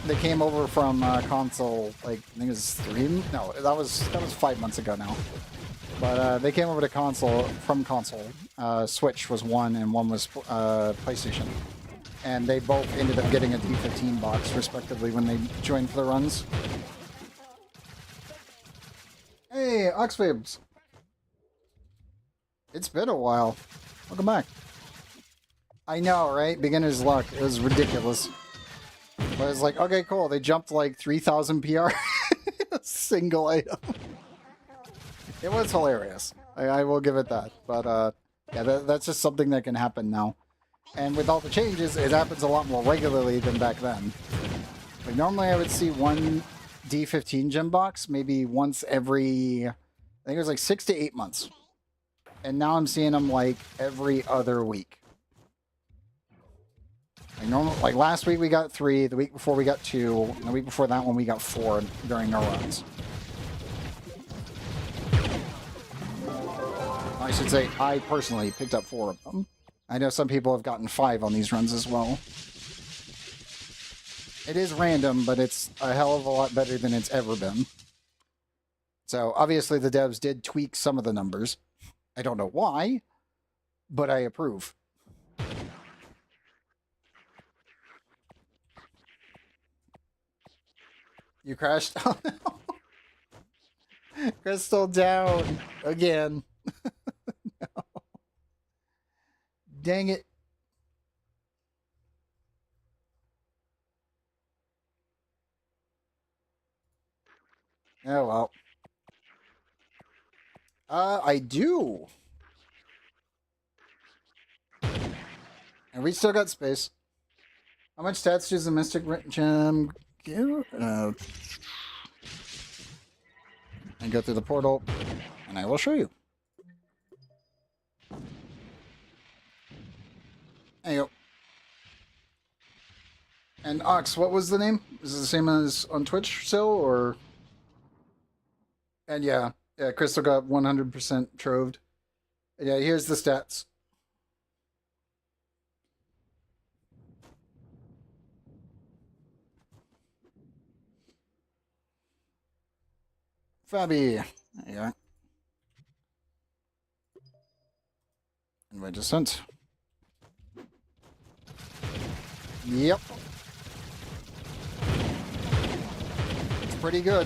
They came over from console, like, I think it was 3? No, that was 5 months ago now. But they came over to console, from console. Switch was one, and one was PlayStation. And they both ended up getting a D15 box, respectively, when they joined for the runs. Hey, Oxfibs! It's been a while. Welcome back. I know, right? Beginner's luck. It was ridiculous. But it's like, okay, cool. They jumped like 3,000 PR. A single item. It was hilarious. I will give it that. But yeah, that's just something that can happen now. And with all the changes, it happens a lot more regularly than back then. Like normally I would see one D15 gem box maybe once every, I think it was like 6 to 8 months. And now I'm seeing them like every other week. Like last week we got 3, the week before we got 2, and the week before that one we got 4 during our runs. I should say I personally picked up 4 of them. I know some people have gotten 5 on these runs as well. It is random, but it's a hell of a lot better than it's ever been. So obviously the devs did tweak some of the numbers. I don't know why, but I approve. You crashed? Oh no. Crystal down again. No. Dang it. Oh well. I do. And we still got space. How much stats does the Mystic Gem give? And go through the portal, and I will show you. There you go. And Ox, what was the name? Is it the same as on Twitch still, or? And yeah, Crystal got 100% troved. And yeah, here's the stats. Fabi. There you are. Invite to sent. Yep. It's pretty good.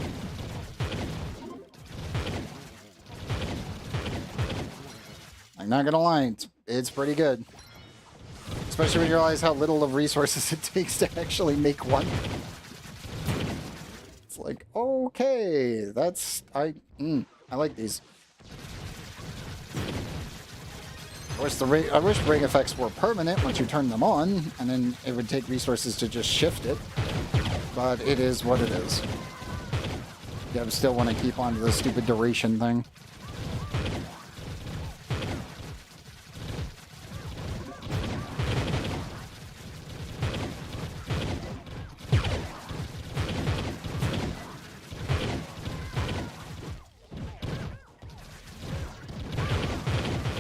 I'm not gonna lie, it's pretty good. Especially when you realize how little of resources it takes to actually make one. It's like, okay, that's... I like these. I wish ring effects were permanent once you turn them on, and then it would take resources to just shift it. But it is what it is. Yeah, I still want to keep on to the stupid duration thing.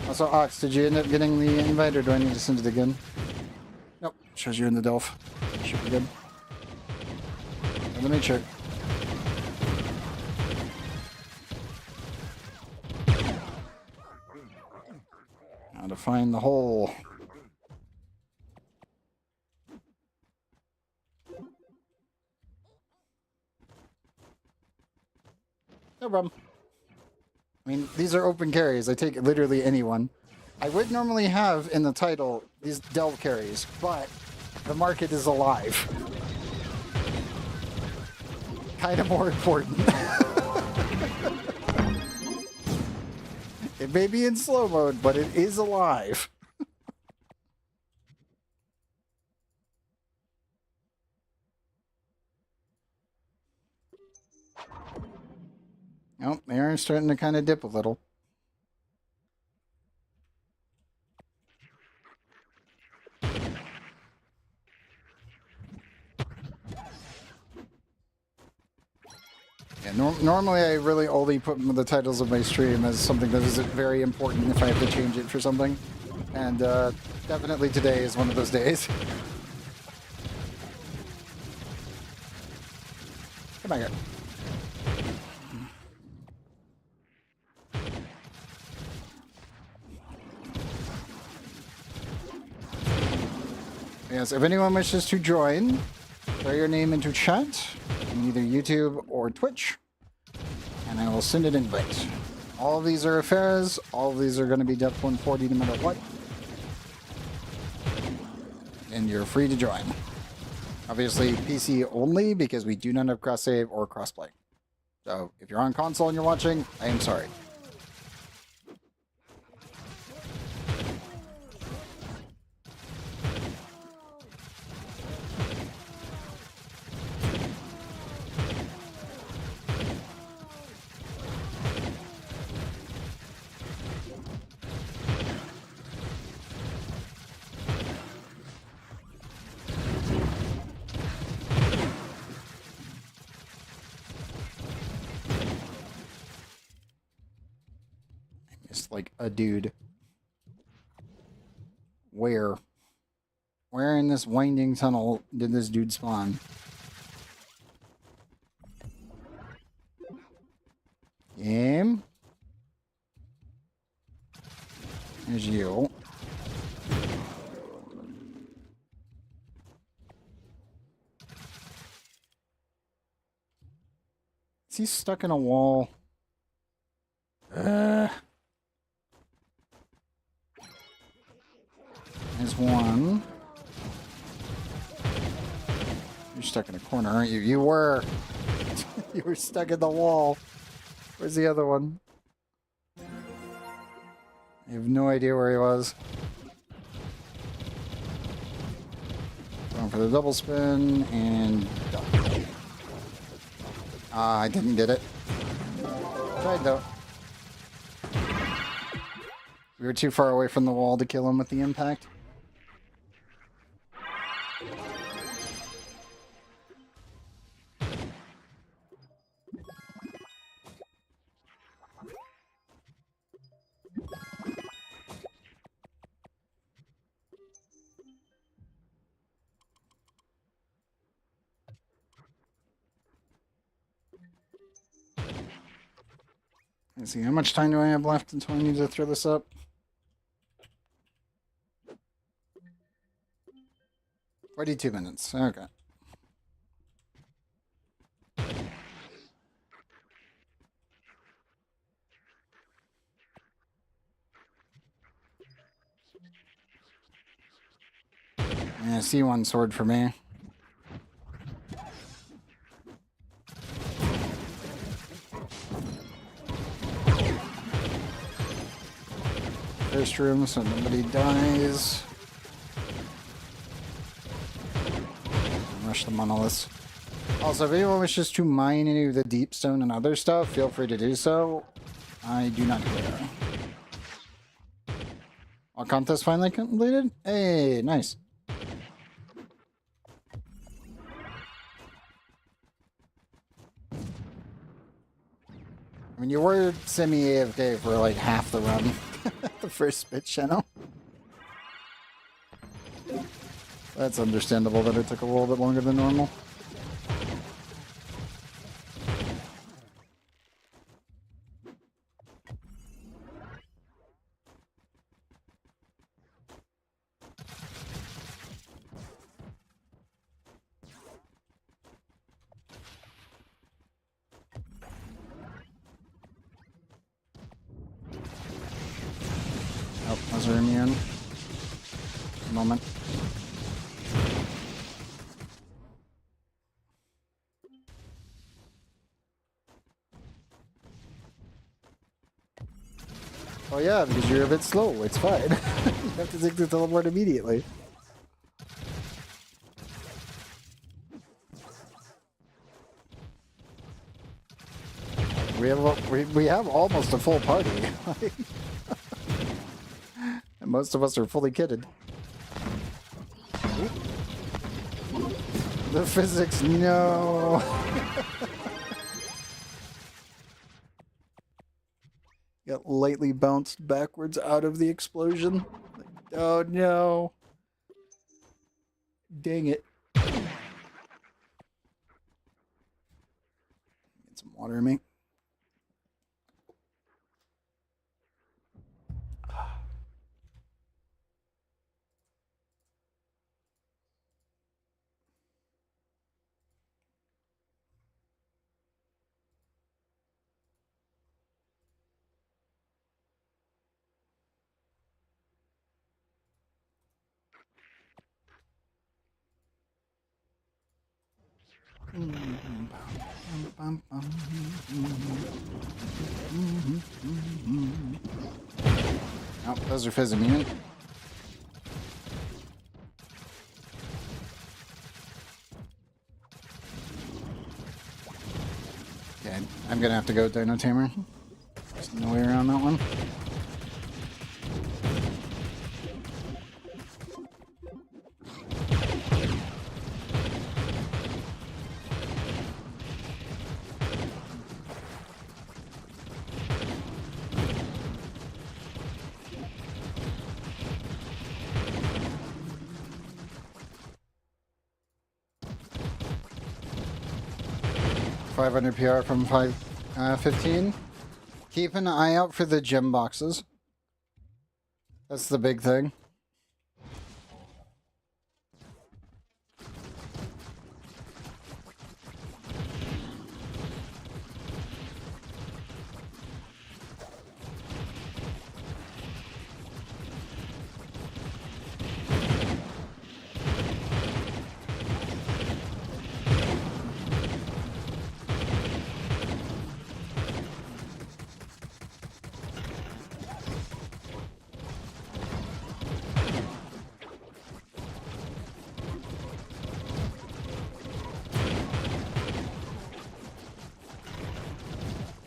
Also, Ox, did you end up getting the invite, or do I need to send it again? Nope, shows you in the Delph. Should be good. Let me check. How to find the hole. No problem. I mean, these are open carries. I take literally anyone. I would normally have in the title these delve carries, but the market is alive. Kind of more important. It may be in slow mode, but it is alive. Oh, they are starting to kind of dip a little. Yeah, normally I really only put the titles of my stream as something that is very important if I have to change it for something. And definitely today is one of those days. Come on here. Yes, if anyone wishes to join, throw your name into chat in either YouTube or Twitch, and I will send an invite. All of these are Iferas. All of these are going to be depth 140 no matter what. And you're free to join. Obviously, PC only, because we do not have cross-save or cross-play. So, if you're on console and you're watching, I am sorry. Like a dude. Where in this winding tunnel did this dude spawn? Game. There's you. Is he stuck in a wall? There's one. You're stuck in a corner, aren't you? You were. You were stuck in the wall. Where's the other one? I have no idea where he was. Going for the double spin and... I didn't get it. Tried though. We were too far away from the wall to kill him with the impact. Let's see, how much time do I have left until I need to throw this up? 42 minutes. Okay. Yeah, C1 sword for me. First room so nobody dies. Rush the monoliths. Also, if anyone wishes to mine any of the deep stone and other stuff, feel free to do so. I do not care. Our contest finally completed? Hey, nice. I mean, you were semi-AFK for like half the run. The first spit channel. That's understandable that it took a little bit longer than normal. Oh, those are immune. Moment. Oh yeah, because you're a bit slow. It's fine. You have to take the teleport immediately. We have almost a full party. And most of us are fully kitted. The physics, no. Got lightly bounced backwards out of the explosion. Oh no. Dang it. Get some water in me. Oh, those are fizz immune. Okay, I'm gonna have to go Dino Tamer. There's no way around that one. $500 PR from 15. Keep an eye out for the gem boxes. That's the big thing.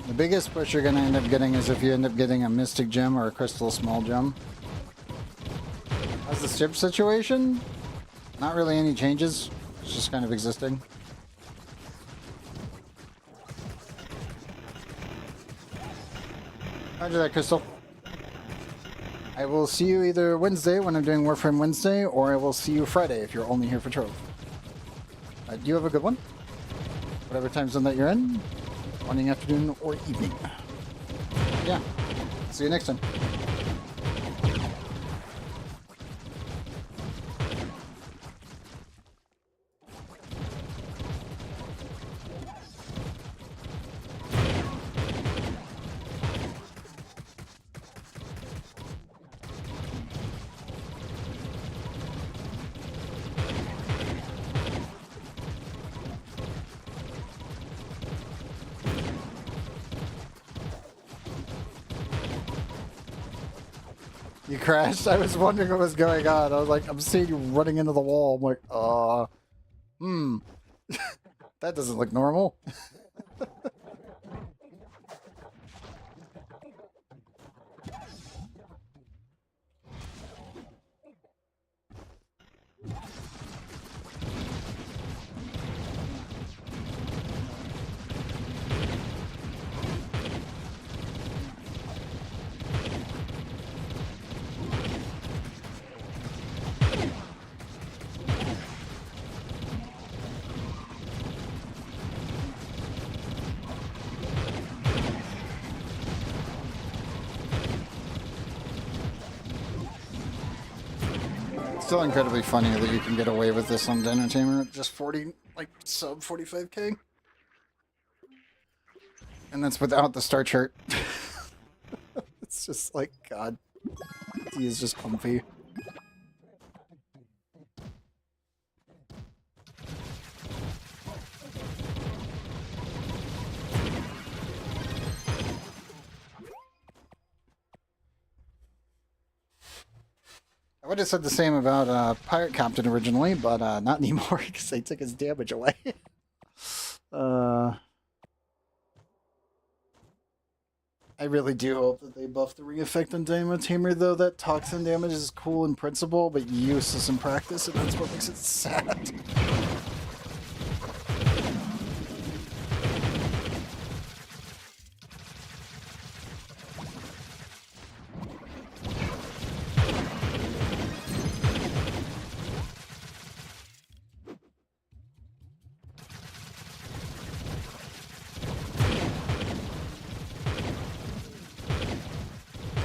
The biggest push you're going to end up getting is if you end up getting a Mystic Gem or a Crystal Small Gem. How's the ship situation? Not really any changes. It's just kind of existing. Roger that, Crystal. I will see you either Wednesday when I'm doing Warframe Wednesday, or I will see you Friday if you're only here for Trove. You have a good one. Whatever time zone that you're in. Morning, afternoon, or evening. Yeah. See you next time. You crashed? I was wondering what was going on. I was like, I'm seeing you running into the wall. I'm like, that doesn't look normal. Still incredibly funny that you can get away with this on Dino Tamer at just 40, like sub 45k. And that's without the star chart. It's just like, God, he is just comfy. I would have said the same about Pirate Captain originally, but not anymore because they took his damage away. I really do hope that they buff the ring effect on Dynamo Tamer, though. That toxin damage is cool in principle, but useless in practice, and that's what makes it sad.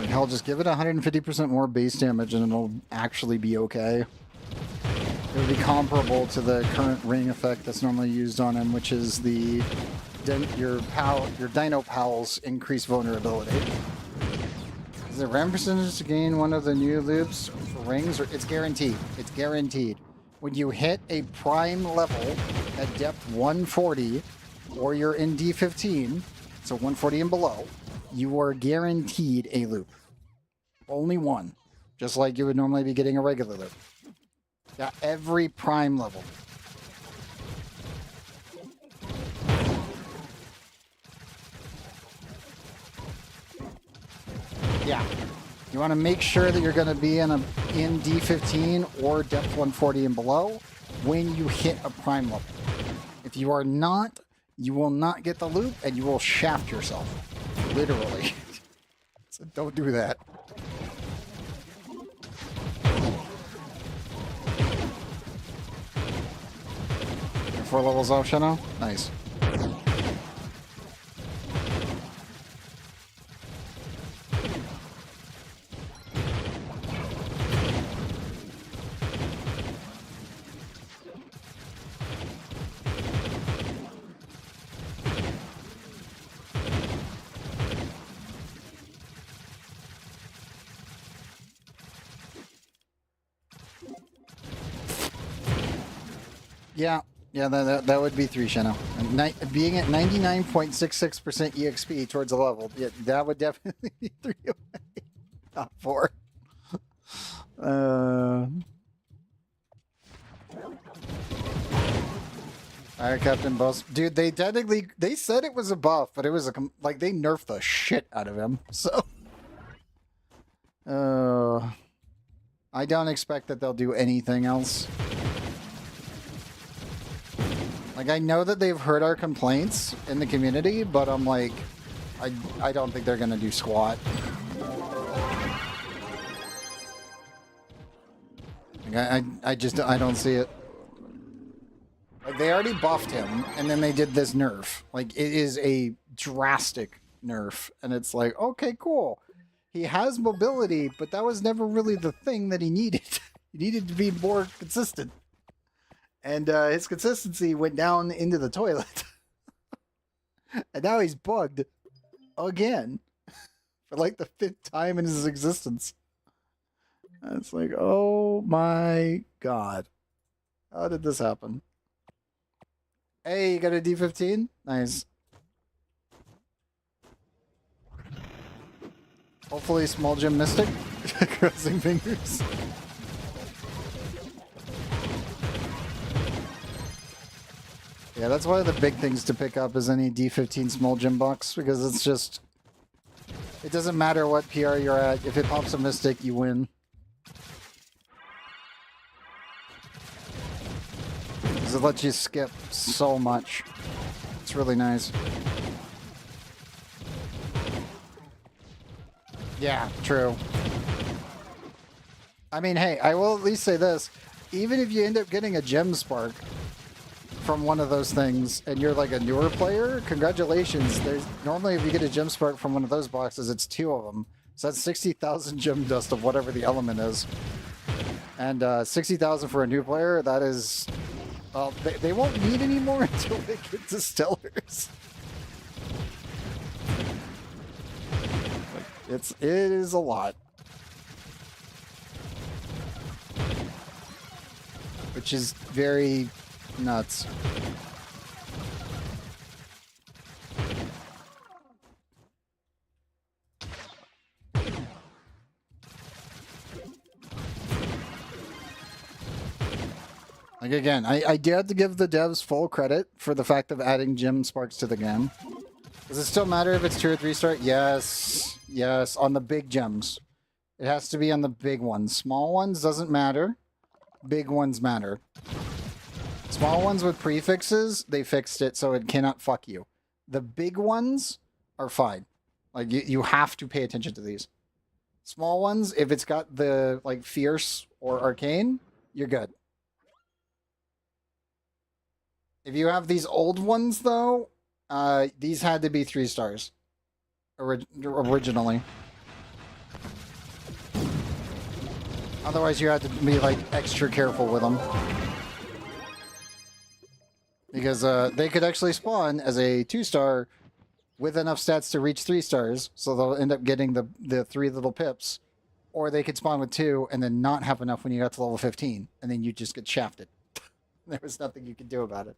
Hell, just give it 150% more base damage and it'll actually be okay. It would be comparable to the current ring effect that's normally used on him, which is the your Dino Powell's increased vulnerability. Is it RAM percentage to gain one of the new loops for rings? Or it's guaranteed. It's guaranteed. When you hit a prime level at depth 140, or you're in D15, so 140 and below, you are guaranteed a loop. Only one. Just like you would normally be getting a regular loop. Yeah, every prime level. Yeah. You want to make sure that you're going to be in D15 or depth 140 and below when you hit a prime level. If you are not, you will not get the loop and you will shaft yourself. Literally. So don't do that. You're 4 levels off, Shadow? Nice. Yeah, that would be 3, Shano. And being at 99.66% EXP towards a level, yeah, that would definitely be 3 away. Not 4. Alright, Captain Boss. Dude, they said it was a buff, but it was like they nerfed the shit out of him. So, I don't expect that they'll do anything else. Like, I know that they've heard our complaints in the community, but I'm like, I don't think they're gonna do squat. Like, I don't see it. Like, they already buffed him, and then they did this nerf. Like, it is a drastic nerf. And it's like, okay, cool. He has mobility, but that was never really the thing that he needed. He needed to be more consistent. And his consistency went down into the toilet. And now he's bugged again for like the 5th time in his existence. And it's like, oh my god. How did this happen? Hey, you got a D15? Nice. Hopefully small gem mystic. Crossing fingers. Yeah, that's one of the big things to pick up is any D15 small gem box, because it's just... It doesn't matter what PR you're at. If it pops a mystic, you win. Because it lets you skip so much. It's really nice. Yeah, true. I mean, hey, I will at least say this. Even if you end up getting a gem spark from one of those things and you're like a newer player, congratulations. There's normally if you get a gem spark from one of those boxes, it's 2 of them. So that's 60,000 gem dust of whatever the element is. And 60,000 for a new player, that is... Well, they won't need any more until they get to Stellars. It is a lot. Which is very nuts. Like again, I do have to give the devs full credit for the fact of adding gem sparks to the game. Does it still matter if it's 2 or 3 star? Yes. Yes, on the big gems. It has to be on the big ones. Small ones doesn't matter. Big ones matter. Small ones with prefixes, they fixed it so it cannot fuck you. The big ones are fine. Like, you have to pay attention to these. Small ones, if it's got the, like, fierce or arcane, you're good. If you have these old ones, though, these had to be 3 stars. Originally. Otherwise, you had to be, like, extra careful with them. Because they could actually spawn as a 2-star with enough stats to reach 3 stars, so they'll end up getting the 3 little pips. Or they could spawn with 2 and then not have enough when you got to level 15, and then you just get shafted. There was nothing you could do about it.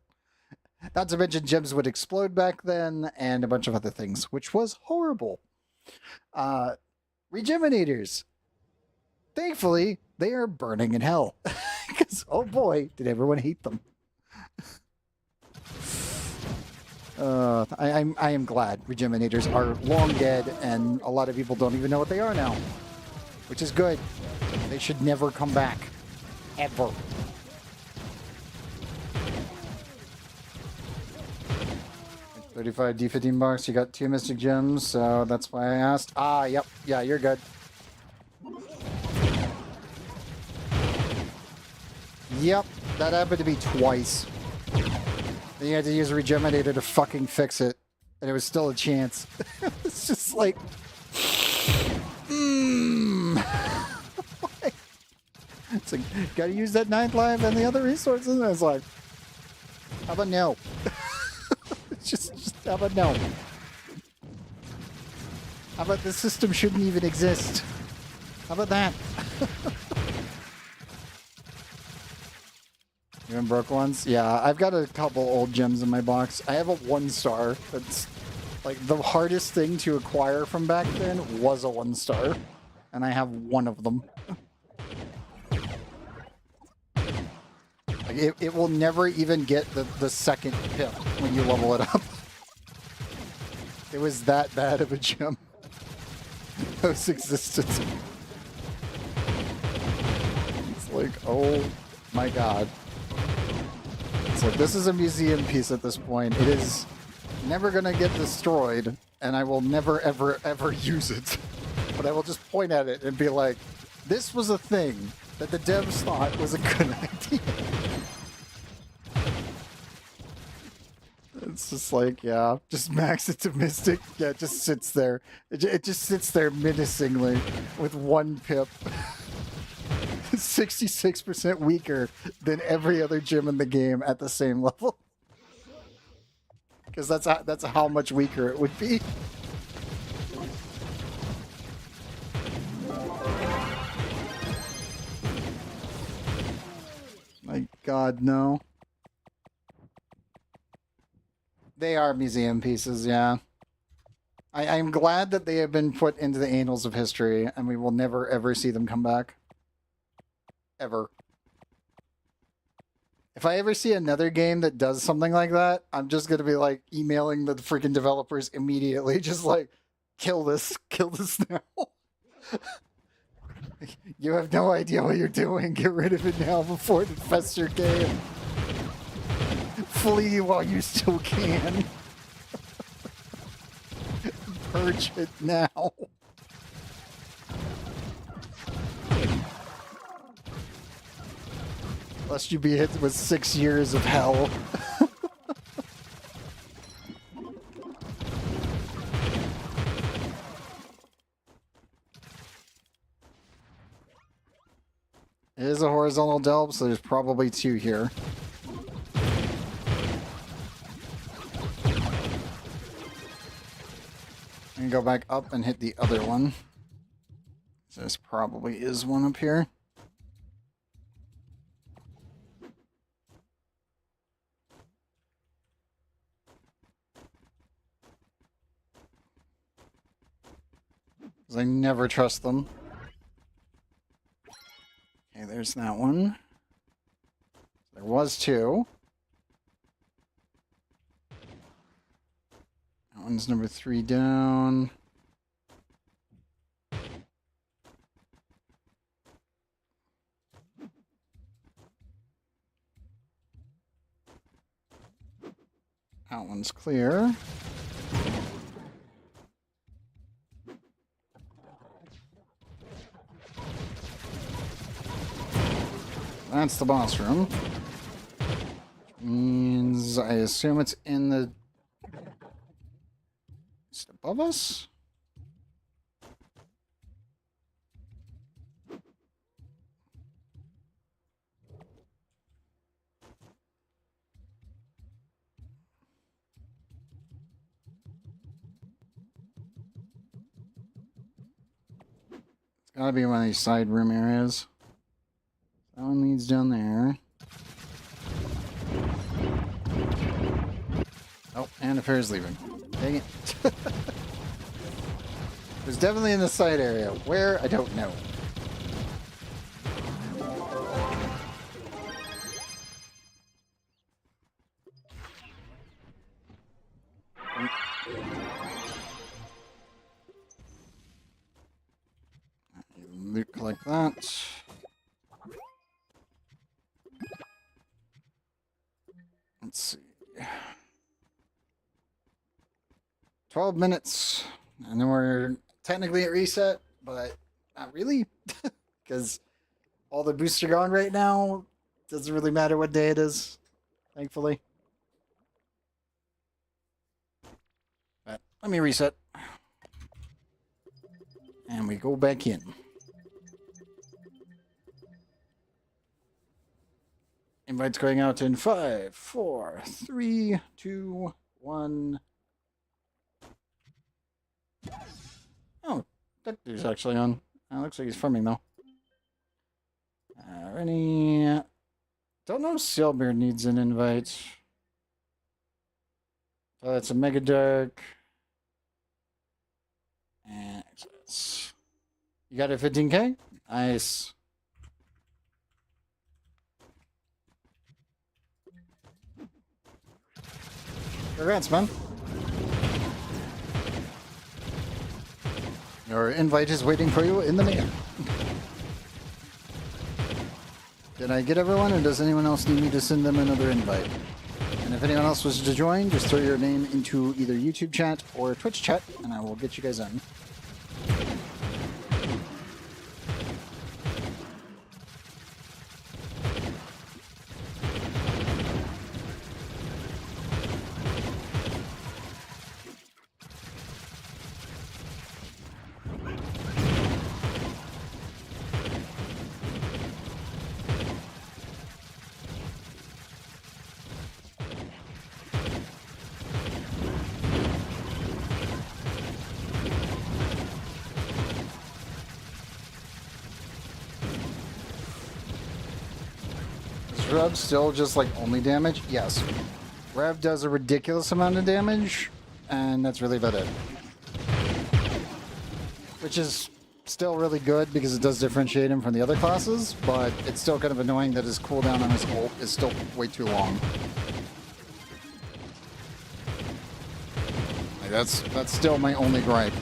Not to mention gems would explode back then, and a bunch of other things, which was horrible. Regeminators. Thankfully, they are burning in hell. Because, oh boy, did everyone hate them. I am glad Regeminators are long dead, and a lot of people don't even know what they are now. Which is good. They should never come back. Ever. $35 D15 box, you got 2 Mystic Gems, so that's why I asked. Ah, yep. Yeah, you're good. Yep, that happened to be twice. Then you had to use a Regeminator to fucking fix it. And it was still a chance. It's just like... It's like, gotta use that 9th life and the other resources. And it's like, how about no? just how about no? How about the system shouldn't even exist? How about that? Even broke ones? Yeah, I've got a couple old gems in my box. I have a 1-star. That's like the hardest thing to acquire from back then was a 1-star. And I have 1 of them. Like it will never even get the 2nd pip when you level it up. It was that bad of a gem. Those existence. It's like, oh my god. It's like, this is a museum piece at this point. It is never gonna get destroyed, and I will never, ever, ever use it. But I will just point at it and be like, this was a thing that the devs thought was a good idea. just like, yeah, just max it to Mystic. Yeah, it just sits there. It just sits there menacingly with 1 pip. 66% weaker than every other gym in the game at the same level. Because that's how much weaker it would be. My God, no. They are museum pieces, yeah. I'm glad that they have been put into the annals of history, and we will never ever see them come back. Ever. If I ever see another game that does something like that, I'm just gonna be like emailing the freaking developers immediately, just like, kill this now. You have no idea what you're doing. Get rid of it now before it infests your game. Flee while you still can. Purge it now. Lest you be hit with 6 years of hell. It is a horizontal delve, so there's probably 2 here. And go back up and hit the other one. So this probably is one up here. Because I never trust them. Okay, there's that one. There was 2. That one's number 3 down. That one's clear. That's the boss room. Which means I assume it's in the... Is it above us? It's gotta be one of these side room areas. That one leads down there. Oh, and Ifera's leaving. Dang it. It's definitely in the side area. Where? I don't know. Loot like that. Let's see. 12 minutes. And then we're technically at reset, but not really. Because all the boosts are gone right now. Doesn't really matter what day it is, thankfully. But let me reset. And we go back in. Invites going out in 5, 4, 3, 2, 1. Oh, that dude's actually on. Looks like he's farming though. Ready? Don't know if Sailbeard needs an invite. So that's a Mega Dark. And exits. You got a 15k? Nice. Congrats, man. Your invite is waiting for you in the mail. Did I get everyone, or does anyone else need me to send them another invite? And if anyone else was to join, just throw your name into either YouTube chat or Twitch chat, and I will get you guys in. Rev still just like only damage? Yes. Rev does a ridiculous amount of damage, and that's really about it. Which is still really good because it does differentiate him from the other classes, but it's still kind of annoying that his cooldown on his ult is still way too long. Like that's still my only gripe.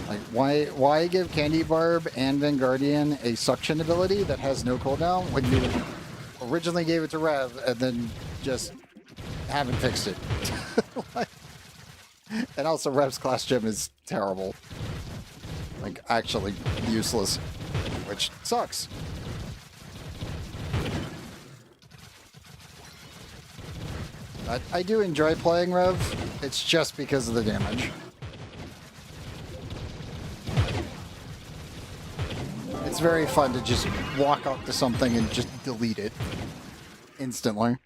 Like why give Candy Barb and Vanguardian a suction ability that has no cooldown when you originally gave it to Rev and then just haven't fixed it? Like, and also Rev's class gem is terrible. Like, actually useless, which sucks. I do enjoy playing Rev, it's just because of the damage. It's very fun to just walk up to something and just delete it instantly.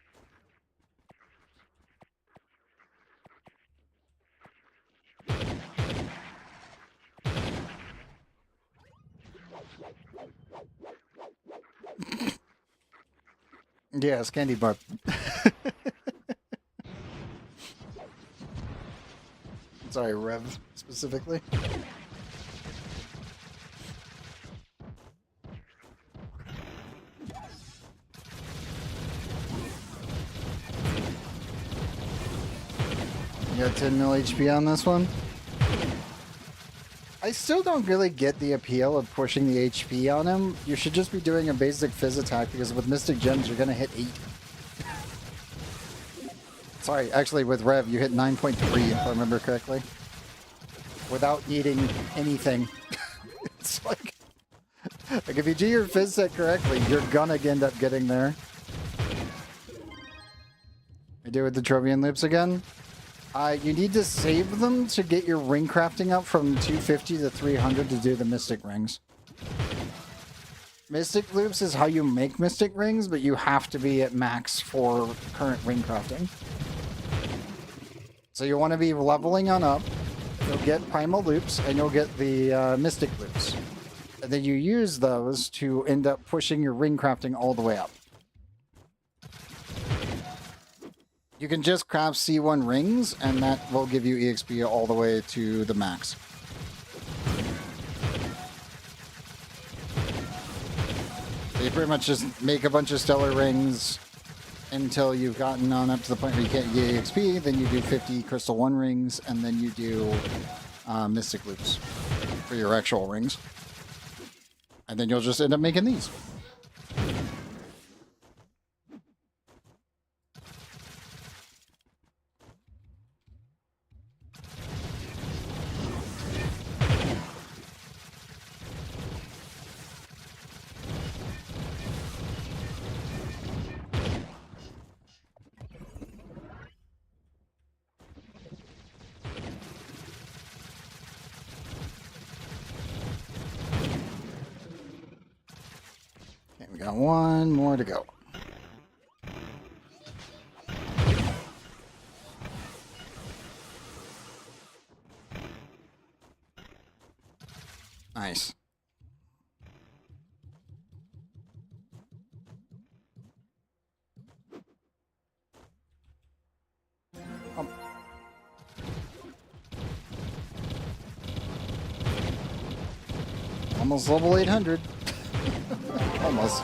Yes, Candy Barb. Sorry, Rev specifically. You got 10 mil HP on this one? I still don't really get the appeal of pushing the HP on him. You should just be doing a basic Fizz attack because with Mystic Gems you're gonna hit 8. Sorry, actually with Rev you hit 9.3 if I remember correctly. Without needing anything. It's like if you do your Fizz set correctly, you're gonna end up getting there. I do with the Trovian loops again. You need to save them to get your ring crafting up from 250 to 300 to do the Mystic Rings. Mystic Loops is how you make Mystic Rings, but you have to be at max for current ring crafting. So you want to be leveling on up, you'll get Primal Loops, and you'll get the Mystic Loops. And then you use those to end up pushing your ring crafting all the way up. You can just craft C1 rings, and that will give you EXP all the way to the max. So you pretty much just make a bunch of stellar rings until you've gotten on up to the point where you can't get EXP, then you do 50 Crystal 1 rings, and then you do Mystic Loops for your actual rings. And then you'll just end up making these. Got one more to go. Nice. Almost level 800. Almost.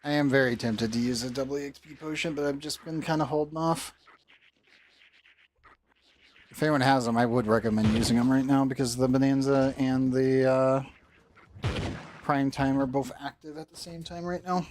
I am very tempted to use a double EXP potion, but I've just been kind of holding off. If anyone has them, I would recommend using them right now because the Bonanza and the Prime Time are both active at the same time right now.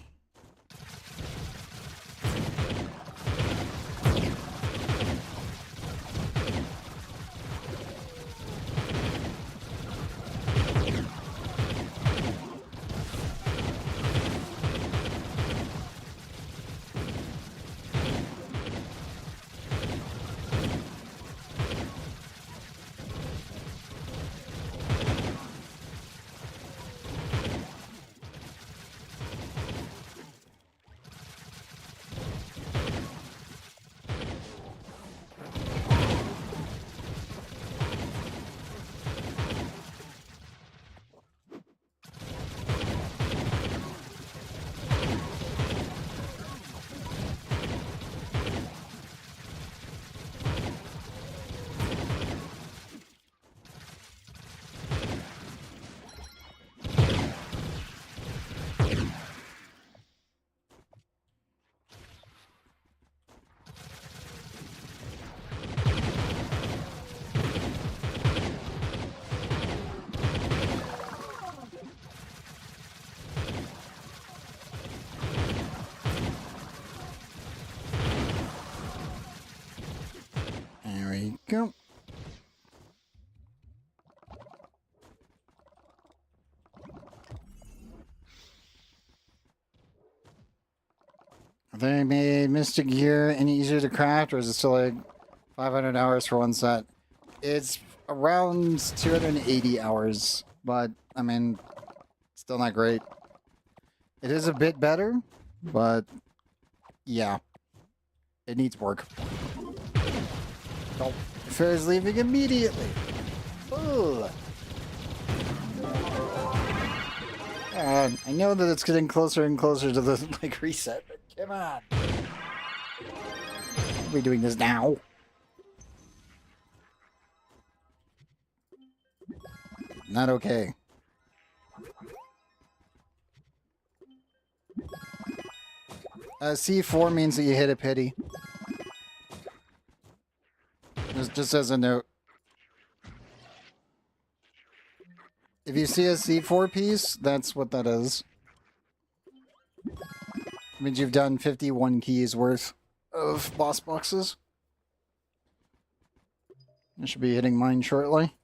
they made Mystic Gear any easier to craft, or is it still like 500 hours for one set? It's around 280 hours, but I mean, still not great. It is a bit better, but yeah, it needs work. Oh, Ifera's leaving immediately. Ugh. I know that it's getting closer and closer to the like reset, but come on. Are we doing this now? Not okay. C4 means that you hit a pity. Just as a note. If you see a C4 piece, that's what that is. It means you've done 51 keys worth of boss boxes. I should be hitting mine shortly.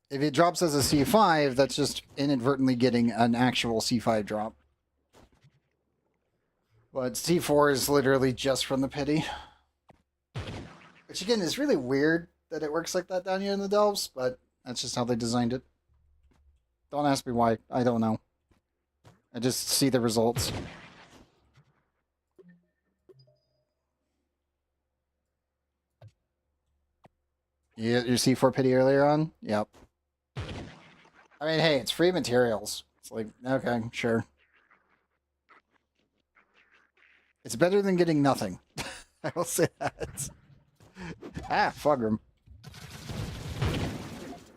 If it drops as a C5, that's just inadvertently getting an actual C5 drop. But C4 is literally just from the pity. Which again is really weird that it works like that down here in the Delves, but that's just how they designed it. Don't ask me why. I don't know. I just see the results. You get your C4 pity earlier on? Yep. I mean, hey, it's free materials. It's like, okay, sure. It's better than getting nothing. I will say that. Ah, Fugram.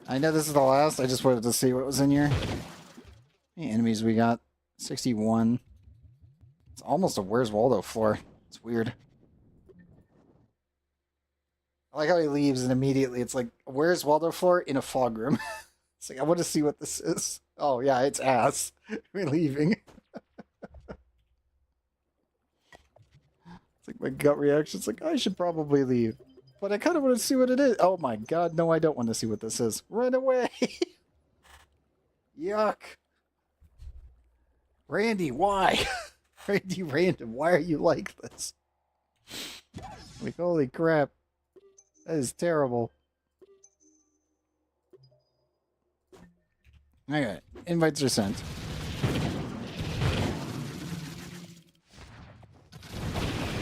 I know this is the last. I just wanted to see what was in here. How many enemies we got? 61. It's almost a Where's Waldo floor. It's weird. I like how he leaves and immediately it's like, Where's Waldo floor in a fog room. It's like, I want to see what this is. Oh, yeah, it's ass. We're leaving. It's like my gut reaction. It's like, I should probably leave. But I kind of want to see what it is. Oh my god, no, I don't want to see what this is. Run away! Yuck. Randy, why? Randy Random, why are you like this? Like, holy crap. That is terrible. Okay, invites are sent.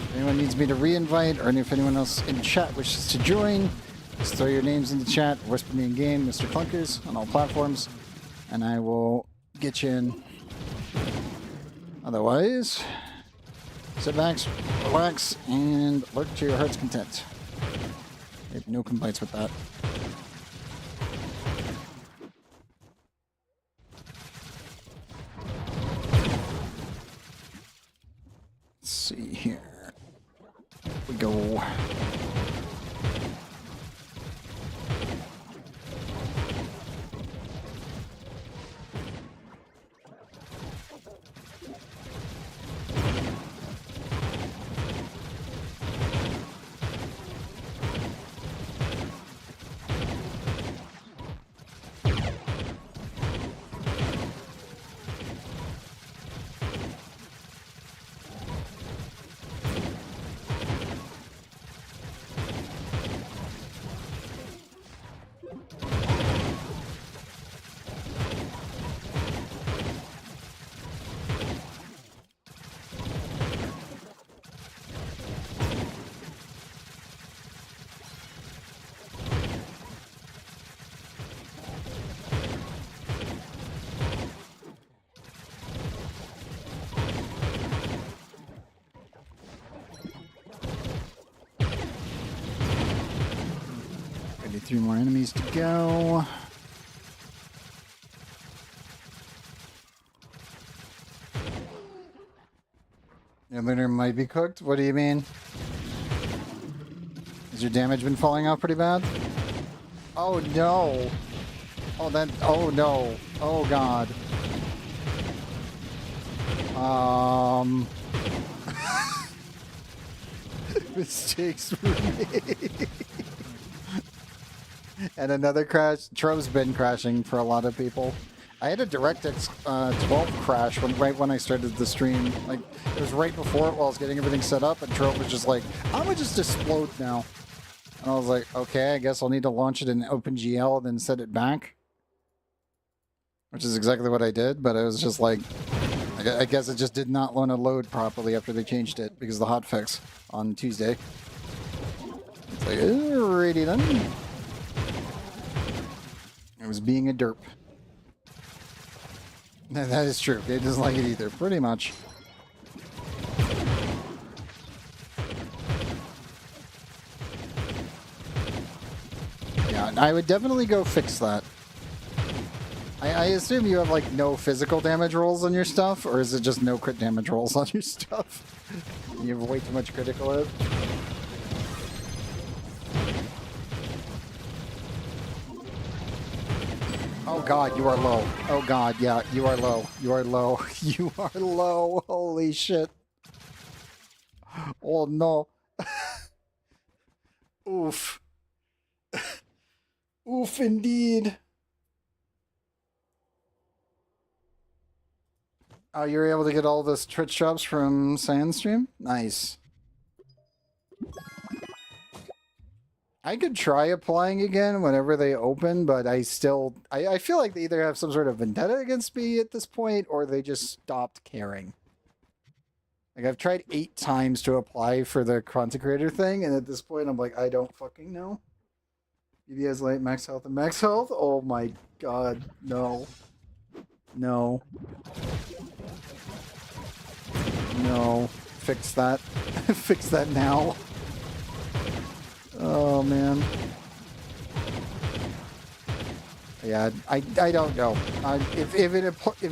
If anyone needs me to re-invite, or if anyone else in chat wishes to join, just throw your names in the chat, whisper me in game, Mr. Clunkers, on all platforms, and I will get you in. Otherwise, sit back, relax, and lurk to your heart's content. I have no complaints with that. Let's see here. We go. Three more enemies to go. Your lunar might be cooked? What do you mean? Has your damage been falling off pretty bad? Oh no! Oh that, oh no. Oh god. Mistakes were made. And another crash. Trove's been crashing for a lot of people. I had a DirectX 12 crash right when I started the stream. Like, it was right before it while I was getting everything set up, and Trove was just like, I'm gonna just explode now. And I was like, okay, I guess I'll need to launch it in OpenGL and then set it back. Which is exactly what I did, but it was just like, I guess it just did not want to load properly after they changed it because of the hotfix on Tuesday. It's like, alrighty then. I was being a derp. That is true. They doesn't like it either, pretty much. Yeah, I would definitely go fix that. I assume you have, like, no physical damage rolls on your stuff, or is it just no crit damage rolls on your stuff? You have way too much critical hit. Oh god, you are low. Oh god, yeah, you are low. You are low. You are low. Holy shit. Oh no. Oof. Oof indeed. Oh, you were able to get all those Twitch drops from Sandstream? Nice. I could try applying again whenever they open, but I feel like they either have some sort of vendetta against me at this point, or they just stopped caring. Like, I've tried 8 times to apply for the content creator thing, and at this point I'm like, I don't fucking know. Maybe has light max health and max health? Oh my god, no. No. No. Fix that. Fix that now. Oh man. Yeah, I don't know. If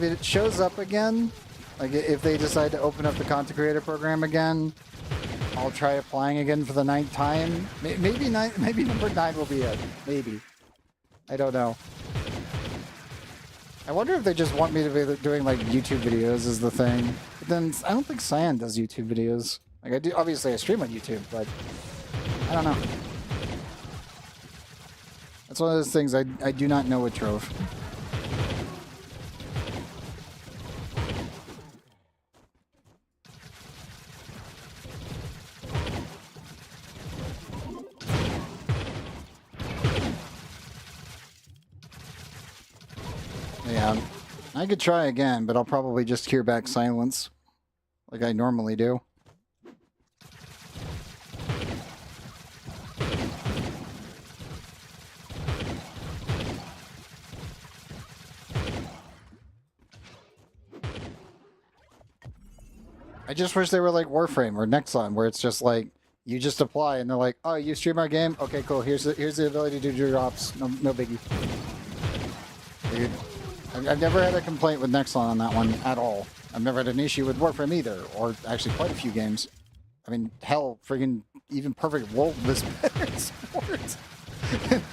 it shows up again, like if they decide to open up the content creator program again, I'll try applying again for the 9th time. Maybe number 9 will be it. Maybe. I don't know. I wonder if they just want me to be doing like YouTube videos is the thing. But then I don't think Cyan does YouTube videos. Like I do, obviously I stream on YouTube, but I don't know. That's one of those things I do not know with Trove. Yeah, I could try again, but I'll probably just hear back silence, like I normally do. I just wish they were like Warframe or Nexon, where it's just like you just apply and they're like, "Oh, you stream our game? Okay, cool. Here's the ability to do drops. No biggie." Dude, I've never had a complaint with Nexon on that one at all. I've never had an issue with Warframe either, or actually quite a few games. I mean, hell, friggin' even Perfect World was better in sports.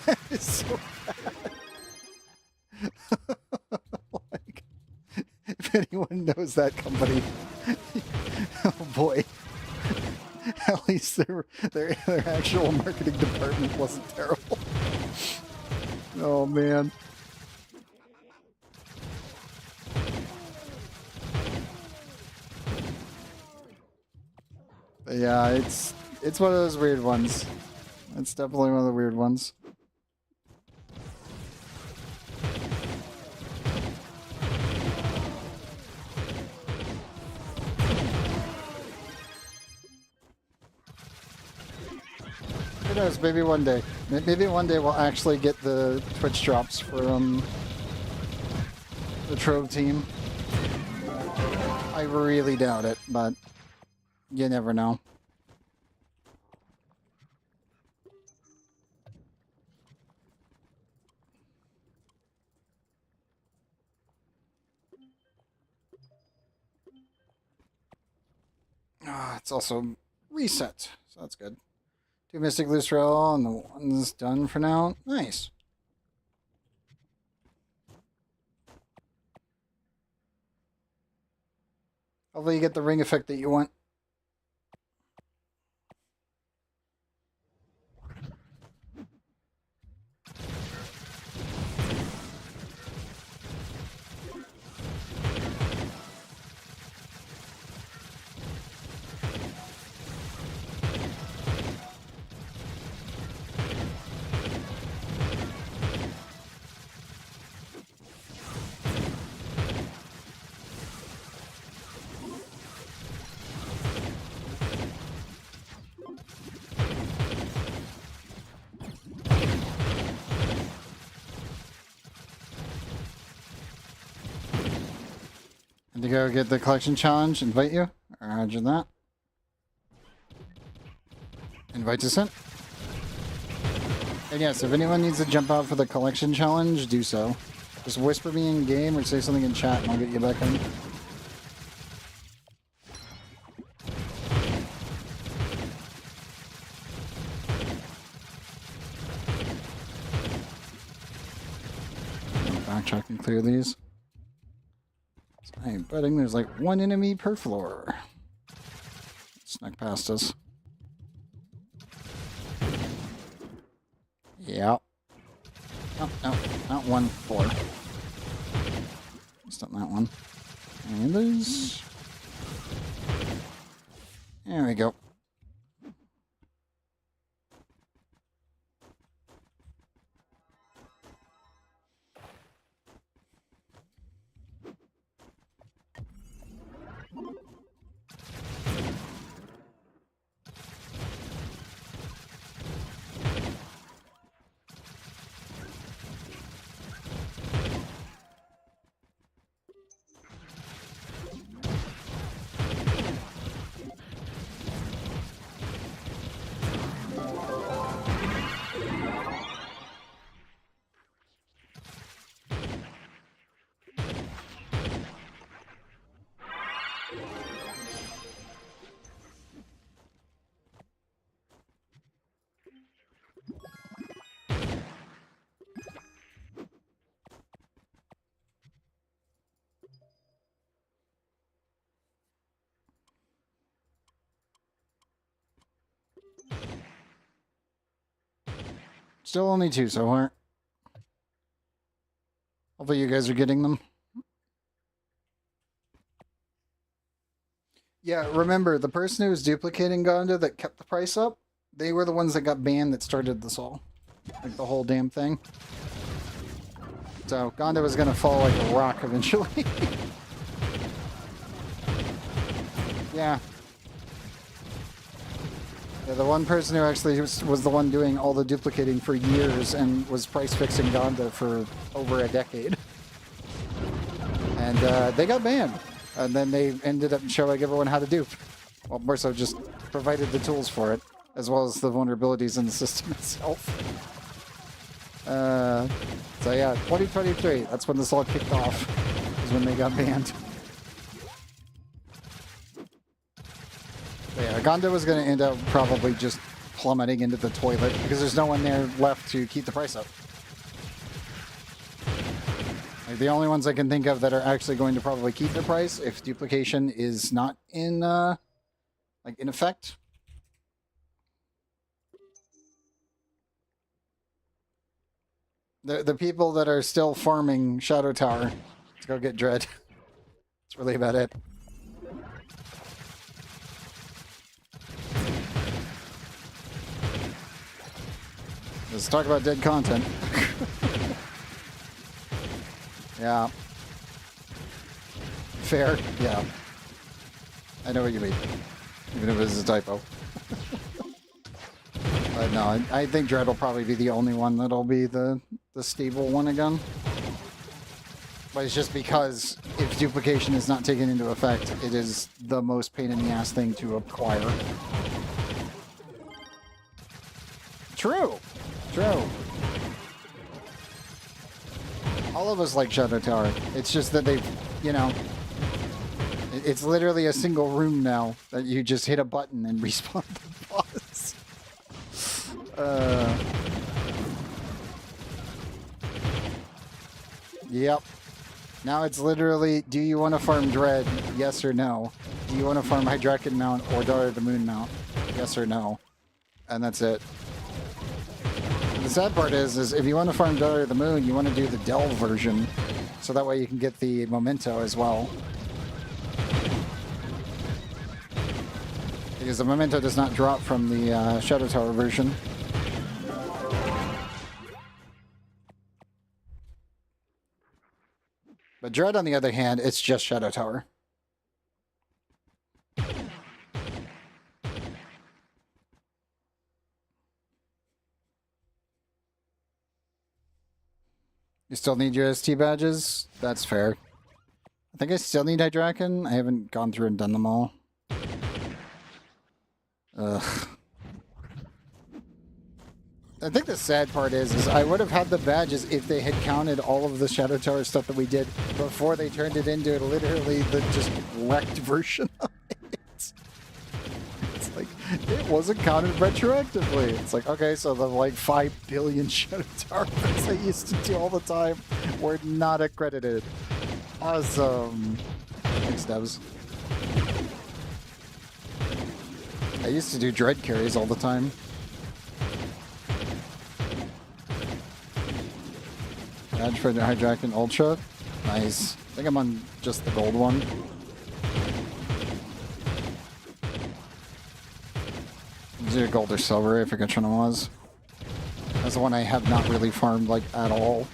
That is so bad. Like, if anyone knows that company, oh boy. At least their actual marketing department wasn't terrible. Oh man. Yeah, it's one of those weird ones. It's definitely one of the weird ones. Who knows? Maybe one day. Maybe one day we'll actually get the Twitch drops for the Trove team. I really doubt it, but you never know. Ah, it's also reset, so that's good. 2 Mystic Loose Roll, and the one's done for now. Nice. Hopefully you get the ring effect that you want. To go get the collection challenge, invite you. Roger that. Invite to sent. And yes, if anyone needs to jump out for the collection challenge, do so. Just whisper me in game or say something in chat and I'll get you back in. Backtrack and clear these. I'm betting there's like one enemy per floor. Snuck past us. Yeah. No, no, not one floor. Just on that one. And there's... There we go. Still only two so far. Hopefully you guys are getting them. Yeah, remember, the person who was duplicating Gonda that kept the price up, they were the ones that got banned that started this all. Like the whole damn thing. So, Gonda was gonna fall like a rock eventually. Yeah. Yeah, the one person who actually was the one doing all the duplicating for years and was price fixing Gonda for over a decade. And they got banned. And then they ended up showing everyone how to dupe. Well, more so just provided the tools for it, as well as the vulnerabilities in the system itself. So yeah, 2023, that's when this all kicked off, is when they got banned. Yeah, Gonda was going to end up probably just plummeting into the toilet because there's no one there left to keep the price up. Like, the only ones I can think of that are actually going to probably keep the price if duplication is not in, like, in effect. The people that are still farming Shadow Tower to go get Dread. That's really about it. Let's talk about dead content. Yeah. Fair? Yeah. I know what you mean. Even if it's a typo. But no, I think Dread will probably be the only one that'll be the stable one again. But it's just because if duplication is not taken into effect, it is the most pain in the ass thing to acquire. True. True. All of us like Shadow Tower. It's just that they've, you know, it's literally a single room now that you just hit a button and respawn the boss. Yep. Now it's literally, do you want to farm Dread? Yes or no. Do you want to farm Hydraken Mount or Daughter of the Moon Mount? Yes or no. And that's it. The sad part is if you want to farm Daughter of the Moon, you want to do the Delve version, so that way you can get the Memento as well. Because the Memento does not drop from the Shadow Tower version. But Dread, on the other hand, it's just Shadow Tower. You still need your ST badges? That's fair. I think I still need Hydraken. I haven't gone through and done them all. Ugh. I think the sad part is I would have had the badges if they had counted all of the Shadow Tower stuff that we did before they turned it into literally the just wrecked version of it. It's like, it wasn't counted retroactively. It's like, okay, so the like 5 billion Shadow Tower things I used to do all the time were not accredited. Awesome. Thanks, devs. I used to do dread carries all the time. Badge for the Hydraken Ultra. Nice. I think I'm on just the gold one. Is it gold or silver? I forget which one it was. That's the one I have not really farmed like at all.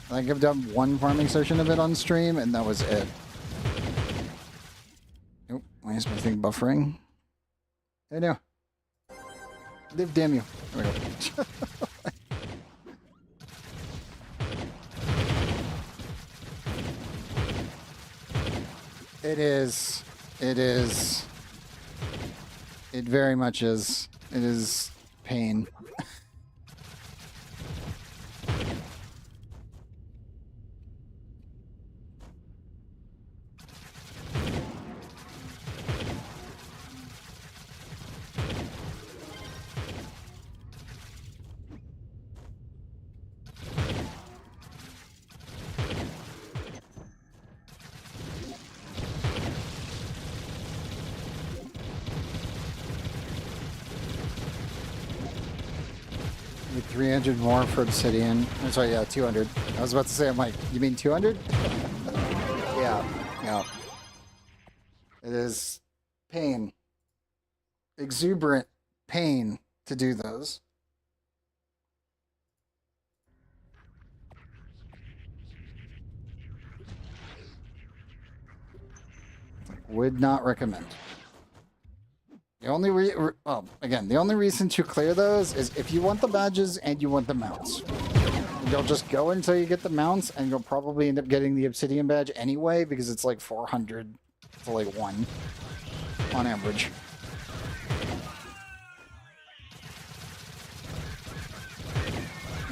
I think I've done one farming session of it on stream, and that was it. Nope. Why is my thing buffering? Hey, no. Live, damn you. There we go. It is. It is. It very much is. It is pain. Need 300 more for Obsidian. I'm sorry, yeah, 200. I was about to say, I'm like, you mean 200? Yeah. It is pain. Exuberant pain to do those. Would not recommend. The only the only reason to clear those is if you want the badges and you want the mounts. You'll just go until you get the mounts, and you'll probably end up getting the Obsidian badge anyway, because it's like 400 to like 1 on average.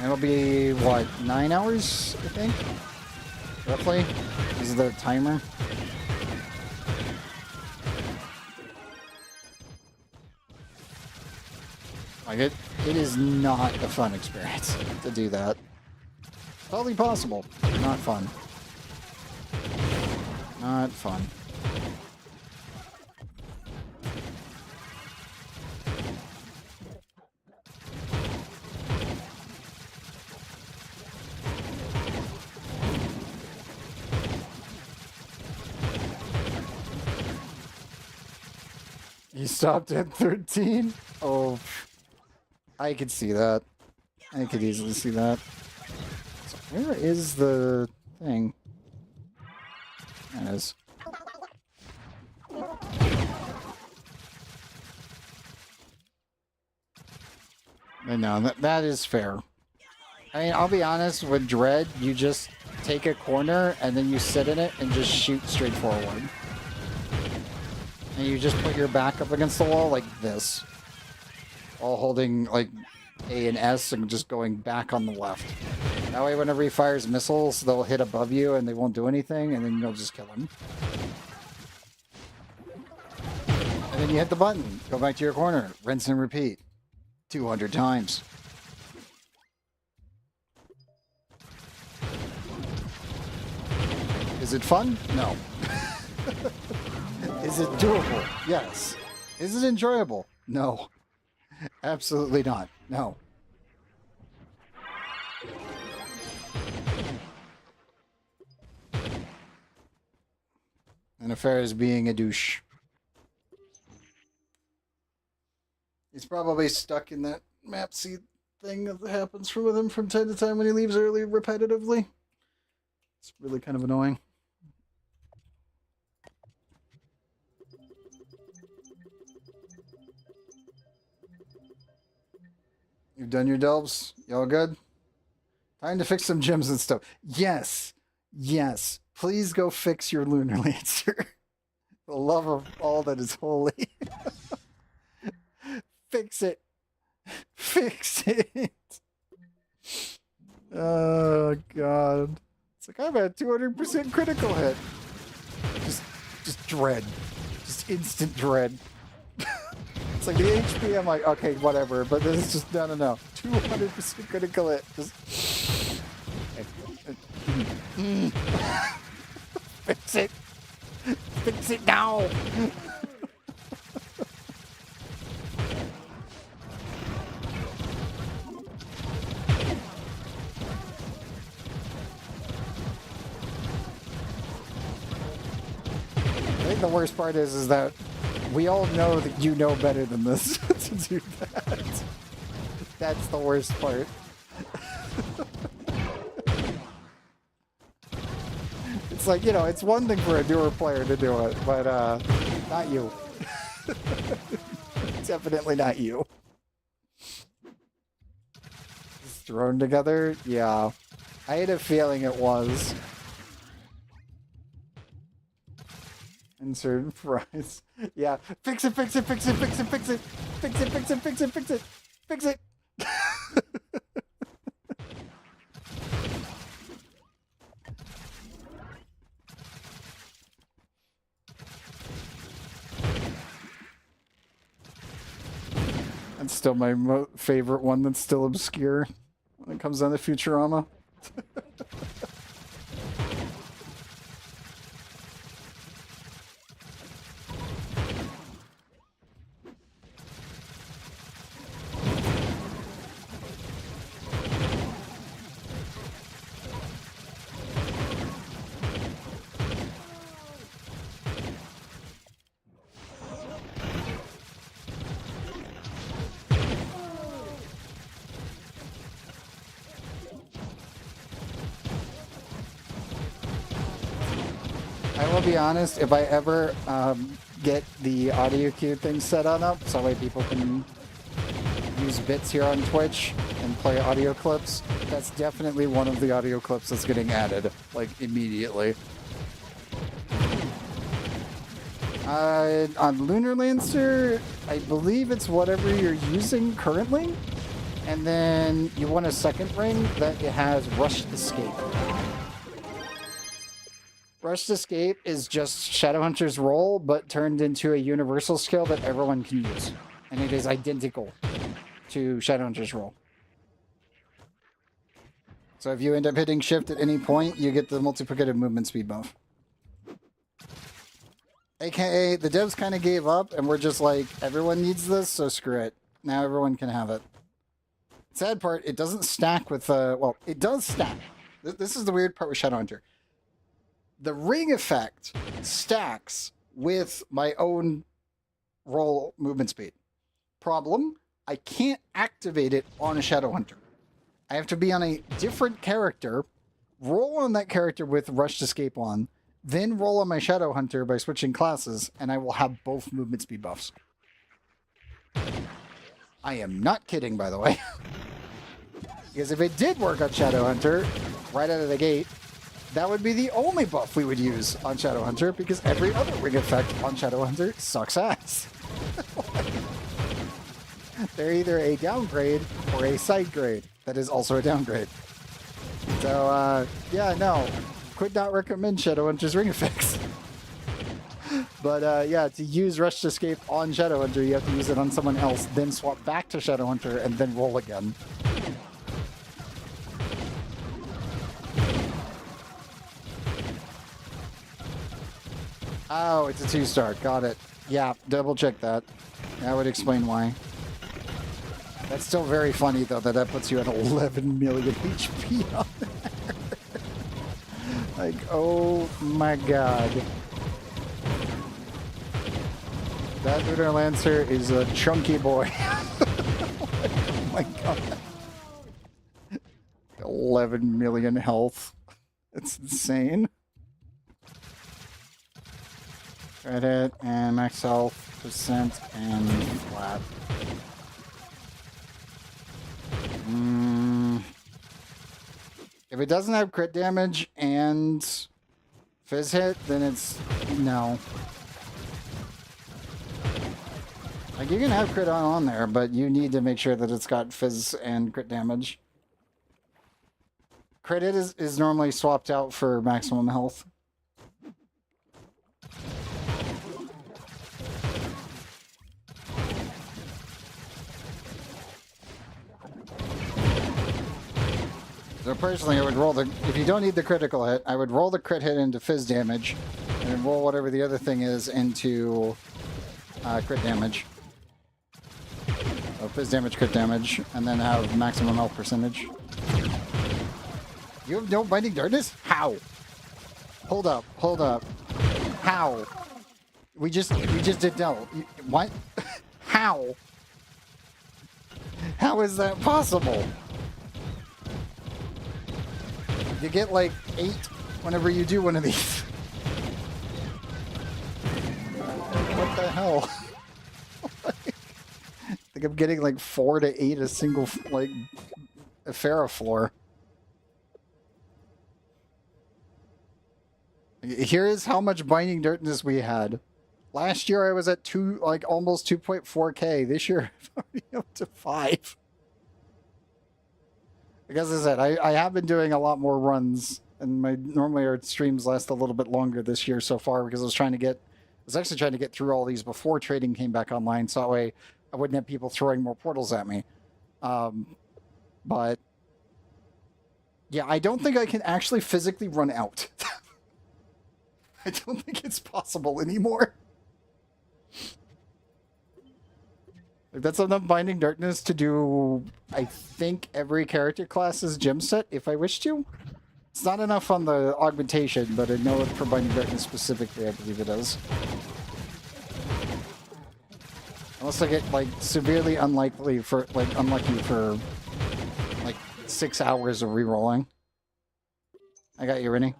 It'll be, what, 9 hours, I think? Roughly? This is the timer. Like, it is not a fun experience to do that. Totally possible. Not fun. Not fun. You stopped at 13? Oh, I could see that. I could easily see that. So where is the thing? There it is. I know, that is fair. I mean, I'll be honest, with Dread, you just take a corner and then you sit in it and just shoot straight forward. And you just put your back up against the wall like this. While holding, like, A and S and just going back on the left. That way, whenever he fires missiles, they'll hit above you and they won't do anything, and then you'll just kill him. And then you hit the button. Go back to your corner. Rinse and repeat. 200 times. Is it fun? No. Is it doable? Yes. Is it enjoyable? No. Absolutely not. No. And Ifera is being a douche. He's probably stuck in that map seed thing that happens with him from time to time when he leaves early repetitively. It's really kind of annoying. You've done your delves? Y'all good? Time to fix some gems and stuff. Yes. Yes. Please go fix your Lunar Lancer. The love of all that is holy. Fix it. Fix it. Oh, God. It's like, I'm at 200% critical hit. Just dread. Just instant dread. It's like the HP, I'm like, okay, whatever. But this is just, no. 200% critical hit. Just... Fix it. Fix it now. I think the worst part is that we all know that you know better than this to do that. That's the worst part. It's like, you know, it's one thing for a newer player to do it, but not you. Definitely not you. Just thrown together? Yeah. I had a feeling it was. Insert fries. Yeah. Fix it, fix it, fix it, fix it, fix it. Fix it, fix it, fix it, fix it. Fix it. That's still my favorite one that's still obscure when it comes down to Futurama. I will be honest, if I ever get the audio queue thing set on up, so that way people can use bits here on Twitch and play audio clips, that's definitely one of the audio clips that's getting added, like, immediately. On Lunar Lancer, I believe it's whatever you're using currently, and then you want a second ring that it has Rushed Escape. Rushed Escape is just Shadowhunter's role, but turned into a universal skill that everyone can use. And it is identical to Shadowhunter's role. So if you end up hitting shift at any point, you get the multiplicative movement speed buff. AKA, the devs kind of gave up, and we're just like, everyone needs this, so screw it. Now everyone can have it. Sad part, it doesn't stack with, well, it does stack. This is the weird part with Shadowhunter. The ring effect stacks with my own roll movement speed. Problem, I can't activate it on a Shadowhunter. I have to be on a different character, roll on that character with Rushed Escape on, then roll on my Shadowhunter by switching classes, and I will have both movement speed buffs. I am not kidding, by the way. Because if it did work on Shadowhunter, right out of the gate, that would be the only buff we would use on Shadowhunter, because every other ring effect on Shadowhunter sucks ass. They're either a downgrade or a side grade that is also a downgrade. So, yeah, no. Could not recommend Shadowhunter's ring effects. But, yeah, to use Rushed Escape on Shadowhunter, you have to use it on someone else, then swap back to Shadowhunter, and then roll again. Oh, it's a 2-star. Got it. Yeah, double check that. That would explain why. That's still very funny, though, that puts you at 11 million HP on there. Like, oh my god. That Lunar Lancer is a chunky boy. Oh my god. 11 million health. It's insane. Credit and max health percent and flat. If it doesn't have crit damage and Fizz hit, then it's no. Like, you can have crit on there, but you need to make sure that it's got fizz and crit damage. Crit hit is normally swapped out for maximum health. So personally, I would roll the... If you don't need the critical hit, I would roll the crit hit into fizz damage, and then roll whatever the other thing is into crit damage. So fizz damage, crit damage, and then have maximum health percentage. You have no Binding Darkness? How? Hold up, hold up. How? We just did no. What? How? How is that possible? You get like 8 whenever you do one of these. What the hell? I think I'm getting like 4 to 8 a single like Ifera floor. Here is how much Binding Darkness we had. Last year I was at almost 2.4k. This year I'm already up to 5. Like as I said, I have been doing a lot more runs, and normally our streams last a little bit longer this year so far because I was actually trying to get through all these before trading came back online, so that way I wouldn't have people throwing more portals at me. But yeah, I don't think I can actually physically run out. I don't think it's possible anymore. Like, that's enough Binding Darkness to do, I think, every character class's gem set if I wish to. It's not enough on the augmentation, but I know for Binding Darkness specifically, I believe it is. Unless I get like severely unlucky for like 6 hours of rerolling. I got you, Rennie.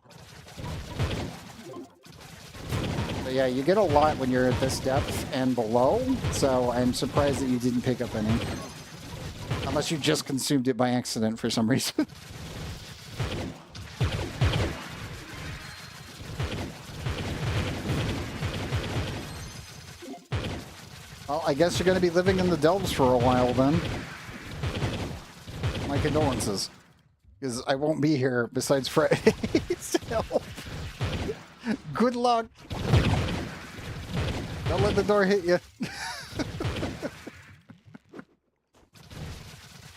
But yeah, you get a lot when you're at this depth and below, so I'm surprised that you didn't pick up any. Unless you just consumed it by accident for some reason. Well, I guess you're going to be living in the Delves for a while then. My condolences. Because I won't be here besides Friday. So, good luck. Don't let the door hit you.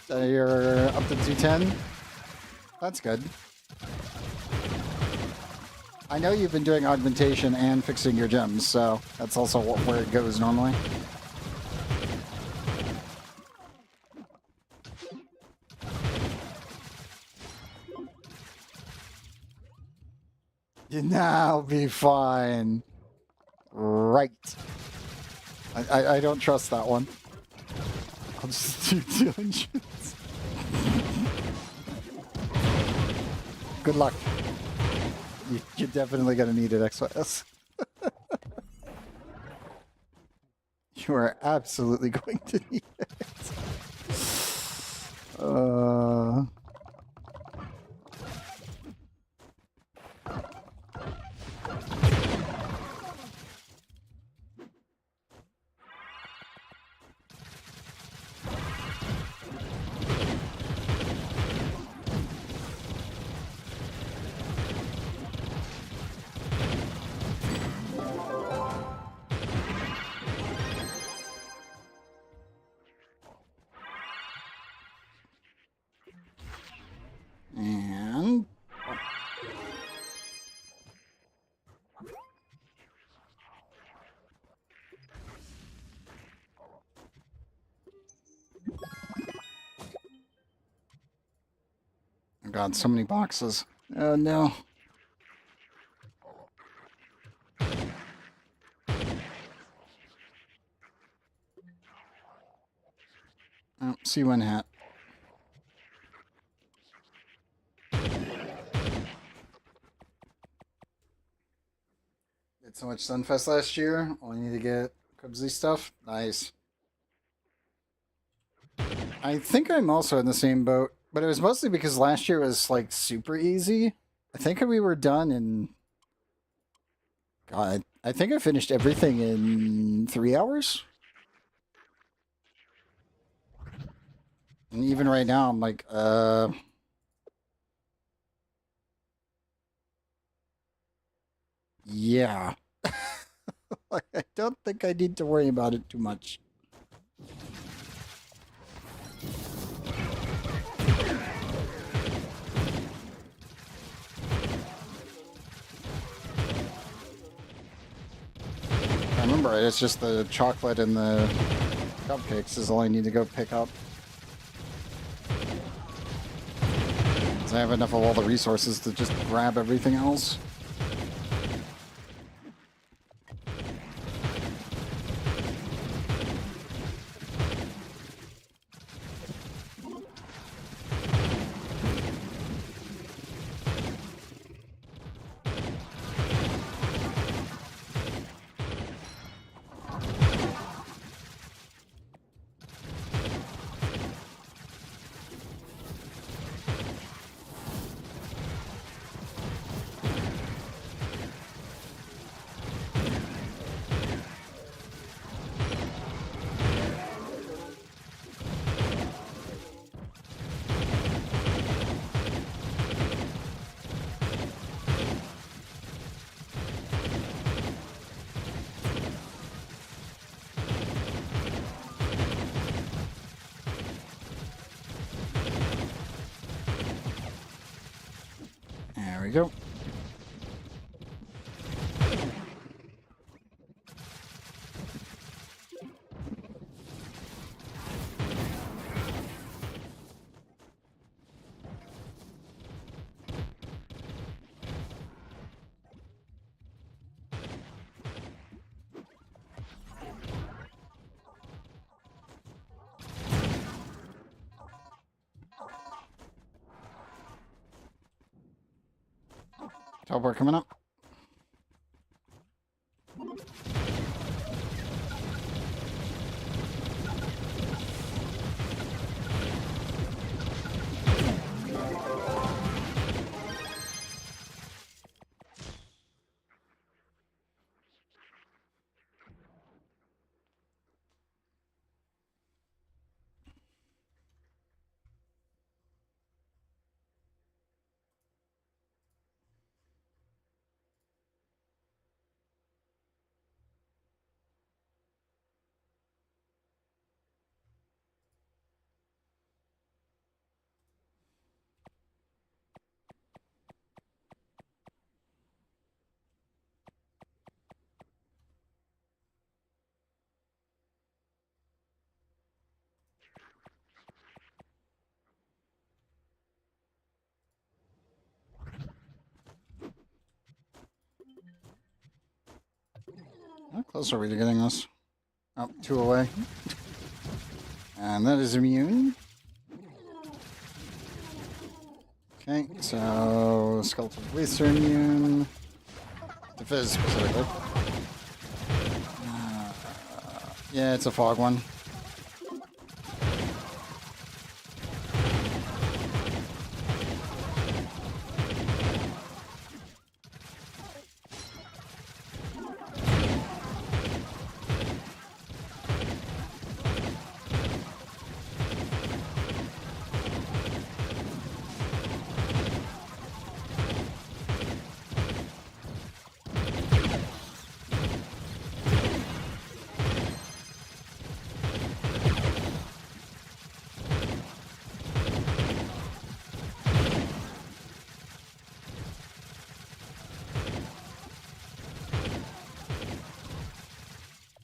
So you're up to 210? That's good. I know you've been doing augmentation and fixing your gems, so that's also where it goes normally. You now be fine. Right. I don't trust that one. I'll just do 200. Good luck. You're definitely going to need it, XYS. You are absolutely going to need it. And oh God, so many boxes. Oh no. Oh, C1 hat. Did so much Sunfest last year. Only need to get Cubsy stuff. Nice. I think I'm also in the same boat, but it was mostly because last year was like super easy. I think we were done in God, I think I finished everything in 3 hours. And even right now, I'm like, yeah. Like, I don't think I need to worry about it too much. I remember it, it's just the chocolate and the cupcakes is all I need to go pick up. 'Cause I have enough of all the resources to just grab everything else. There we go. Teleport coming up. How close are we to getting this? Oh, 2 away. And that is immune. Okay, so skeletal police are immune. The fizz specifically. Yeah, it's a fog one.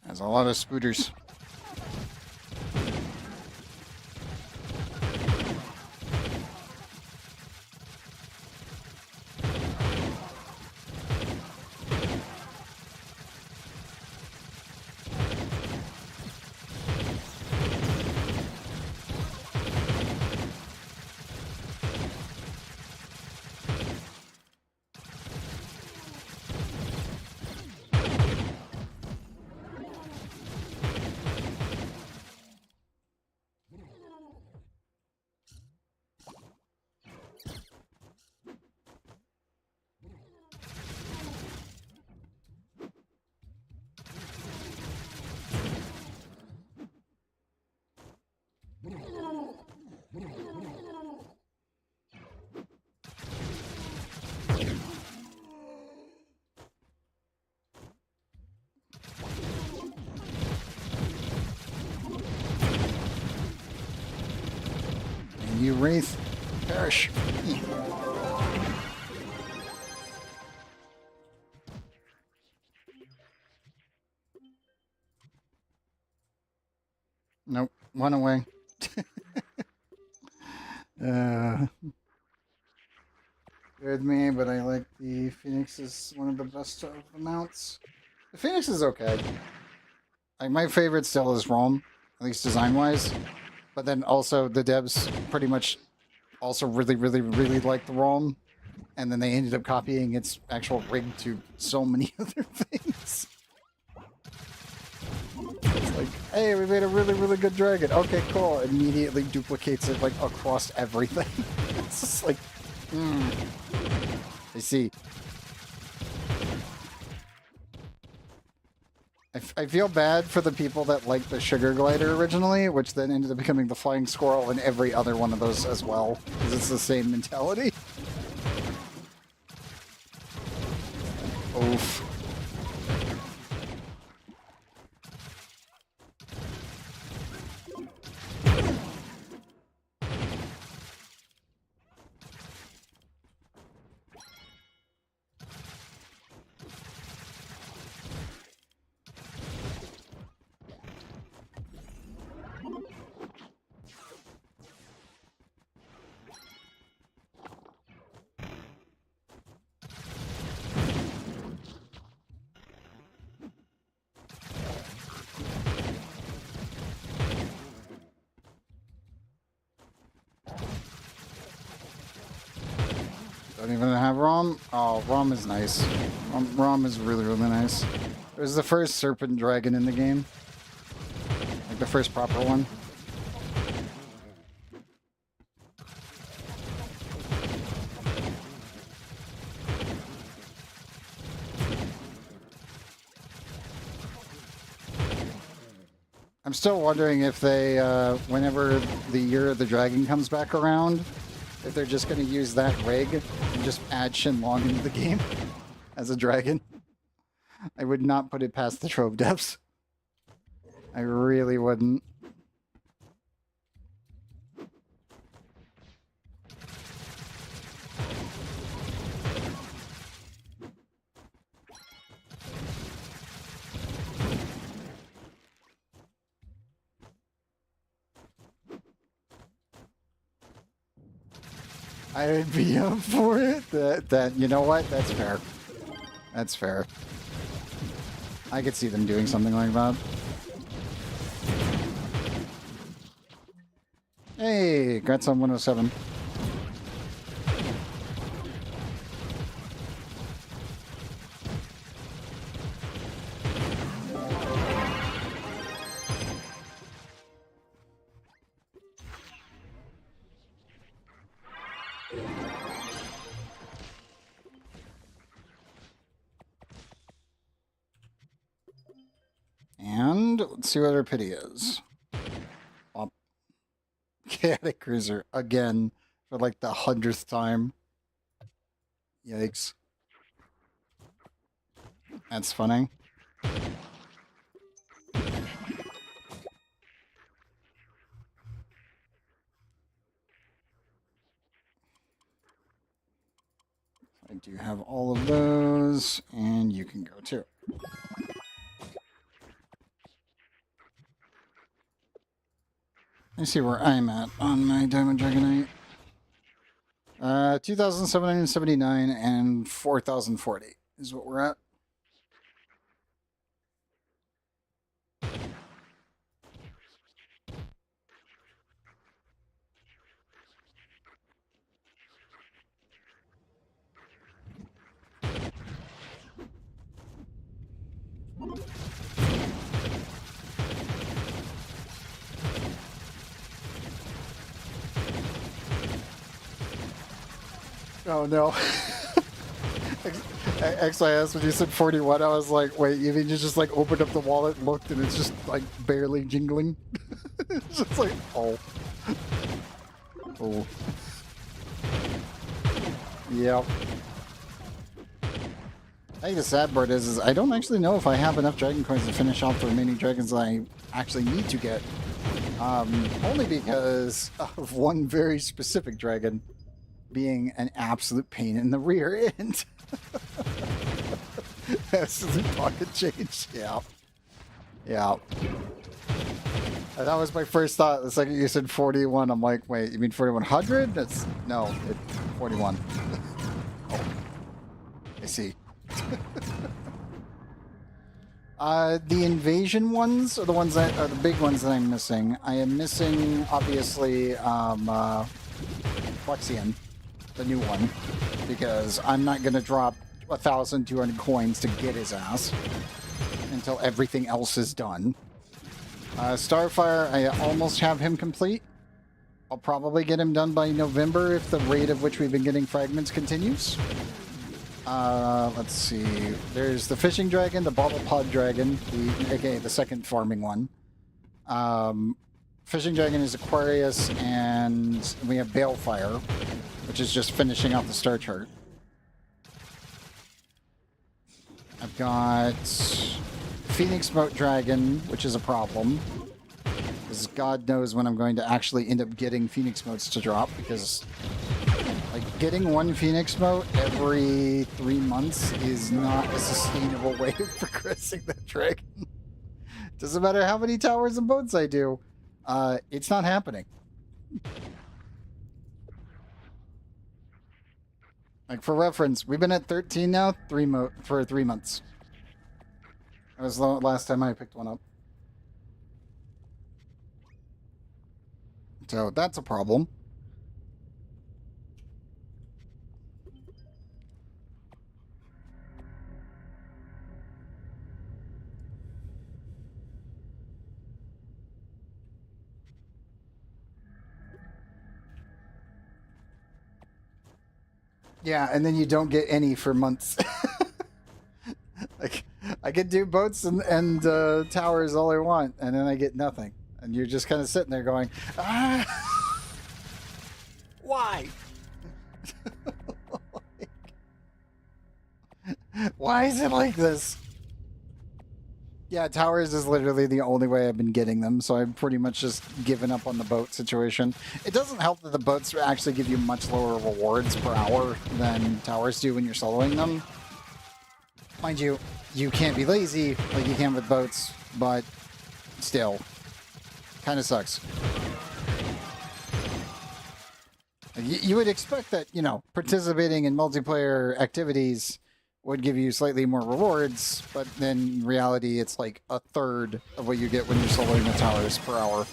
There's a lot of spooters. And you, Wraith, perish. Nope, one away. With me, but I like the Phoenix is one of the best of the mounts. The Phoenix is okay. Like, my favorite still is Rome, at least design-wise. But then also the devs pretty much also really, really, really like the Rome. And then they ended up copying its actual rig to so many other things. It's like, hey, we made a really, really good dragon. Okay, cool. Immediately duplicates it, like, across everything. It's just like, I see. I feel bad for the people that liked the Sugar Glider originally, which then ended up becoming the Flying Squirrel and every other one of those as well, because it's the same mentality. Oof. Don't even have Rom? Oh, Rom is nice. Rom is really, really nice. It was the first serpent dragon in the game. Like the first proper one. I'm still wondering if they, whenever the Year of the Dragon comes back around, if they're just going to use that rig and just add Shenlong into the game as a dragon. I would not put it past the Trove devs. I really wouldn't. I would be up for it. That you know what? That's fair. That's fair. I could see them doing something like that. Hey, congrats on 107. And let's see what our pity is. Chaotic Cruiser again for like the 100th time. Yikes. That's funny. I do have all of those, and you can go too. Let me see where I'm at on my Diamond Dragonite. 2,779 and 4,040 is what we're at. Oh no. Actually, I asked when you said 41, I was like, wait, you mean you just like opened up the wallet, looked, and it's just like barely jingling? It's just like, oh. Oh. Yep. I think the sad part is I don't actually know if I have enough dragon coins to finish off the remaining dragons that I actually need to get. Only because of one very specific dragon being an absolute pain in the rear end. Absolute pocket change. Yeah. Yeah. And that was my first thought. The second you said 41, I'm like, wait, you mean 4100? No, it's 41. Oh, I see. The invasion ones are the ones that are the big ones that I'm missing. I am missing, obviously, Flexion, the new one, because I'm not going to drop 1,200 coins to get his ass until everything else is done. Starfire, I almost have him complete. I'll probably get him done by November if the rate of which we've been getting fragments continues. Let's see. There's the fishing dragon, the bottle pod dragon, aka the second farming one. Fishing dragon is Aquarius, and we have Balefire, which is just finishing off the star chart. I've got Phoenix Moat Dragon, which is a problem. Because God knows when I'm going to actually end up getting Phoenix Moats to drop, because like getting one Phoenix Moat every 3 months is not a sustainable way of progressing that dragon. Doesn't matter how many towers and boats I do. It's not happening. Like for reference, we've been at 13 now, for 3 months. That was the last time I picked one up. So that's a problem. Yeah, and then you don't get any for months. Like, I can do boats and towers all I want, and then I get nothing. And you're just kind of sitting there going, ah, why? Why is it like this? Yeah, towers is literally the only way I've been getting them, so I've pretty much just given up on the boat situation. It doesn't help that the boats actually give you much lower rewards per hour than towers do when you're soloing them. Mind you, you can't be lazy like you can with boats, but still, kind of sucks. You would expect that, you know, participating in multiplayer activities would give you slightly more rewards, but then in reality, it's like a third of what you get when you're soloing the towers per hour,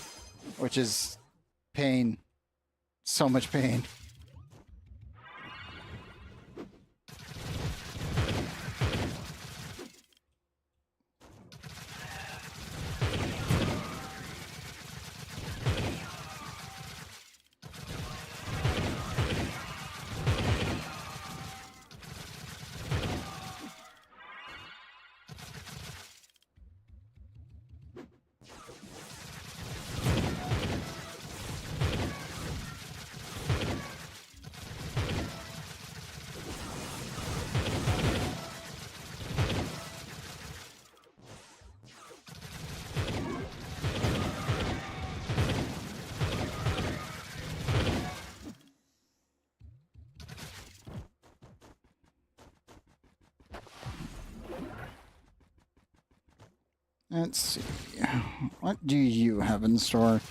which is pain. So much pain. Let's see. What do you have in store?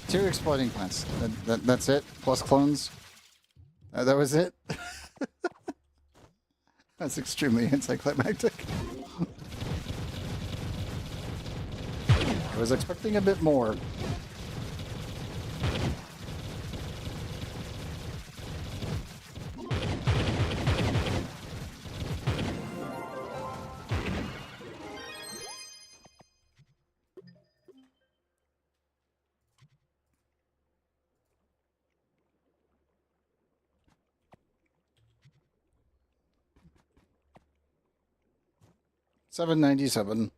2 exploding plants. That's it? Plus clones? That was it? That's extremely anticlimactic. I was expecting a bit more. $7.97.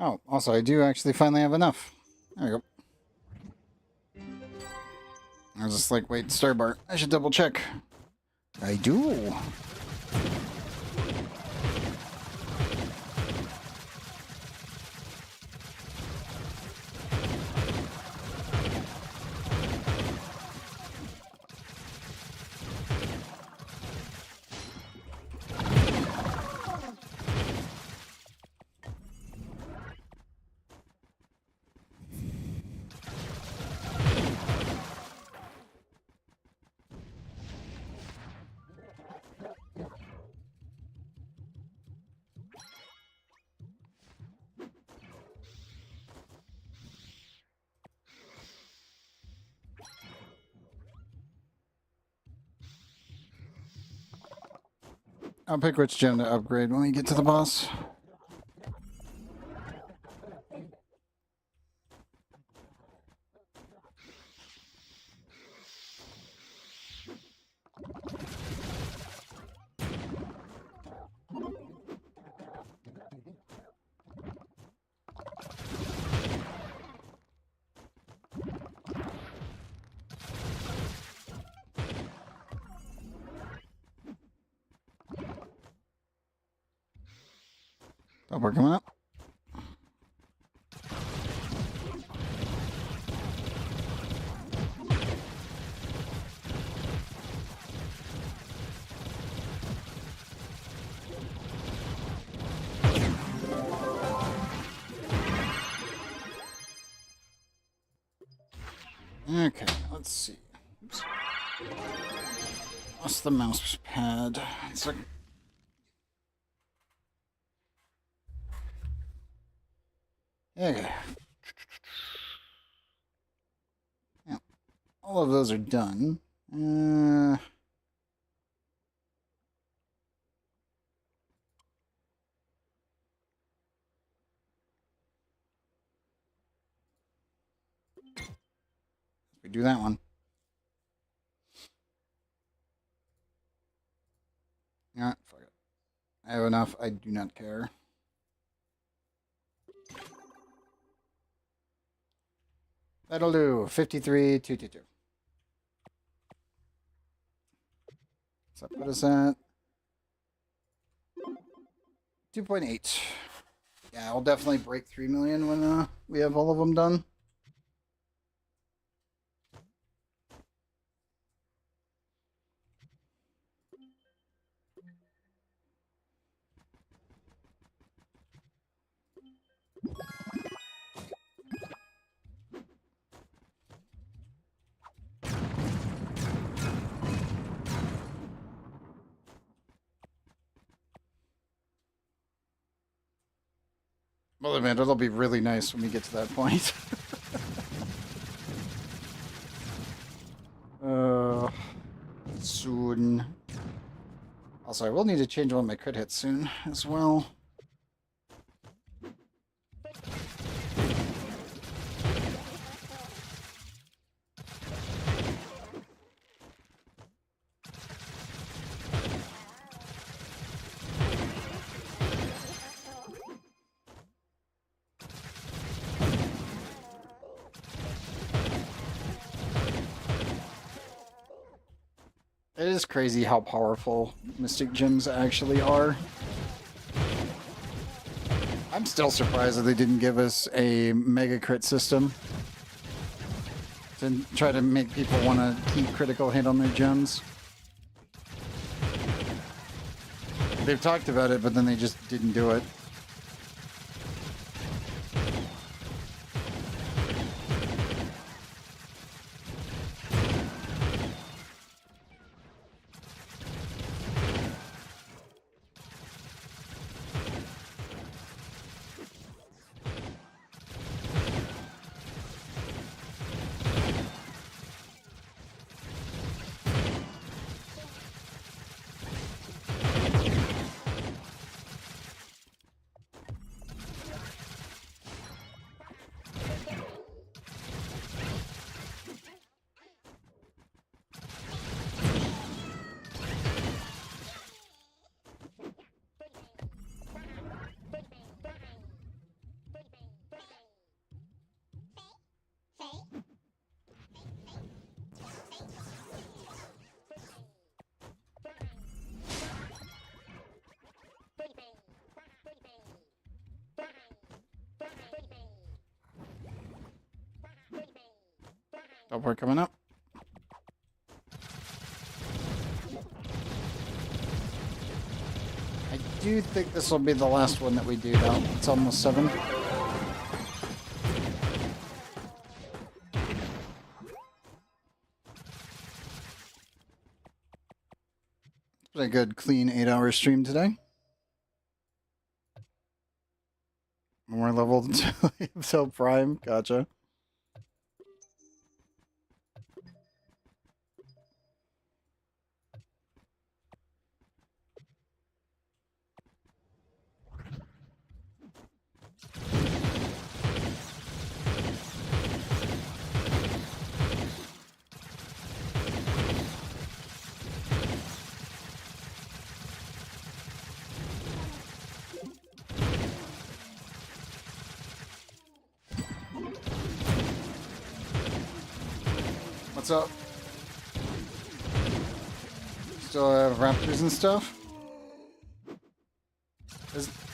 Oh, also, I do actually finally have enough. There we go. I was just like, wait, Starbart. I should double check. I do. I'll pick which gem to upgrade when we get to the boss. We're coming up. Okay, let's see. Oops. Lost the mouse pad. It's like... Okay. Yeah, all of those are done. We do that one. Yeah, fuck it. I have enough. I do not care. That'll do. 53,222. So that put us at 2.8. Yeah, I'll definitely break 3 million when we have all of them done. Well, man, it'll be really nice when we get to that point. Soon. Also, I will need to change one of my crit hits soon as well. It is crazy how powerful Mystic Gems actually are. I'm still surprised that they didn't give us a mega crit system to try to make people want to keep critical hit on their gems. They've talked about it, but then they just didn't do it. Teleport coming up. I do think this will be the last one that we do, though. It's almost 7. It's been a good, clean 8-hour stream today. More level until Prime. Gotcha. What's up? Still have raptors and stuff?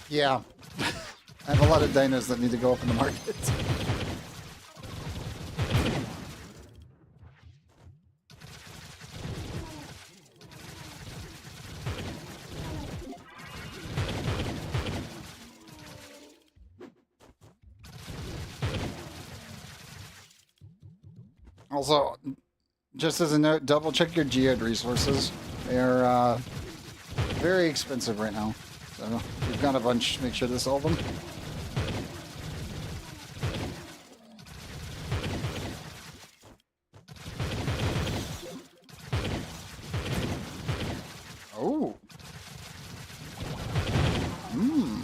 Yeah. I have a lot of dinos that need to go up in the market. Also, just as a note, double check your geode resources. They are very expensive right now. So if you've got a bunch, make sure to sell them. Oh. Mmm.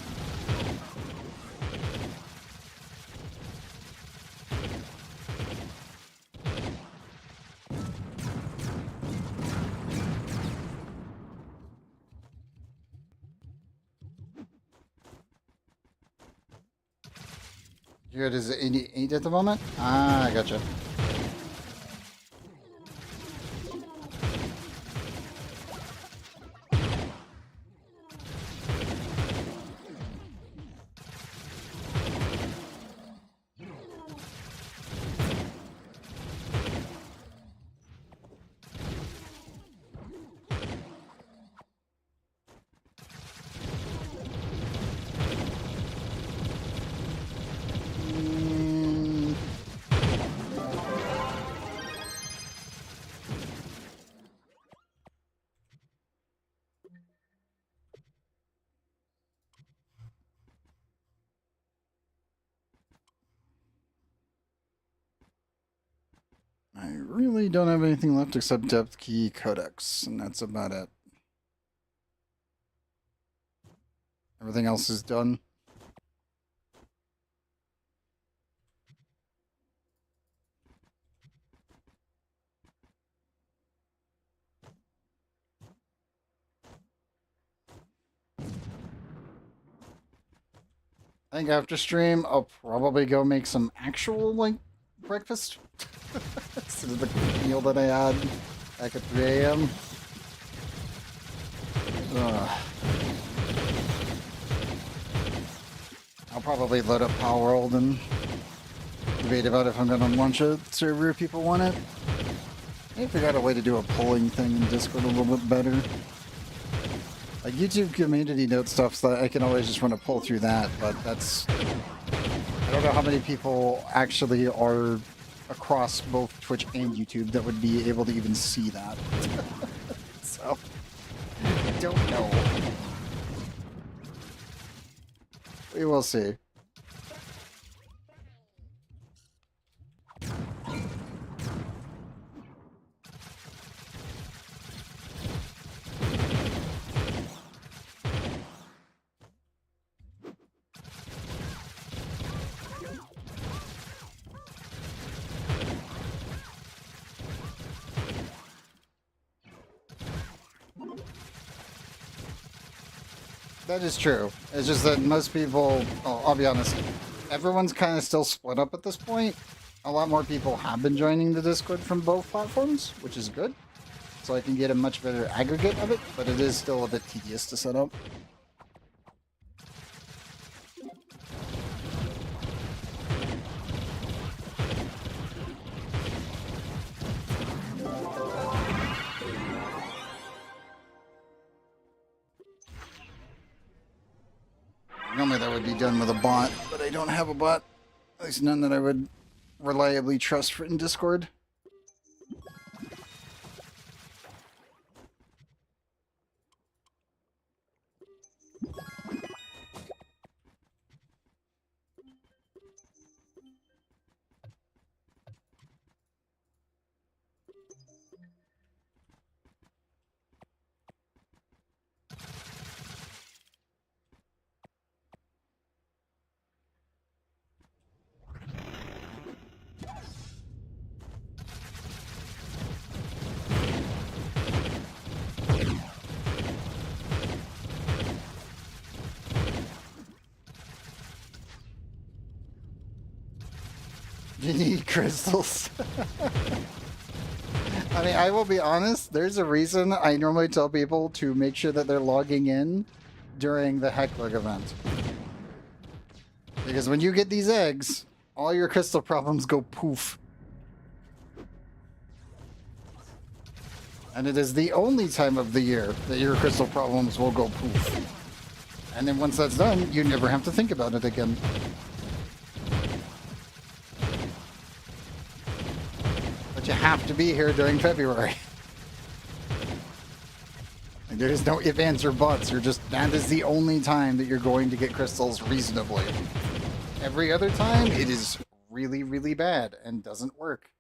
Good, is it 88 at the moment? Ah, I gotcha. I really don't have anything left except depth key codex, and that's about it. Everything else is done. I think after stream, I'll probably go make some actual, like, breakfast. Instead of the meal that I had back at 3 a.m. I'll probably load up Power World and debate about if I'm going to launch a server if people want it. I figured out a way to do a polling thing in Discord a little bit better. Like YouTube community note stuff, so that I can always just run a poll through that, but that's... I don't know how many people actually are across both Twitch and YouTube that would be able to even see that. So, I don't know. We will see. That is true. It's just that most people, well, I'll be honest, everyone's kind of still split up at this point. A lot more people have been joining the Discord from both platforms, which is good. So I can get a much better aggregate of it, but it is still a bit tedious to set up. would be done with a bot, but I don't have a bot. At least none that I would reliably trust in Discord. You need crystals. I mean, I will be honest, there's a reason I normally tell people to make sure that they're logging in during the Heckler event. Because when you get these eggs, all your crystal problems go poof. And it is the only time of the year that your crystal problems will go poof. And then once that's done, you never have to think about it again. But you have to be here during February. Like, there is no ifs, ands, or buts. You're just, that is the only time that you're going to get crystals reasonably. Every other time, it is really, really bad and doesn't work.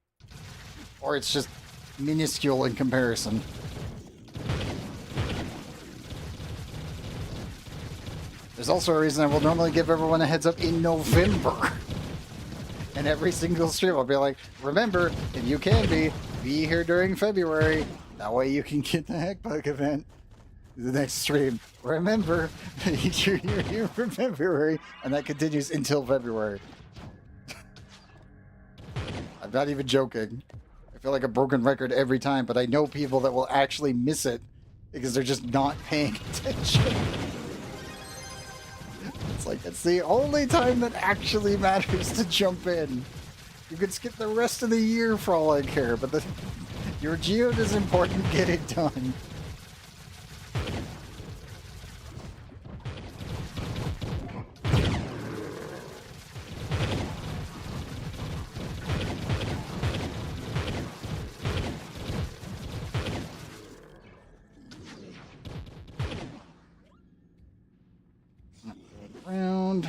Or it's just minuscule in comparison. There's also a reason I will normally give everyone a heads up in November. And every single stream I'll be like, remember, if you can be here during February. That way you can get the Heckbug event. The next stream. Remember, you're here for February. And that continues until February. I'm not even joking. I feel like a broken record every time, but I know people that will actually miss it because they're just not paying attention. It's like, it's the only time that actually matters to jump in. You could skip the rest of the year for all I care, but your geode is important, get it done. Around.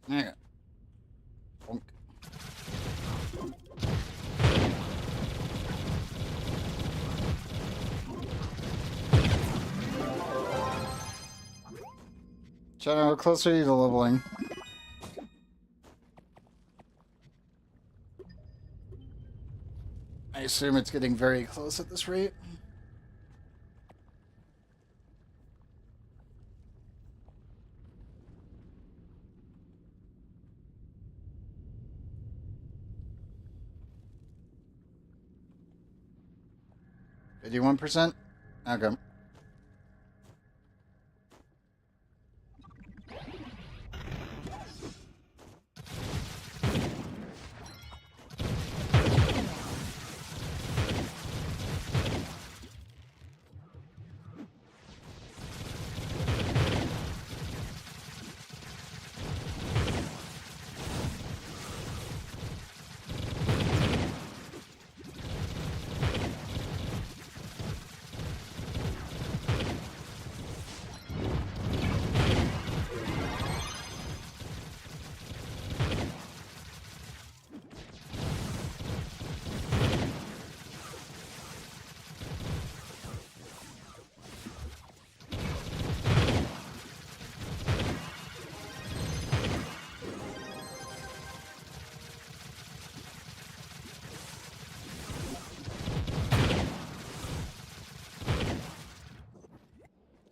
Yeah. Bonk. Chad, how close are you to leveling? I assume it's getting very close at this rate. $51%? Okay.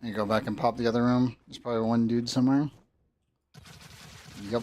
You go back and pop the other room. There's probably one dude somewhere. Yep.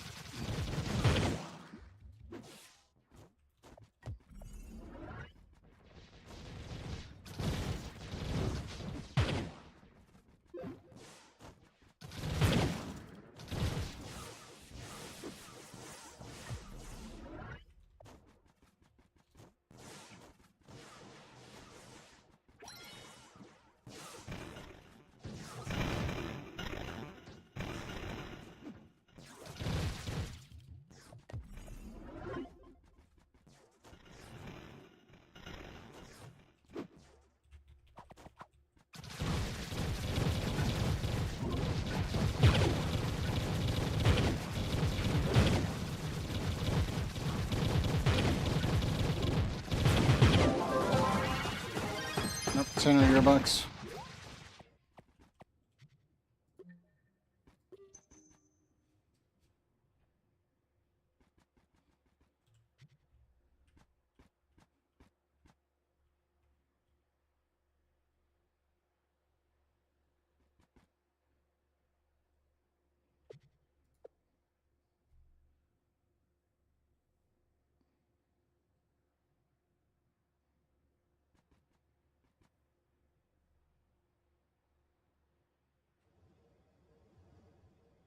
Nope, center your box.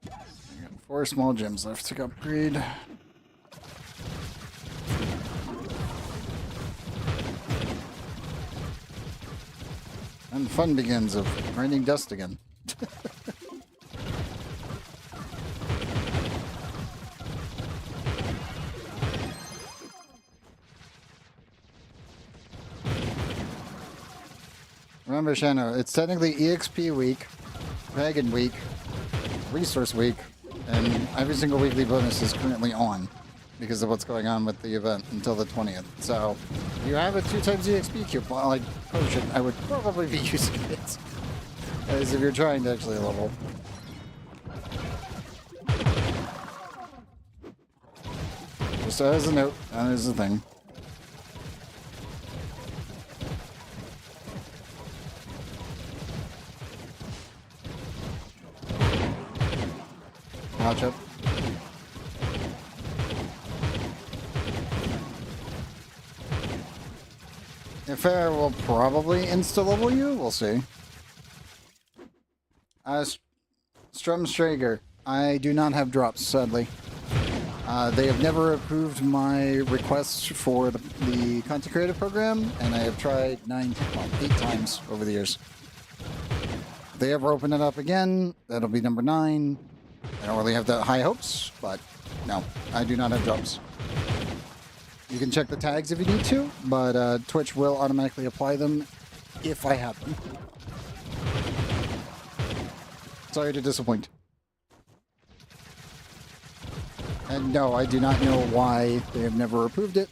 I got 4 small gems left to upgrade. And the fun begins of grinding dust again. Remember, Shano, it's technically EXP week, Dragon week, Resource week, and every single weekly bonus is currently on because of what's going on with the event until the 20th. So, if you have a 2x EXP coupon, like potion, I would probably be using it. As if you're trying to actually level. Just as a note, that is the thing. Watch up. Ifera will probably insta-level you, we'll see. Strumstrager, I do not have drops, sadly. They have never approved my requests for the content creator program, and I have tried 8 times over the years. If they ever open it up again, that'll be number 9. I don't really have that high hopes, but no, I do not have drops. You can check the tags if you need to, but Twitch will automatically apply them if I have them. Sorry to disappoint. And no, I do not know why they have never approved it.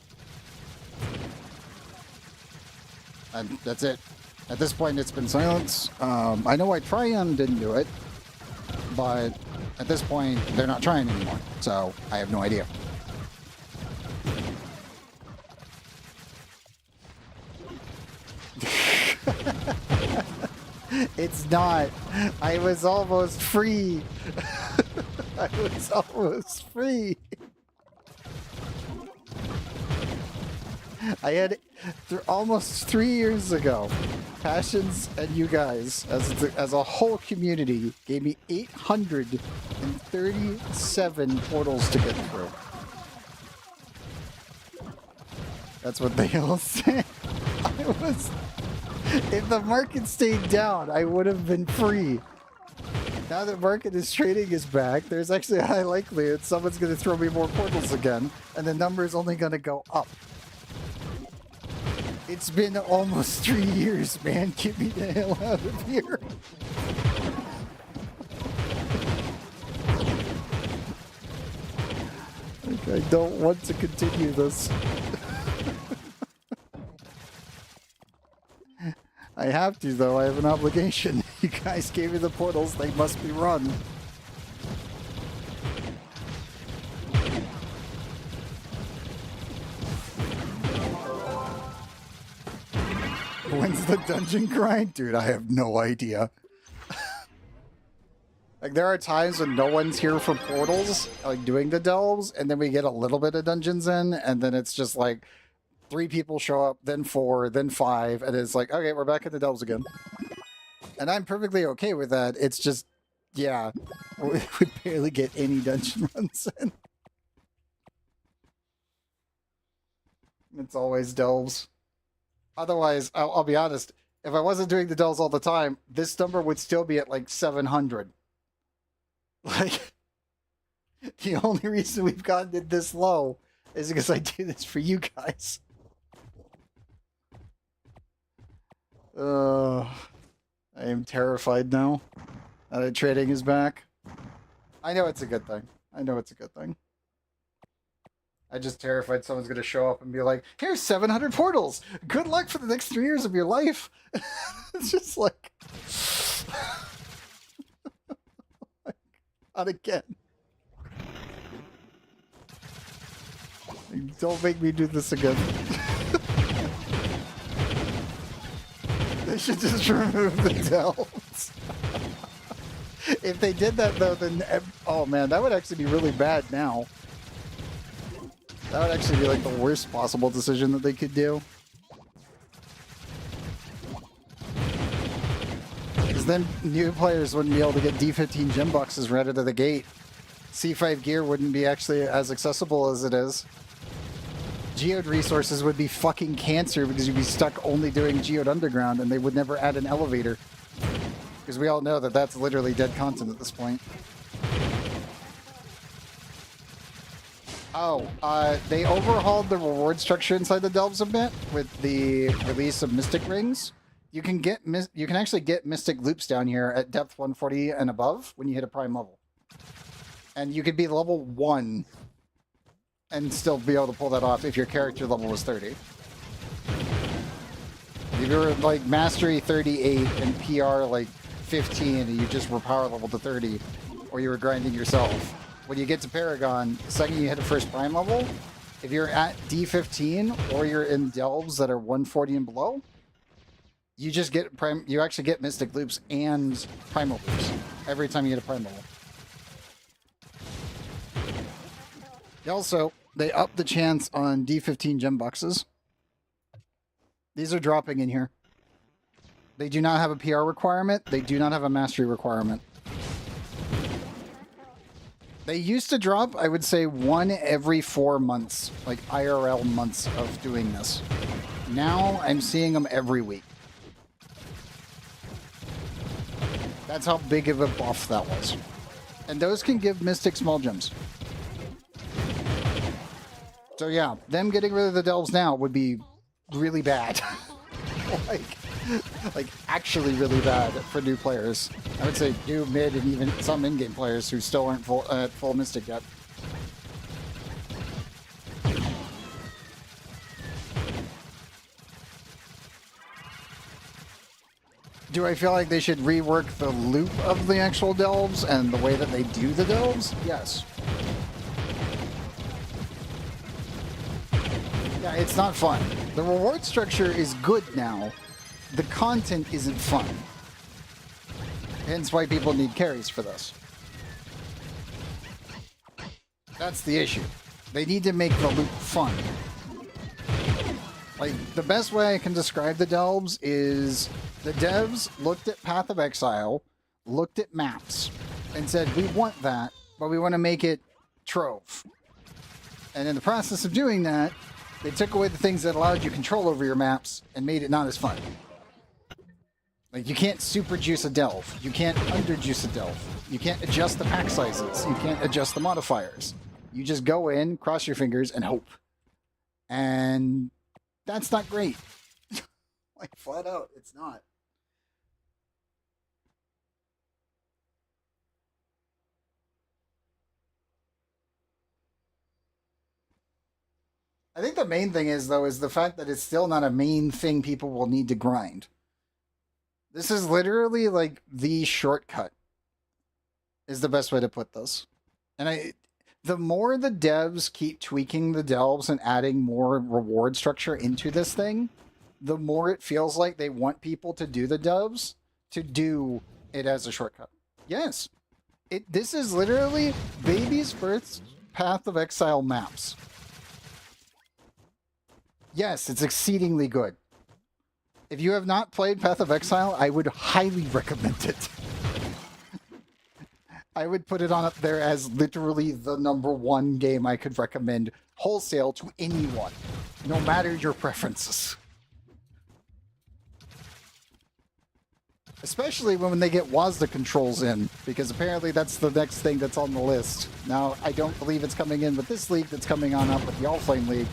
And that's it. At this point, it's been silence. I know why Trion didn't do it, but at this point, they're not trying anymore, so I have no idea. It's not. I was almost free. I was almost free. I had almost 3 years ago. Passions and you guys, as a whole community, gave me 837 portals to get through. That's what they all say. If the market stayed down, I would have been free. Now that market is trading is back, there's actually a high likelihood someone's going to throw me more portals again, and the number is only going to go up. It's been almost 3 years, man. Get me the hell out of here. Like, I don't want to continue this. I have to, though. I have an obligation. You guys gave me the portals. They must be run. When's the dungeon grind? Dude, I have no idea. Like, there are times when no one's here for portals, like doing the delves, and then we get a little bit of dungeons in, and then it's just like 3 people show up, then 4, then 5, and it's like, okay, we're back in the delves again. And I'm perfectly okay with that. It's just, yeah, we barely get any dungeon runs in. It's always delves. Otherwise, I'll be honest, if I wasn't doing the delves all the time, this number would still be at like 700. Like, the only reason we've gotten it this low is because I do this for you guys. I am terrified now that trading is back. I know it's a good thing. I know it's a good thing. I'm just terrified someone's going to show up and be like, here's 700 portals. Good luck for the next 3 years of your life. It's just like... Not again. Don't make me do this again. They should just remove the delves. If they did that, though, then... Oh, man, that would actually be really bad now. That would actually be, like, the worst possible decision that they could do. Because then new players wouldn't be able to get D15 gem boxes right out of the gate. C5 gear wouldn't be actually as accessible as it is. Geode resources would be fucking cancer because you'd be stuck only doing Geode Underground and they would never add an elevator. Because we all know that that's literally dead content at this point. Oh, they overhauled the reward structure inside the delves a bit with the release of Mystic Rings. You can actually get Mystic Loops down here at depth 140 and above when you hit a prime level. And you could be level 1 and still be able to pull that off if your character level was 30. If you were like Mastery 38 and PR like 15 and you just were power level to 30, or you were grinding yourself, when you get to Paragon, the second you hit a first prime level, if you're at D15 or you're in delves that are 140 and below, you just get prime. You actually get Mystic Loops and Primal Loops every time you get a prime level. Also, they upped the chance on D15 gem boxes. These are dropping in here. They do not have a PR requirement. They do not have a mastery requirement. They used to drop, I would say, 1 every 4 months, like IRL months of doing this. Now I'm seeing them every week. That's how big of a buff that was. And those can give Mystic small gems. So yeah, them getting rid of the delves now would be really bad. like actually really bad for new players. I would say new, mid, and even some in-game players who still aren't full Mystic yet. Do I feel like they should rework the loop of the actual delves and the way that they do the delves? Yes. Yeah, it's not fun. The reward structure is good now. The content isn't fun. Hence why people need carries for this. That's the issue. They need to make the loop fun. Like, the best way I can describe the delves is the devs looked at Path of Exile, looked at maps, and said, we want that, but we want to make it Trove. And in the process of doing that, they took away the things that allowed you control over your maps and made it not as fun. Like, you can't super juice a delve. You can't under juice a delve. You can't adjust the pack sizes. You can't adjust the modifiers. You just go in, cross your fingers, and hope. And that's not great. Like, flat out, it's not. I think the main thing is, though, is the fact that it's still not a main thing people will need to grind. This is literally, like, the shortcut, is the best way to put this. And the more the devs keep tweaking the delves and adding more reward structure into this thing, the more it feels like they want people to do the delves to do it as a shortcut. Yes. This is literally baby's first Path of Exile maps. Yes, it's exceedingly good. If you have not played Path of Exile, I would highly recommend it. I would put it on up there as literally the #1 game I could recommend wholesale to anyone, no matter your preferences. Especially when they get WASD controls in, because apparently that's the next thing that's on the list. Now, I don't believe it's coming in with this league that's coming on up with the All-Flame League,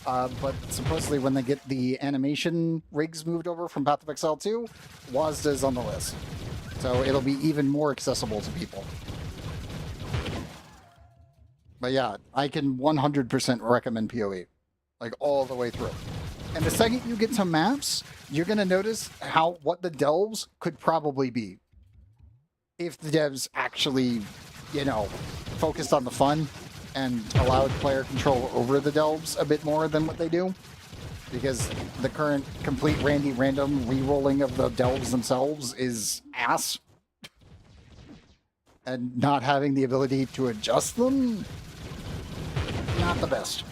but supposedly when they get the animation rigs moved over from Path of Exile 2, WASD is on the list. So it'll be even more accessible to people. But yeah, I can 100% recommend PoE, like all the way through. And the second you get to maps, you're going to notice what the delves could probably be. If the devs actually, focused on the fun and allowed player control over the delves a bit more than what they do. Because the current complete random re-rolling of the delves themselves is ass. And not having the ability to adjust them, not the best.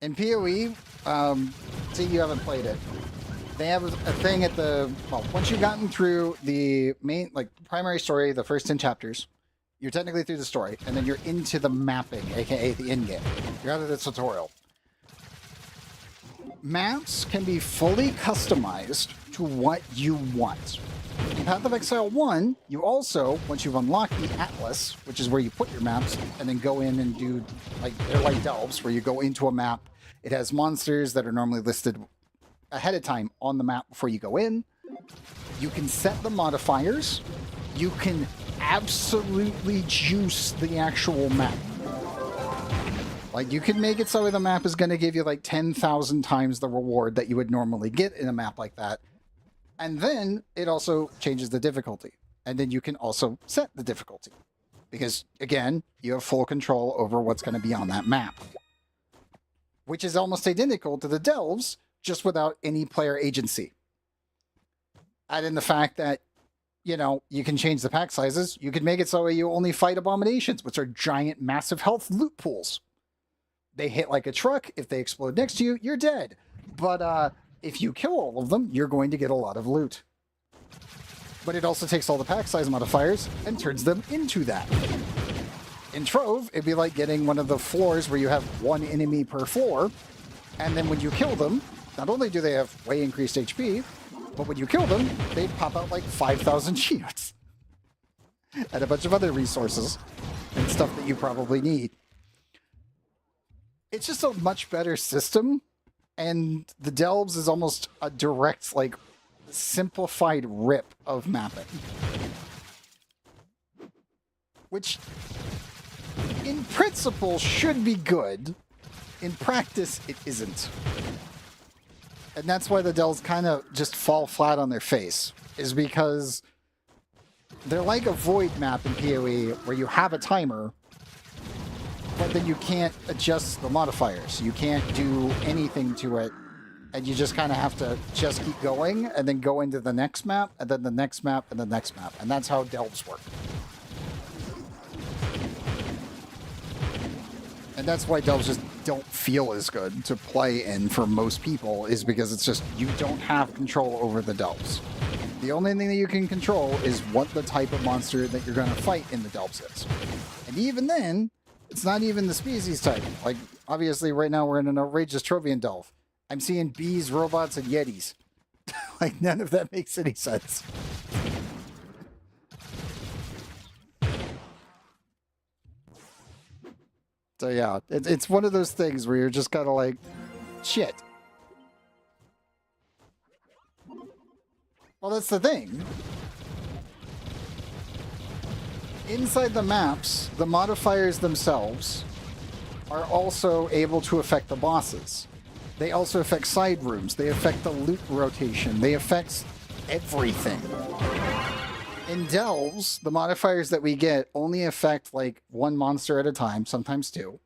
In PoE, see, you haven't played it. They have a thing at once you've gotten through the main, primary story, the first 10 chapters, you're technically through the story, and then you're into the mapping, aka the end game. You're out of the tutorial. Maps can be fully customized to what you want. In Path of Exile 1, you also, once you've unlocked the Atlas, which is where you put your maps, and then go in and do, they're like delves, where you go into a map. It has monsters that are normally listed ahead of time on the map before you go in. You can set the modifiers. You can absolutely juice the actual map. You can make it so the map is going to give you 10,000 times the reward that you would normally get in a map like that. And then it also changes the difficulty. And then you can also set the difficulty. Because, again, you have full control over what's going to be on that map. Which is almost identical to the delves, just without any player agency. Add in the fact that, you can change the pack sizes. You can make it so you only fight abominations, which are giant, massive health loot pools. They hit like a truck. If they explode next to you, you're dead. But if you kill all of them, you're going to get a lot of loot. But it also takes all the pack size modifiers and turns them into that. In Trove, it'd be like getting one of the floors where you have one enemy per floor, and then when you kill them, not only do they have way increased HP, but when you kill them, they pop out 5,000 shields. And a bunch of other resources and stuff that you probably need. It's just a much better system, and the delves is almost a direct, simplified rip of mapping. Which, in principle, should be good. In practice, it isn't. And that's why the delves kind of just fall flat on their face, is because they're like a void map in PoE where you have a timer, but then you can't adjust the modifiers. You can't do anything to it, and you just kind of have to just keep going, and then go into the next map, and then the next map, and the next map. And that's how delves work. And that's why delves just don't feel as good to play in for most people, is because it's just, you don't have control over the delves. The only thing that you can control is what the type of monster that you're going to fight in the delves is. And even then, it's not even the species type. Obviously, right now we're in an outrageous Trovian delve. I'm seeing bees, robots, and yetis. None of that makes any sense. So yeah, it's one of those things where you're just kind of shit. Well, that's the thing. Inside the maps, the modifiers themselves are also able to affect the bosses. They also affect side rooms. They affect the loot rotation. They affect everything. In delves, the modifiers that we get only affect one monster at a time, sometimes two.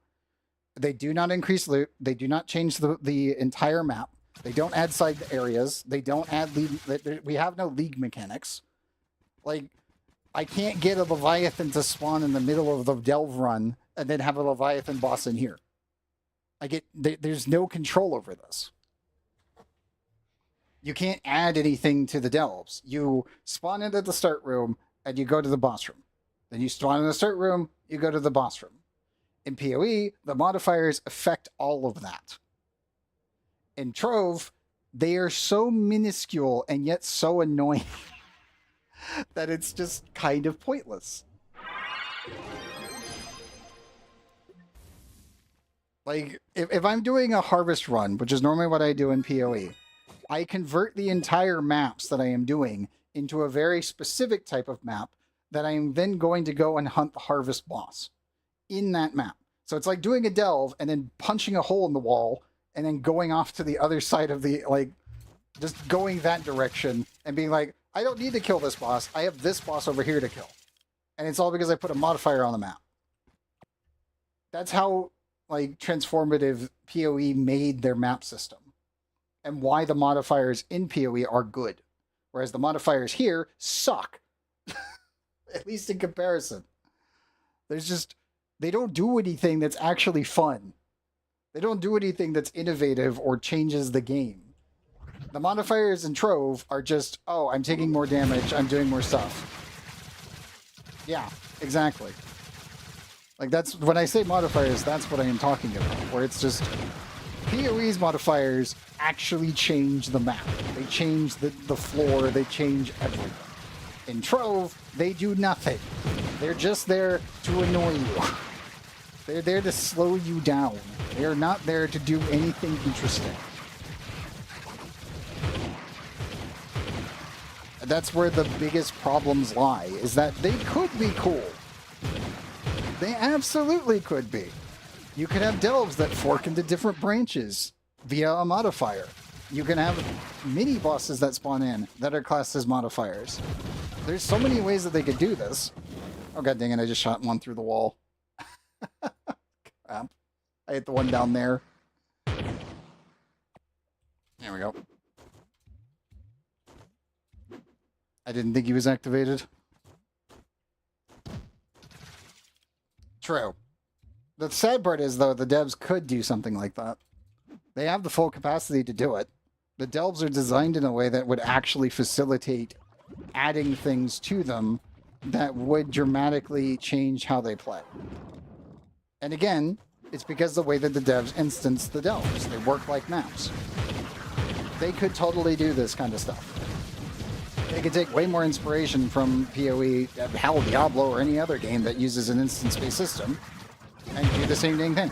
They do not increase loot. They do not change the entire map. They don't add side areas. They don't add league. We have no league mechanics. Like, I can't get a Leviathan to spawn in the middle of the delve run and then have a Leviathan boss in here. There's no control over this. You can't add anything to the delves. You spawn into the start room and you go to the boss room. Then you spawn in the start room, you go to the boss room. In PoE, the modifiers affect all of that. In Trove, they are so minuscule and yet so annoying that it's just kind of pointless. Like, if I'm doing a harvest run, which is normally what I do in PoE, I convert the entire maps that I am doing into a very specific type of map that I am then going to go and hunt the harvest boss in that map. So it's like doing a delve and then punching a hole in the wall and then going off to the other side of the, like, just going that direction and being like, I don't need to kill this boss. I have this boss over here to kill. And it's all because I put a modifier on the map. That's how, like, transformative PoE made their map system. And why the modifiers in PoE are good. Whereas the modifiers here suck. At least in comparison. They don't do anything that's actually fun. They don't do anything that's innovative or changes the game. The modifiers in Trove are just, oh, I'm taking more damage, I'm doing more stuff. Yeah, exactly. Like, that's, when I say modifiers, that's what I am talking about. Where it's just, PoE's modifiers actually change the map. They change the floor, they change everything. In Trove, they do nothing. They're just there to annoy you. They're there to slow you down. They are not there to do anything interesting. That's where the biggest problems lie, is that they could be cool. They absolutely could be. You could have delves that fork into different branches via a modifier. You can have mini bosses that spawn in that are classed as modifiers. There's so many ways that they could do this. Oh, god dang it, I just shot one through the wall. Crap. I hit the one down there. There we go. I didn't think he was activated. True. The sad part is, though, the devs could do something like that. They have the full capacity to do it. The delves are designed in a way that would actually facilitate adding things to them that would dramatically change how they play. And again, it's because the way that the devs instance the delves. They work like maps. They could totally do this kind of stuff. They could take way more inspiration from PoE, hell, Diablo, or any other game that uses an instance-based system, and do the same dang thing.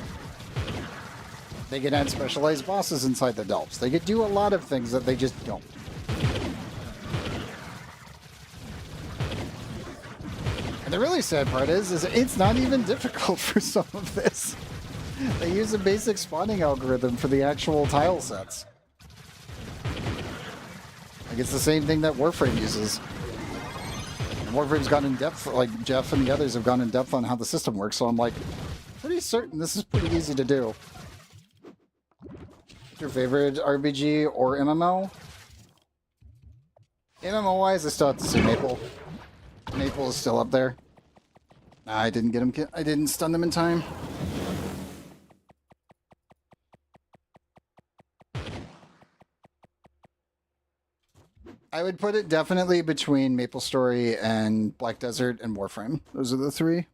They could add specialized bosses inside the delves. They could do a lot of things that they just don't. And the really sad part is it's not even difficult for some of this. They use a basic spawning algorithm for the actual tile sets. Like, it's the same thing that Warframe uses. And Warframe's gone in depth, like Jeff and the others have gone in depth on how the system works, so I'm like, pretty certain this is pretty easy to do. What's your favorite RPG or MMO? MMO-wise, I still have to say Maple. Maple is still up there. Nah, I didn't get him. I didn't stun him in time. I would put it definitely between MapleStory and Black Desert and Warframe. Those are the three.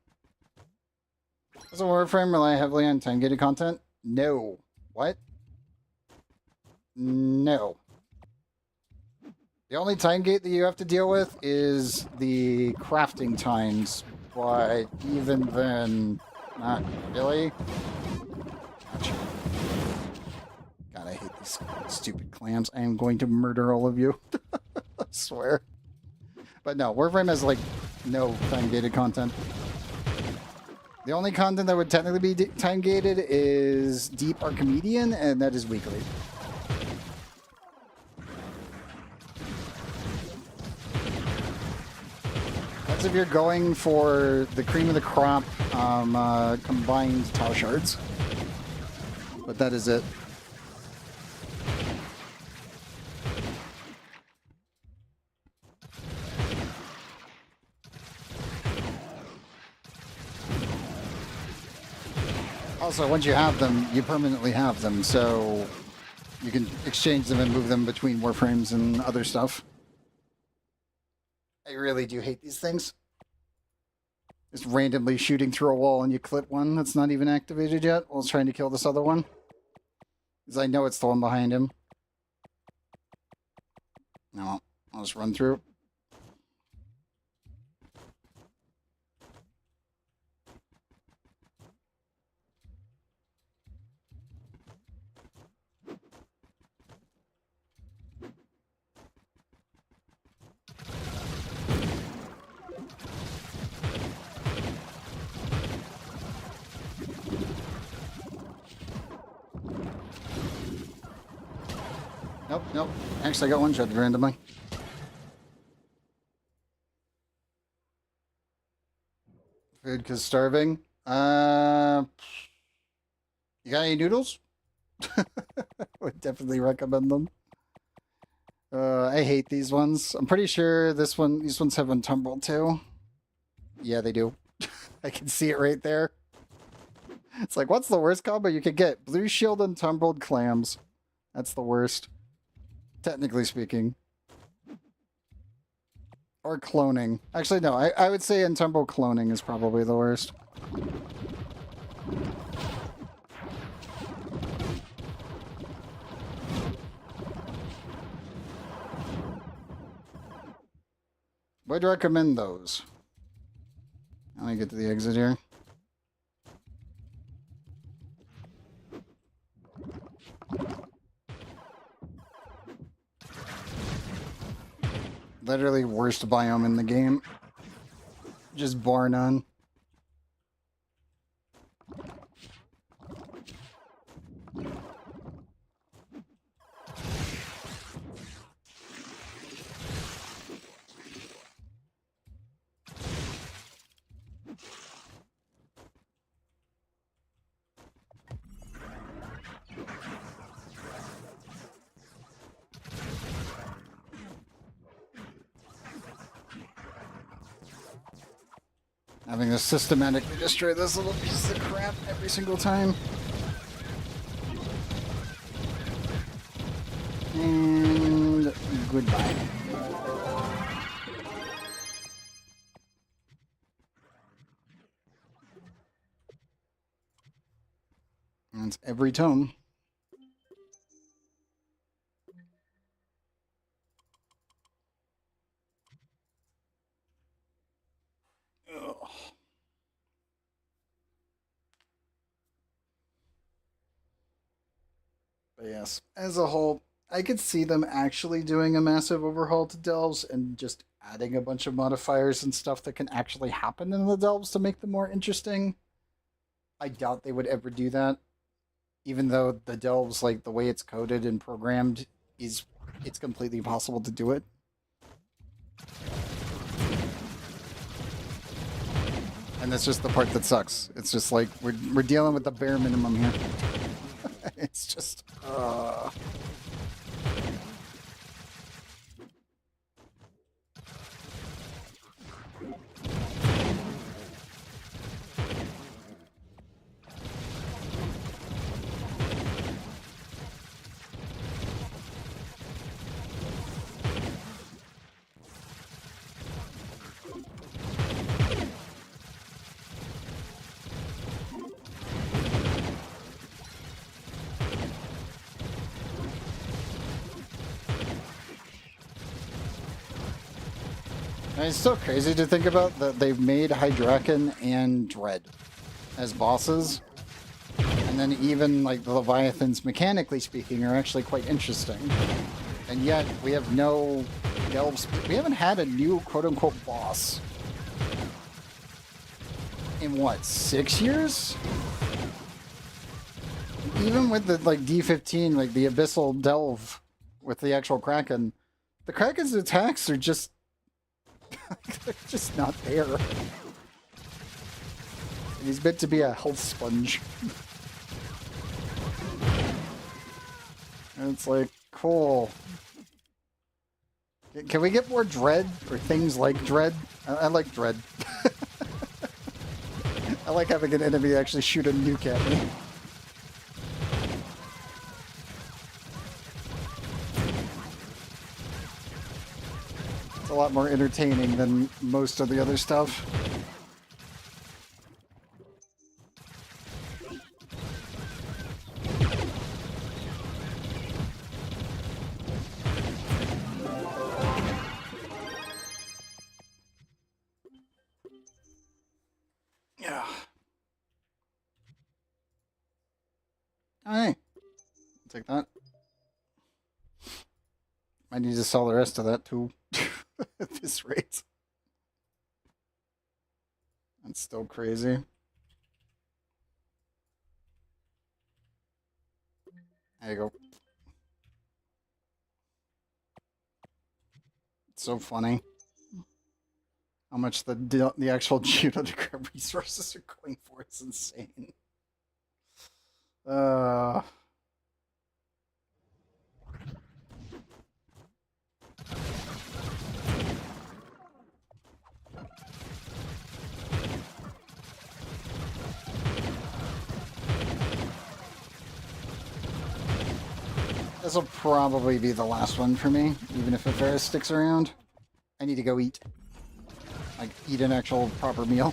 Does Warframe rely heavily on time-gated content? No. What? No. The only time gate that you have to deal with is the crafting times, but even then, not really. Gotcha. God, I hate these stupid clams. I am going to murder all of you. I swear. But no, Warframe has, like, no time-gated content. The only content that would technically be time-gated is Deep Archimedian, and that is weekly. That's if you're going for the cream of the crop combined tile shards. But that is it. Also, once you have them, you permanently have them, so you can exchange them and move them between warframes and other stuff. I really do hate these things. Just randomly shooting through a wall and you clip one that's not even activated yet while it's trying to kill this other one. Because I know it's the one behind him. No, I'll just run through. Nope, nope. Actually, I got one shot randomly. Food because starving. You got any noodles? Would definitely recommend them. I hate these ones. I'm pretty sure these ones have untumbled too. Yeah, they do. I can see it right there. It's like, what's the worst combo you could get? Blue shield and tumbled clams. That's the worst. Technically speaking. Or cloning. Actually, no. I would say untumbled cloning is probably the worst. Would recommend those. Let me get to the exit here. Literally worst biome in the game. Just bar none. Having to systematically destroy this little piece of crap every single time. And goodbye. That's every tome. But yes, as a whole, I could see them actually doing a massive overhaul to delves and just adding a bunch of modifiers and stuff that can actually happen in the delves to make them more interesting. I doubt they would ever do that. Even though the delves, like the way it's coded and programmed, it's completely possible to do it. And that's just the part that sucks. It's just like we're dealing with the bare minimum here. It's just it's still crazy to think about that they've made Hydraken and Dread as bosses. And then even like the Leviathans, mechanically speaking, are actually quite interesting. And yet we have no delves. We haven't had a new quote-unquote boss in what, 6 years? Even with the like D15, like the Abyssal Delve with the actual Kraken, the Kraken's attacks are just they're just not there. And he's meant to be a health sponge. And it's like, cool. Can we get more Dread? Or things like Dread? I like Dread. I like having an enemy actually shoot a nuke at me. It's a lot more entertaining than most of the other stuff. Yeah. Alright. Take that. I need to sell the rest of that too. At this rate. That's still crazy. There you go. It's so funny. How much the actual geodegrab resources are going for. It's insane. This will probably be the last one for me, even if Ifera sticks around. I need to go eat. Like, eat an actual proper meal.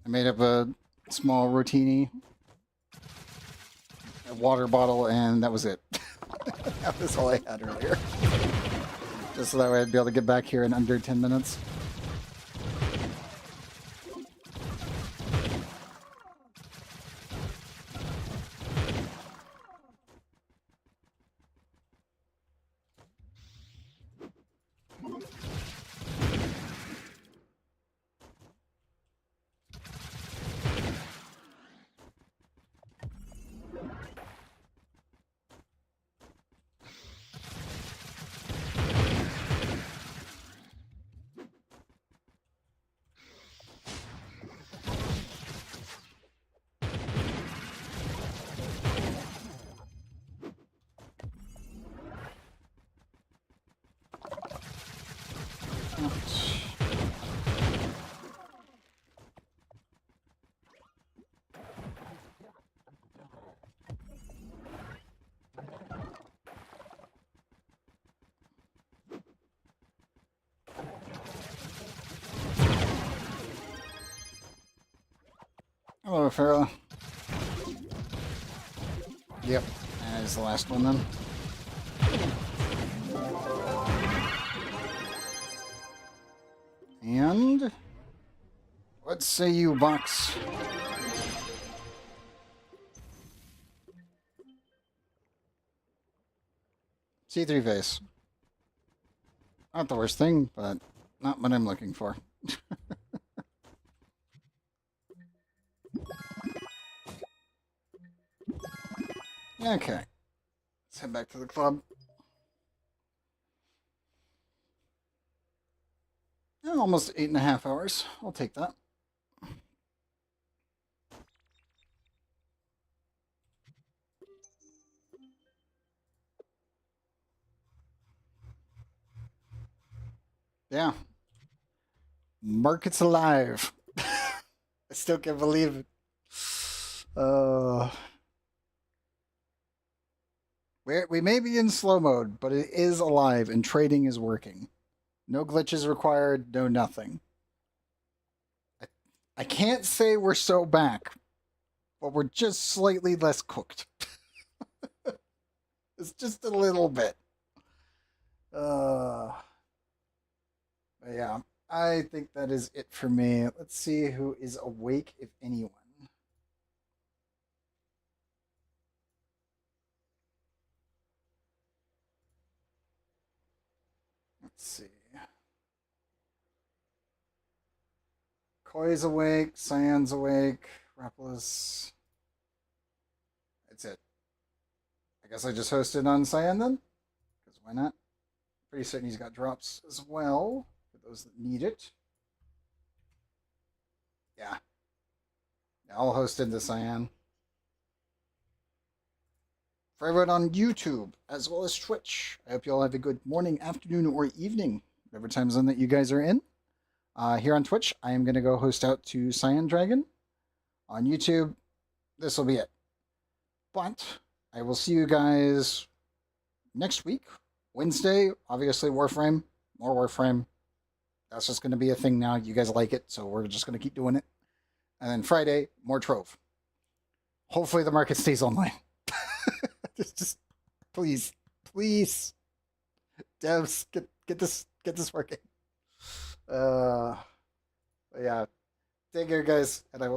I made up a small rotini, a water bottle, and that was it. That was all I had earlier. Just so that way I'd be able to get back here in under 10 minutes. Hello, Ifera. Yep, that is the last one then. And what say you, Box? C3 face. Not the worst thing, but not what I'm looking for. Okay. Let's head back to the club. Almost 8.5 hours. I'll take that. Yeah. Market's alive. I still can't believe it. We may be in slow mode, but it is alive and trading is working. No glitches required, no nothing. I can't say we're so back, but we're just slightly less cooked. It's just a little bit. But yeah, I think that is it for me. Let's see who is awake, if anyone. Let's see. Koi's awake, Cyan's awake, Rapalus. That's it. I guess I just hosted on Cyan then? Because why not? Pretty certain he's got drops as well, for those that need it. Yeah. I'll host into Cyan. For everyone on YouTube, as well as Twitch, I hope you all have a good morning, afternoon, or evening, whatever time zone that you guys are in. Here on Twitch, I am going to go host out to Cyan Dragon. On YouTube, this will be it. But I will see you guys next week. Wednesday, obviously Warframe, more Warframe. That's just going to be a thing now. You guys like it, so we're just going to keep doing it. And then Friday, more Trove. Hopefully the market stays online. just please, devs, get this working. Yeah, take care, guys, and I will